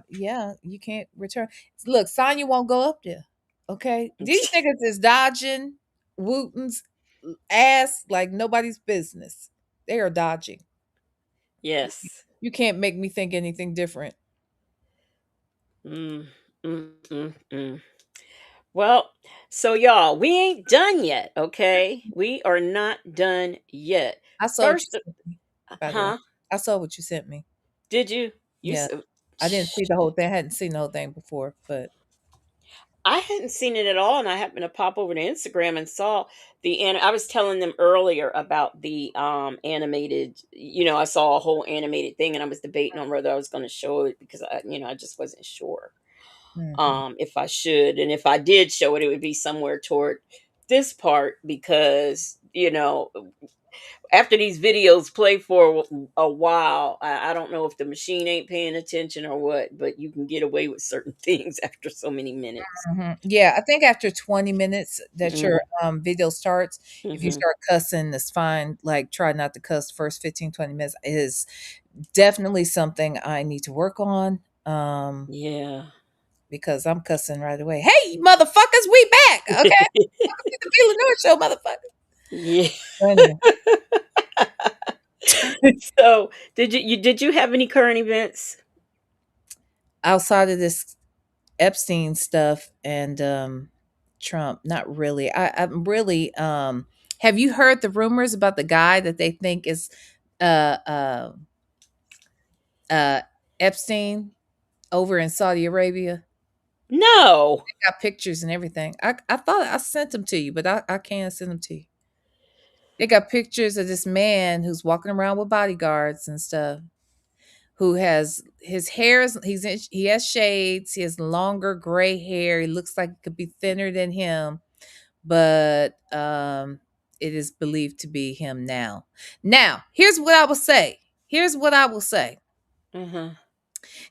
[SPEAKER 9] yeah, you can't return. Look, Sonya won't go up there. Okay. These niggas is dodging Wooten's ass like nobody's business. They are dodging.
[SPEAKER 2] Yes.
[SPEAKER 9] You can't make me think anything different.
[SPEAKER 2] Mm, mm. Well, so y'all, we ain't done yet, okay? We are not done yet.
[SPEAKER 9] I saw what you
[SPEAKER 2] First,
[SPEAKER 9] sent me, by the way.
[SPEAKER 2] huh?
[SPEAKER 9] I saw what you sent me.
[SPEAKER 2] Did you? You
[SPEAKER 9] Yeah.
[SPEAKER 2] s-
[SPEAKER 9] I didn't see the whole thing. I hadn't seen the whole thing before, but
[SPEAKER 2] I hadn't seen it at all, and I happened to pop over to Instagram and saw I was telling them earlier about the animated. I saw a whole animated thing, and I was debating on whether I was going to show it because I just wasn't sure
[SPEAKER 9] mhm.
[SPEAKER 2] if I should, and if I did show it, it would be somewhere toward this part because after these videos play for a while, I don't know if the machine ain't paying attention or what, but you can get away with certain things after so many minutes.
[SPEAKER 9] Mhm. Yeah, I think after 20 minutes that your
[SPEAKER 2] Mm-hmm.
[SPEAKER 9] video starts, if you
[SPEAKER 2] Mm-hmm.
[SPEAKER 9] start cussing, that's fine. Like try not to cuss first 15, 20 minutes is definitely something I need to work on.
[SPEAKER 2] Yeah.
[SPEAKER 9] Because I'm cussing right away. Hey, motherfuckers, we back. Okay. Welcome to the Bill Lenore show, motherfucker.
[SPEAKER 2] Yeah.
[SPEAKER 9] Anyway.
[SPEAKER 2] So did you have any current events?
[SPEAKER 9] Outside of this Epstein stuff and Trump, not really. I'm really have you heard the rumors about the guy that they think is uh uh uh Epstein over in Saudi Arabia?
[SPEAKER 2] No.
[SPEAKER 9] Got pictures and everything. I thought I sent them to you, but I can't send them to you. They got pictures of this man who's walking around with bodyguards and stuff. Who has his hair is he has shades, he has longer gray hair, he looks like it could be thinner than him, but it is believed to be him now. Now, here's what I will say. Here's what I will say.
[SPEAKER 2] Uh-huh.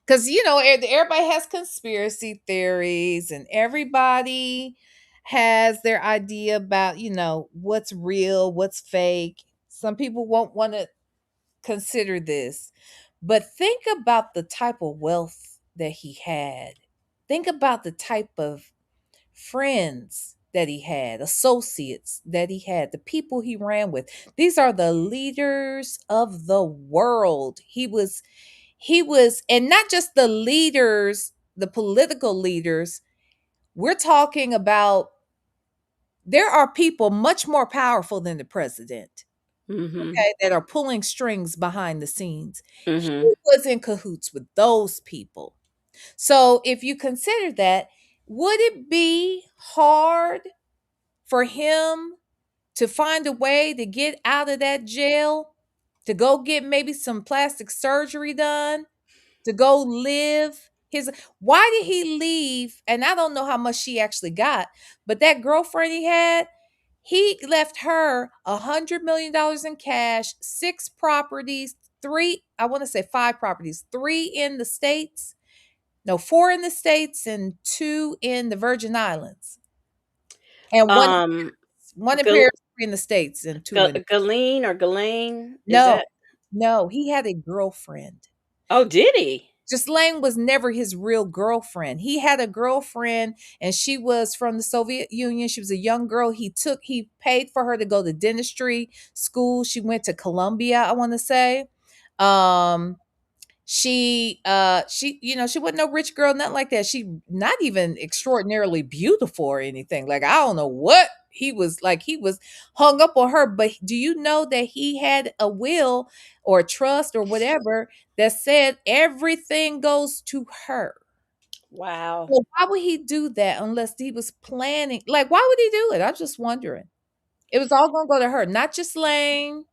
[SPEAKER 9] Because everybody has conspiracy theories and everybody has their idea about what's real, what's fake. Some people won't want to consider this, but think about the type of wealth that he had. Think about the type of friends that he had, associates that he had, the people he ran with. These are the leaders of the world. He was and not just the leaders, the political leaders. We're talking about there are people much more powerful than the president,
[SPEAKER 2] Mm-hmm.
[SPEAKER 9] okay, that are pulling strings behind the scenes.
[SPEAKER 2] Mm-hmm.
[SPEAKER 9] He was in cahoots with those people. So if you consider that, would it be hard for him to find a way to get out of that jail, to go get maybe some plastic surgery done, to go live his why did he leave? And I don't know how much she actually got, but that girlfriend he left her $100 million in cash, 6 properties, three, I want to say 5 properties, 3 in the States, no, 4 in the States and 2 in the Virgin Islands. And
[SPEAKER 2] Um
[SPEAKER 9] one in
[SPEAKER 2] Gal-
[SPEAKER 9] Paris, 3 in the States, and 2 in
[SPEAKER 2] Galeen or Ghislaine, is
[SPEAKER 9] no,
[SPEAKER 2] that?
[SPEAKER 9] no, he had a girlfriend.
[SPEAKER 2] Oh, did he?
[SPEAKER 9] Ghislaine was never his real girlfriend. He had a girlfriend and she was from the Soviet Union. She was a young girl. He paid for her to go to dentistry school. She went to Columbia, I want to say. Um she she wasn't no rich girl, nothing like that. She not even extraordinarily beautiful or anything. Like I don't know what he was like. He was hung up on her, but do you know that he had a will or a trust or whatever that said everything goes to her?
[SPEAKER 2] Wow.
[SPEAKER 9] Well, why would he do that unless he was planning? Like, why would he do it? I'm just wondering. It was all gonna go to her, not just Lane,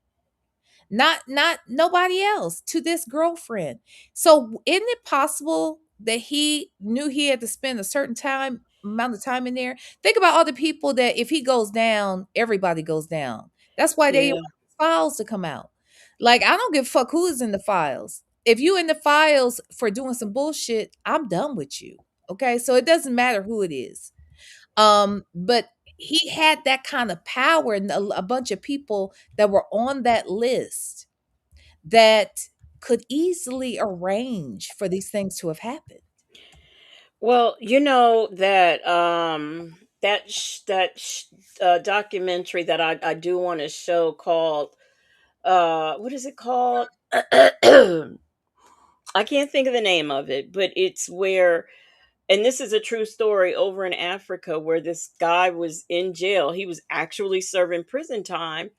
[SPEAKER 9] not nobody else, to this girlfriend. So isn't it possible that he knew he had to spend a certain time amount of time in there? Think about all the people that if he goes down, everybody goes down. That's why they
[SPEAKER 2] Yeah.
[SPEAKER 9] want files to come out. Like I don't give a fuck who is in the files. If you in the files for doing some bullshit, I'm done with you. Okay, so it doesn't matter who it is. But he had that kind of power and a bunch of people that were on that list that could easily arrange for these things to have happened.
[SPEAKER 2] Well, you know that documentary that I do want to show called what is it called? I can't think of the name of it, but it's where, and this is a true story, over in Africa where this guy was in jail. He was actually serving prison time,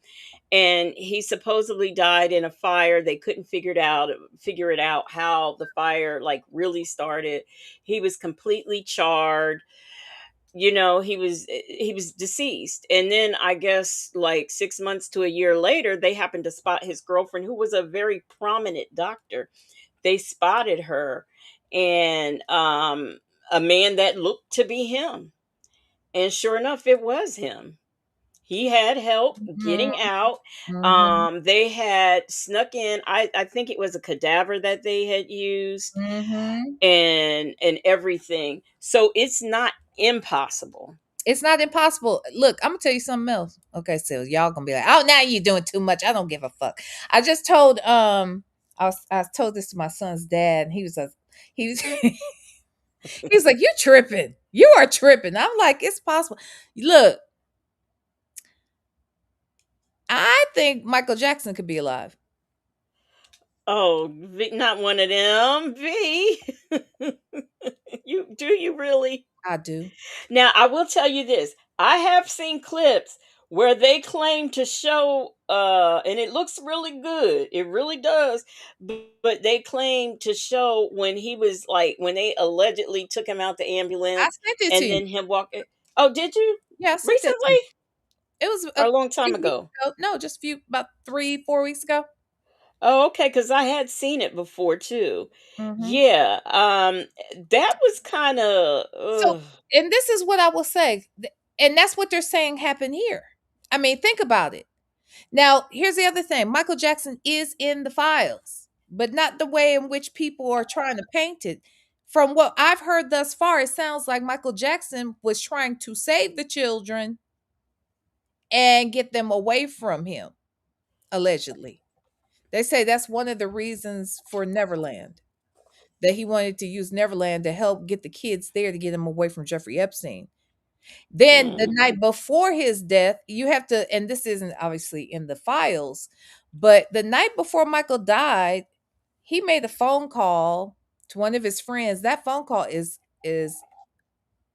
[SPEAKER 2] and he supposedly died in a fire. They couldn't figure it out how the fire like really started. He was completely charred. He was deceased. And then I guess like 6 months to a year later, they happened to spot his girlfriend, who was a very prominent doctor. They spotted her, and a man that looked to be him. And sure enough, it was him. He had help
[SPEAKER 9] Mhm,
[SPEAKER 2] getting out.
[SPEAKER 9] mhm,
[SPEAKER 2] They had snuck in. I think it was a cadaver that they had used,
[SPEAKER 9] mhm.
[SPEAKER 2] and everything. So it's not impossible.
[SPEAKER 9] It's not impossible. Look, I'm gonna tell you something else. Okay, so y'all gonna be like, "Oh, now you're doing too much." I don't give a fuck. I just told I told this to my son's dad, and he was he was like, "You tripping? You are tripping." I'm like, "It's possible." Look, I think Michael Jackson could be alive.
[SPEAKER 2] Oh, not one of them. V. You really?
[SPEAKER 9] I do.
[SPEAKER 2] Now, I will tell you this. I have seen clips where they claim to show and it looks really good. It really does. But they claim to show when he was like when they allegedly took him out the
[SPEAKER 9] I
[SPEAKER 2] ambulance
[SPEAKER 9] sent it to
[SPEAKER 2] and
[SPEAKER 9] you.
[SPEAKER 2] then him walking. Oh, did you?
[SPEAKER 9] Yeah, I sent it to
[SPEAKER 2] Recently
[SPEAKER 9] you. It was
[SPEAKER 2] or
[SPEAKER 9] a
[SPEAKER 2] a long time
[SPEAKER 9] few weeks
[SPEAKER 2] ago?
[SPEAKER 9] ago. No, just about 3, 4 weeks ago.
[SPEAKER 2] Oh, okay, because I had seen it before too.
[SPEAKER 9] Hmm.
[SPEAKER 2] Yeah. That was kind
[SPEAKER 9] So,
[SPEAKER 2] of
[SPEAKER 9] and this is what I will say, and that's what they're saying happened here. I mean, think about it. Now, here's the other thing: Michael Jackson is in the files, but not the way in which people are trying to paint it. From what I've heard thus far, it sounds like Michael Jackson was trying to save the children and get them away from him, allegedly. They say that's one of the reasons for Neverland, that he wanted to use Neverland to help get the kids there to get them away from Jeffrey Epstein. Then the
[SPEAKER 2] mm,
[SPEAKER 9] night before his death, you have to, and this isn't obviously in the files, but the night before Michael died, he made a phone call to one of his friends. That phone call is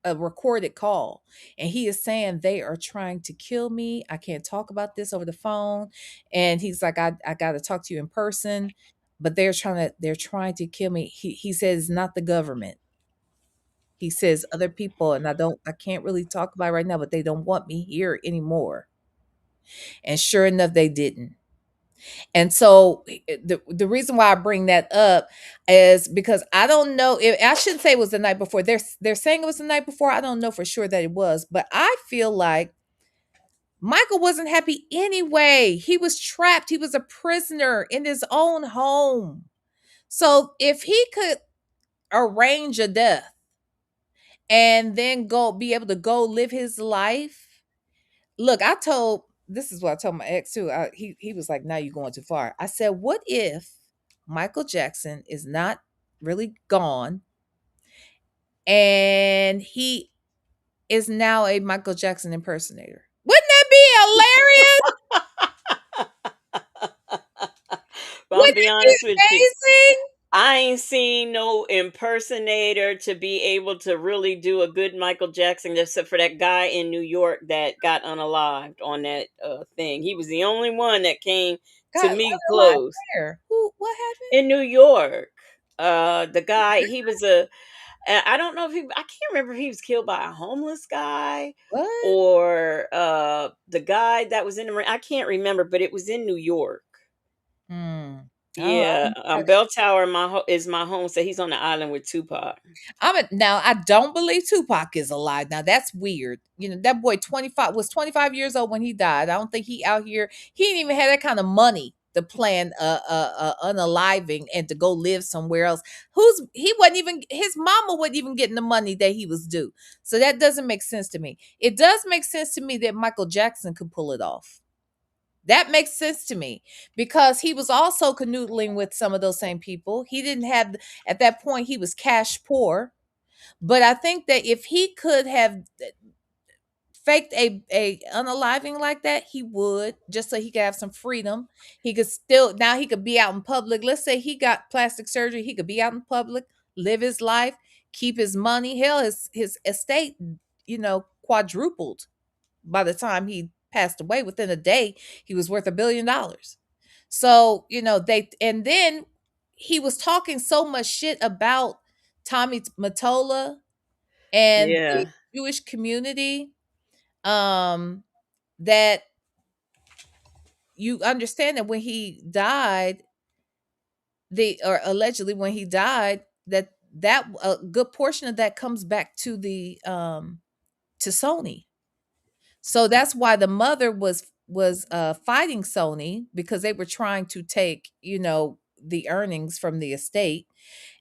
[SPEAKER 9] a recorded call, and he is saying they are trying to kill me. I can't talk about this over the phone. And he's like, I got to talk to you in person, but they're trying to kill me. He says it's not the government. He says other people, and I can't really talk about it right now, but they don't want me here anymore. And sure enough, they didn't. And so the reason why I bring that up is because I don't know if I shouldn't say it was the night before. They're saying it was the night before. I don't know for sure that it was, but I feel like Michael wasn't happy anyway. He was trapped. He was a prisoner in his own home. So if he could arrange a death and then go be able to go live his life. Look, this is what I told my ex too. He was like, "Now you're going too far." I said, "What if Michael Jackson is not really gone, and he is now a Michael Jackson impersonator. Wouldn't that be hilarious?
[SPEAKER 2] But I'm
[SPEAKER 9] Wouldn't
[SPEAKER 2] be
[SPEAKER 9] that be
[SPEAKER 2] honest with you,
[SPEAKER 9] amazing?
[SPEAKER 2] I ain't seen no impersonator to be able to really do a good Michael Jackson, except for that guy in New York that got unalived on that thing. He was the only one that came to
[SPEAKER 9] God,
[SPEAKER 2] me
[SPEAKER 9] unalive
[SPEAKER 2] close
[SPEAKER 9] where? Who? What happened?
[SPEAKER 2] in New York. The guy, he was I don't know if I can't remember if he was killed by a homeless guy
[SPEAKER 9] What?
[SPEAKER 2] or the guy that was in the ring. I can't remember, but it was in New York.
[SPEAKER 9] Hmm. Oh,
[SPEAKER 2] Yeah, Bell Tower, is my home. So he's on the island with Tupac.
[SPEAKER 9] now I don't believe Tupac is alive. Now that's weird. You know, that boy 25 years old when he died. I don't think he out here. He didn't even have that kind of money to plan unaliving and to go live somewhere else. He wasn't even, his mama wasn't even getting the money that he was due. So that doesn't make sense to me. It does make sense to me that Michael Jackson could pull it off. That makes sense to me because he was also canoodling with some of those same people. He didn't have, at that point, he was cash poor. But I think that if he could have faked a unaliving like that, he would, just so he could have some freedom. He could still, now he could be out in public. Let's say he got plastic surgery, he could be out in public, live his life, keep his money. Hell, his estate, quadrupled by the time he passed away. Within a day, he was worth $1 billion. So, and then he was talking so much shit about Tommy Mottola and the
[SPEAKER 2] Yeah,
[SPEAKER 9] Jewish community, that you understand that when he died, or allegedly when he died, that a good portion of that comes back to the to Sony. So that's why the mother was fighting Sony, because they were trying to take, the earnings from the estate,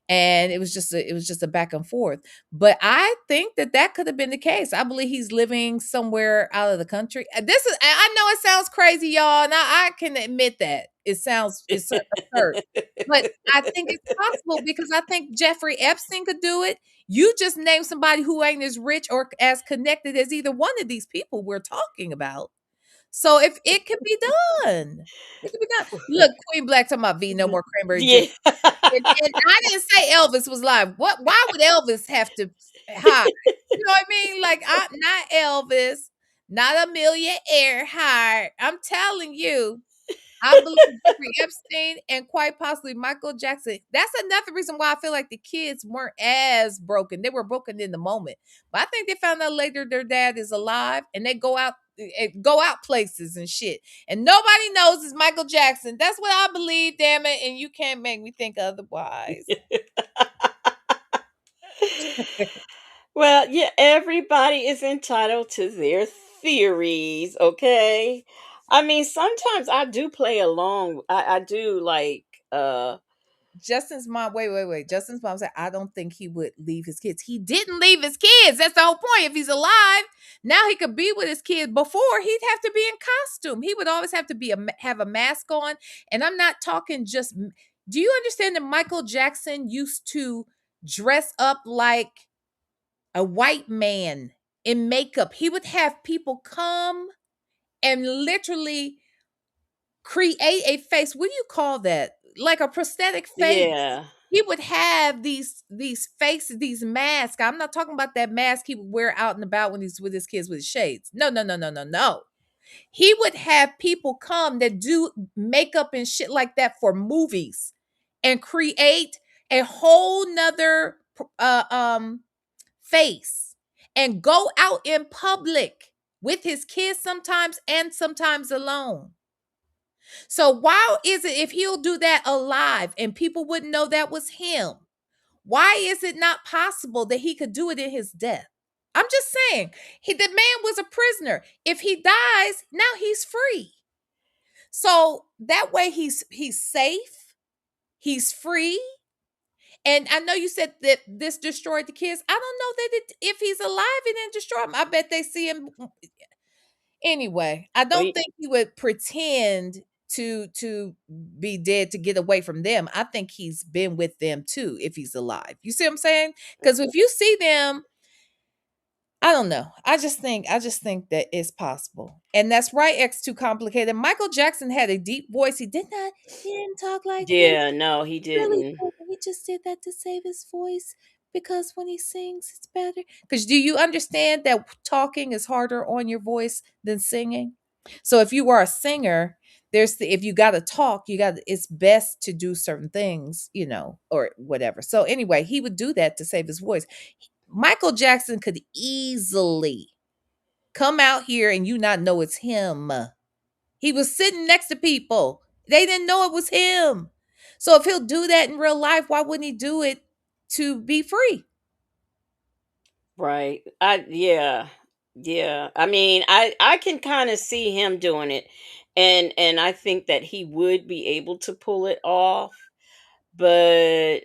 [SPEAKER 9] and it was just a back and forth. But I think that could have been the case. I believe he's living somewhere out of the country. This is, I know it sounds crazy, y'all, and I can admit that it's absurd. But I think it's possible because I think Jeffrey Epstein could do it. You just name somebody who ain't as rich or as connected as either one of these people we're talking about. So if it could be done, it could be done. Look, Queen Black talking about V no more cranberry
[SPEAKER 2] yeah.
[SPEAKER 9] juice. And I didn't say Elvis was live. Why would Elvis have to hide? You know what I mean? Like, I'm not Elvis, not Amelia Earhart. I'm telling you, I believe Jeffrey Epstein and quite possibly Michael Jackson. That's another reason why I feel like the kids weren't as broken. They were broken in the moment. But I think they found out later their dad is alive, and they go out places and shit. And nobody knows it's Michael Jackson. That's what I believe, damn it. And you can't make me think otherwise.
[SPEAKER 2] Well, yeah, everybody is entitled to their theories, okay? I mean, sometimes I do play along. I do like
[SPEAKER 9] Justin's mom, wait. Justin's mom said, I don't think he would leave his kids. He didn't leave his kids. That's the whole point. If he's alive, now he could be with his kids. Before, he'd have to be in costume. He would always have to have a mask on. And I'm not talking just, do you understand that Michael Jackson used to dress up like a white man in makeup? He would have people come and literally create a face. What do you call that? Like a prosthetic face.
[SPEAKER 2] yeah.
[SPEAKER 9] He would have these faces, these masks. I'm not talking about that mask he would wear out and about when he's with his kids with shades. No, no, no, no, no, no. He would have people come that do makeup and shit like that for movies and create a whole nother face and go out in public with his kids sometimes and sometimes alone. So why is it, if he'll do that alive and people wouldn't know that was him, why is it not possible that he could do it in his death? I'm just saying, the man was a prisoner. If he dies, now he's free. So that way he's safe, he's free. And I know you said that this destroyed the kids. I don't know that if he's alive, it didn't destroy him. I bet they see him anyway. I
[SPEAKER 2] Well,
[SPEAKER 9] don't think he would pretend to be dead to get away from them. I think he's been with them too if he's alive. You see what I'm saying? Because if you see them, I don't know. I just think that it's possible. And that's right, X too complicated. Michael Jackson had a deep voice. He didn't talk like this.
[SPEAKER 2] Yeah, no, he
[SPEAKER 9] Really
[SPEAKER 2] didn't.
[SPEAKER 9] didn't. He just did that to save his voice because when he sings it's better. Because do you understand that talking is harder on your voice than singing? So if you are a singer, if you got to talk, it's best to do certain things, or whatever. So anyway, he would do that to save his voice. Michael Jackson could easily come out here and you not know it's him. He was sitting next to people. They didn't know it was him. So if he'll do that in real life, why wouldn't he do it to be free?
[SPEAKER 2] Right. Yeah. Yeah. I mean, I can kind of see him doing it. And I think that he would be able to pull it off, but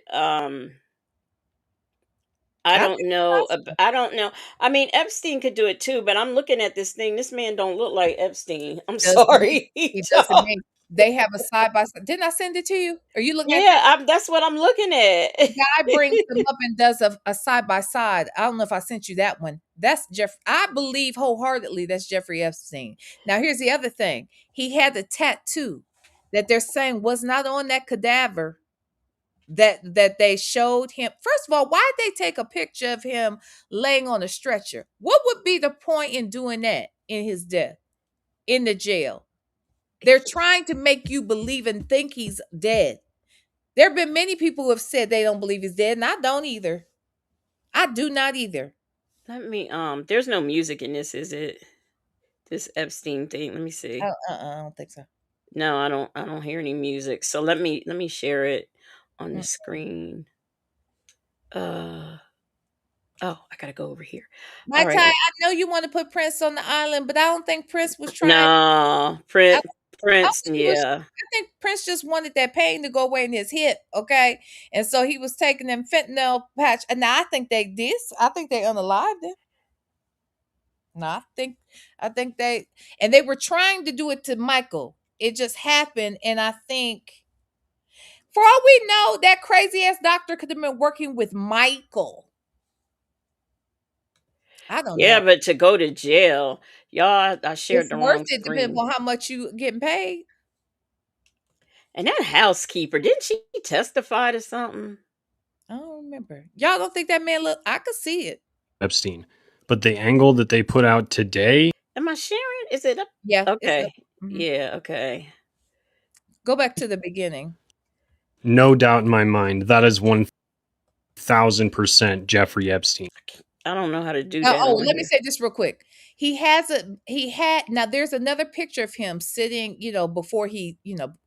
[SPEAKER 2] I
[SPEAKER 9] I
[SPEAKER 2] don't
[SPEAKER 9] think it's
[SPEAKER 2] know.
[SPEAKER 9] possible.
[SPEAKER 2] I don't know. I mean, Epstein could do it too, but I'm looking at this thing. This man don't look like Epstein. I'm
[SPEAKER 9] Doesn't he?
[SPEAKER 2] sorry. He
[SPEAKER 9] He doesn't
[SPEAKER 2] don't.
[SPEAKER 9] mean they have a side by side. Didn't I send it to you? Are you looking at
[SPEAKER 2] Yeah, that's what I'm looking at.
[SPEAKER 9] the guy brings them up and does a side by side. I don't know if I sent you that one. That's Jeff. I believe wholeheartedly that's Jeffrey Epstein. Now here's the other thing. He had a tattoo that they're saying was not on that cadaver that they showed him. First of all, why did they take a picture of him laying on a stretcher? What would be the point in doing that in his death in the jail? They're trying to make you believe and think he's dead. There have been many people who have said they don't believe he's dead, and I don't either. I do not either.
[SPEAKER 2] Let me there's no music in this, is it? This Epstein thing. Let me see.
[SPEAKER 9] I don't think so.
[SPEAKER 2] No, I don't hear any music. So let me share it on the
[SPEAKER 9] Mm.
[SPEAKER 2] screen. Uh oh, I got to go over here.
[SPEAKER 9] My
[SPEAKER 2] All
[SPEAKER 9] Ty,
[SPEAKER 2] right.
[SPEAKER 9] I know you want to put Prince on the island, but I don't think Prince was trying.
[SPEAKER 2] No,
[SPEAKER 9] I, I
[SPEAKER 2] Prince,
[SPEAKER 9] think he was.
[SPEAKER 2] yeah.
[SPEAKER 9] I think Prince just wanted that pain to go away in his hip, okay? And so he was taking them fentanyl patch. And now I think they did. I think they unalived him. No, I think they were trying to do it to Michael. It just happened, and I think for all we know, that crazy ass doctor could have been working with Michael. I don't
[SPEAKER 2] Yeah,
[SPEAKER 9] know.
[SPEAKER 2] but to go to jail, y'all, I shared
[SPEAKER 9] It's
[SPEAKER 2] the
[SPEAKER 9] worth
[SPEAKER 2] wrong
[SPEAKER 9] it depending
[SPEAKER 2] screen.
[SPEAKER 9] on how much you getting paid.
[SPEAKER 2] And that housekeeper, didn't she testify to something?
[SPEAKER 9] I don't remember. Y'all don't think that man look? I could see it.
[SPEAKER 10] Epstein. But the angle that they put out today,
[SPEAKER 2] Am I sharing? Is it up?
[SPEAKER 9] Yeah, it's up.
[SPEAKER 2] Okay.
[SPEAKER 9] Mhm.
[SPEAKER 2] Yeah, okay.
[SPEAKER 9] Go back to the beginning.
[SPEAKER 10] no doubt in my mind, that is 1000% Jeffrey Epstein.
[SPEAKER 2] I don't know how to do
[SPEAKER 9] Now,
[SPEAKER 2] that on
[SPEAKER 9] let me
[SPEAKER 2] here.
[SPEAKER 9] say this real quick. He had now there's another picture of him sitting, before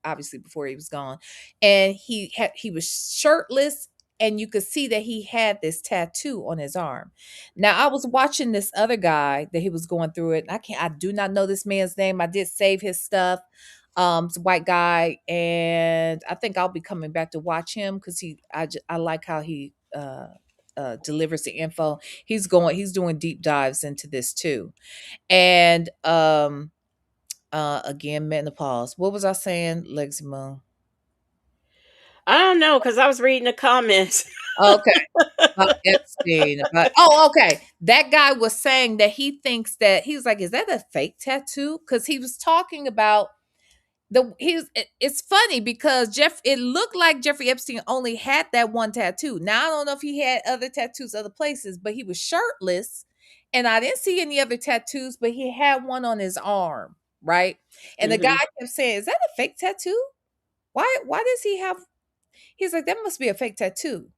[SPEAKER 9] obviously before he was gone. And he was shirtless and you could see that he had this tattoo on his arm. Now, I was watching this other guy that he was going through it. I do not know this man's name. I did save his stuff. It's a white guy, and I think I'll be coming back to watch him because I like how he delivers the info. He's doing deep dives into this too. And again, menopause. What was I saying, Lexi Moon?
[SPEAKER 2] I don't know because I was reading the comments.
[SPEAKER 9] Okay. About Epstein. Okay. That guy was saying that he thinks that he was like, is that a fake tattoo? Because he was talking about it's funny because it looked like Jeffrey Epstein only had that one tattoo. Now I don't know if he had other tattoos other places, but he was shirtless and I didn't see any other tattoos, but he had one on his arm, right? And the guy
[SPEAKER 2] Hmm.
[SPEAKER 9] kept saying, is that a fake tattoo? Why does he have he's like, that must be a fake tattoo.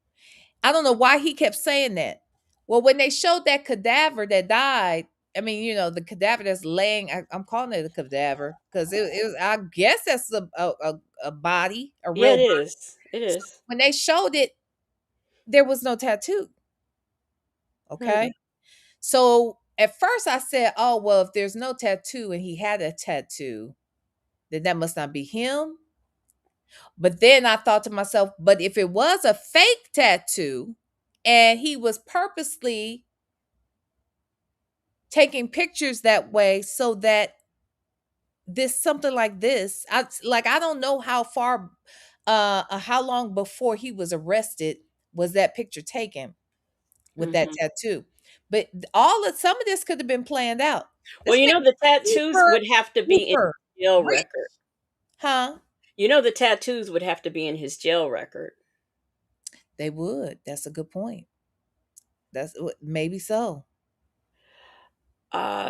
[SPEAKER 9] I don't know why he kept saying that. Well, when they showed that cadaver that died, I mean, the cadaver that's laying, I'm calling it a cadaver because it was, I guess that's a body, a
[SPEAKER 2] Yeah,
[SPEAKER 9] real
[SPEAKER 2] it
[SPEAKER 9] body.
[SPEAKER 2] is. It
[SPEAKER 9] So
[SPEAKER 2] is.
[SPEAKER 9] when they showed it, there was no tattoo.
[SPEAKER 2] Hmm.
[SPEAKER 9] Okay. So at first I said, oh, well, if there's no tattoo and he had a tattoo, then that must not be him. But then I thought to myself, but if it was a fake tattoo and he was purposely taking pictures that way so that this something like this. I don't know how long before he was arrested was that picture taken with that
[SPEAKER 2] Hmm.
[SPEAKER 9] tattoo. But some of this could have been planned out.
[SPEAKER 2] Well,
[SPEAKER 9] This
[SPEAKER 2] you
[SPEAKER 9] man
[SPEAKER 2] know, the tattoos
[SPEAKER 9] super,
[SPEAKER 2] would have to be in
[SPEAKER 9] super
[SPEAKER 2] jail
[SPEAKER 9] rich,
[SPEAKER 2] record.
[SPEAKER 9] huh?
[SPEAKER 2] You know, the tattoos would have to be in his jail record.
[SPEAKER 9] They would. That's a good point. Maybe so.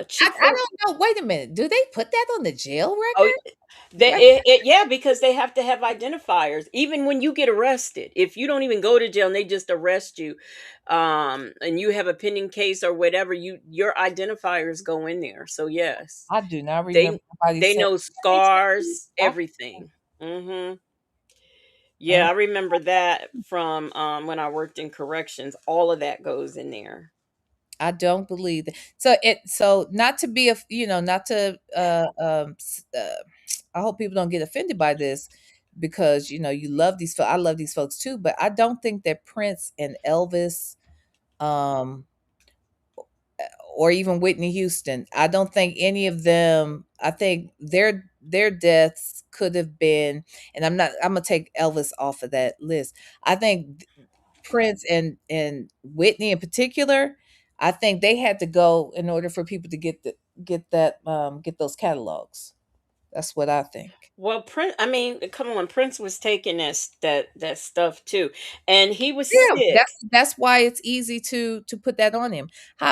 [SPEAKER 2] Chick
[SPEAKER 9] I
[SPEAKER 2] Fil.
[SPEAKER 9] don't know. Wait a minute. Do they put that on the jail
[SPEAKER 2] Oh,
[SPEAKER 9] record?
[SPEAKER 2] yeah, because they have to have identifiers. Even when you get arrested, if you don't even go to jail and they just arrest you, and you have a pending case or whatever, your identifiers go in there. So yes,
[SPEAKER 9] I do not remember
[SPEAKER 2] they
[SPEAKER 9] nobody
[SPEAKER 2] they
[SPEAKER 9] saying
[SPEAKER 2] know
[SPEAKER 9] they tattoo.
[SPEAKER 2] scars, everything. Hmm.
[SPEAKER 9] Uh,
[SPEAKER 2] Yeah, I remember that from when I worked in corrections. All of that goes in there.
[SPEAKER 9] I don't believe that. So not to be a not to I hope people don't get offended by this because you love these I love these folks too, but I don't think that Prince and Elvis um or even Whitney Houston, I don't think any of them, I think their deaths could have been, and I'm going to take Elvis off of that list. I think Prince and Whitney in particular, I think they had to go in order for people to get those catalogs. That's what I think.
[SPEAKER 2] Well, Prince, I mean, come on, Prince was taking that stuff too, and he was
[SPEAKER 9] Yeah,
[SPEAKER 2] sick.
[SPEAKER 9] that's why it's easy to put that on him.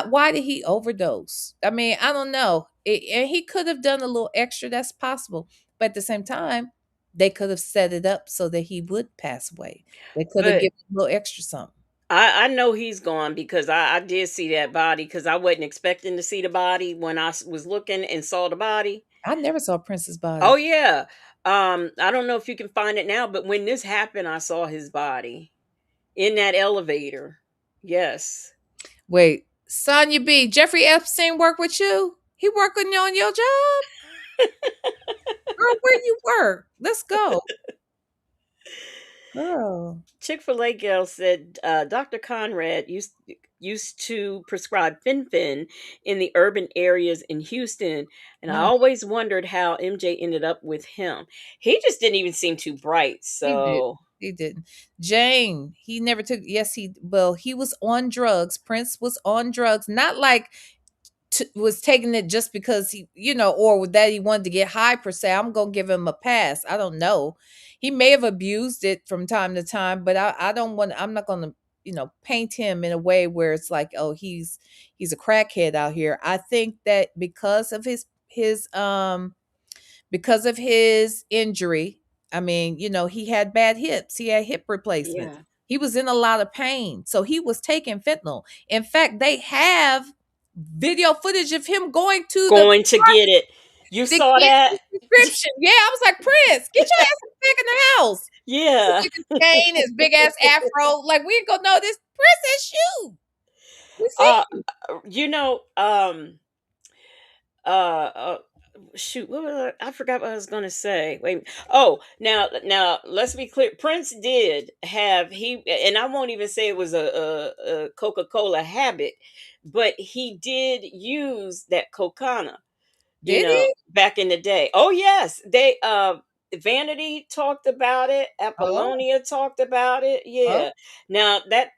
[SPEAKER 9] Why did he overdose? I mean, I don't know. And he could have done a little extra. That's possible, but at the same time, they could have set it up so that he would pass away. They could have
[SPEAKER 2] But
[SPEAKER 9] given him a little extra something.
[SPEAKER 2] I know he's gone because I did see that body because I wasn't expecting to see the body when was looking and saw the body.
[SPEAKER 9] I never saw Prince's
[SPEAKER 2] Oh
[SPEAKER 9] body.
[SPEAKER 2] yeah. I don't know if you can find it now, but when this happened, I saw his body in that elevator. Yes.
[SPEAKER 9] Wait, Sonya B. Jeffrey Epstein work with you? He working on your job, girl? Where you work? Let's go, girl.
[SPEAKER 2] Chick-fil-A gal said Dr. Conrad used to prescribe fen in the urban areas in Houston, and I
[SPEAKER 9] Mm.
[SPEAKER 2] always wondered how MJ ended up with him. He just didn't even seem too bright.
[SPEAKER 9] He did.
[SPEAKER 2] So
[SPEAKER 9] He didn't. Jane, he never took. Yes, he was on drugs. Prince was on drugs, not like was taking it just because or that he wanted to get high per se. I'm gonna give him a pass. I don't know. He may have abused it from time to time, but I don't want. I'm not gonna paint him in a way where it's like, oh, he's a crackhead out here. I think that because of his injury. I mean, he had bad hips. He had hip replacements.
[SPEAKER 2] yeah,
[SPEAKER 9] He was in a lot of pain. So he was taking fentanyl. In fact, they have video footage of him going to the
[SPEAKER 2] going to get it. You
[SPEAKER 9] to
[SPEAKER 2] saw
[SPEAKER 9] get
[SPEAKER 2] that?
[SPEAKER 9] his prescription. Yeah, I was like, Prince, get your ass back in the house.
[SPEAKER 2] Yeah.
[SPEAKER 9] With his cane, his big ass afro. Like, we ain't gonna know this. Prince, it's you. We see
[SPEAKER 2] Uh,
[SPEAKER 9] you.
[SPEAKER 2] you know, uh shoot, I forgot what I was going to say. Wait. Oh, now let's be clear. Prince did have he and I won't even say it was a Coca-Cola habit, but he did use that Cocana,
[SPEAKER 9] Did he?
[SPEAKER 2] back in the day. Oh yes, they Vanity talked about it,
[SPEAKER 9] Oh,
[SPEAKER 2] Apollonia talked about it.
[SPEAKER 9] oh,
[SPEAKER 2] Yeah. Now that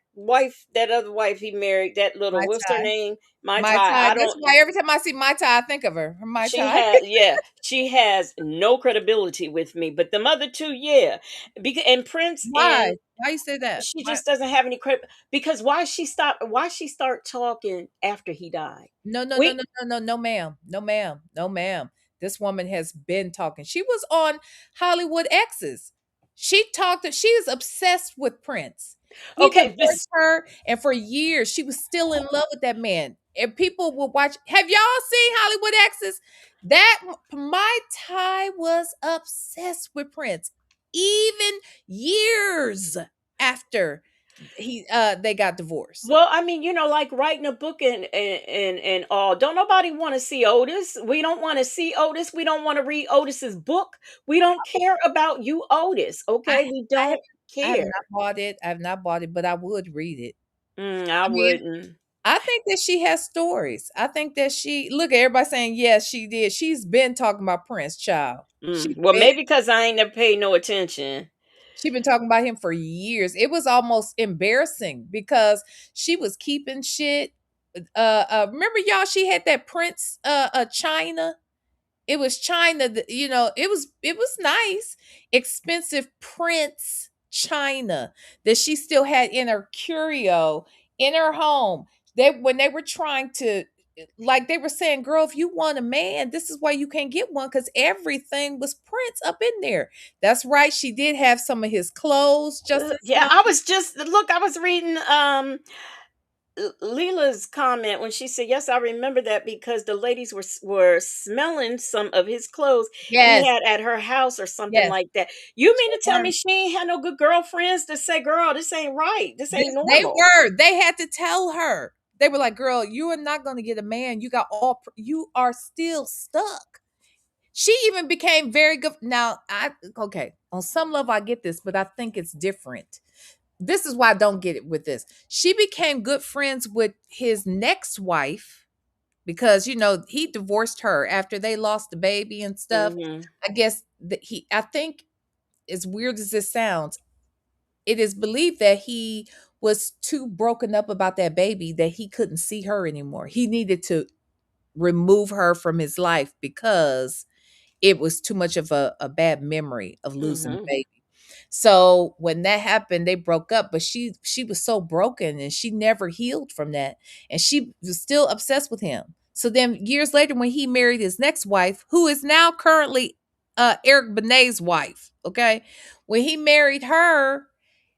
[SPEAKER 2] other wife he married, that little,
[SPEAKER 9] my
[SPEAKER 2] what's her
[SPEAKER 9] tie.
[SPEAKER 2] name? My
[SPEAKER 9] My
[SPEAKER 2] tie.
[SPEAKER 9] tie.
[SPEAKER 2] I
[SPEAKER 9] That's
[SPEAKER 2] don't
[SPEAKER 9] why every time I see my tie, I think of her. Her my
[SPEAKER 2] She
[SPEAKER 9] tie.
[SPEAKER 2] has, yeah, she has no credibility with me, but the mother too, yeah. Because and Prince,
[SPEAKER 9] Why?
[SPEAKER 2] and
[SPEAKER 9] Why you say that?
[SPEAKER 2] she
[SPEAKER 9] Why?
[SPEAKER 2] just doesn't have any credit. Because why she start talking after he died?
[SPEAKER 9] No, no, no,
[SPEAKER 2] We
[SPEAKER 9] no, no, no, no, ma'am. No, ma'am. No, ma'am. This woman has been talking. She was on Hollywood X's. She is obsessed with Prince. He
[SPEAKER 2] okay,
[SPEAKER 9] divorced her, and for years she was still in love with that man. And people will watch. Have y'all seen Hollywood X's? My Ty was obsessed with Prince, even years after they got divorced.
[SPEAKER 2] well, I mean, like writing a book and all. Don't nobody want to see Otis. We don't want to see Otis. We don't want to read Otis's book. We don't care about you, Otis.
[SPEAKER 9] I
[SPEAKER 2] Okay, we
[SPEAKER 9] I have
[SPEAKER 2] don't
[SPEAKER 9] I have
[SPEAKER 2] care.
[SPEAKER 9] not bought it. I have not bought it, but I would read it.
[SPEAKER 2] I
[SPEAKER 9] I mean,
[SPEAKER 2] wouldn't.
[SPEAKER 9] I think that she has stories. I think that she look at everybody saying yes, she did. She's been talking about Prince, child.
[SPEAKER 2] Well, maybe because I ain't never paid no attention.
[SPEAKER 9] She been talking about him for years. It was almost embarrassing because she was keeping shit. Remember y'all? She had that Prince, China. It was China that, it was nice, expensive Prince China that she still had in her curio in her home. When they were trying to, like, they were saying, girl, if you want a man, this is why you can't get one, because everything was Prince up in there. That's right. She did have some of his clothes, Justin's
[SPEAKER 2] Yeah,
[SPEAKER 9] mom.
[SPEAKER 2] I was just look. I was reading Leela's comment when she said, "Yes, I remember that because the ladies were smelling some of his clothes he
[SPEAKER 9] Yes,
[SPEAKER 2] had at her house or something
[SPEAKER 9] yes.
[SPEAKER 2] like that." You mean
[SPEAKER 9] They
[SPEAKER 2] to tell
[SPEAKER 9] were.
[SPEAKER 2] me she ain't had no good girlfriends to say, "Girl, this ain't right. This ain't
[SPEAKER 9] They
[SPEAKER 2] normal."
[SPEAKER 9] were. They had to tell her. They were like, "Girl, you are not going to get a man. You are still stuck." She even became very good. Now, okay, on some level I get this, but I think it's different. This is why I don't get it with this. She became good friends with his next wife because he divorced her after they lost the baby and stuff.
[SPEAKER 2] Mhm.
[SPEAKER 9] I guess I think, as weird as this sounds, it is believed that he was too broken up about that baby that he couldn't see her anymore. He needed to remove her from his life because it was too much of a bad memory of losing the
[SPEAKER 2] Mhm.
[SPEAKER 9] baby. So when that happened, they broke up, but she was so broken and she never healed from that. And she was still obsessed with him. So then years later, when he married his next wife, who is now currently Eric Benet's wife, okay? When he married her,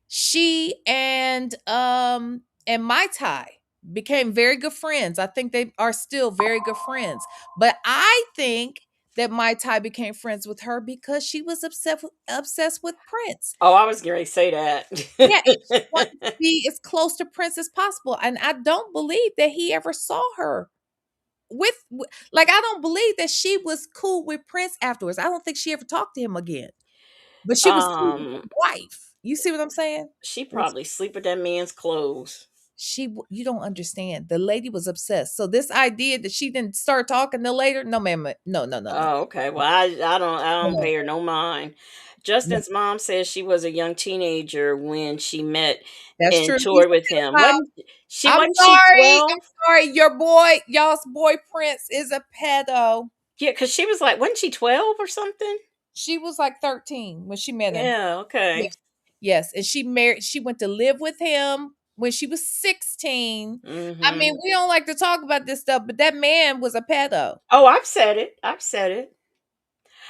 [SPEAKER 9] she and Mai Tai became very good friends. I think they are still very good friends. But I think that Mai Tai became friends with her because she was obsessed with Prince.
[SPEAKER 2] Oh, I was going to say that.
[SPEAKER 9] Yeah, and she wanted to be as close to Prince as possible. And I don't believe that he ever saw her like, I don't believe that she was cool with Prince afterwards. I don't think she ever talked to him again. But she was cool with
[SPEAKER 2] um,
[SPEAKER 9] his wife. You see what I'm saying?
[SPEAKER 2] she probably sleep with that man's clothes.
[SPEAKER 9] You don't understand. The lady was obsessed. So this idea that she didn't start talking till later, no, ma'am, no, no, no, no,
[SPEAKER 2] Oh, okay. Well, I don't
[SPEAKER 9] no,
[SPEAKER 2] pay her no mind.
[SPEAKER 9] no.
[SPEAKER 2] Justin's mom says she was a young teenager when she met
[SPEAKER 9] That's
[SPEAKER 2] and
[SPEAKER 9] true. He's
[SPEAKER 2] toured with
[SPEAKER 9] still
[SPEAKER 2] him.
[SPEAKER 9] about. I'm
[SPEAKER 2] Wasn't she
[SPEAKER 9] sorry.
[SPEAKER 2] 12?
[SPEAKER 9] I'm sorry. Y'all's boy Prince is a pedo.
[SPEAKER 2] Yeah, because she was like, wasn't she 12 or something?
[SPEAKER 9] She was like 13 when she met him.
[SPEAKER 2] Yeah, okay.
[SPEAKER 9] Yes. Yes. And she went to live with him when she was 16. I
[SPEAKER 2] Mm-hmm.
[SPEAKER 9] mean, we don't like to talk about this stuff, but that man was a pedo.
[SPEAKER 2] Oh, I've said it. I've said it.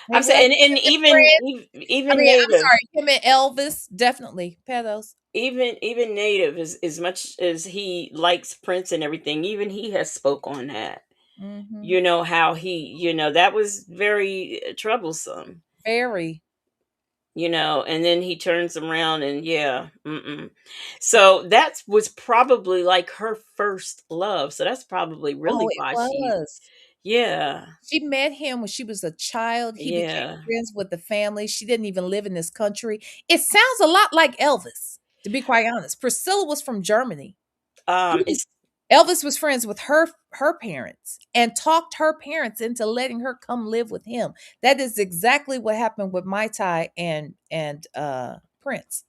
[SPEAKER 9] He
[SPEAKER 2] I've said,
[SPEAKER 9] was
[SPEAKER 2] and
[SPEAKER 9] him and Fred. I
[SPEAKER 2] even
[SPEAKER 9] mean, I'm
[SPEAKER 2] native,
[SPEAKER 9] sorry, him and Elvis, definitely pedos.
[SPEAKER 2] even native is as much as he likes Prince and everything. Even he has spoke on that.
[SPEAKER 9] Mhm.
[SPEAKER 2] You know how that was very troublesome.
[SPEAKER 9] Very.
[SPEAKER 2] And then he turns around and yeah, so that was probably like her first love, so that's probably
[SPEAKER 9] Oh,
[SPEAKER 2] really
[SPEAKER 9] it
[SPEAKER 2] why she
[SPEAKER 9] was.
[SPEAKER 2] yeah,
[SPEAKER 9] She met him when she was a child. He became
[SPEAKER 2] yeah.
[SPEAKER 9] friends with the family. She didn't even live in this country. It sounds a lot like Elvis, to be quite honest. Priscilla was from Germany. He was
[SPEAKER 2] It's
[SPEAKER 9] Elvis was friends with her parents and talked her parents into letting her come live with him. That is exactly what happened with Mai Tai and Prince.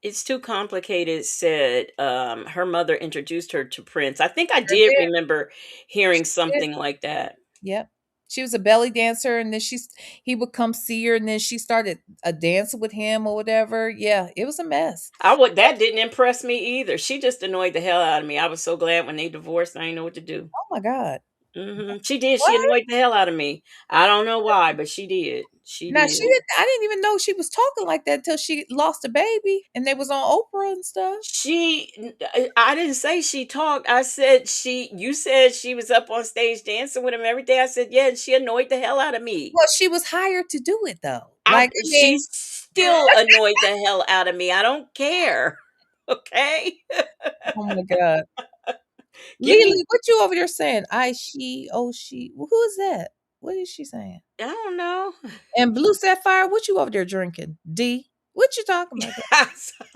[SPEAKER 2] it's too complicated. Said her mother introduced her to Prince. I think I
[SPEAKER 9] Sure
[SPEAKER 2] did
[SPEAKER 9] did.
[SPEAKER 2] remember
[SPEAKER 9] She
[SPEAKER 2] hearing
[SPEAKER 9] did.
[SPEAKER 2] something like that.
[SPEAKER 9] Yep. She was a belly dancer, and then he would come see her, and then she started a dancing with him or whatever. Yeah, it was a mess.
[SPEAKER 2] That didn't impress me either. She just annoyed the hell out of me. I was so glad when they divorced. I didn't know what to do.
[SPEAKER 9] Oh my God.
[SPEAKER 2] She did. She
[SPEAKER 9] What?
[SPEAKER 2] annoyed the hell out of me. I don't know why, but she did. She
[SPEAKER 9] Now
[SPEAKER 2] did.
[SPEAKER 9] I didn't even know she was talking like that till she lost a baby and they was on Oprah and stuff.
[SPEAKER 2] I didn't say she talked. I said you said she was up on stage dancing with him every day. I said, yeah, and she annoyed the hell out of me.
[SPEAKER 9] Well, she was hired to do it though. Like, I
[SPEAKER 2] She
[SPEAKER 9] mean,
[SPEAKER 2] still annoyed the hell out of me. I don't care. Okay?
[SPEAKER 9] oh my God.
[SPEAKER 2] Give me
[SPEAKER 9] Lily, what you over there saying? She. Who is that? What is she saying?
[SPEAKER 2] I don't know.
[SPEAKER 9] And Blue Sapphire, what you over there drinking? D, what you talking about?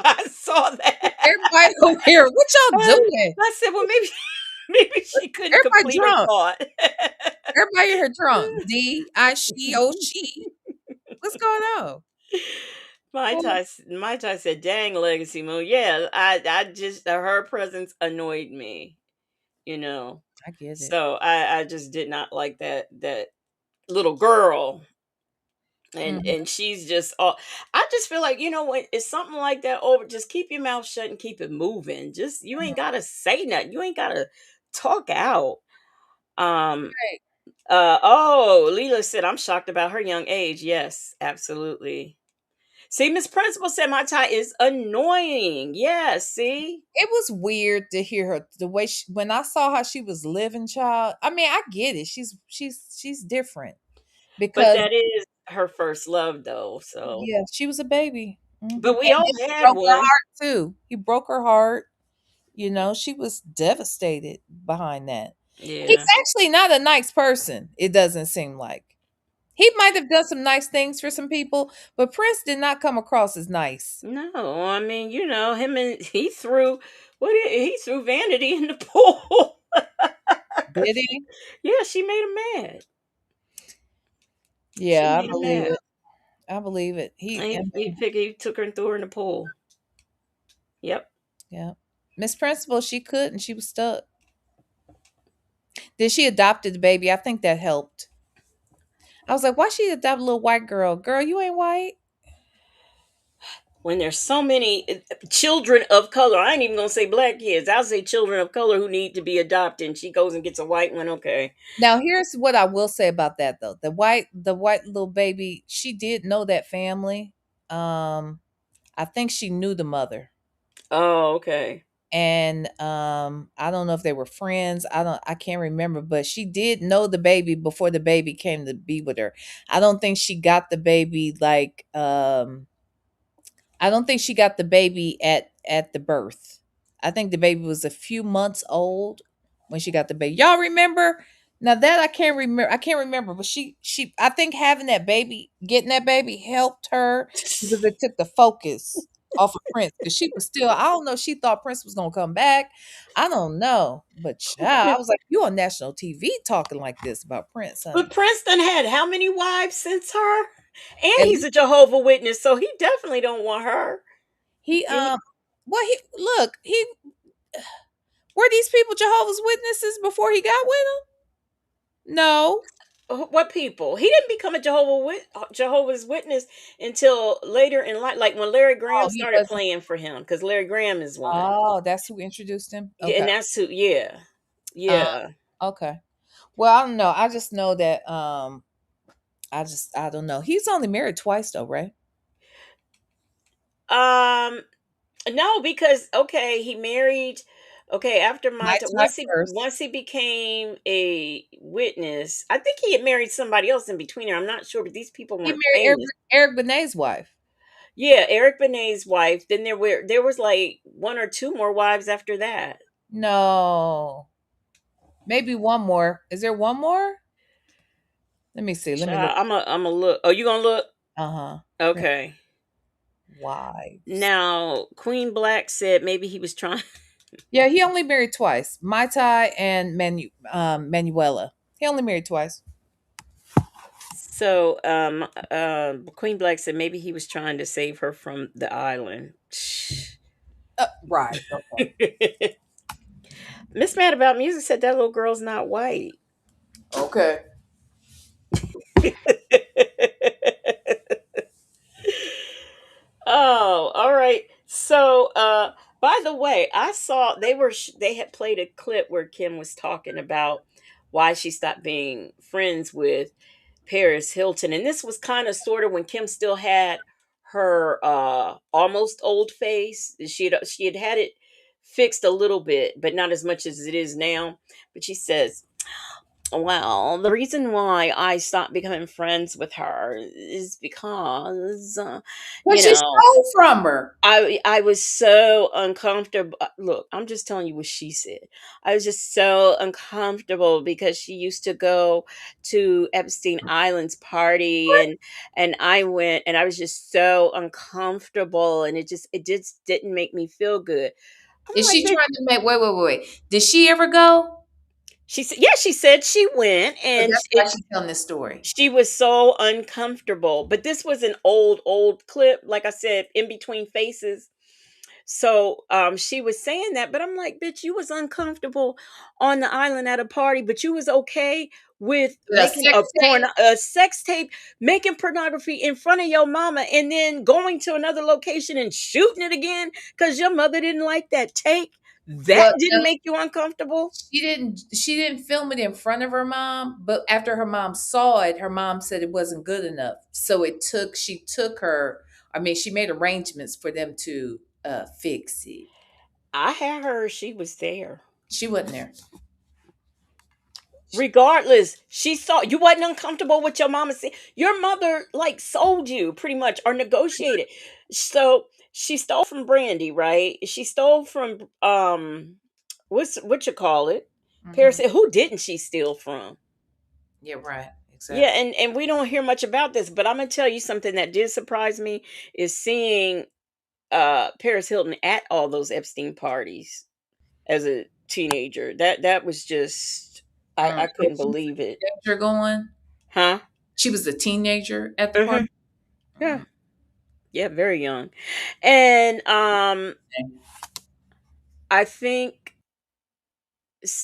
[SPEAKER 2] I saw that.
[SPEAKER 9] Everybody over here, what y'all doing?
[SPEAKER 2] I said, well, maybe. Maybe she couldn't
[SPEAKER 9] Everybody
[SPEAKER 2] complete her
[SPEAKER 9] drunk.
[SPEAKER 2] thought.
[SPEAKER 9] Everybody in here drunk. D, I, she, oh, she. What's going on? Oh,
[SPEAKER 2] My Tai said, "Dang, Legacy Moon. Yeah, I just her presence annoyed me, you know.
[SPEAKER 9] I get it.
[SPEAKER 2] So I just did not like that little girl,
[SPEAKER 9] Mhm.
[SPEAKER 2] and she's just all. I just feel like when it's something like that over, just keep your mouth shut and keep it moving. Just you ain't gotta say nothing. You ain't gotta talk out. Um.
[SPEAKER 9] Right.
[SPEAKER 2] Oh, Leela said, "I'm shocked about her young age." Yes, absolutely. See, Miss Principal said my tie is annoying. Yeah, see?
[SPEAKER 9] It was weird to hear her the way when I saw how she was living, child. I mean, I get it. She's different
[SPEAKER 2] But
[SPEAKER 9] because
[SPEAKER 2] that is her first love though. So
[SPEAKER 9] yeah, she was a baby. And
[SPEAKER 2] but we
[SPEAKER 9] then
[SPEAKER 2] all
[SPEAKER 9] he
[SPEAKER 2] had
[SPEAKER 9] broke her
[SPEAKER 2] one.
[SPEAKER 9] heart too. He broke her heart. She was devastated behind that. He's
[SPEAKER 2] Yeah.
[SPEAKER 9] actually not a nice person, it doesn't seem like. He might have done some nice things for some people, but Prince did not come across as nice.
[SPEAKER 2] No, I mean, him and he threw Vanity in the pool.
[SPEAKER 9] Did he?
[SPEAKER 2] Yeah, she made him mad. She
[SPEAKER 9] Yeah, I
[SPEAKER 2] made him
[SPEAKER 9] believe
[SPEAKER 2] mad.
[SPEAKER 9] it. I believe it.
[SPEAKER 2] And
[SPEAKER 9] He and
[SPEAKER 2] he took her and threw her in the pool. Yep.
[SPEAKER 9] yeah. Miss Principal, she could and she was stuck. Then she adopted the baby. I think that helped. I was like, why she adopt a little white girl? Girl, you ain't white.
[SPEAKER 2] When there's so many children of color, I ain't even gonna say black kids. I'll say children of color who need to be adopted. And she goes and gets a white one. Okay.
[SPEAKER 9] Now here's what I will say about that though. The white little baby, she did know that family. Um, I think she knew the mother.
[SPEAKER 2] Oh, okay.
[SPEAKER 9] And I don't know if they were friends. I can't remember, but she did know the baby before the baby came to be with her. I don't think she got the baby like I don't think she got the baby at the birth. I think the baby was a few months old when she got the baby. Y'all remember? Now that I can't remember, but she I think having that baby, getting that baby helped her because it took the focus off of Prince. Because she was still, I don't know, she thought Prince was gonna come back. I don't know. But child, I was like, you on national TV talking like this about Prince,
[SPEAKER 2] But
[SPEAKER 9] honey.
[SPEAKER 2] Princeton had how many wives since her? And
[SPEAKER 9] At
[SPEAKER 2] he's
[SPEAKER 9] least
[SPEAKER 2] a Jehovah Witness, so he definitely don't want her.
[SPEAKER 9] he
[SPEAKER 2] And
[SPEAKER 9] well he look, he were these people Jehovah's Witnesses before he got with them? No.
[SPEAKER 2] what people? He didn't become a Jehovah's Witness until later in life, like when Larry Graham
[SPEAKER 9] Oh, he
[SPEAKER 2] started
[SPEAKER 9] wasn't.
[SPEAKER 2] playing for him, because Larry Graham is one.
[SPEAKER 9] Oh, that's who introduced him?
[SPEAKER 2] Yeah,
[SPEAKER 9] Okay.
[SPEAKER 2] and that's who. Yeah,
[SPEAKER 9] Uh,
[SPEAKER 2] yeah.
[SPEAKER 9] okay. Well, I don't know. I just know that I don't know. He's only married twice though, right?
[SPEAKER 2] Um, no, because okay, he married. Okay, after my
[SPEAKER 9] My
[SPEAKER 2] time,
[SPEAKER 9] type first.
[SPEAKER 2] once he became a witness, I think he had married somebody else in between there. I'm not sure, but these people
[SPEAKER 9] He
[SPEAKER 2] weren't
[SPEAKER 9] married
[SPEAKER 2] famous.
[SPEAKER 9] Eric Benet's wife.
[SPEAKER 2] Yeah, Eric Benet's wife. Then there was like one or two more wives after that.
[SPEAKER 9] No. Maybe one more. Is there one more? Let me see. Let me look.
[SPEAKER 2] Child, I'm a look. Oh, you gonna look?
[SPEAKER 9] Uh-huh. Prince
[SPEAKER 2] Okay.
[SPEAKER 9] wives.
[SPEAKER 2] Now, Queen Black said maybe he was trying.
[SPEAKER 9] Yeah, he only married twice. Mai Tai and Manuela. He only married twice.
[SPEAKER 2] So, Queen Black said maybe he was trying to save her from the island.
[SPEAKER 9] Right. Okay.
[SPEAKER 2] Miss Mad About Music said that little girl's not white.
[SPEAKER 9] Okay.
[SPEAKER 2] Oh, all right. So, by the way, I saw they had played a clip where Kim was talking about why she stopped being friends with Paris Hilton, and this was kind of sort of when Kim still had her almost old face. She had it fixed a little bit, but not as much as it is now. But she says, well, the reason why I stopped becoming friends with her is because,
[SPEAKER 9] But
[SPEAKER 2] you
[SPEAKER 9] she
[SPEAKER 2] know,
[SPEAKER 9] stole from her.
[SPEAKER 2] I was so uncomfortable. Look, I'm just telling you what she said. I was just so uncomfortable because she used to go to Epstein Island's party, and I went, and I was just so uncomfortable, and it just didn't make me feel good. I'm
[SPEAKER 9] Is
[SPEAKER 2] like,
[SPEAKER 9] she
[SPEAKER 2] bitch,
[SPEAKER 9] trying to make wait? Did she ever go?
[SPEAKER 2] She said, yeah, she said she went,
[SPEAKER 9] So
[SPEAKER 2] and
[SPEAKER 9] that's why she's telling this story.
[SPEAKER 2] she was so uncomfortable. But this was an old clip, like I said, in between faces. So she was saying that, but I'm like, bitch, you was uncomfortable on the island at a party, but you was okay with
[SPEAKER 9] The
[SPEAKER 2] making
[SPEAKER 9] sex tape.
[SPEAKER 2] a sex tape, making pornography in front of your mama, and then going to another location and shooting it again because your mother didn't like that take. That
[SPEAKER 9] Well,
[SPEAKER 2] didn't make you uncomfortable.
[SPEAKER 9] she didn't film it in front of her mom, but after her mom saw it, her mom said it wasn't good enough. So she took her, I mean, she made arrangements for them to fix it.
[SPEAKER 2] I had her, she was there.
[SPEAKER 9] She wasn't there.
[SPEAKER 2] Regardless, she saw you wasn't uncomfortable with your mama saying your mother like sold you pretty much or negotiated. So she stole from Brandy, right? She stole from what you call it? Paris
[SPEAKER 9] Hmm.
[SPEAKER 2] said, who didn't she steal from?
[SPEAKER 9] Yeah, right.
[SPEAKER 2] Yeah,
[SPEAKER 9] Exactly.
[SPEAKER 2] and we don't hear much about this, but I'm gonna tell you something that did surprise me is seeing Paris Hilton at all those Epstein parties as a teenager. That was just I
[SPEAKER 9] So
[SPEAKER 2] couldn't
[SPEAKER 9] she was
[SPEAKER 2] believe it.
[SPEAKER 9] a teenager going.
[SPEAKER 2] Huh?
[SPEAKER 9] She was a teenager at the
[SPEAKER 2] Hmm.
[SPEAKER 9] party.
[SPEAKER 2] Yeah. Yeah, very young. And I think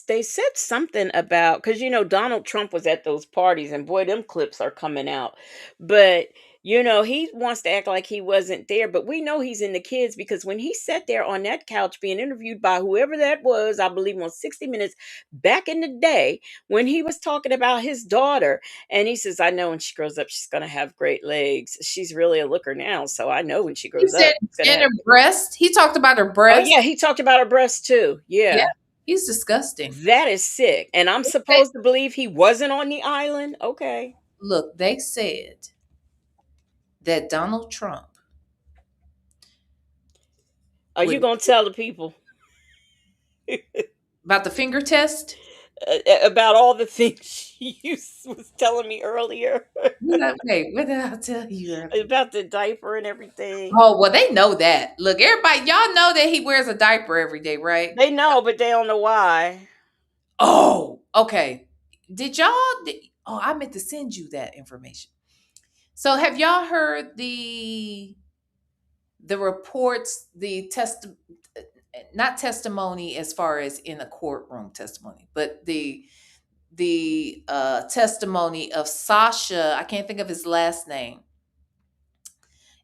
[SPEAKER 2] they said something about because Donald Trump was at those parties, and boy, them clips are coming out. But he wants to act like he wasn't there, but we know he's in the kids because when he sat there on that couch being interviewed by whoever that was, I believe on 60 Minutes back in the day, when he was talking about his daughter, and he says, "I know when she grows up, she's gonna have great legs. She's really a looker now, so I know when she
[SPEAKER 9] He
[SPEAKER 2] grows
[SPEAKER 9] said,
[SPEAKER 2] up, she's gonna
[SPEAKER 9] and
[SPEAKER 2] have."
[SPEAKER 9] her breast. He talked about her
[SPEAKER 2] Oh
[SPEAKER 9] breast.
[SPEAKER 2] yeah, he talked about her breast too.
[SPEAKER 9] Yeah,
[SPEAKER 2] Yeah.
[SPEAKER 9] he's disgusting.
[SPEAKER 2] That is sick. And I'm supposed to believe he wasn't on the island? Okay.
[SPEAKER 9] Look, they said that Donald Trump
[SPEAKER 2] Are you
[SPEAKER 9] would
[SPEAKER 2] going to tell the people
[SPEAKER 9] about the finger test.
[SPEAKER 2] about all the things you was telling me earlier
[SPEAKER 9] Wait, what did I tell you earlier?
[SPEAKER 2] about the diaper and everything?
[SPEAKER 9] Oh, well, they know that. Look, everybody, y'all know that he wears a diaper every day, right?
[SPEAKER 2] They know, but they don't know why.
[SPEAKER 9] Oh, okay. Oh, I meant to send you that information. So, have y'all heard the reports, the test, not testimony as far as in a courtroom testimony, but the testimony of Sasha? I can't think of his last name.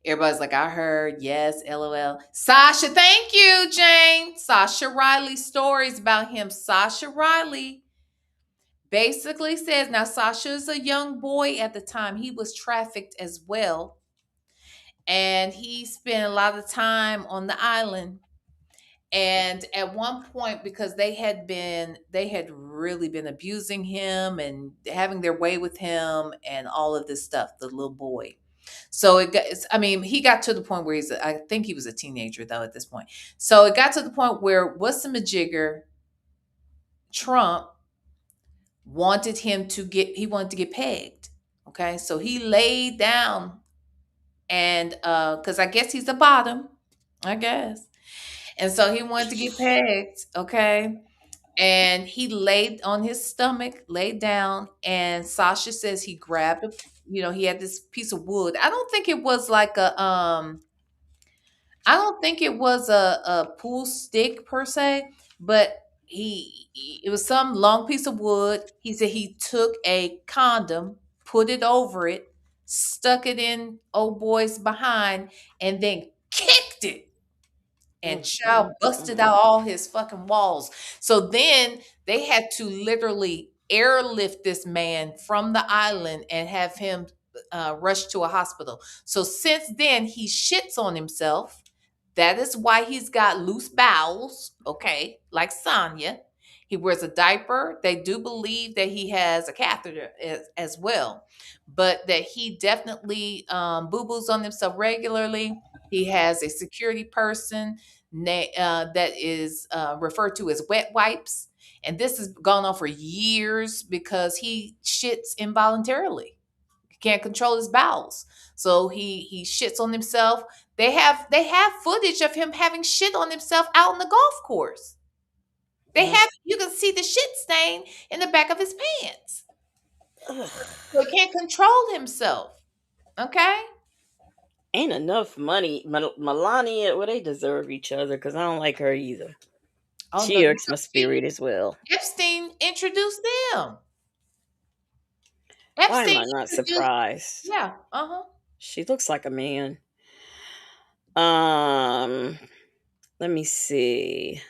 [SPEAKER 9] Everybody's like, I heard, yes, LOL. Sasha, thank you, Jane. Sasha Riley's stories about him. Sasha Riley basically says, now Sasha is a young boy at the time. He was trafficked as well. And he spent a lot of time on the island. And at one point, because they had really been abusing him and having their way with him and all of this stuff, the little boy. So I mean, he got to the point where I think he was a teenager though at this point. So it got to the point where Majigger, Trump he wanted to get pegged. Okay. So he laid down and, cause I guess he's the bottom, I guess. And so he wanted to get pegged. Okay. And he laid on his stomach, laid down, and Sasha says he grabbed he had this piece of wood. I don't think it was a pool stick per se, but it was some long piece of wood. He said he took a condom, put it over it, stuck it in old boy's behind, and then kicked it, and
[SPEAKER 2] Mm, mm,
[SPEAKER 9] child busted
[SPEAKER 2] mm.
[SPEAKER 9] out all his fucking walls. So then they had to literally airlift this man from the island and have him rushed to a hospital. So since then, he shits on himself. That is why he's got loose bowels, okay, like Sonya. He wears a diaper. They do believe that he has a catheter as well, but that he definitely boo boos on himself regularly. He has a security person that is referred to as wet wipes. And this has gone on for years because he shits involuntarily. He can't control his bowels. So he shits on himself. They have footage of him having shit on himself out on the golf course. They have you can see the shit stain in the back of his pants.
[SPEAKER 2] Ugh.
[SPEAKER 9] So he can't control himself. Okay?
[SPEAKER 2] Ain't enough money. Melania, well, they deserve each other because I don't like her either.
[SPEAKER 9] Oh
[SPEAKER 2] She
[SPEAKER 9] no,
[SPEAKER 2] irks my spirit as well.
[SPEAKER 9] Epstein introduced them.
[SPEAKER 2] Why am
[SPEAKER 9] Epstein
[SPEAKER 2] I not
[SPEAKER 9] introduced
[SPEAKER 2] surprised?
[SPEAKER 9] yeah, uh-huh.
[SPEAKER 2] She looks like a man. Um, let me see.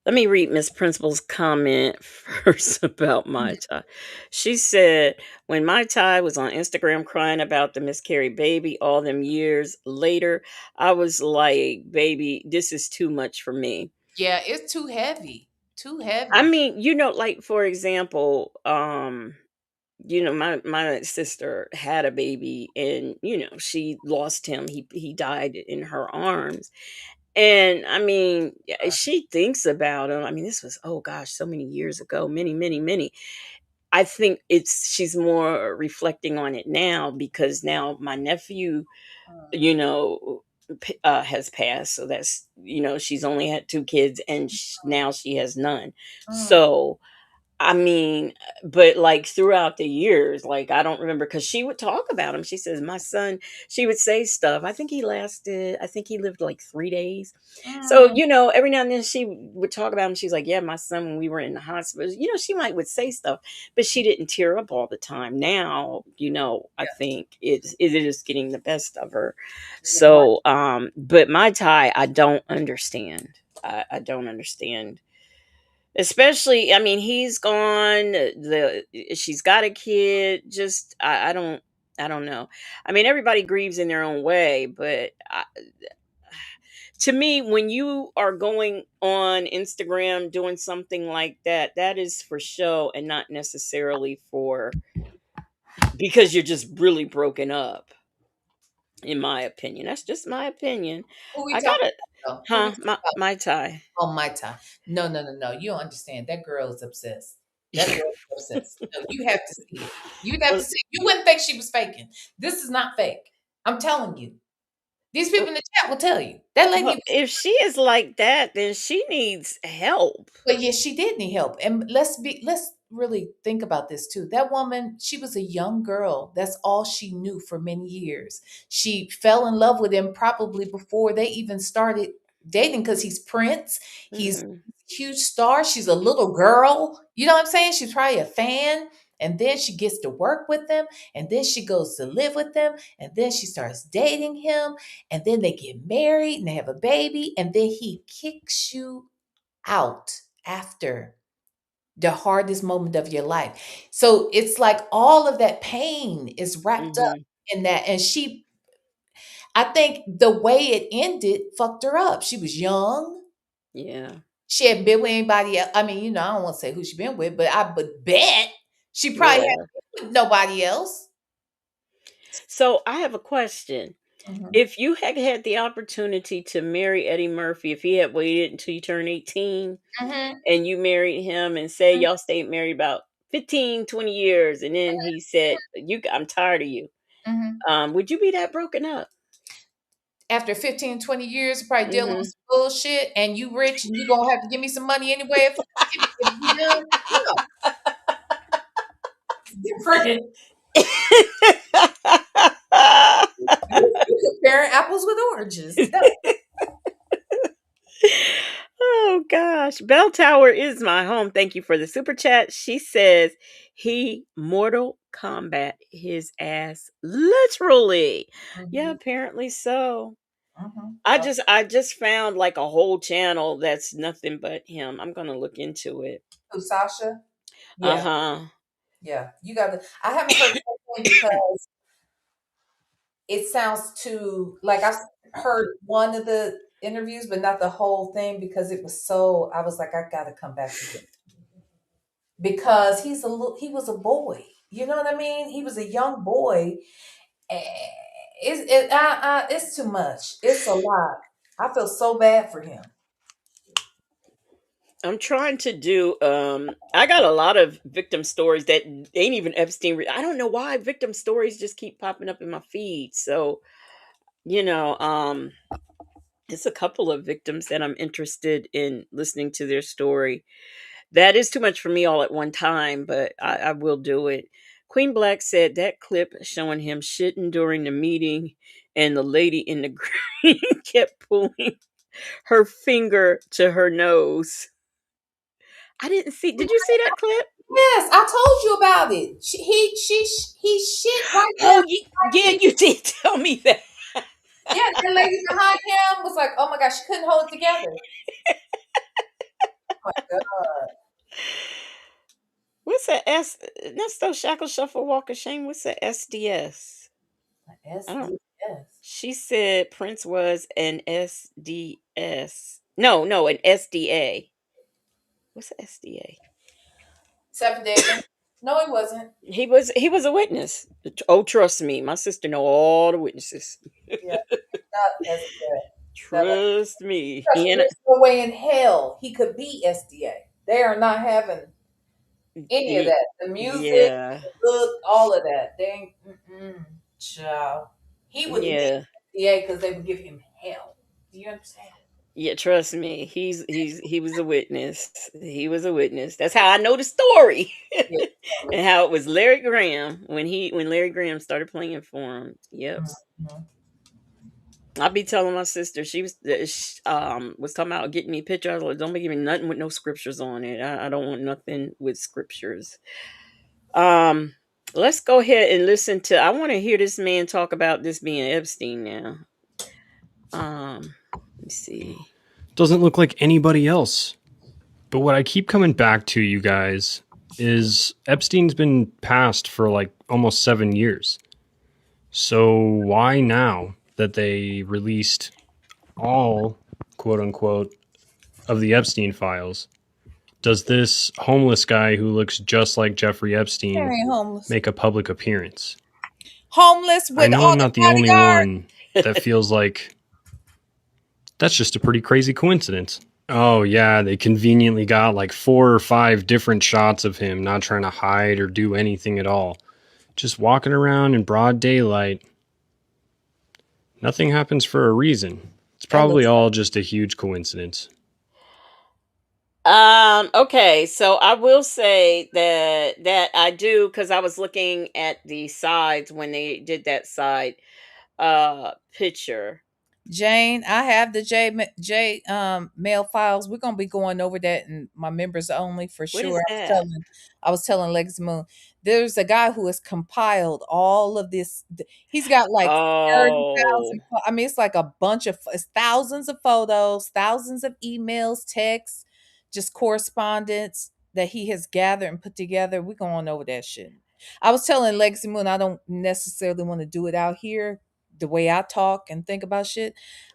[SPEAKER 2] Let me read Miss Principal's comment first about Mai Tai. She said, when Mai Tai was on Instagram crying about the miscarried baby all them years later, I was like, baby, this is too much for me.
[SPEAKER 9] Yeah, it's too heavy. Too
[SPEAKER 2] I
[SPEAKER 9] heavy.
[SPEAKER 2] mean, like for example, my sister had a baby and she lost him. He died in her arms. And I mean, yeah, she thinks about him. I mean, this was, oh gosh, so many years ago, many, many, many. I think she's more reflecting on it now because now my nephew, you know, has passed. So that's, she's only had two kids and now she has none.
[SPEAKER 9] Mm,
[SPEAKER 2] So I mean, but like throughout the years, like I don't remember because she would talk about him. She says, my son, she would say stuff. I think he lived like 3 days. So,
[SPEAKER 9] mm,
[SPEAKER 2] every now and then she would talk about him. She's like, yeah, my son, when we were in the hospital, she might would say stuff, but she didn't tear up all the time. Now, I
[SPEAKER 9] yeah.
[SPEAKER 2] think it is getting the best of her.
[SPEAKER 9] Right.
[SPEAKER 2] So, but my tie, I don't understand. I don't understand. Especially, I mean, he's gone. She's got a kid. Just I don't know. I mean, everybody grieves in their own way, but to me, when you are going on Instagram doing something like that, that is for show and not necessarily for because you're just really broken up. In my opinion, that's just my opinion.
[SPEAKER 9] Who we
[SPEAKER 2] I
[SPEAKER 9] talking
[SPEAKER 2] got it,
[SPEAKER 9] about? Who we
[SPEAKER 2] huh?
[SPEAKER 9] talking
[SPEAKER 2] My
[SPEAKER 9] about?
[SPEAKER 2] my tie.
[SPEAKER 9] Oh, my time. No, no, no, no. You don't understand. That girl is obsessed. That girl is obsessed. No, you have to see it. You have to
[SPEAKER 2] Well,
[SPEAKER 9] see it. You wouldn't think she was faking. This is not fake. I'm telling you. These people in the chat will tell you. That
[SPEAKER 2] well,
[SPEAKER 9] lady.
[SPEAKER 2] if she is like that, then she needs help.
[SPEAKER 9] But yes, she did need help. And let's really think about this too. That woman, she was a young girl. That's all she knew for many years. She fell in love with him probably before they even started dating because he's Prince. He's
[SPEAKER 2] Mhm.
[SPEAKER 9] a huge star. She's a little girl. You know what I'm saying? She's probably a fan. And then she gets to work with him. And then she goes to live with him. And then she starts dating him. And then they get married and they have a baby. And then he kicks you out after the hardest moment of your life. So it's like all of that pain is wrapped up
[SPEAKER 2] Mhm.
[SPEAKER 9] in that. And I think the way it ended fucked her up. She was young.
[SPEAKER 2] Yeah.
[SPEAKER 9] She hadn't been with anybody else. I mean, I don't want to say who she been with, but I would bet she probably
[SPEAKER 2] Yeah.
[SPEAKER 9] hadn't been with nobody else.
[SPEAKER 2] So I have a question.
[SPEAKER 9] Mhm.
[SPEAKER 2] If you had had the opportunity to marry Eddie Murphy, if he had waited until you turned 18
[SPEAKER 9] Mhm.
[SPEAKER 2] and you married him and say
[SPEAKER 9] Mhm.
[SPEAKER 2] y'all stayed married about 15, 20 years and then he said, I'm tired of you.
[SPEAKER 9] Mhm.
[SPEAKER 2] Would you be that broken up?
[SPEAKER 9] After 15, 20 years, probably dealing with
[SPEAKER 2] Mhm.
[SPEAKER 9] some bullshit, and you rich, and you gonna have to give me some money anyway if we done. No, it's different. You comparing apples with oranges. No.
[SPEAKER 2] Oh gosh. Bell Tower is my home. Thank you for the super chat. She says he Mortal Kombat his ass literally. Yeah,
[SPEAKER 9] Mhm,
[SPEAKER 2] apparently so.
[SPEAKER 9] mhm.
[SPEAKER 2] I just found like a whole channel that's nothing but him. I'm gonna look into it.
[SPEAKER 9] Who, Sasha? Yeah,
[SPEAKER 2] Uh-huh.
[SPEAKER 9] yeah. You got to. I haven't heard the whole thing because it sounds too like I've heard one of the interviews, but not the whole thing because it was so. I was like, I got to come back to this because he was a boy. You know what I mean? He was a young boy. Eh, it's too much. It's a lot. I feel so bad for him.
[SPEAKER 2] I'm trying to do I got a lot of victim stories that ain't even Epstein. I don't know why victim stories just keep popping up in my feed. So, you know, It's a couple of victims that I'm interested in listening to their story. That is too much for me all at one time, but I will do it. Queen Black said that clip showing him shitting during the meeting and the lady in the green kept pulling her finger to her nose. I didn't see. Did you see that clip?
[SPEAKER 9] Yes, I told you about it. He shit right there.
[SPEAKER 2] Oh, yeah, you did tell me that.
[SPEAKER 9] Yeah, the lady behind him was like, "Oh my gosh, she couldn't hold it together." Oh my god.
[SPEAKER 2] What's that S? That's those shackle shuffle walk of shame. What's that SDS? I don't.
[SPEAKER 9] SDS.
[SPEAKER 2] She said Prince was an SDS. No, no, an SDA. What's an SDA?
[SPEAKER 9] 7 days. No, it wasn't.
[SPEAKER 2] He was a witness. Oh, trust me, my sister know all the witnesses.
[SPEAKER 9] Yeah, not SDA. That like,
[SPEAKER 2] Trust me.
[SPEAKER 9] trust me, there's no way in hell he could be SDA. They are not having any of that. The music,
[SPEAKER 2] Yeah,
[SPEAKER 9] the look, all of that. They ain't. Child. He wouldn't be
[SPEAKER 2] yeah,
[SPEAKER 9] SDA because they would give him hell. Do you understand?
[SPEAKER 2] yeah. Trust me, he was a witness. He was a witness. That's how I know the story,
[SPEAKER 9] Yeah.
[SPEAKER 2] and how it was Larry Graham when Larry Graham started playing for him. Yep.
[SPEAKER 9] Mhm.
[SPEAKER 2] I be telling my sister was talking about getting me a picture. I was like, don't be giving me nothing with no scriptures on it. I don't want nothing with scriptures. Um, let's go ahead and listen to. I want to hear this man talk about this being Epstein now. Let me see.
[SPEAKER 10] Doesn't look like anybody else. But what I keep coming back to, you guys, is Epstein's been passed for like almost 7 years. So why now that they released all, quote unquote, of the Epstein files, does this homeless guy who looks just like Jeffrey
[SPEAKER 9] There
[SPEAKER 10] Epstein
[SPEAKER 9] ain't homeless.
[SPEAKER 10] make a public appearance?
[SPEAKER 9] Homeless
[SPEAKER 10] I
[SPEAKER 9] with
[SPEAKER 10] know
[SPEAKER 9] all
[SPEAKER 10] I'm
[SPEAKER 9] the
[SPEAKER 10] not the only
[SPEAKER 9] bodyguards.
[SPEAKER 10] one that feels like that's just a pretty crazy coincidence. Oh, yeah, they conveniently got like 4 or 5 different shots of him not trying to hide or do anything at all. Just walking around in broad daylight. Nothing happens for a reason. It's
[SPEAKER 9] That
[SPEAKER 10] probably
[SPEAKER 9] looks
[SPEAKER 10] all just a huge coincidence.
[SPEAKER 2] Okay, so I will say that I do, because I was looking at the sides when they did that side picture.
[SPEAKER 9] Jane, I have the J mail files. We're gonna be going over that in my members only for
[SPEAKER 2] What
[SPEAKER 9] sure.
[SPEAKER 2] is that?
[SPEAKER 9] I was telling Lex Moon, there's a guy who has compiled all of this. He's got like
[SPEAKER 2] Oh,
[SPEAKER 9] 30,000. I mean, it's like a bunch of it's thousands of photos, thousands of emails, texts, just correspondence that he has gathered and put together. We're going over that shit. I was telling Lexi Moon I don't necessarily want to do it out here the way I talk and think about shit.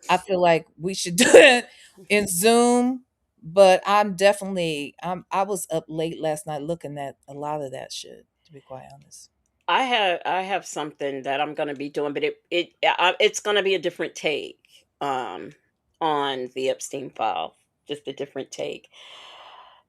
[SPEAKER 9] I feel like we should do it in Zoom. But I was up late last night looking at a lot of that shit, to be quite honest.
[SPEAKER 2] I have something that I'm gonna be doing, but it's gonna be a different take um on the Epstein file, just a different take.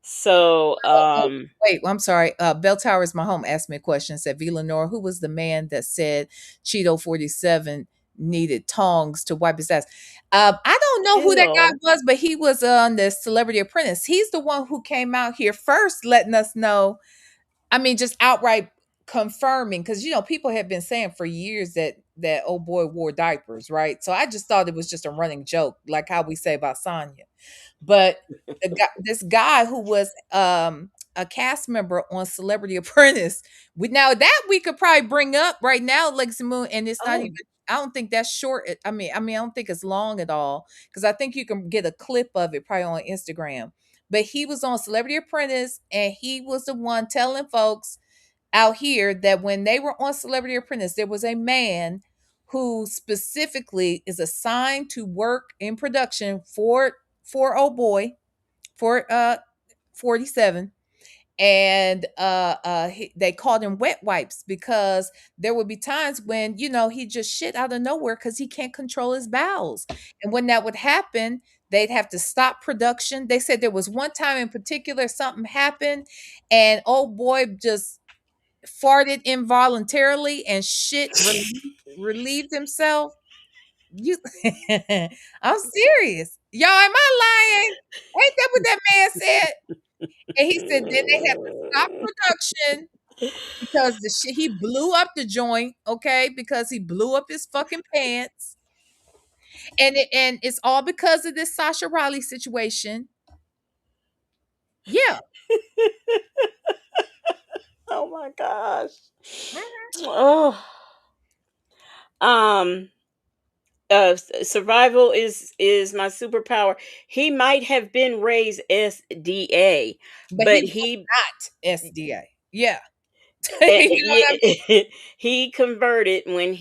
[SPEAKER 2] So
[SPEAKER 9] Oh, wait, I'm sorry. Bell Towers, my home, asked me a question. Said, V. Lenore, who was the man that said Cheeto 47 needed tongs to wipe his ass? I don't know who that guy
[SPEAKER 2] ew.
[SPEAKER 9] was, but he was on the Celebrity Apprentice. He's the one who came out here first, letting us know. I mean, just outright confirming, because people have been saying for years that old boy wore diapers, right? So I just thought it was just a running joke, like how we say about Sonya. But this guy who was a cast member on Celebrity Apprentice, we could probably bring up right now, Lexi Moon, and it's not even.
[SPEAKER 2] Oh,
[SPEAKER 9] I don't think that's short. I don't think it's long at all, because I think you can get a clip of it probably on Instagram. But he was on Celebrity Apprentice, and he was the one telling folks out here that when they were on Celebrity Apprentice, there was a man who specifically is assigned to work in production for oh boy, for 47. And they called him wet wipes, because there would be times when he just shit out of nowhere because he can't control his bowels. And when that would happen, they'd have to stop production. They said there was one time in particular something happened, and oh boy just farted involuntarily and shit relieved himself. You I'm serious. Y'all, am I lying? Ain't that what that man said? And he said then they had to stop production because the shit he blew up the joint, okay? Because he blew up his fucking pants. And it's all because of this Sasha Riley situation. Yeah.
[SPEAKER 2] Oh my gosh.
[SPEAKER 9] Mhm.
[SPEAKER 2] Oh. Um Survival is my superpower. He might have been raised SDA,
[SPEAKER 9] But he
[SPEAKER 2] but
[SPEAKER 9] was
[SPEAKER 2] he
[SPEAKER 9] not SDA. Yeah. You know what I mean?
[SPEAKER 2] he converted when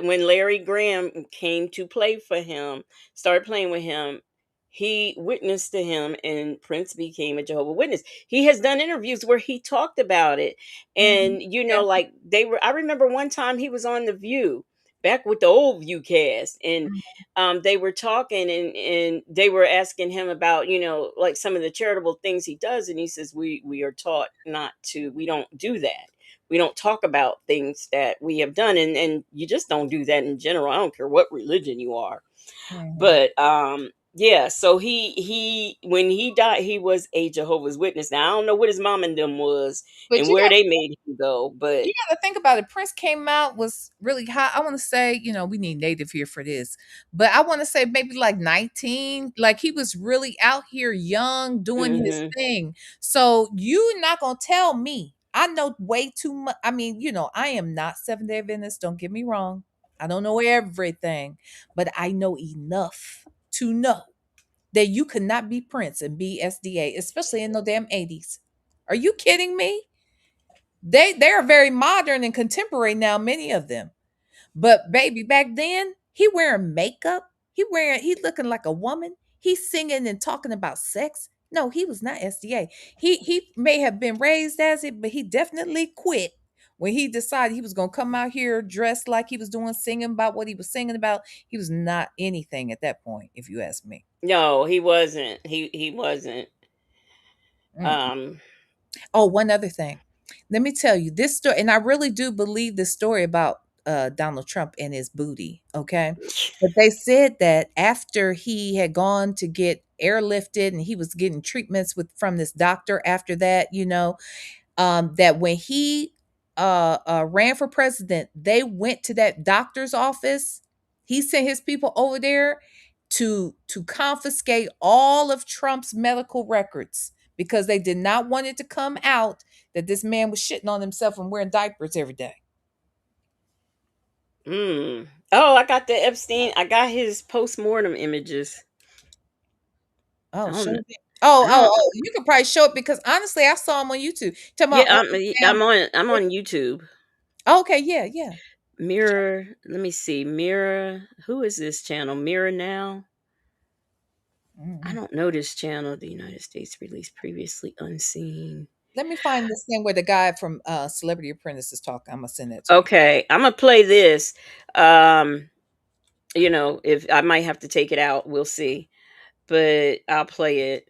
[SPEAKER 2] when Larry Graham came to play for him, started playing with him. He witnessed to him, and Prince became a Jehovah Witness. He has done interviews where he talked about it,
[SPEAKER 9] Mhm.
[SPEAKER 2] and
[SPEAKER 9] Yeah.
[SPEAKER 2] like they were. I remember one time he was on the View, back with the old View cast, and
[SPEAKER 9] Mhm.
[SPEAKER 2] they were talking, and they were asking him about, like some of the charitable things he does, and he says we are taught not to. We don't do that. We don't talk about things that we have done, and you just don't do that in general. I don't care what religion you are.
[SPEAKER 9] Mhm.
[SPEAKER 2] But yeah, so he when he died, he was a Jehovah's Witness. Now I don't know what his mom and them was
[SPEAKER 9] But
[SPEAKER 2] and
[SPEAKER 9] you
[SPEAKER 2] where
[SPEAKER 9] got
[SPEAKER 2] they made him go, but
[SPEAKER 9] you got to think about it. Prince came out was really hot. I want to say, we need native here for this, but I want to say maybe like 19. Like he was really out here young doing his
[SPEAKER 2] mhm.
[SPEAKER 9] thing. So you not gonna tell me I know way too much. I mean, I am not Seventh Day Adventist. Don't get me wrong. I don't know everything, but I know enough to know that you could not be Prince and be SDA, especially in the damn 80s. Are you kidding me? They are very modern and contemporary now, many of them. But baby, back then, he wearing makeup. He looking like a woman. He's singing and talking about sex. No, he was not SDA. He may have been raised as it, but he definitely quit when he decided he was gonna come out here dressed like he was doing, singing about what he was singing about. He was not anything at that point, if you ask me.
[SPEAKER 2] No, he wasn't. He wasn't.
[SPEAKER 9] Mm.
[SPEAKER 2] Um
[SPEAKER 9] Oh, one other thing. Let me tell you this story, and I really do believe this story about Donald Trump and his booty. Okay. But they said that after he had gone to get airlifted and he was getting treatments from this doctor after that, that when he ran for president, they went to that doctor's office. He sent his people over there to confiscate all of Trump's medical records because they did not want it to come out that this man was shitting on himself and wearing diapers every day.
[SPEAKER 2] Oh, I got the Epstein. I got his post-mortem images. I
[SPEAKER 9] Oh, show
[SPEAKER 2] don't know.
[SPEAKER 9] me. Oh,
[SPEAKER 2] I
[SPEAKER 9] oh,
[SPEAKER 2] don't
[SPEAKER 9] oh! You could probably show it because honestly, I saw him on YouTube. Talking
[SPEAKER 2] Yeah,
[SPEAKER 9] about all these damn.
[SPEAKER 2] I'm on YouTube.
[SPEAKER 9] Okay, yeah, yeah.
[SPEAKER 2] Mirror, let me see. Mirror, who is this channel? Mirror Now? I
[SPEAKER 9] Mhm.
[SPEAKER 2] don't know this channel. The United States released previously unseen.
[SPEAKER 9] Let me find this thing where the guy from Celebrity Apprentice is talking. I'm gonna send that to you.
[SPEAKER 2] Okay, I'm gonna play this. Um, if I might have to take it out, we'll see. But I'll play it,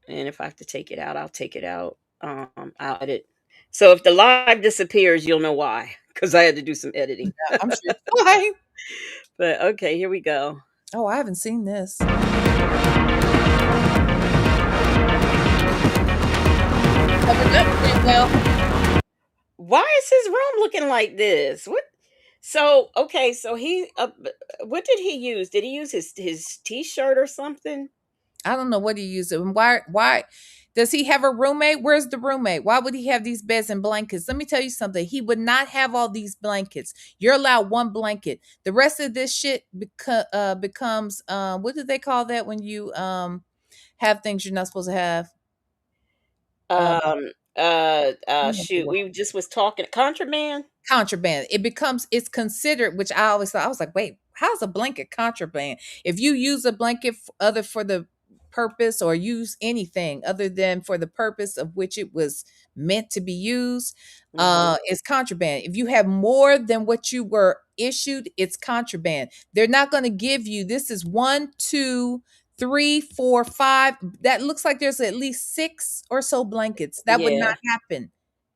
[SPEAKER 2] and if I have to take it out, I'll take it out. I'll edit. So if the live disappears, you'll know why, because I had to do some editing.
[SPEAKER 9] Yeah, I'm sure it's fine.
[SPEAKER 2] But okay, here we go.
[SPEAKER 9] Oh, I haven't seen this. Covered up pretty well.
[SPEAKER 2] Why is his room looking like this? What? So okay, so what did he use? Did he use his t-shirt or something?
[SPEAKER 9] I don't know what he used. And why does he have a roommate? Where's the roommate? Why would he have these beds and blankets? Let me tell you something. He would not have all these blankets. You're allowed one blanket. The rest of this shit becomes what do they call that when you have things you're not supposed to have? Uh,
[SPEAKER 2] Shoot, we just was talking contraband.
[SPEAKER 9] Contraband. It's considered, which I always thought, I was like, wait, how's a blanket contraband? If you use a blanket other for the purpose or use anything other than for the purpose of which it was meant to be used,
[SPEAKER 2] Hmm.
[SPEAKER 9] it's contraband. If you have more than what you were issued, it's contraband. They're not going to give you, this is one, two, three, four, five. That looks like there's at least six or so blankets. That would not
[SPEAKER 2] Yeah,
[SPEAKER 9] happen.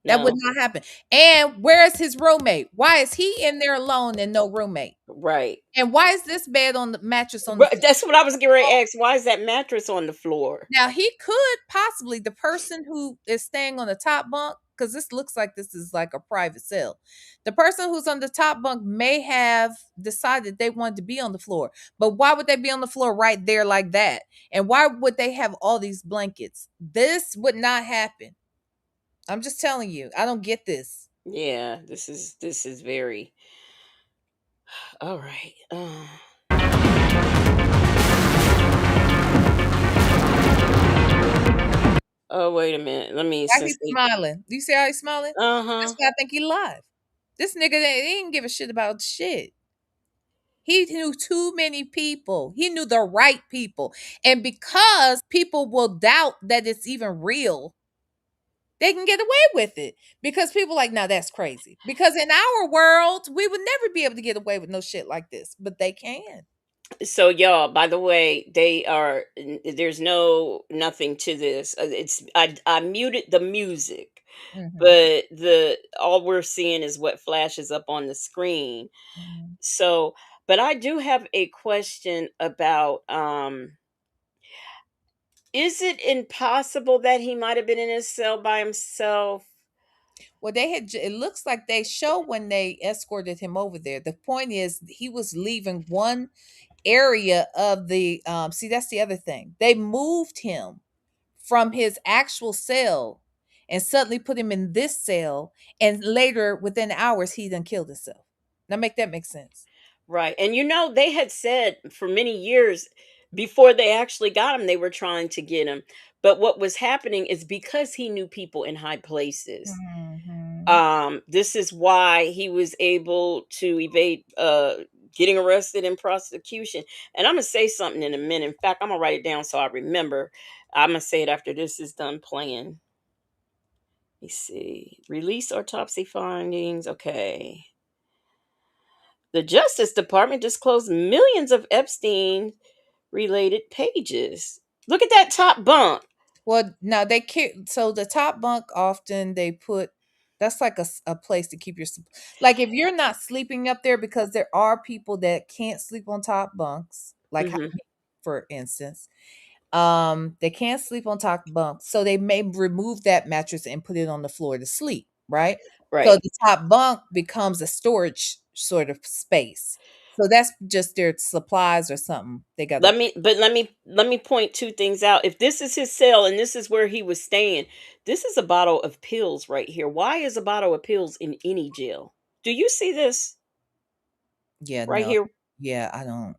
[SPEAKER 9] That would
[SPEAKER 2] No.
[SPEAKER 9] not happen. And where is his roommate? Why is he in there alone and no roommate?
[SPEAKER 2] Right.
[SPEAKER 9] And why is this bed on the mattress on the
[SPEAKER 2] Right,
[SPEAKER 9] floor?
[SPEAKER 2] that's what I was getting ready to ask. Why is that mattress on the floor?
[SPEAKER 9] Now he could possibly, the person who is staying on the top bunk, because this looks like this is like a private cell. The person who's on the top bunk may have decided they wanted to be on the floor. But why would they be on the floor right there like that? And why would they have all these blankets? This would not happen. I'm just telling you. I don't get this.
[SPEAKER 2] Yeah, this is very all right. Oh, wait a minute. Let me
[SPEAKER 9] Why
[SPEAKER 2] since
[SPEAKER 9] he's
[SPEAKER 2] they
[SPEAKER 9] smiling? Do you see how he's smiling? That's
[SPEAKER 2] uh-huh.
[SPEAKER 9] why I think he lied. This nigga he didn't give a shit about shit. He knew too many people. He knew the right people. And because people will doubt that it's even real, they can get away with it. Because people like, now that's crazy. Because in our world, we would never be able to get away with no shit like this. But they can.
[SPEAKER 2] So y'all, by the way, there's nothing to this. It's I muted the music,
[SPEAKER 9] Mhm,
[SPEAKER 2] but the all we're seeing is what flashes up on the screen.
[SPEAKER 9] mhm.
[SPEAKER 2] So, but I do have a question about is it impossible that he might have been in his cell by himself?
[SPEAKER 9] Well, it looks like they show when they escorted him over there. The point is he was leaving one area of the see, that's the other thing. They moved him from his actual cell and suddenly put him in this cell, and later within hours he then killed himself. Now make that make sense.
[SPEAKER 2] Right. And they had said for many years before they actually got him, they were trying to get him. But what was happening is because he knew people in high places.
[SPEAKER 9] Mhm.
[SPEAKER 2] This is why he was able to evade getting arrested and prosecution. And I'm gonna say something in a minute. In fact, I'm gonna write it down so I remember. I'm gonna say it after this is done playing. Let me see. Release autopsy findings. Okay. The Justice Department disclosed millions of Epstein related pages. Look at that top bunk.
[SPEAKER 9] Well, now so the top bunk often they put that's like a place to keep your like if you're not sleeping up there because there are people that can't sleep on top bunks, like
[SPEAKER 2] Hmm.
[SPEAKER 9] for instance, they can't sleep on top bunks, so they may remove that mattress and put it on the floor to sleep, right? So
[SPEAKER 2] Right.
[SPEAKER 9] the top bunk becomes a storage sort of space. So that's just their supplies or something. They got to
[SPEAKER 2] Let me point two things out. If this is his cell and this is where he was staying, this is a bottle of pills right here. Why is a bottle of pills in any jail? Do you see this
[SPEAKER 9] yeah,
[SPEAKER 2] right
[SPEAKER 9] no.
[SPEAKER 2] here?
[SPEAKER 9] Yeah, I don't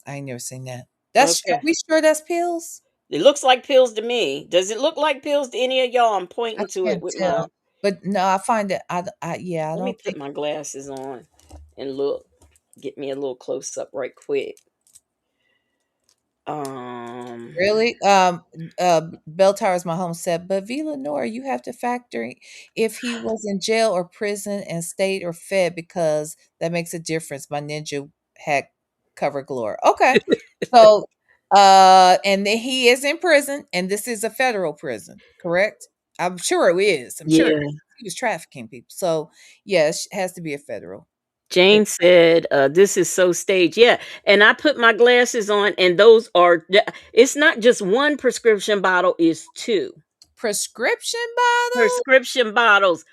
[SPEAKER 9] I ain't never seen that. That's are
[SPEAKER 2] Okay.
[SPEAKER 9] we sure that's pills?
[SPEAKER 2] It looks like pills to me. Does it look like pills to any of y'all? I'm
[SPEAKER 9] I
[SPEAKER 2] pointing to it
[SPEAKER 9] can't
[SPEAKER 2] with
[SPEAKER 9] tell.
[SPEAKER 2] my
[SPEAKER 9] But no, I find it yeah, I
[SPEAKER 2] let me
[SPEAKER 9] don't
[SPEAKER 2] put
[SPEAKER 9] think
[SPEAKER 2] my glasses on and look. Get me a little close up right quick. Um
[SPEAKER 9] really. Bell Towers, my home said, but V. Lenore, you have to factor if he was in jail or prison and state or fed because that makes a difference. My ninja had cover glory. Okay. So and then he is in prison and this is a federal prison, correct? I'm sure it is. I'm sure it
[SPEAKER 2] yeah.
[SPEAKER 9] is. He was trafficking people. So yes, it has to be a federal. But
[SPEAKER 2] Jane said, "This is so staged." Yeah, and I put my glasses on, and it's not just one prescription bottle; it's two
[SPEAKER 9] prescription bottle?
[SPEAKER 2] prescription bottles.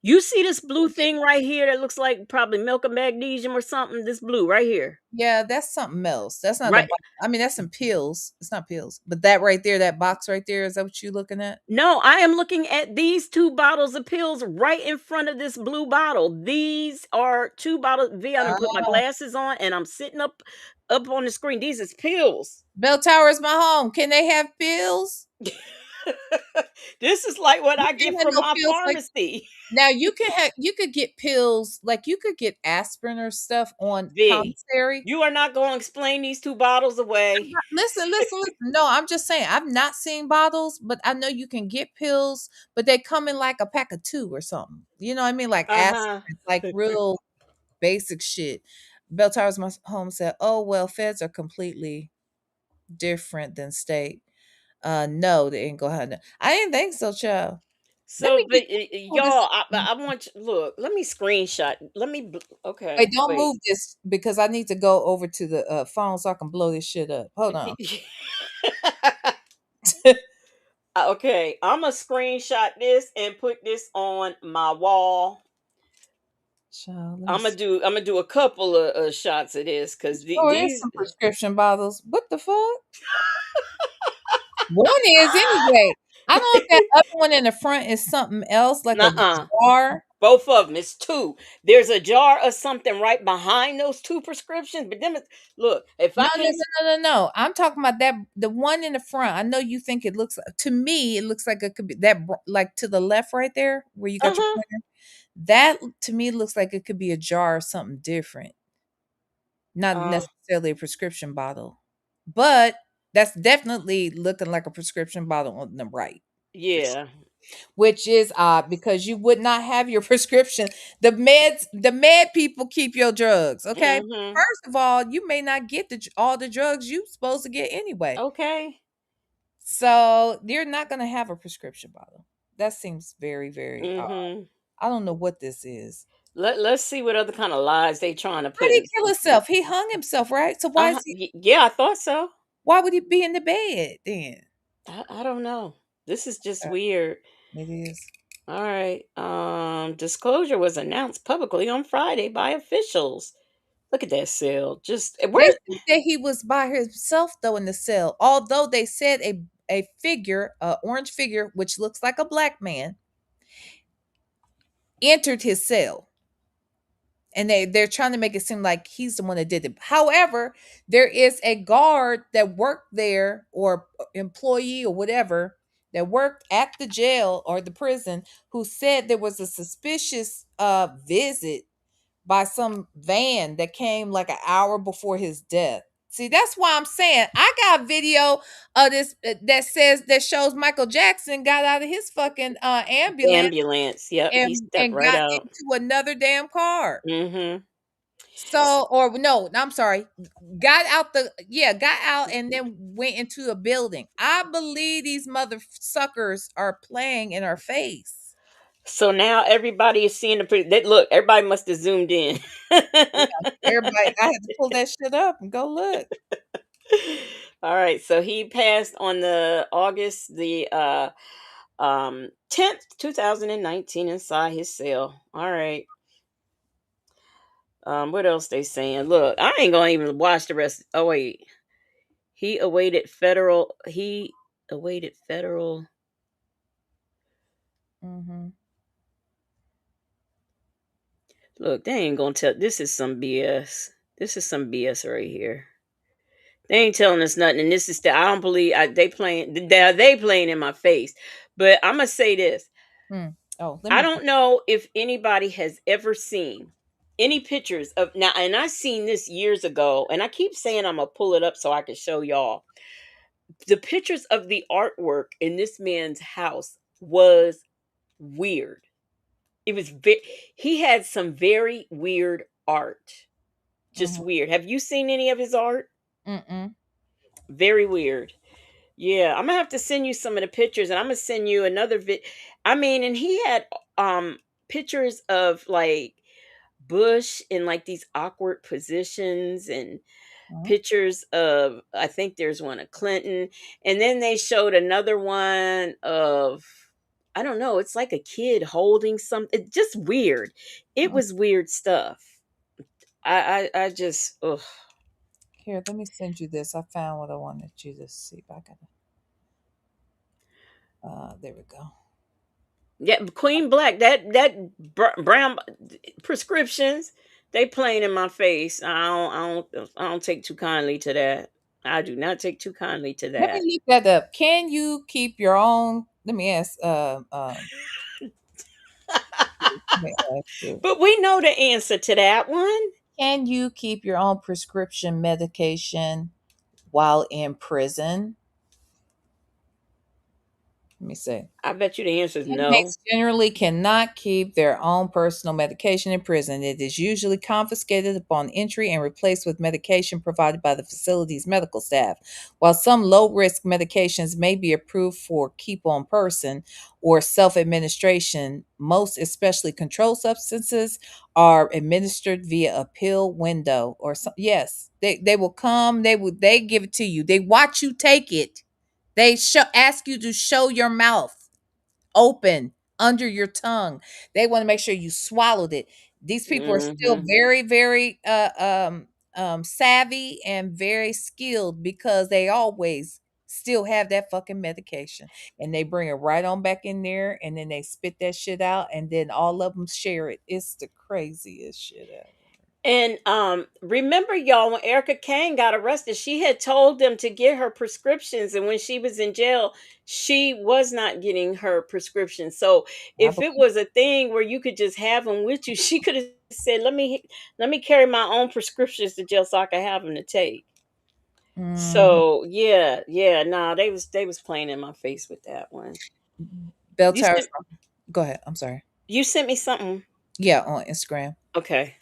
[SPEAKER 2] You see this blue thing right here that looks like probably milk of magnesium or something. This blue right here,
[SPEAKER 9] Yeah, that's something else. That's not a
[SPEAKER 2] right?
[SPEAKER 9] bo I mean, that's some pills. It's not pills. But that right there, that box right there, is that what you looking at?
[SPEAKER 2] No, I am looking at these two bottles of pills right in front of this blue bottle. These are two bottles. V, I done put my
[SPEAKER 9] Oh.
[SPEAKER 2] glasses on, and I'm sitting up on the screen. These is pills.
[SPEAKER 9] Bell Tower is my home. Can they have pills?
[SPEAKER 2] This is like what
[SPEAKER 9] You
[SPEAKER 2] I
[SPEAKER 9] can't
[SPEAKER 2] get
[SPEAKER 9] have
[SPEAKER 2] from
[SPEAKER 9] no
[SPEAKER 2] my
[SPEAKER 9] pills like
[SPEAKER 2] pharmacy.
[SPEAKER 9] now you could get pills, like, you could get aspirin or stuff on
[SPEAKER 2] V,
[SPEAKER 9] commissary.
[SPEAKER 2] you are not going to explain these two bottles away.
[SPEAKER 9] Listen. No, I'm just saying, I've not seen bottles, but I know you can get pills, but they come in like a pack of 2 or something. You know what I mean? Like
[SPEAKER 2] Uh-huh.
[SPEAKER 9] aspirin, like real basic shit. Bell Towers my home said, "Oh well, feds are completely different than state." No, they ain't gonna have no. I didn't think so, child. Let
[SPEAKER 2] So,
[SPEAKER 9] me
[SPEAKER 2] but
[SPEAKER 9] pull this.
[SPEAKER 2] y'all, I want you, look. Let me screenshot. Okay,
[SPEAKER 9] Wait, don't
[SPEAKER 2] wait.
[SPEAKER 9] move this because I need to go over to the phone so I can blow this shit up. Hold on.
[SPEAKER 2] Okay, I'm gonna screenshot this and put this on my wall.
[SPEAKER 9] Child, let me see.
[SPEAKER 2] I'm gonna do a couple of shots of this because
[SPEAKER 9] Oh, there's
[SPEAKER 2] these.
[SPEAKER 9] some prescription bottles. What the fuck? One is anyway. I don't know if that other one in the front is something else, like a
[SPEAKER 2] Nuh-uh.
[SPEAKER 9] jar.
[SPEAKER 2] Both of them. It's two. There's a jar of something right behind those two prescriptions. But then, look, if
[SPEAKER 9] No,
[SPEAKER 2] I
[SPEAKER 9] no,
[SPEAKER 2] can.
[SPEAKER 9] no, no, no, no. I'm talking about that the one in the front. I know you think it looks to me, it looks like it could be that like to the left right there where you
[SPEAKER 2] Uh
[SPEAKER 9] got your
[SPEAKER 2] huh.
[SPEAKER 9] pointer. That to me looks like it could be a jar or something different. Not necessarily a prescription bottle. But that's definitely looking like a prescription bottle on the right. For sure.
[SPEAKER 2] Yeah.
[SPEAKER 9] Which is odd because you would not have your prescription. The med people keep your drugs. Okay.
[SPEAKER 2] Mm-hmm.
[SPEAKER 9] First of all, you may not get all the drugs you supposed to get anyway.
[SPEAKER 2] Okay.
[SPEAKER 9] So you're not gonna have a prescription bottle. That seems very, very odd.
[SPEAKER 2] Mm-hmm.
[SPEAKER 9] I don't know what this is.
[SPEAKER 2] Let's see what other kind of lies they trying to
[SPEAKER 9] How
[SPEAKER 2] put
[SPEAKER 9] did he
[SPEAKER 2] in.
[SPEAKER 9] kill himself? He hung himself, right? So
[SPEAKER 2] Yeah, I thought so.
[SPEAKER 9] why would he be in the bed then?
[SPEAKER 2] I don't know. This is just
[SPEAKER 9] Uh,
[SPEAKER 2] weird.
[SPEAKER 9] It is.
[SPEAKER 2] All right. Disclosure was announced publicly on Friday by officials. Look at that cell. Just
[SPEAKER 9] They
[SPEAKER 2] where.
[SPEAKER 9] said that he was by himself though in the cell. Although they said a figure, a orange figure, which looks like a black man, entered his cell. And they're trying to make it seem like he's the one that did it. However, there is a guard that worked there or employee or whatever that worked at the jail or the prison who said there was a suspicious visit by some van that came like an hour before his death. See, that's why I'm saying I got video of this that shows Michael Jackson got out of his fucking ambulance
[SPEAKER 2] Ambulance. Yep, he stepped
[SPEAKER 9] and
[SPEAKER 2] right
[SPEAKER 9] got
[SPEAKER 2] out.
[SPEAKER 9] into another damn car.
[SPEAKER 2] Mm-hmm.
[SPEAKER 9] So, or no, I'm sorry, got out and then went into a building. I believe these mother suckers are playing in our face.
[SPEAKER 2] So now everybody is seeing look, everybody must have zoomed in.
[SPEAKER 9] Yeah, everybody, I had to pull that shit up and go look.
[SPEAKER 2] All right, so he passed on the August the 10th, 2019 inside his cell. All right. What else they saying? Look, I ain't gonna even watch the rest. Oh wait. He awaited federal.
[SPEAKER 9] Mm-hmm.
[SPEAKER 2] Look, they ain't gonna tell. This is some BS. This is some BS right here. They ain't telling us nothing. And this is I don't believe they playing in my face. But I'm gonna say this.
[SPEAKER 9] Oh, let
[SPEAKER 2] I
[SPEAKER 9] me.
[SPEAKER 2] don't know if anybody has ever seen any pictures of now, and I seen this years ago, and I keep saying I'm gonna pull it up so I can show y'all. The pictures of the artwork in this man's house was weird. It was he had some very weird art. Just
[SPEAKER 9] Mm-hmm.
[SPEAKER 2] weird. Have you seen any of his art?
[SPEAKER 9] Mm-mm.
[SPEAKER 2] Very weird. Yeah, I'm gonna have to send you some of the pictures, and I'm gonna send you another I mean, and he had pictures of like Bush in like these awkward positions, and
[SPEAKER 9] Mm-hmm.
[SPEAKER 2] pictures of I think there's one of Clinton, and then they showed another one of I don't know. It's like a kid holding something. Just weird. It was weird stuff. I just ugh.
[SPEAKER 9] Here, let me send you this. I found what I wanted you to see. If I got there we go.
[SPEAKER 2] Yeah, Queen Black. Brown prescriptions. They playing in my face. I don't take too kindly to that. I do not take too kindly to
[SPEAKER 9] Let
[SPEAKER 2] that.
[SPEAKER 9] me look that up. Can you keep your own? Let me ask. Let me ask you.
[SPEAKER 2] But we know the answer to that one.
[SPEAKER 9] Can you keep your own prescription medication while in prison? Let me see.
[SPEAKER 2] I bet you the answer is no.
[SPEAKER 9] Inmates generally cannot keep their own personal medication in prison. It is usually confiscated upon entry and replaced with medication provided by the facility's medical staff. While some low risk medications may be approved for keep on person or self administration, most, especially controlled substances, are administered via a pill window or some. Yes, they will come. They give it to you. They watch you take it. They ask you to show your mouth open under your tongue. They want to make sure you swallowed it. These people are still
[SPEAKER 2] Hmm.
[SPEAKER 9] very, very savvy and very skilled because they always still have that fucking medication, and they bring it right on back in there, and then they spit that shit out, and then all of them share it. It's the craziest shit ever.
[SPEAKER 2] And remember, y'all, when Erica Kane got arrested, she had told them to get her prescriptions, and when she was in jail, she was not getting her prescriptions. So
[SPEAKER 9] I
[SPEAKER 2] if it was a thing where you could just have them with you, she could have said, let me carry my own prescriptions to jail so I can have them to take."
[SPEAKER 9] Mhm.
[SPEAKER 2] So yeah, yeah, nah, they was playing in my face with that one.
[SPEAKER 9] Bell
[SPEAKER 2] You
[SPEAKER 9] Towers.
[SPEAKER 2] sent
[SPEAKER 9] Go ahead. I'm sorry.
[SPEAKER 2] you sent me something.
[SPEAKER 9] Yeah, on Instagram.
[SPEAKER 2] Okay.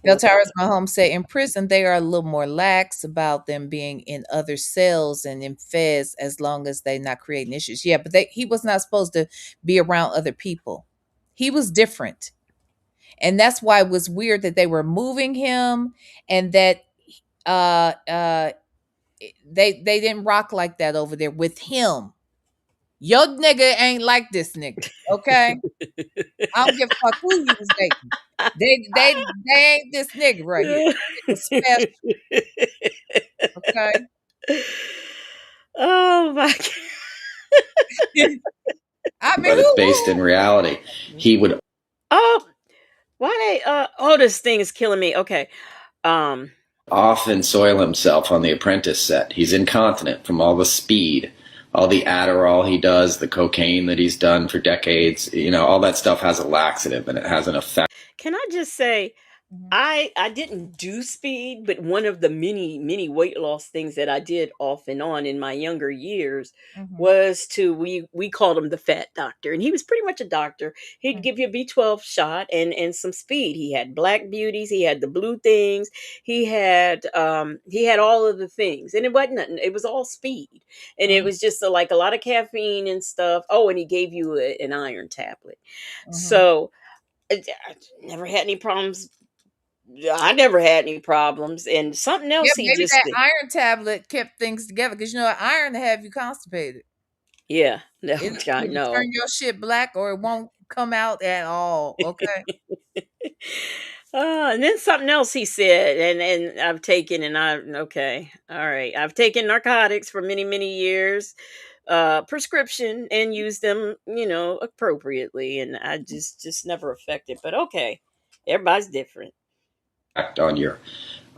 [SPEAKER 9] Bell
[SPEAKER 2] Okay.
[SPEAKER 9] Towers, my home say in prison they are a little more lax about them being in other cells and in feds as long as they not creating issues. Yeah, but he was not supposed to be around other people. He was different. And that's why it was weird that they were moving him and that uh uh they didn't rock like that over there with him. Your nigga ain't like this nigga. Okay? I don't give a fuck who you was dating. They ain't this nigga right here. This nigga special. Okay.
[SPEAKER 2] Oh my god.
[SPEAKER 9] I mean,
[SPEAKER 8] But it's based in reality. He would
[SPEAKER 2] Oh, why they oh, this thing is killing me. Okay. Um
[SPEAKER 8] often soil himself on the apprentice set. He's incontinent from all the speed, all the Adderall he does, the cocaine that he's done for decades. All that stuff has a laxative and it has an effect.
[SPEAKER 2] can I just say
[SPEAKER 9] Mhm,
[SPEAKER 2] I didn't do speed, but one of the many weight loss things that I did off and on in my younger years
[SPEAKER 9] mhm,
[SPEAKER 2] was to we called him the fat doctor, and he was pretty much a doctor. He'd
[SPEAKER 9] mhm,
[SPEAKER 2] give you a B12 shot and some speed. He had black beauties, he had the blue things, he had all of the things, and it wasn't nothing. It was all speed, and it
[SPEAKER 9] mhm,
[SPEAKER 2] was just like a lot of caffeine and stuff. Oh, and he gave you an iron tablet.
[SPEAKER 9] mhm.
[SPEAKER 2] So I never had any problems. I never had any problems, and something
[SPEAKER 9] Yeah,
[SPEAKER 2] else he
[SPEAKER 9] maybe
[SPEAKER 2] just
[SPEAKER 9] that
[SPEAKER 2] did.
[SPEAKER 9] iron tablet kept things together because iron to have you constipated.
[SPEAKER 2] Yeah, no,
[SPEAKER 9] It'll
[SPEAKER 2] I
[SPEAKER 9] either
[SPEAKER 2] know.
[SPEAKER 9] turn your shit black or it won't come out at all. Okay.
[SPEAKER 2] And then something else he said, and I've taken, and I okay, all right, I've taken narcotics for many years, prescription, and used them, appropriately, and I just never affected. But okay, everybody's different.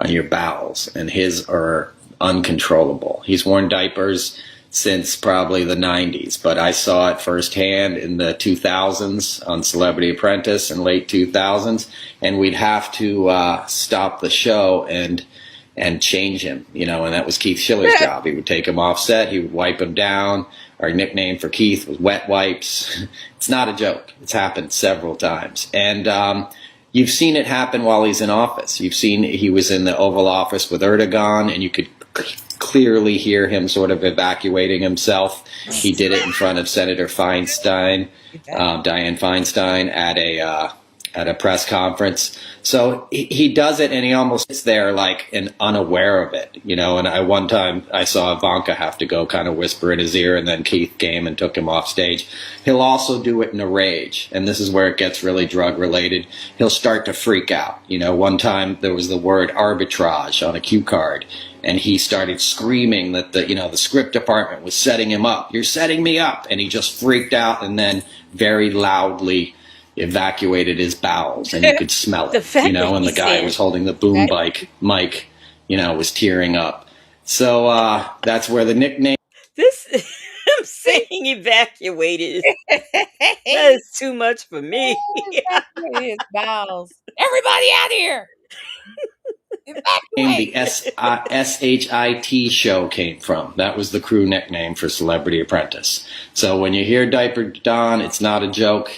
[SPEAKER 8] On your bowels, and his are uncontrollable. He's worn diapers since probably the 90s, but I saw it firsthand in the 2000s on Celebrity Apprentice in late 2000s, and we'd have to stop the show and change him, and that was Keith Schiller's job. He would take him off set, he would wipe him down. Our nickname for Keith was Wet Wipes. It's not a joke. It's happened several times. And you've seen it happen while he's in office. You've seen he was in the Oval Office with Erdogan, and you could clearly hear him sort of evacuating himself. He did it in front of Senator Feinstein, Dianne Feinstein, at a press conference. So he does it, and he almost sits there like and unaware of it, And one time I saw Ivanka have to go kind of whisper in his ear, and then Keith came and took him off stage. He'll also do it in a rage, and this is where it gets really drug related. He'll start to freak out. One time there was the word arbitrage on a cue card, and he started screaming that the script department was setting him up. You're setting me up, and he just freaked out, and then very loudly evacuated his bowels, and you could smell
[SPEAKER 2] The
[SPEAKER 8] it,
[SPEAKER 2] fact that
[SPEAKER 8] and
[SPEAKER 2] he
[SPEAKER 8] the guy
[SPEAKER 2] said
[SPEAKER 8] was holding the boom mic, was tearing up. So that's where the nickname.
[SPEAKER 2] this, I'm saying evacuated. That is too much for me.
[SPEAKER 9] Evacuated his bowels. Everybody out here.
[SPEAKER 8] The
[SPEAKER 9] Evacuate.
[SPEAKER 8] SHIT show came from. That was the crew nickname for Celebrity Apprentice. So when you hear Diaper Don, it's not a joke.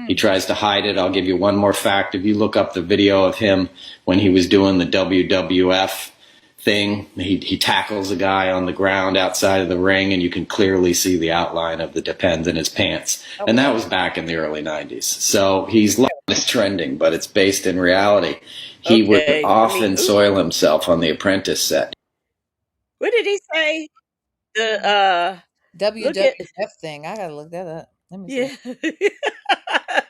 [SPEAKER 8] He tries to hide it. I'll give you one more fact. If you look up the video of him when he was doing the WWF thing, he tackles a guy on the ground outside of the ring, and you can clearly see the outline of the Depends in his pants.
[SPEAKER 9] Okay.
[SPEAKER 8] And that was back in the early 90s. So he's trending, but it's based in reality. He would often soil himself on The Apprentice set.
[SPEAKER 2] What did he say? The look at
[SPEAKER 9] WWF thing. I gotta look that up. Let me
[SPEAKER 2] yeah.
[SPEAKER 9] see.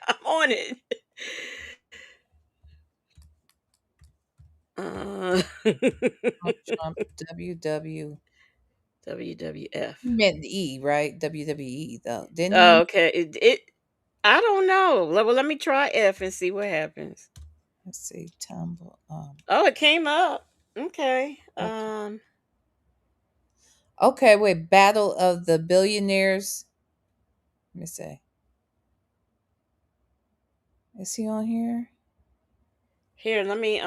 [SPEAKER 2] I'm on it.
[SPEAKER 9] Trump WW
[SPEAKER 2] WWF.
[SPEAKER 9] You meant the E, right? WWE though, didn't
[SPEAKER 2] Oh,
[SPEAKER 9] you?
[SPEAKER 2] okay. It I don't know. Well, let me try F and see what happens.
[SPEAKER 9] Let's see. Tumble.
[SPEAKER 2] Oh, it came up. Okay.
[SPEAKER 9] Okay, wait. Battle of the Billionaires. Let me see. Is he on here?
[SPEAKER 2] Here, let me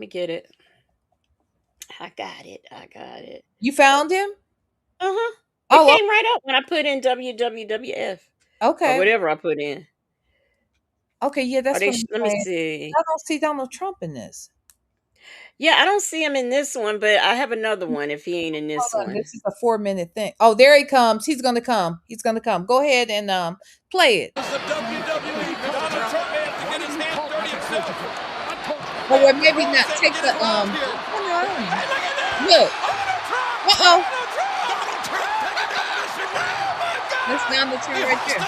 [SPEAKER 2] get it. I got it. I got it.
[SPEAKER 9] You found him?
[SPEAKER 2] Uh-huh. It
[SPEAKER 9] Oh,
[SPEAKER 2] came right up when I put in WWF or
[SPEAKER 9] okay.
[SPEAKER 2] whatever I put in.
[SPEAKER 9] Okay, yeah, that's what I'm
[SPEAKER 2] Let me
[SPEAKER 9] saying.
[SPEAKER 2] see.
[SPEAKER 9] I don't see Donald Trump in this.
[SPEAKER 2] Yeah, I don't see him in this one, but I have another one if he ain't in this
[SPEAKER 9] Hold on,
[SPEAKER 2] one.
[SPEAKER 9] this is a 4-minute thing. Oh, there he comes. He's gonna come. He's gonna come. Go ahead and play it. Oh, well, maybe not take the look. Uh-oh. That's Donald Trump right there.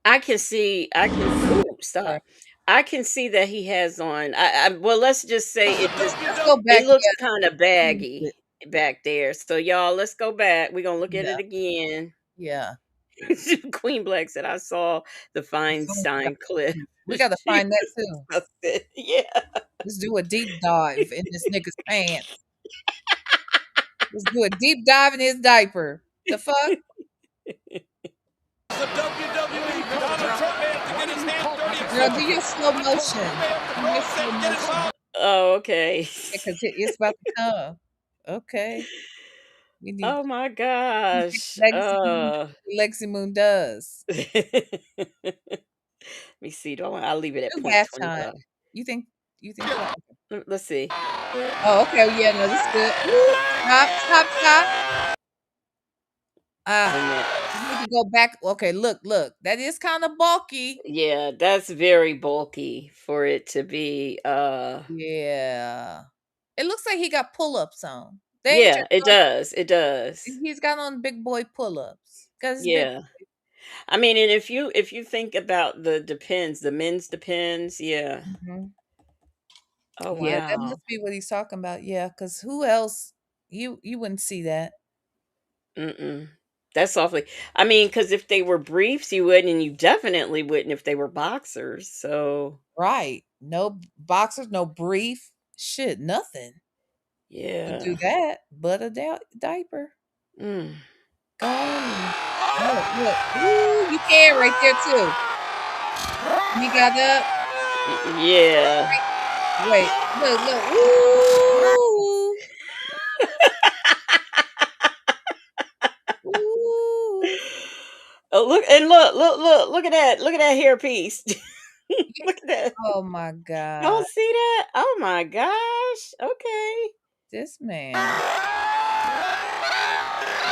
[SPEAKER 2] I can see. Ooh, stop. I can see that he has on. Well, let's just say
[SPEAKER 9] Let's go back.
[SPEAKER 2] it looks
[SPEAKER 9] Yeah.
[SPEAKER 2] kind of baggy back there. So y'all, let's go back. We're gonna look at
[SPEAKER 9] Yeah.
[SPEAKER 2] it again.
[SPEAKER 9] Yeah.
[SPEAKER 2] Queen Black said, "I saw the Feinstein clip."
[SPEAKER 9] We gotta find that too.
[SPEAKER 2] Yeah.
[SPEAKER 9] Let's do a deep dive in this nigga's pants. Let's do a deep dive in his diaper. The fuck? Girl, do your slow motion. Do your slow motion.
[SPEAKER 2] Oh, okay.
[SPEAKER 9] Because it's about to come. Okay. We need
[SPEAKER 2] Oh my gosh.
[SPEAKER 9] Lexi Moon does.
[SPEAKER 2] Let me see. I'll leave it at
[SPEAKER 9] Do
[SPEAKER 2] point
[SPEAKER 9] halftime.
[SPEAKER 2] 25.
[SPEAKER 9] You think so?
[SPEAKER 2] Let's see.
[SPEAKER 9] Oh, okay. Yeah, no, this is good. Ooh, stop. You need to go back. Okay, look. That is kind of bulky.
[SPEAKER 2] Yeah, that's very bulky for it to be
[SPEAKER 9] Yeah. It looks like he got pull-ups on.
[SPEAKER 2] yeah, it does. It does.
[SPEAKER 9] He's got on big boy pull-ups. Cause big.
[SPEAKER 2] Yeah. I mean, and if you think about the men's depends, yeah.
[SPEAKER 9] Mhm.
[SPEAKER 2] Oh
[SPEAKER 9] Yeah, that
[SPEAKER 2] wow.
[SPEAKER 9] must be what he's talking about. Yeah, because who else? You wouldn't see that.
[SPEAKER 2] Mm-mm. That's awfully. I mean, because if they were briefs, you wouldn't, and you definitely wouldn't if they were boxers. So
[SPEAKER 9] Right. No boxers, no brief. Shit, nothing would do
[SPEAKER 2] yeah.
[SPEAKER 9] that but a diaper.
[SPEAKER 2] Mm.
[SPEAKER 9] Go on. Look. Ooh, you can right there too. He got up.
[SPEAKER 2] Yeah.
[SPEAKER 9] Wait, look. Ooh. Ooh.
[SPEAKER 2] Oh, look at that. Look at that hairpiece. Look at that.
[SPEAKER 9] Oh my God.
[SPEAKER 2] Y'all see that? Oh my gosh. Okay.
[SPEAKER 9] This man.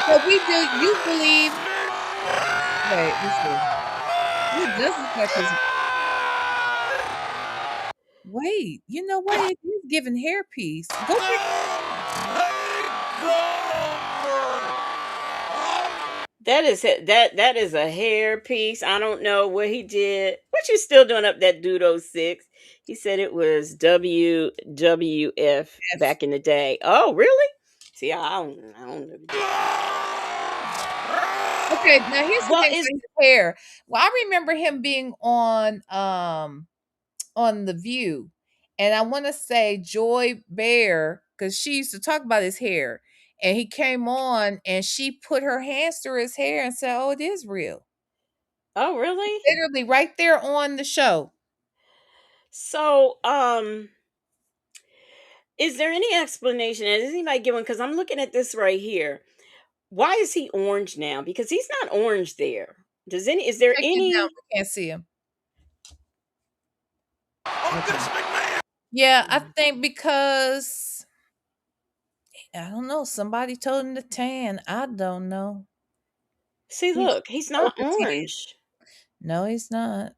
[SPEAKER 9] So you believe wait, let's see. He does look like his wait, you know what? It is giving hairpiece. Go back.
[SPEAKER 2] That is a hair piece. I don't know what he did. What you still doing up that dude 06? He said it was WWF back in the day. Oh, really? See, I don't know.
[SPEAKER 9] Okay, now here's the
[SPEAKER 2] Well,
[SPEAKER 9] thing
[SPEAKER 2] is
[SPEAKER 9] with his hair. Well, I remember him being on The View, and I want to say Joy Bear because she used to talk about his hair, and he came on and she put her hands through his hair and said, "Oh, it is real."
[SPEAKER 2] oh really?
[SPEAKER 9] Literally right there on the show.
[SPEAKER 2] So, is there any explanation? Is anybody giving? Because I'm looking at this right here. Why is he orange now? Because he's not orange there. Does any? Is there
[SPEAKER 9] Take it down.
[SPEAKER 2] any?
[SPEAKER 9] We can't see him. Yeah, I think because I don't know. Somebody told him to tan. I don't know.
[SPEAKER 2] See,
[SPEAKER 9] He's
[SPEAKER 2] look, he's not
[SPEAKER 9] super tan.
[SPEAKER 2] orange.
[SPEAKER 9] No, he's not.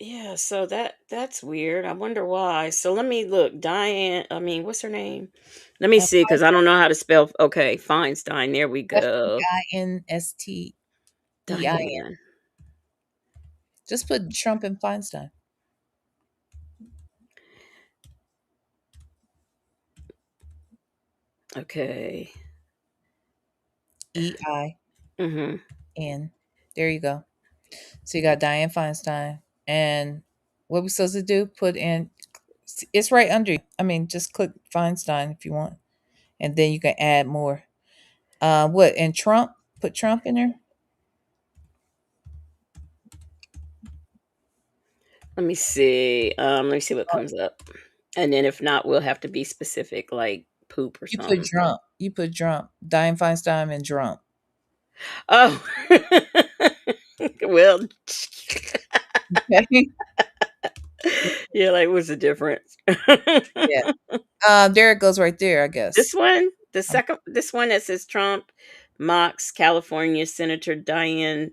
[SPEAKER 2] Yeah, so that's weird. I wonder why. So let me look. Diane, I mean, what's her name? Let me see, because I don't know how to spell. Okay, Feinstein. There we go.
[SPEAKER 9] Feinstein.
[SPEAKER 2] Diane.
[SPEAKER 9] Just put Trump and Feinstein.
[SPEAKER 2] Okay.
[SPEAKER 9] EIN.
[SPEAKER 2] Mm-hmm.
[SPEAKER 9] There you go. So you got Diane Feinstein. And what we supposed to do? Put in, it's right under you. I mean, just click Feinstein if you want. And then you can add more. What? And Trump? Put Trump in there?
[SPEAKER 2] Let me see. Let me see what comes up. And then if not, we'll have to be specific, like poop or
[SPEAKER 9] You put
[SPEAKER 2] something.
[SPEAKER 9] Trump. You put Trump. Diane Feinstein and Trump.
[SPEAKER 2] Oh. Well,
[SPEAKER 9] Okay.
[SPEAKER 2] yeah, like what's the difference?
[SPEAKER 9] Yeah. There it goes right there, I guess.
[SPEAKER 2] This one, this one that says Trump mocks California Senator Dianne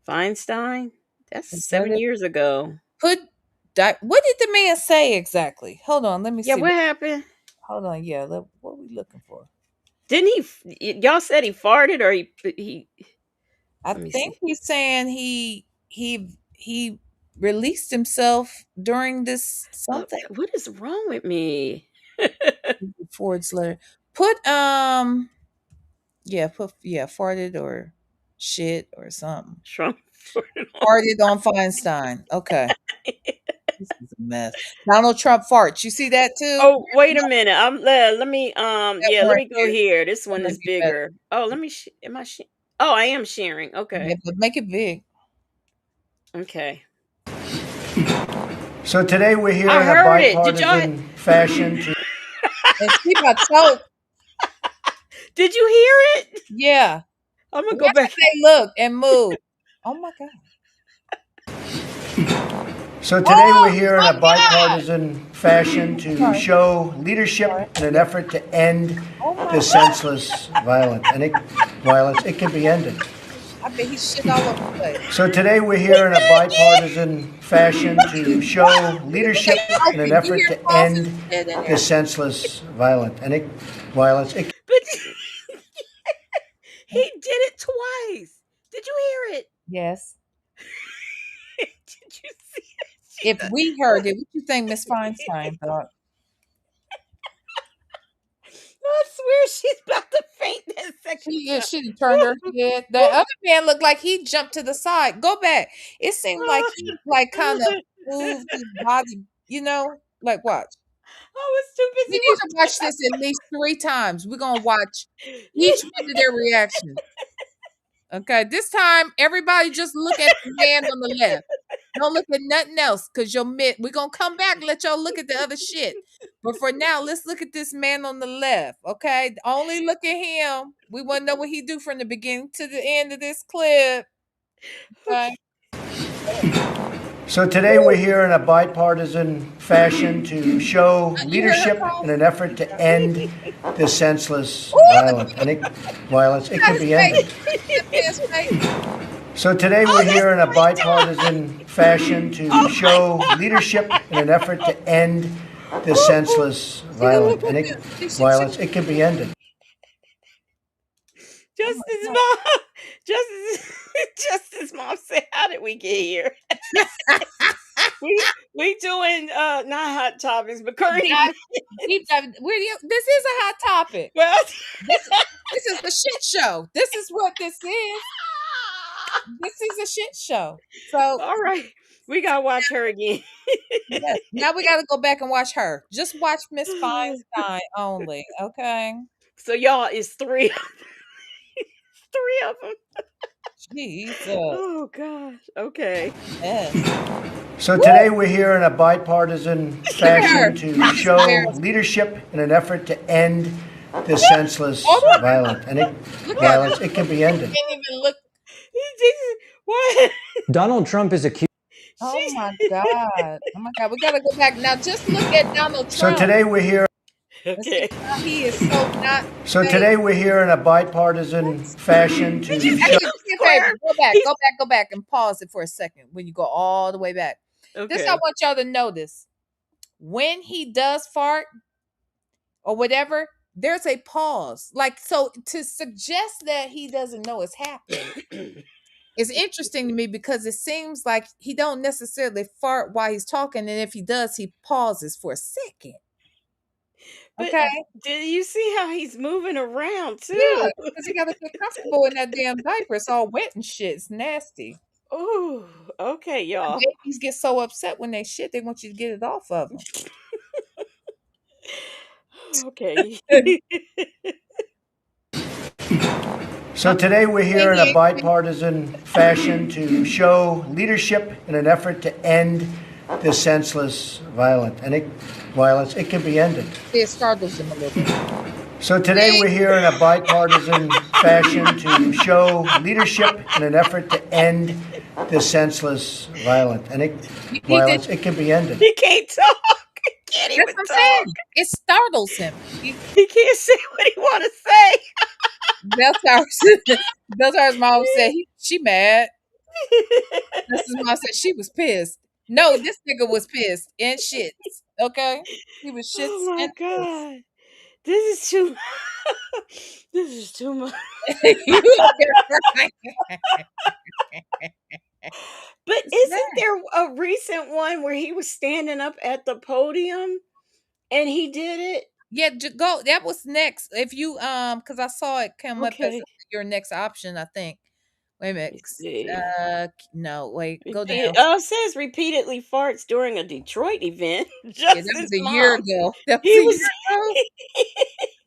[SPEAKER 2] Feinstein. That's
[SPEAKER 9] Is that
[SPEAKER 2] 7 years ago.
[SPEAKER 9] Put what did the man say exactly? Hold on, let me
[SPEAKER 2] Yeah,
[SPEAKER 9] see.
[SPEAKER 2] what happened?
[SPEAKER 9] Hold on, yeah. What are we looking for?
[SPEAKER 2] Didn't y'all said he farted or he
[SPEAKER 9] I
[SPEAKER 2] let me
[SPEAKER 9] think
[SPEAKER 2] see.
[SPEAKER 9] he's saying he released himself during this something.
[SPEAKER 2] What is wrong with me?
[SPEAKER 9] Ford's letter. Put farted or shit or something.
[SPEAKER 2] Trump farted
[SPEAKER 9] Farted on Feinstein. Okay. This is a mess. Donald Trump farts. You see that too?
[SPEAKER 2] Oh, wait a minute. Let me
[SPEAKER 9] That
[SPEAKER 2] yeah,
[SPEAKER 9] one
[SPEAKER 2] let
[SPEAKER 9] right
[SPEAKER 2] me go
[SPEAKER 9] there.
[SPEAKER 2] here. This
[SPEAKER 9] That
[SPEAKER 2] one
[SPEAKER 9] might
[SPEAKER 2] is
[SPEAKER 9] be better.
[SPEAKER 2] bigger. Oh, let me am I Oh, I am sharing.
[SPEAKER 9] Yeah,
[SPEAKER 2] Okay.
[SPEAKER 9] but make it big.
[SPEAKER 2] Okay.
[SPEAKER 1] So today we're here
[SPEAKER 2] I
[SPEAKER 1] in a
[SPEAKER 2] heard it. Did y'all
[SPEAKER 1] bipartisan fashion to
[SPEAKER 9] And she got choked.
[SPEAKER 2] Did you hear it?
[SPEAKER 9] Yeah.
[SPEAKER 2] I'm gonna go
[SPEAKER 9] Watch how
[SPEAKER 2] back.
[SPEAKER 9] they look and move. Oh my God.
[SPEAKER 1] So today
[SPEAKER 9] Oh
[SPEAKER 1] we're here in a
[SPEAKER 9] my God.
[SPEAKER 1] bipartisan fashion to
[SPEAKER 9] Sorry.
[SPEAKER 1] show leadership
[SPEAKER 9] Sorry.
[SPEAKER 1] in an effort to end
[SPEAKER 9] Oh my
[SPEAKER 1] this
[SPEAKER 9] God.
[SPEAKER 1] senseless violence. And it can be ended.
[SPEAKER 9] I bet he's shit all over the place.
[SPEAKER 1] So today we're here in a bipartisan fashion to show leadership in an effort to end this senseless violence.
[SPEAKER 2] But he did it twice. Did you hear it?
[SPEAKER 9] Yes.
[SPEAKER 2] Did you see it?
[SPEAKER 9] If we heard it, what you think Miss Feinstein thought?
[SPEAKER 2] I swear she's about to faint that second time.
[SPEAKER 9] She turned her head. The other man looked like he jumped to the side. Go back. It seemed like he kind of moved his body, like watch.
[SPEAKER 2] I was too
[SPEAKER 9] We
[SPEAKER 2] busy
[SPEAKER 9] need to watch this at least 3 times. We're gonna watch each one of their reactions. Okay, this time everybody just look at the man on the left. Don't look at nothing else, cause we're gonna come back and let y'all look at the other shit. But for now, let's look at this man on the left. Okay, only look at him. We want to know what he do from the beginning to the end of this clip. Okay.
[SPEAKER 1] So today we're here in a bipartisan fashion to show leadership in an effort to end this senseless violence. And it can be ended. So today we're here in a bipartisan fashion to show leadership in an effort to end this senseless violence. And it can be ended.
[SPEAKER 2] Justice Mom, Justice Mom said, "How did we get here?" we doing not hot topics, but current events.
[SPEAKER 9] This is a hot topic.
[SPEAKER 2] Well,
[SPEAKER 9] this is the shit show. This is what this is. This is a shit show. So
[SPEAKER 2] all right, we gotta watch her again.
[SPEAKER 9] yes, now we gotta go back and watch her. Just watch Miss Feinstein only, okay?
[SPEAKER 2] So y'all is three of them.
[SPEAKER 9] Jesus.
[SPEAKER 2] Oh gosh. Okay.
[SPEAKER 9] Yes.
[SPEAKER 1] So today we're here in a bipartisan
[SPEAKER 9] Look at her.
[SPEAKER 1] fashion to
[SPEAKER 9] This is
[SPEAKER 1] show
[SPEAKER 9] embarrassing.
[SPEAKER 1] leadership in an effort to end this senseless
[SPEAKER 9] Oh my
[SPEAKER 1] violence. And
[SPEAKER 9] Look at
[SPEAKER 1] violence, it can be ended.
[SPEAKER 9] can't even look.
[SPEAKER 2] What?
[SPEAKER 11] Donald Trump is accused.
[SPEAKER 9] Oh my God. Oh my God. We gotta go back. Now just look at Donald
[SPEAKER 1] So
[SPEAKER 9] Trump.
[SPEAKER 1] today we're here.
[SPEAKER 9] And see
[SPEAKER 2] Okay.
[SPEAKER 9] how he is so not
[SPEAKER 1] So
[SPEAKER 9] fake.
[SPEAKER 1] today we're here in a bipartisan fashion to show.
[SPEAKER 9] Actually, do me a favor.
[SPEAKER 2] He's-
[SPEAKER 9] Go back and pause it for a second when you go all the way back. This I
[SPEAKER 2] Okay.
[SPEAKER 9] want y'all to notice. When he does fart or whatever, there's a pause. Like, so to suggest that he doesn't know it's happening is interesting to me because it seems like he don't necessarily fart while he's talking, and if he does, he pauses for a second.
[SPEAKER 2] But
[SPEAKER 9] Okay.
[SPEAKER 2] did you see how he's moving around
[SPEAKER 9] Yeah,
[SPEAKER 2] too?
[SPEAKER 9] because he gotta get comfortable in that damn diaper. It's all wet and shit. It's nasty.
[SPEAKER 2] Oh, okay, y'all.
[SPEAKER 9] Babies get so upset when they shit, they want you to get it off of them.
[SPEAKER 2] Okay.
[SPEAKER 1] So today we're here in a bipartisan fashion to show leadership in an effort to end this senseless violence. And violence, it can be ended.
[SPEAKER 9] It startles him a little bit.
[SPEAKER 1] So today we're here in a bipartisan fashion to show leadership in an effort to end this senseless violence. And violence, it can be ended.
[SPEAKER 2] He can't talk. He can't even
[SPEAKER 9] That's what I'm
[SPEAKER 2] talk.
[SPEAKER 9] saying. It startles him.
[SPEAKER 2] He can't say what he want to say.
[SPEAKER 9] Beltar's mom said she mad. His mom said she was pissed. No, this nigga was pissed and shits. Okay, he was shits.
[SPEAKER 2] Oh my
[SPEAKER 9] and
[SPEAKER 2] god, this is too. This is too much.
[SPEAKER 9] You up there crying.
[SPEAKER 2] But isn't there a recent one where he was standing up at the podium and he did it?
[SPEAKER 9] Yeah, go. That was next. If you because I saw it come up as
[SPEAKER 2] Okay.
[SPEAKER 9] your next option. I think. Wait a minute.
[SPEAKER 2] Let's see.
[SPEAKER 9] No, wait. Go down.
[SPEAKER 2] It says repeatedly farts during a Detroit event.
[SPEAKER 9] Yeah,
[SPEAKER 2] Just
[SPEAKER 9] that was
[SPEAKER 2] this
[SPEAKER 9] a year
[SPEAKER 2] month.
[SPEAKER 9] ago. That was
[SPEAKER 2] He
[SPEAKER 9] a
[SPEAKER 2] was.
[SPEAKER 9] year ago.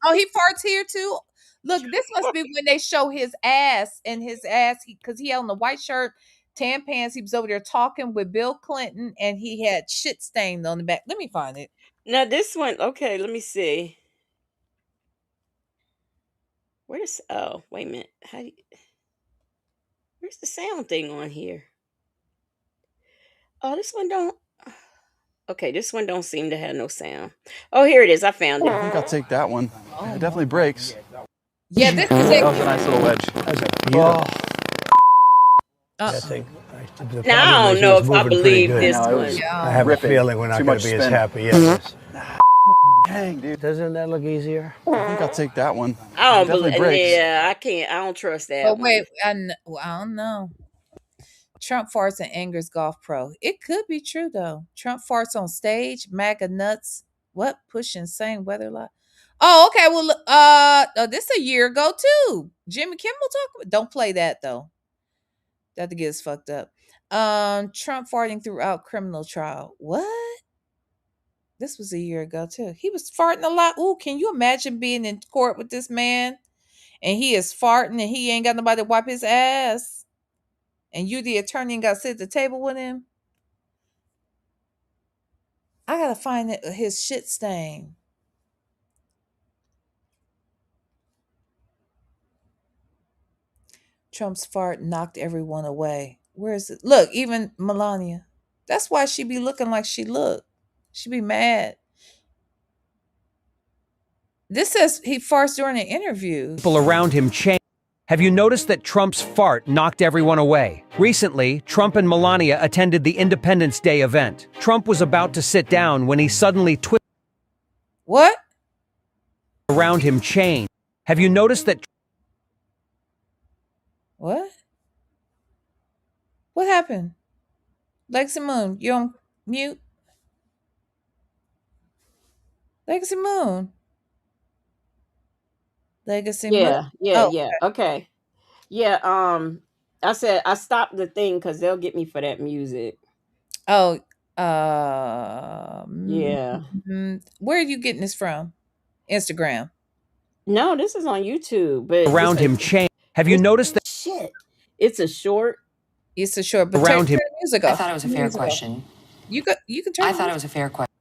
[SPEAKER 9] Oh, he farts here too. Look, this must be when they show his ass and his ass because he had on the white shirt, tan pants. He was over there talking with Bill Clinton, and he had shit stained on the back. Let me find it.
[SPEAKER 2] Now this one. Okay, let me see. Where's? Oh, wait a minute. Where's the sound thing on here? Oh, this one don't. Okay, this one don't seem to have no sound. Oh, here it is. I found it.
[SPEAKER 12] I think I'll take that one. It definitely breaks.
[SPEAKER 9] Yeah, this is
[SPEAKER 12] That was a nice little wedge.
[SPEAKER 1] Oh.
[SPEAKER 2] Now I don't know if I believe this
[SPEAKER 12] No, it
[SPEAKER 2] one.
[SPEAKER 12] was
[SPEAKER 13] I have
[SPEAKER 12] ripping.
[SPEAKER 13] a feeling we're not
[SPEAKER 12] Too
[SPEAKER 13] going
[SPEAKER 12] much
[SPEAKER 13] to be as
[SPEAKER 12] spin.
[SPEAKER 13] happy. Yes.
[SPEAKER 12] Dang, dude.
[SPEAKER 13] Doesn't that look easier?
[SPEAKER 12] I think I'll take that one.
[SPEAKER 2] I don't
[SPEAKER 12] It definitely
[SPEAKER 2] believe.
[SPEAKER 12] breaks.
[SPEAKER 2] Yeah, I can't. I don't trust that.
[SPEAKER 9] But
[SPEAKER 2] one.
[SPEAKER 9] wait, I don't know. Trump farts and angers golf pro. It could be true though. Trump farts on stage. MAGA nuts. What push insane weather lie? Oh, okay. Well, this a year ago too. Jimmy Kimmel talk. Don't play that though. That to get us fucked up. Trump farting throughout criminal trial. What? This was a year ago too. He was farting a lot. Ooh, can you imagine being in court with this man and he is farting and he ain't got nobody to wipe his ass, and you, the attorney, got to sit at the table with him? I gotta find his shit stain. Trump's fart knocked everyone away. Where is it? Look, even Melania. That's why she be looking like she look. She be mad. This says he farts during an interview.
[SPEAKER 11] People around him changed. Have you noticed that Trump's fart knocked everyone away? Recently, Trump and Melania attended the Independence Day event. Trump was about to sit down when he suddenly twisted.
[SPEAKER 9] What?
[SPEAKER 11] Around him changed. Have you noticed that?
[SPEAKER 9] What? What happened? Legacy Moon, you on mute? Legacy Moon. Legacy Moon.
[SPEAKER 2] Yeah.
[SPEAKER 9] Oh,
[SPEAKER 2] Okay. Yeah. I said I stopped the thing because they'll get me for that music.
[SPEAKER 9] Oh,
[SPEAKER 2] Yeah.
[SPEAKER 9] where are you getting this from? Instagram.
[SPEAKER 2] No, this is on YouTube. But
[SPEAKER 11] Around him changed. Have you noticed that?
[SPEAKER 2] Shit. It's a short.
[SPEAKER 9] It's a short, but
[SPEAKER 11] Around
[SPEAKER 9] turn
[SPEAKER 11] him.
[SPEAKER 9] the music off.
[SPEAKER 13] I thought it was a fair question.
[SPEAKER 9] You can turn.
[SPEAKER 13] I thought it was a fair question.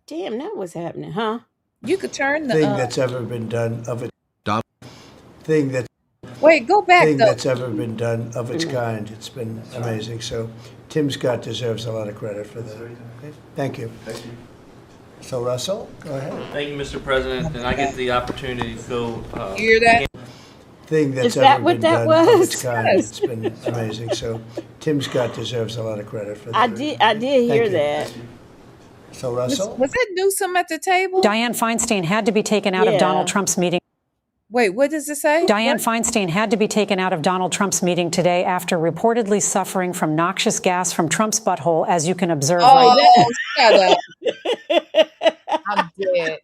[SPEAKER 2] Damn, that was happening, huh?
[SPEAKER 9] You could turn the
[SPEAKER 1] Thing that's ever been done of it. Thing that
[SPEAKER 9] wait, go back
[SPEAKER 1] thing
[SPEAKER 9] though.
[SPEAKER 1] that's ever been done of its kind. It's been amazing. So Tim Scott deserves a lot of credit for that. Okay. Thank you. So Russell, go ahead.
[SPEAKER 14] Thank you, Mr. President, and I get the opportunity to fill.
[SPEAKER 9] You hear that?
[SPEAKER 1] Thing that's
[SPEAKER 2] Is that
[SPEAKER 1] ever
[SPEAKER 2] what
[SPEAKER 1] been
[SPEAKER 2] that
[SPEAKER 1] done of
[SPEAKER 2] was?
[SPEAKER 1] its kind. It's been amazing. So Tim Scott deserves a lot of credit for that.
[SPEAKER 2] I did hear
[SPEAKER 1] you.
[SPEAKER 2] that.
[SPEAKER 1] So Russell,
[SPEAKER 9] Was that Newsom at the table?
[SPEAKER 15] Dianne Feinstein had to be taken out of Donald Trump's meeting.
[SPEAKER 9] Wait, what does it say?
[SPEAKER 15] Dianne Feinstein had to be taken out of Donald Trump's meeting today after reportedly suffering from noxious gas from Trump's butthole, as you can observe.
[SPEAKER 9] Oh, shut up. I'm dead.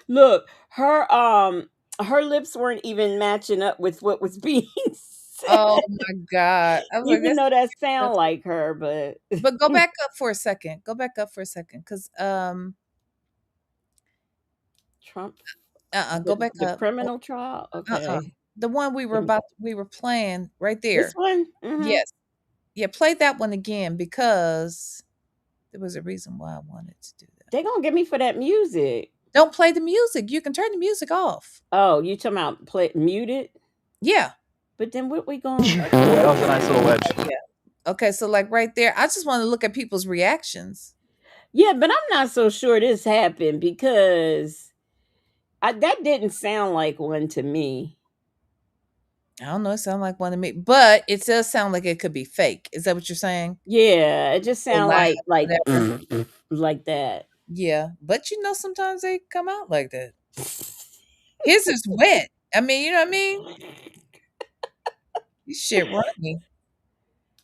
[SPEAKER 2] Look, her lips weren't even matching up with what was being said.
[SPEAKER 9] Oh my God. I was like,
[SPEAKER 2] Even though that sound like her, but
[SPEAKER 9] go back up for a second. Go back up for a second. Because
[SPEAKER 2] Trump.
[SPEAKER 9] Go back
[SPEAKER 2] the
[SPEAKER 9] up.
[SPEAKER 2] criminal trial. Okay.
[SPEAKER 9] The one we were playing right there.
[SPEAKER 2] This one? Mhm.
[SPEAKER 9] Yes. Yeah, play that one again because there was a reason why I wanted to do that.
[SPEAKER 2] They're gonna get me for that music.
[SPEAKER 9] Don't play the music. You can turn the music off.
[SPEAKER 2] Oh, you talking about muted?
[SPEAKER 9] Yeah.
[SPEAKER 2] But then what we going?
[SPEAKER 12] That was a nice little wedge.
[SPEAKER 9] Yeah. Okay, so like right there, I just want to look at people's reactions.
[SPEAKER 2] Yeah, but I'm not so sure this happened because that didn't sound like one to me.
[SPEAKER 9] I don't know. It sounds like one to me, but it does sound like it could be fake. Is that what you're saying?
[SPEAKER 2] Yeah, it just sounds like that.
[SPEAKER 9] Yeah, but sometimes they come out like that. His is wet. I mean, you know what I mean? This shit running.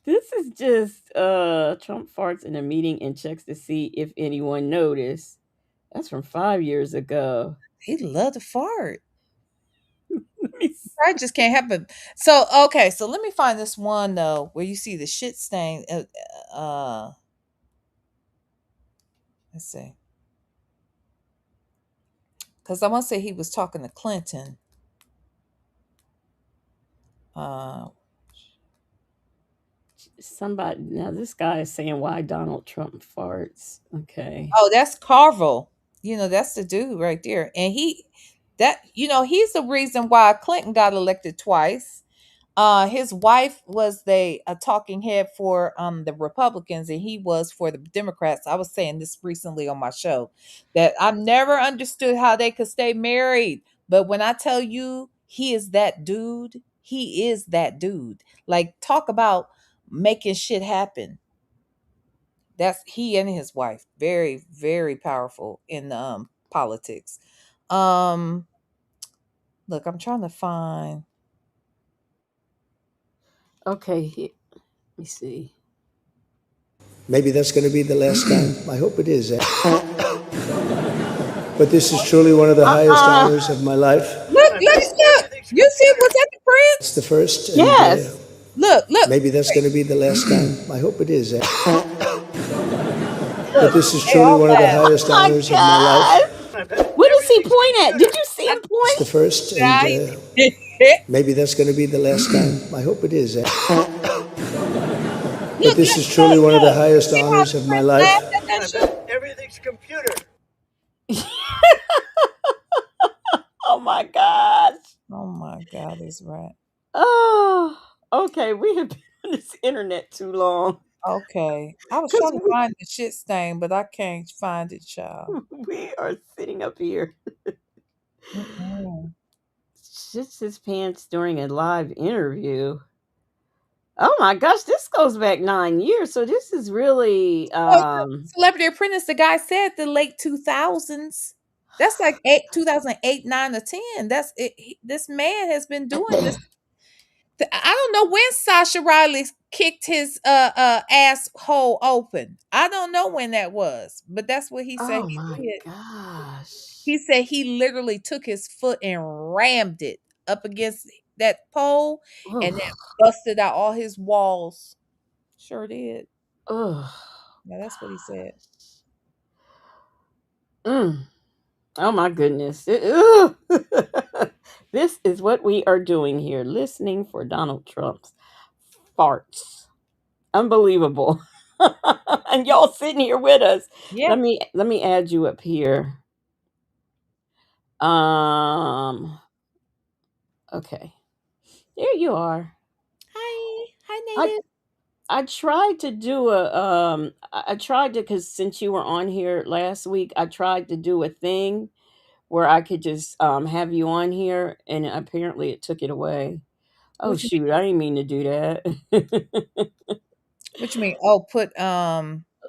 [SPEAKER 2] This is just Trump farts in a meeting and checks to see if anyone noticed. That's from 5 years ago.
[SPEAKER 9] He loved to fart. I just can't happen. So okay, so let me find this one though where you see the shit stain. Let's see, because I want to say he was talking to Clinton.
[SPEAKER 2] Somebody now. This guy is saying why Donald Trump farts. Okay.
[SPEAKER 9] Oh, that's Carville. That's the dude right there, and he's the reason why Clinton got elected twice. His wife was a talking head for the Republicans, and he was for the Democrats. I was saying this recently on my show that I've never understood how they could stay married. But when I tell you he is that dude, he is that dude. Like, talk about making shit happen. That's he and his wife. Very, very powerful in politics. Look, I'm trying to find.
[SPEAKER 2] Okay, let me see.
[SPEAKER 1] maybe that's going to be the last time. I hope it is. But this is truly one of the highest honors of my life.
[SPEAKER 9] Look. You see, was that the prince?
[SPEAKER 1] It's the first. And,
[SPEAKER 2] Yes.
[SPEAKER 9] Look.
[SPEAKER 1] maybe that's going to be the last time. I hope it is. But this is truly one of the highest honors of my life.
[SPEAKER 2] What does he point at? Did you see him
[SPEAKER 1] It's
[SPEAKER 2] point?
[SPEAKER 1] the first. And, maybe that's going to be the last time. I hope it is. But this is truly one of the highest honors of my life.
[SPEAKER 16] Everything's computer.
[SPEAKER 2] Oh my gosh.
[SPEAKER 9] Oh my God, he's right.
[SPEAKER 2] Oh, okay. We have been on this internet too long.
[SPEAKER 9] Okay. I was trying to find the shit stain, but I can't find it, child.
[SPEAKER 2] We are sitting up here. Shits his pants during a live interview. Oh my gosh, this goes back 9 years. So this is really
[SPEAKER 9] Celebrity Apprentice, the guy said the late 2000s. That's like 2008, 9, or 10. That's it. This man has been doing this. I don't know when Sasha Riley kicked his asshole open. I don't know when that was, but that's what he said.
[SPEAKER 2] Oh my gosh.
[SPEAKER 9] He said he literally took his foot and rammed it up against that pole and then busted out all his walls. Sure did.
[SPEAKER 2] Oh,
[SPEAKER 9] yeah, that's what he said.
[SPEAKER 2] Oh my goodness. This is what we are doing here, listening for Donald Trump's farts. Unbelievable. And y'all sitting here with us.
[SPEAKER 9] Yeah.
[SPEAKER 2] Let me add you up here. Um okay. There you are.
[SPEAKER 9] Hi. Hi,
[SPEAKER 2] I
[SPEAKER 9] native.
[SPEAKER 2] I tried to do a I tried to, cuz since you were on here last week, I tried to do a thing where I could just have you on here, and apparently it took it away. Oh
[SPEAKER 9] What you
[SPEAKER 2] shoot, I didn't mean to do that.
[SPEAKER 9] What you mean? Oh, put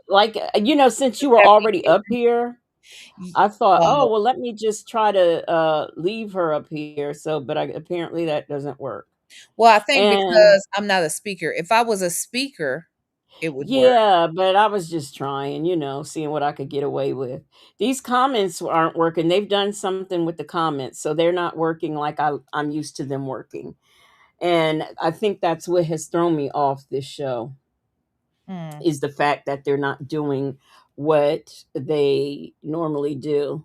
[SPEAKER 2] Like, since you were
[SPEAKER 9] that
[SPEAKER 2] already
[SPEAKER 9] video.
[SPEAKER 2] up here, I thought, "Oh, well, let me just try to leave her up here." So, but apparently that doesn't work.
[SPEAKER 9] Well, I think
[SPEAKER 2] And
[SPEAKER 9] because I'm not a speaker. If I was a speaker, it would work.
[SPEAKER 2] yeah, but I was just trying, seeing what I could get away with. These comments aren't working. They've done something with the comments, so they're not working like I'm used to them working. And I think that's what has thrown me off this show,
[SPEAKER 9] Hmm.
[SPEAKER 2] is the fact that they're not doing what they normally do.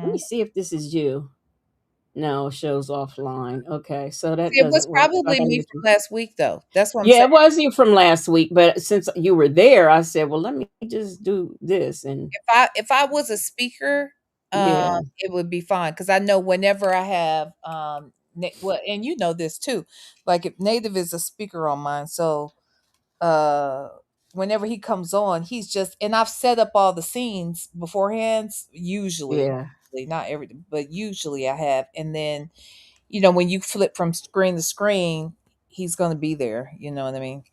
[SPEAKER 2] Let me
[SPEAKER 9] Mhm.
[SPEAKER 2] see if this is you. No, it shows offline. Okay, so that
[SPEAKER 9] See, it was
[SPEAKER 2] doesn't work. So I
[SPEAKER 9] probably
[SPEAKER 2] gotta
[SPEAKER 9] me
[SPEAKER 2] get
[SPEAKER 9] from
[SPEAKER 2] you.
[SPEAKER 9] last week, though. That's what I'm
[SPEAKER 2] Yeah,
[SPEAKER 9] saying.
[SPEAKER 2] it was you from last week, but since you were there, I said, well, let me just do this. And
[SPEAKER 9] If I was a speaker,
[SPEAKER 2] yeah,
[SPEAKER 9] it would be fine because I know whenever I have well, and you know this too, like if Native is a speaker on mine, so uh whenever he comes on, he's just and I've set up all the scenes beforehand, usually,
[SPEAKER 2] yeah,
[SPEAKER 9] not every, but usually I have, and then when you flip from screen to screen, he's gonna be there. You know what I mean?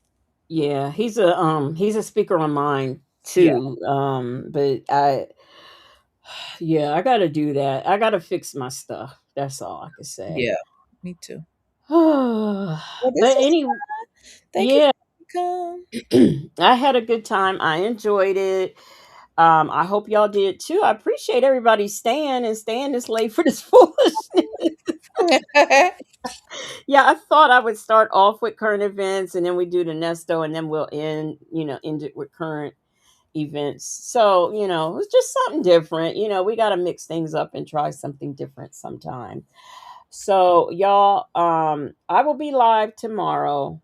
[SPEAKER 2] yeah. He's a speaker on mine
[SPEAKER 9] Yeah,
[SPEAKER 2] too. But yeah, I gotta do that. I gotta fix my stuff. That's all I can say.
[SPEAKER 9] yeah, me too.
[SPEAKER 2] But
[SPEAKER 9] Well, this was
[SPEAKER 2] any
[SPEAKER 9] fun. Thank you
[SPEAKER 2] yeah,
[SPEAKER 9] for coming.
[SPEAKER 2] I had a good time. I enjoyed it. I hope y'all did too. I appreciate everybody staying this late for this foolishness. Yeah, I thought I would start off with current events, and then we do the Nesto, and then we'll end it with current events. So, it's just something different. We got to mix things up and try something different sometime. So, y'all, I will be live tomorrow.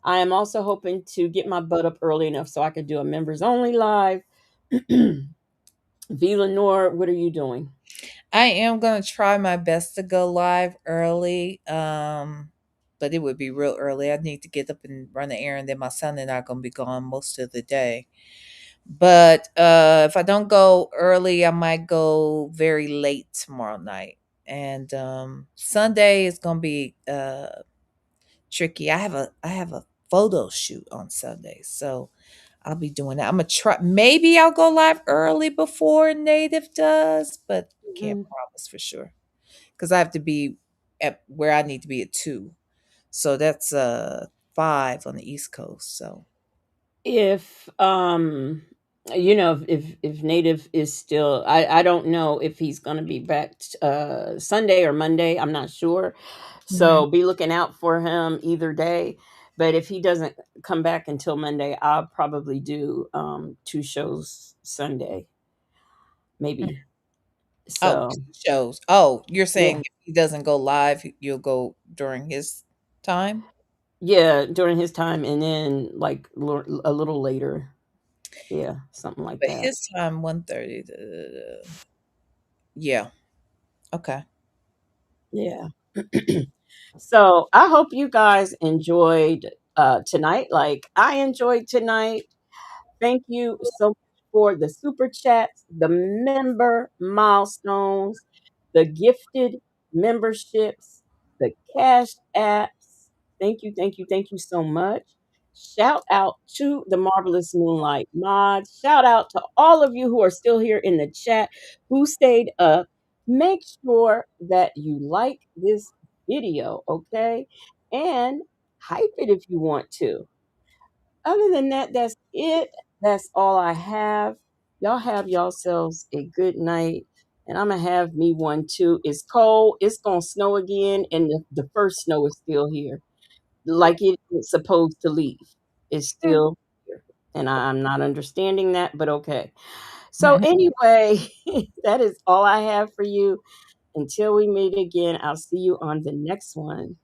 [SPEAKER 2] I am also hoping to get my butt up early enough so I could do a members only live. V Lenore, what are you doing?
[SPEAKER 9] I am gonna try my best to go live early, but it would be real early. I need to get up and run an errand. Then my son and I are gonna be gone most of the day. But if I don't go early, I might go very late tomorrow night. And Sunday is gonna be tricky. I have a photo shoot on Sunday, so I'll be doing that. I'm gonna try. Maybe I'll go live early before Native does, but can't
[SPEAKER 2] Mhm.
[SPEAKER 9] promise for sure because I have to be at where I need to be at 2. So that's 5 on the East Coast. So
[SPEAKER 2] If if Native is still, I don't know if he's going to be back Sunday or Monday. I'm not sure.
[SPEAKER 9] Mhm.
[SPEAKER 2] So be looking out for him either day. But if he doesn't come back until Monday, I'll probably do two shows Sunday, maybe.
[SPEAKER 9] Oh,
[SPEAKER 2] So
[SPEAKER 9] 2 shows. Oh, you're saying
[SPEAKER 2] yeah.
[SPEAKER 9] if he doesn't go live, you'll go during his time?
[SPEAKER 2] Yeah, during his time, and then like a little later. Yeah, something like
[SPEAKER 9] But
[SPEAKER 2] that.
[SPEAKER 9] his time 1:30 yeah. Okay.
[SPEAKER 2] Yeah. So I hope you guys enjoyed tonight, like I enjoyed tonight. Thank you so much for the super chats, the member milestones, the gifted memberships, the cash apps. Thank you, thank you, thank you so much. Shout out to the Marvelous Moonlight mods. Shout out to all of you who are still here in the chat who stayed up. Make sure that you like this video, okay? And hype it if you want to. Other than that, that's it. That's all I have. Y'all have yourselves a good night. And I'm going to have me one too. It's cold. It's going to snow again. And the first snow is still here. Like it's supposed to leave. It's still here. And I'm not understanding that, but okay. So, anyway, that is all I have for you. Until we meet again, I'll see you on the next one.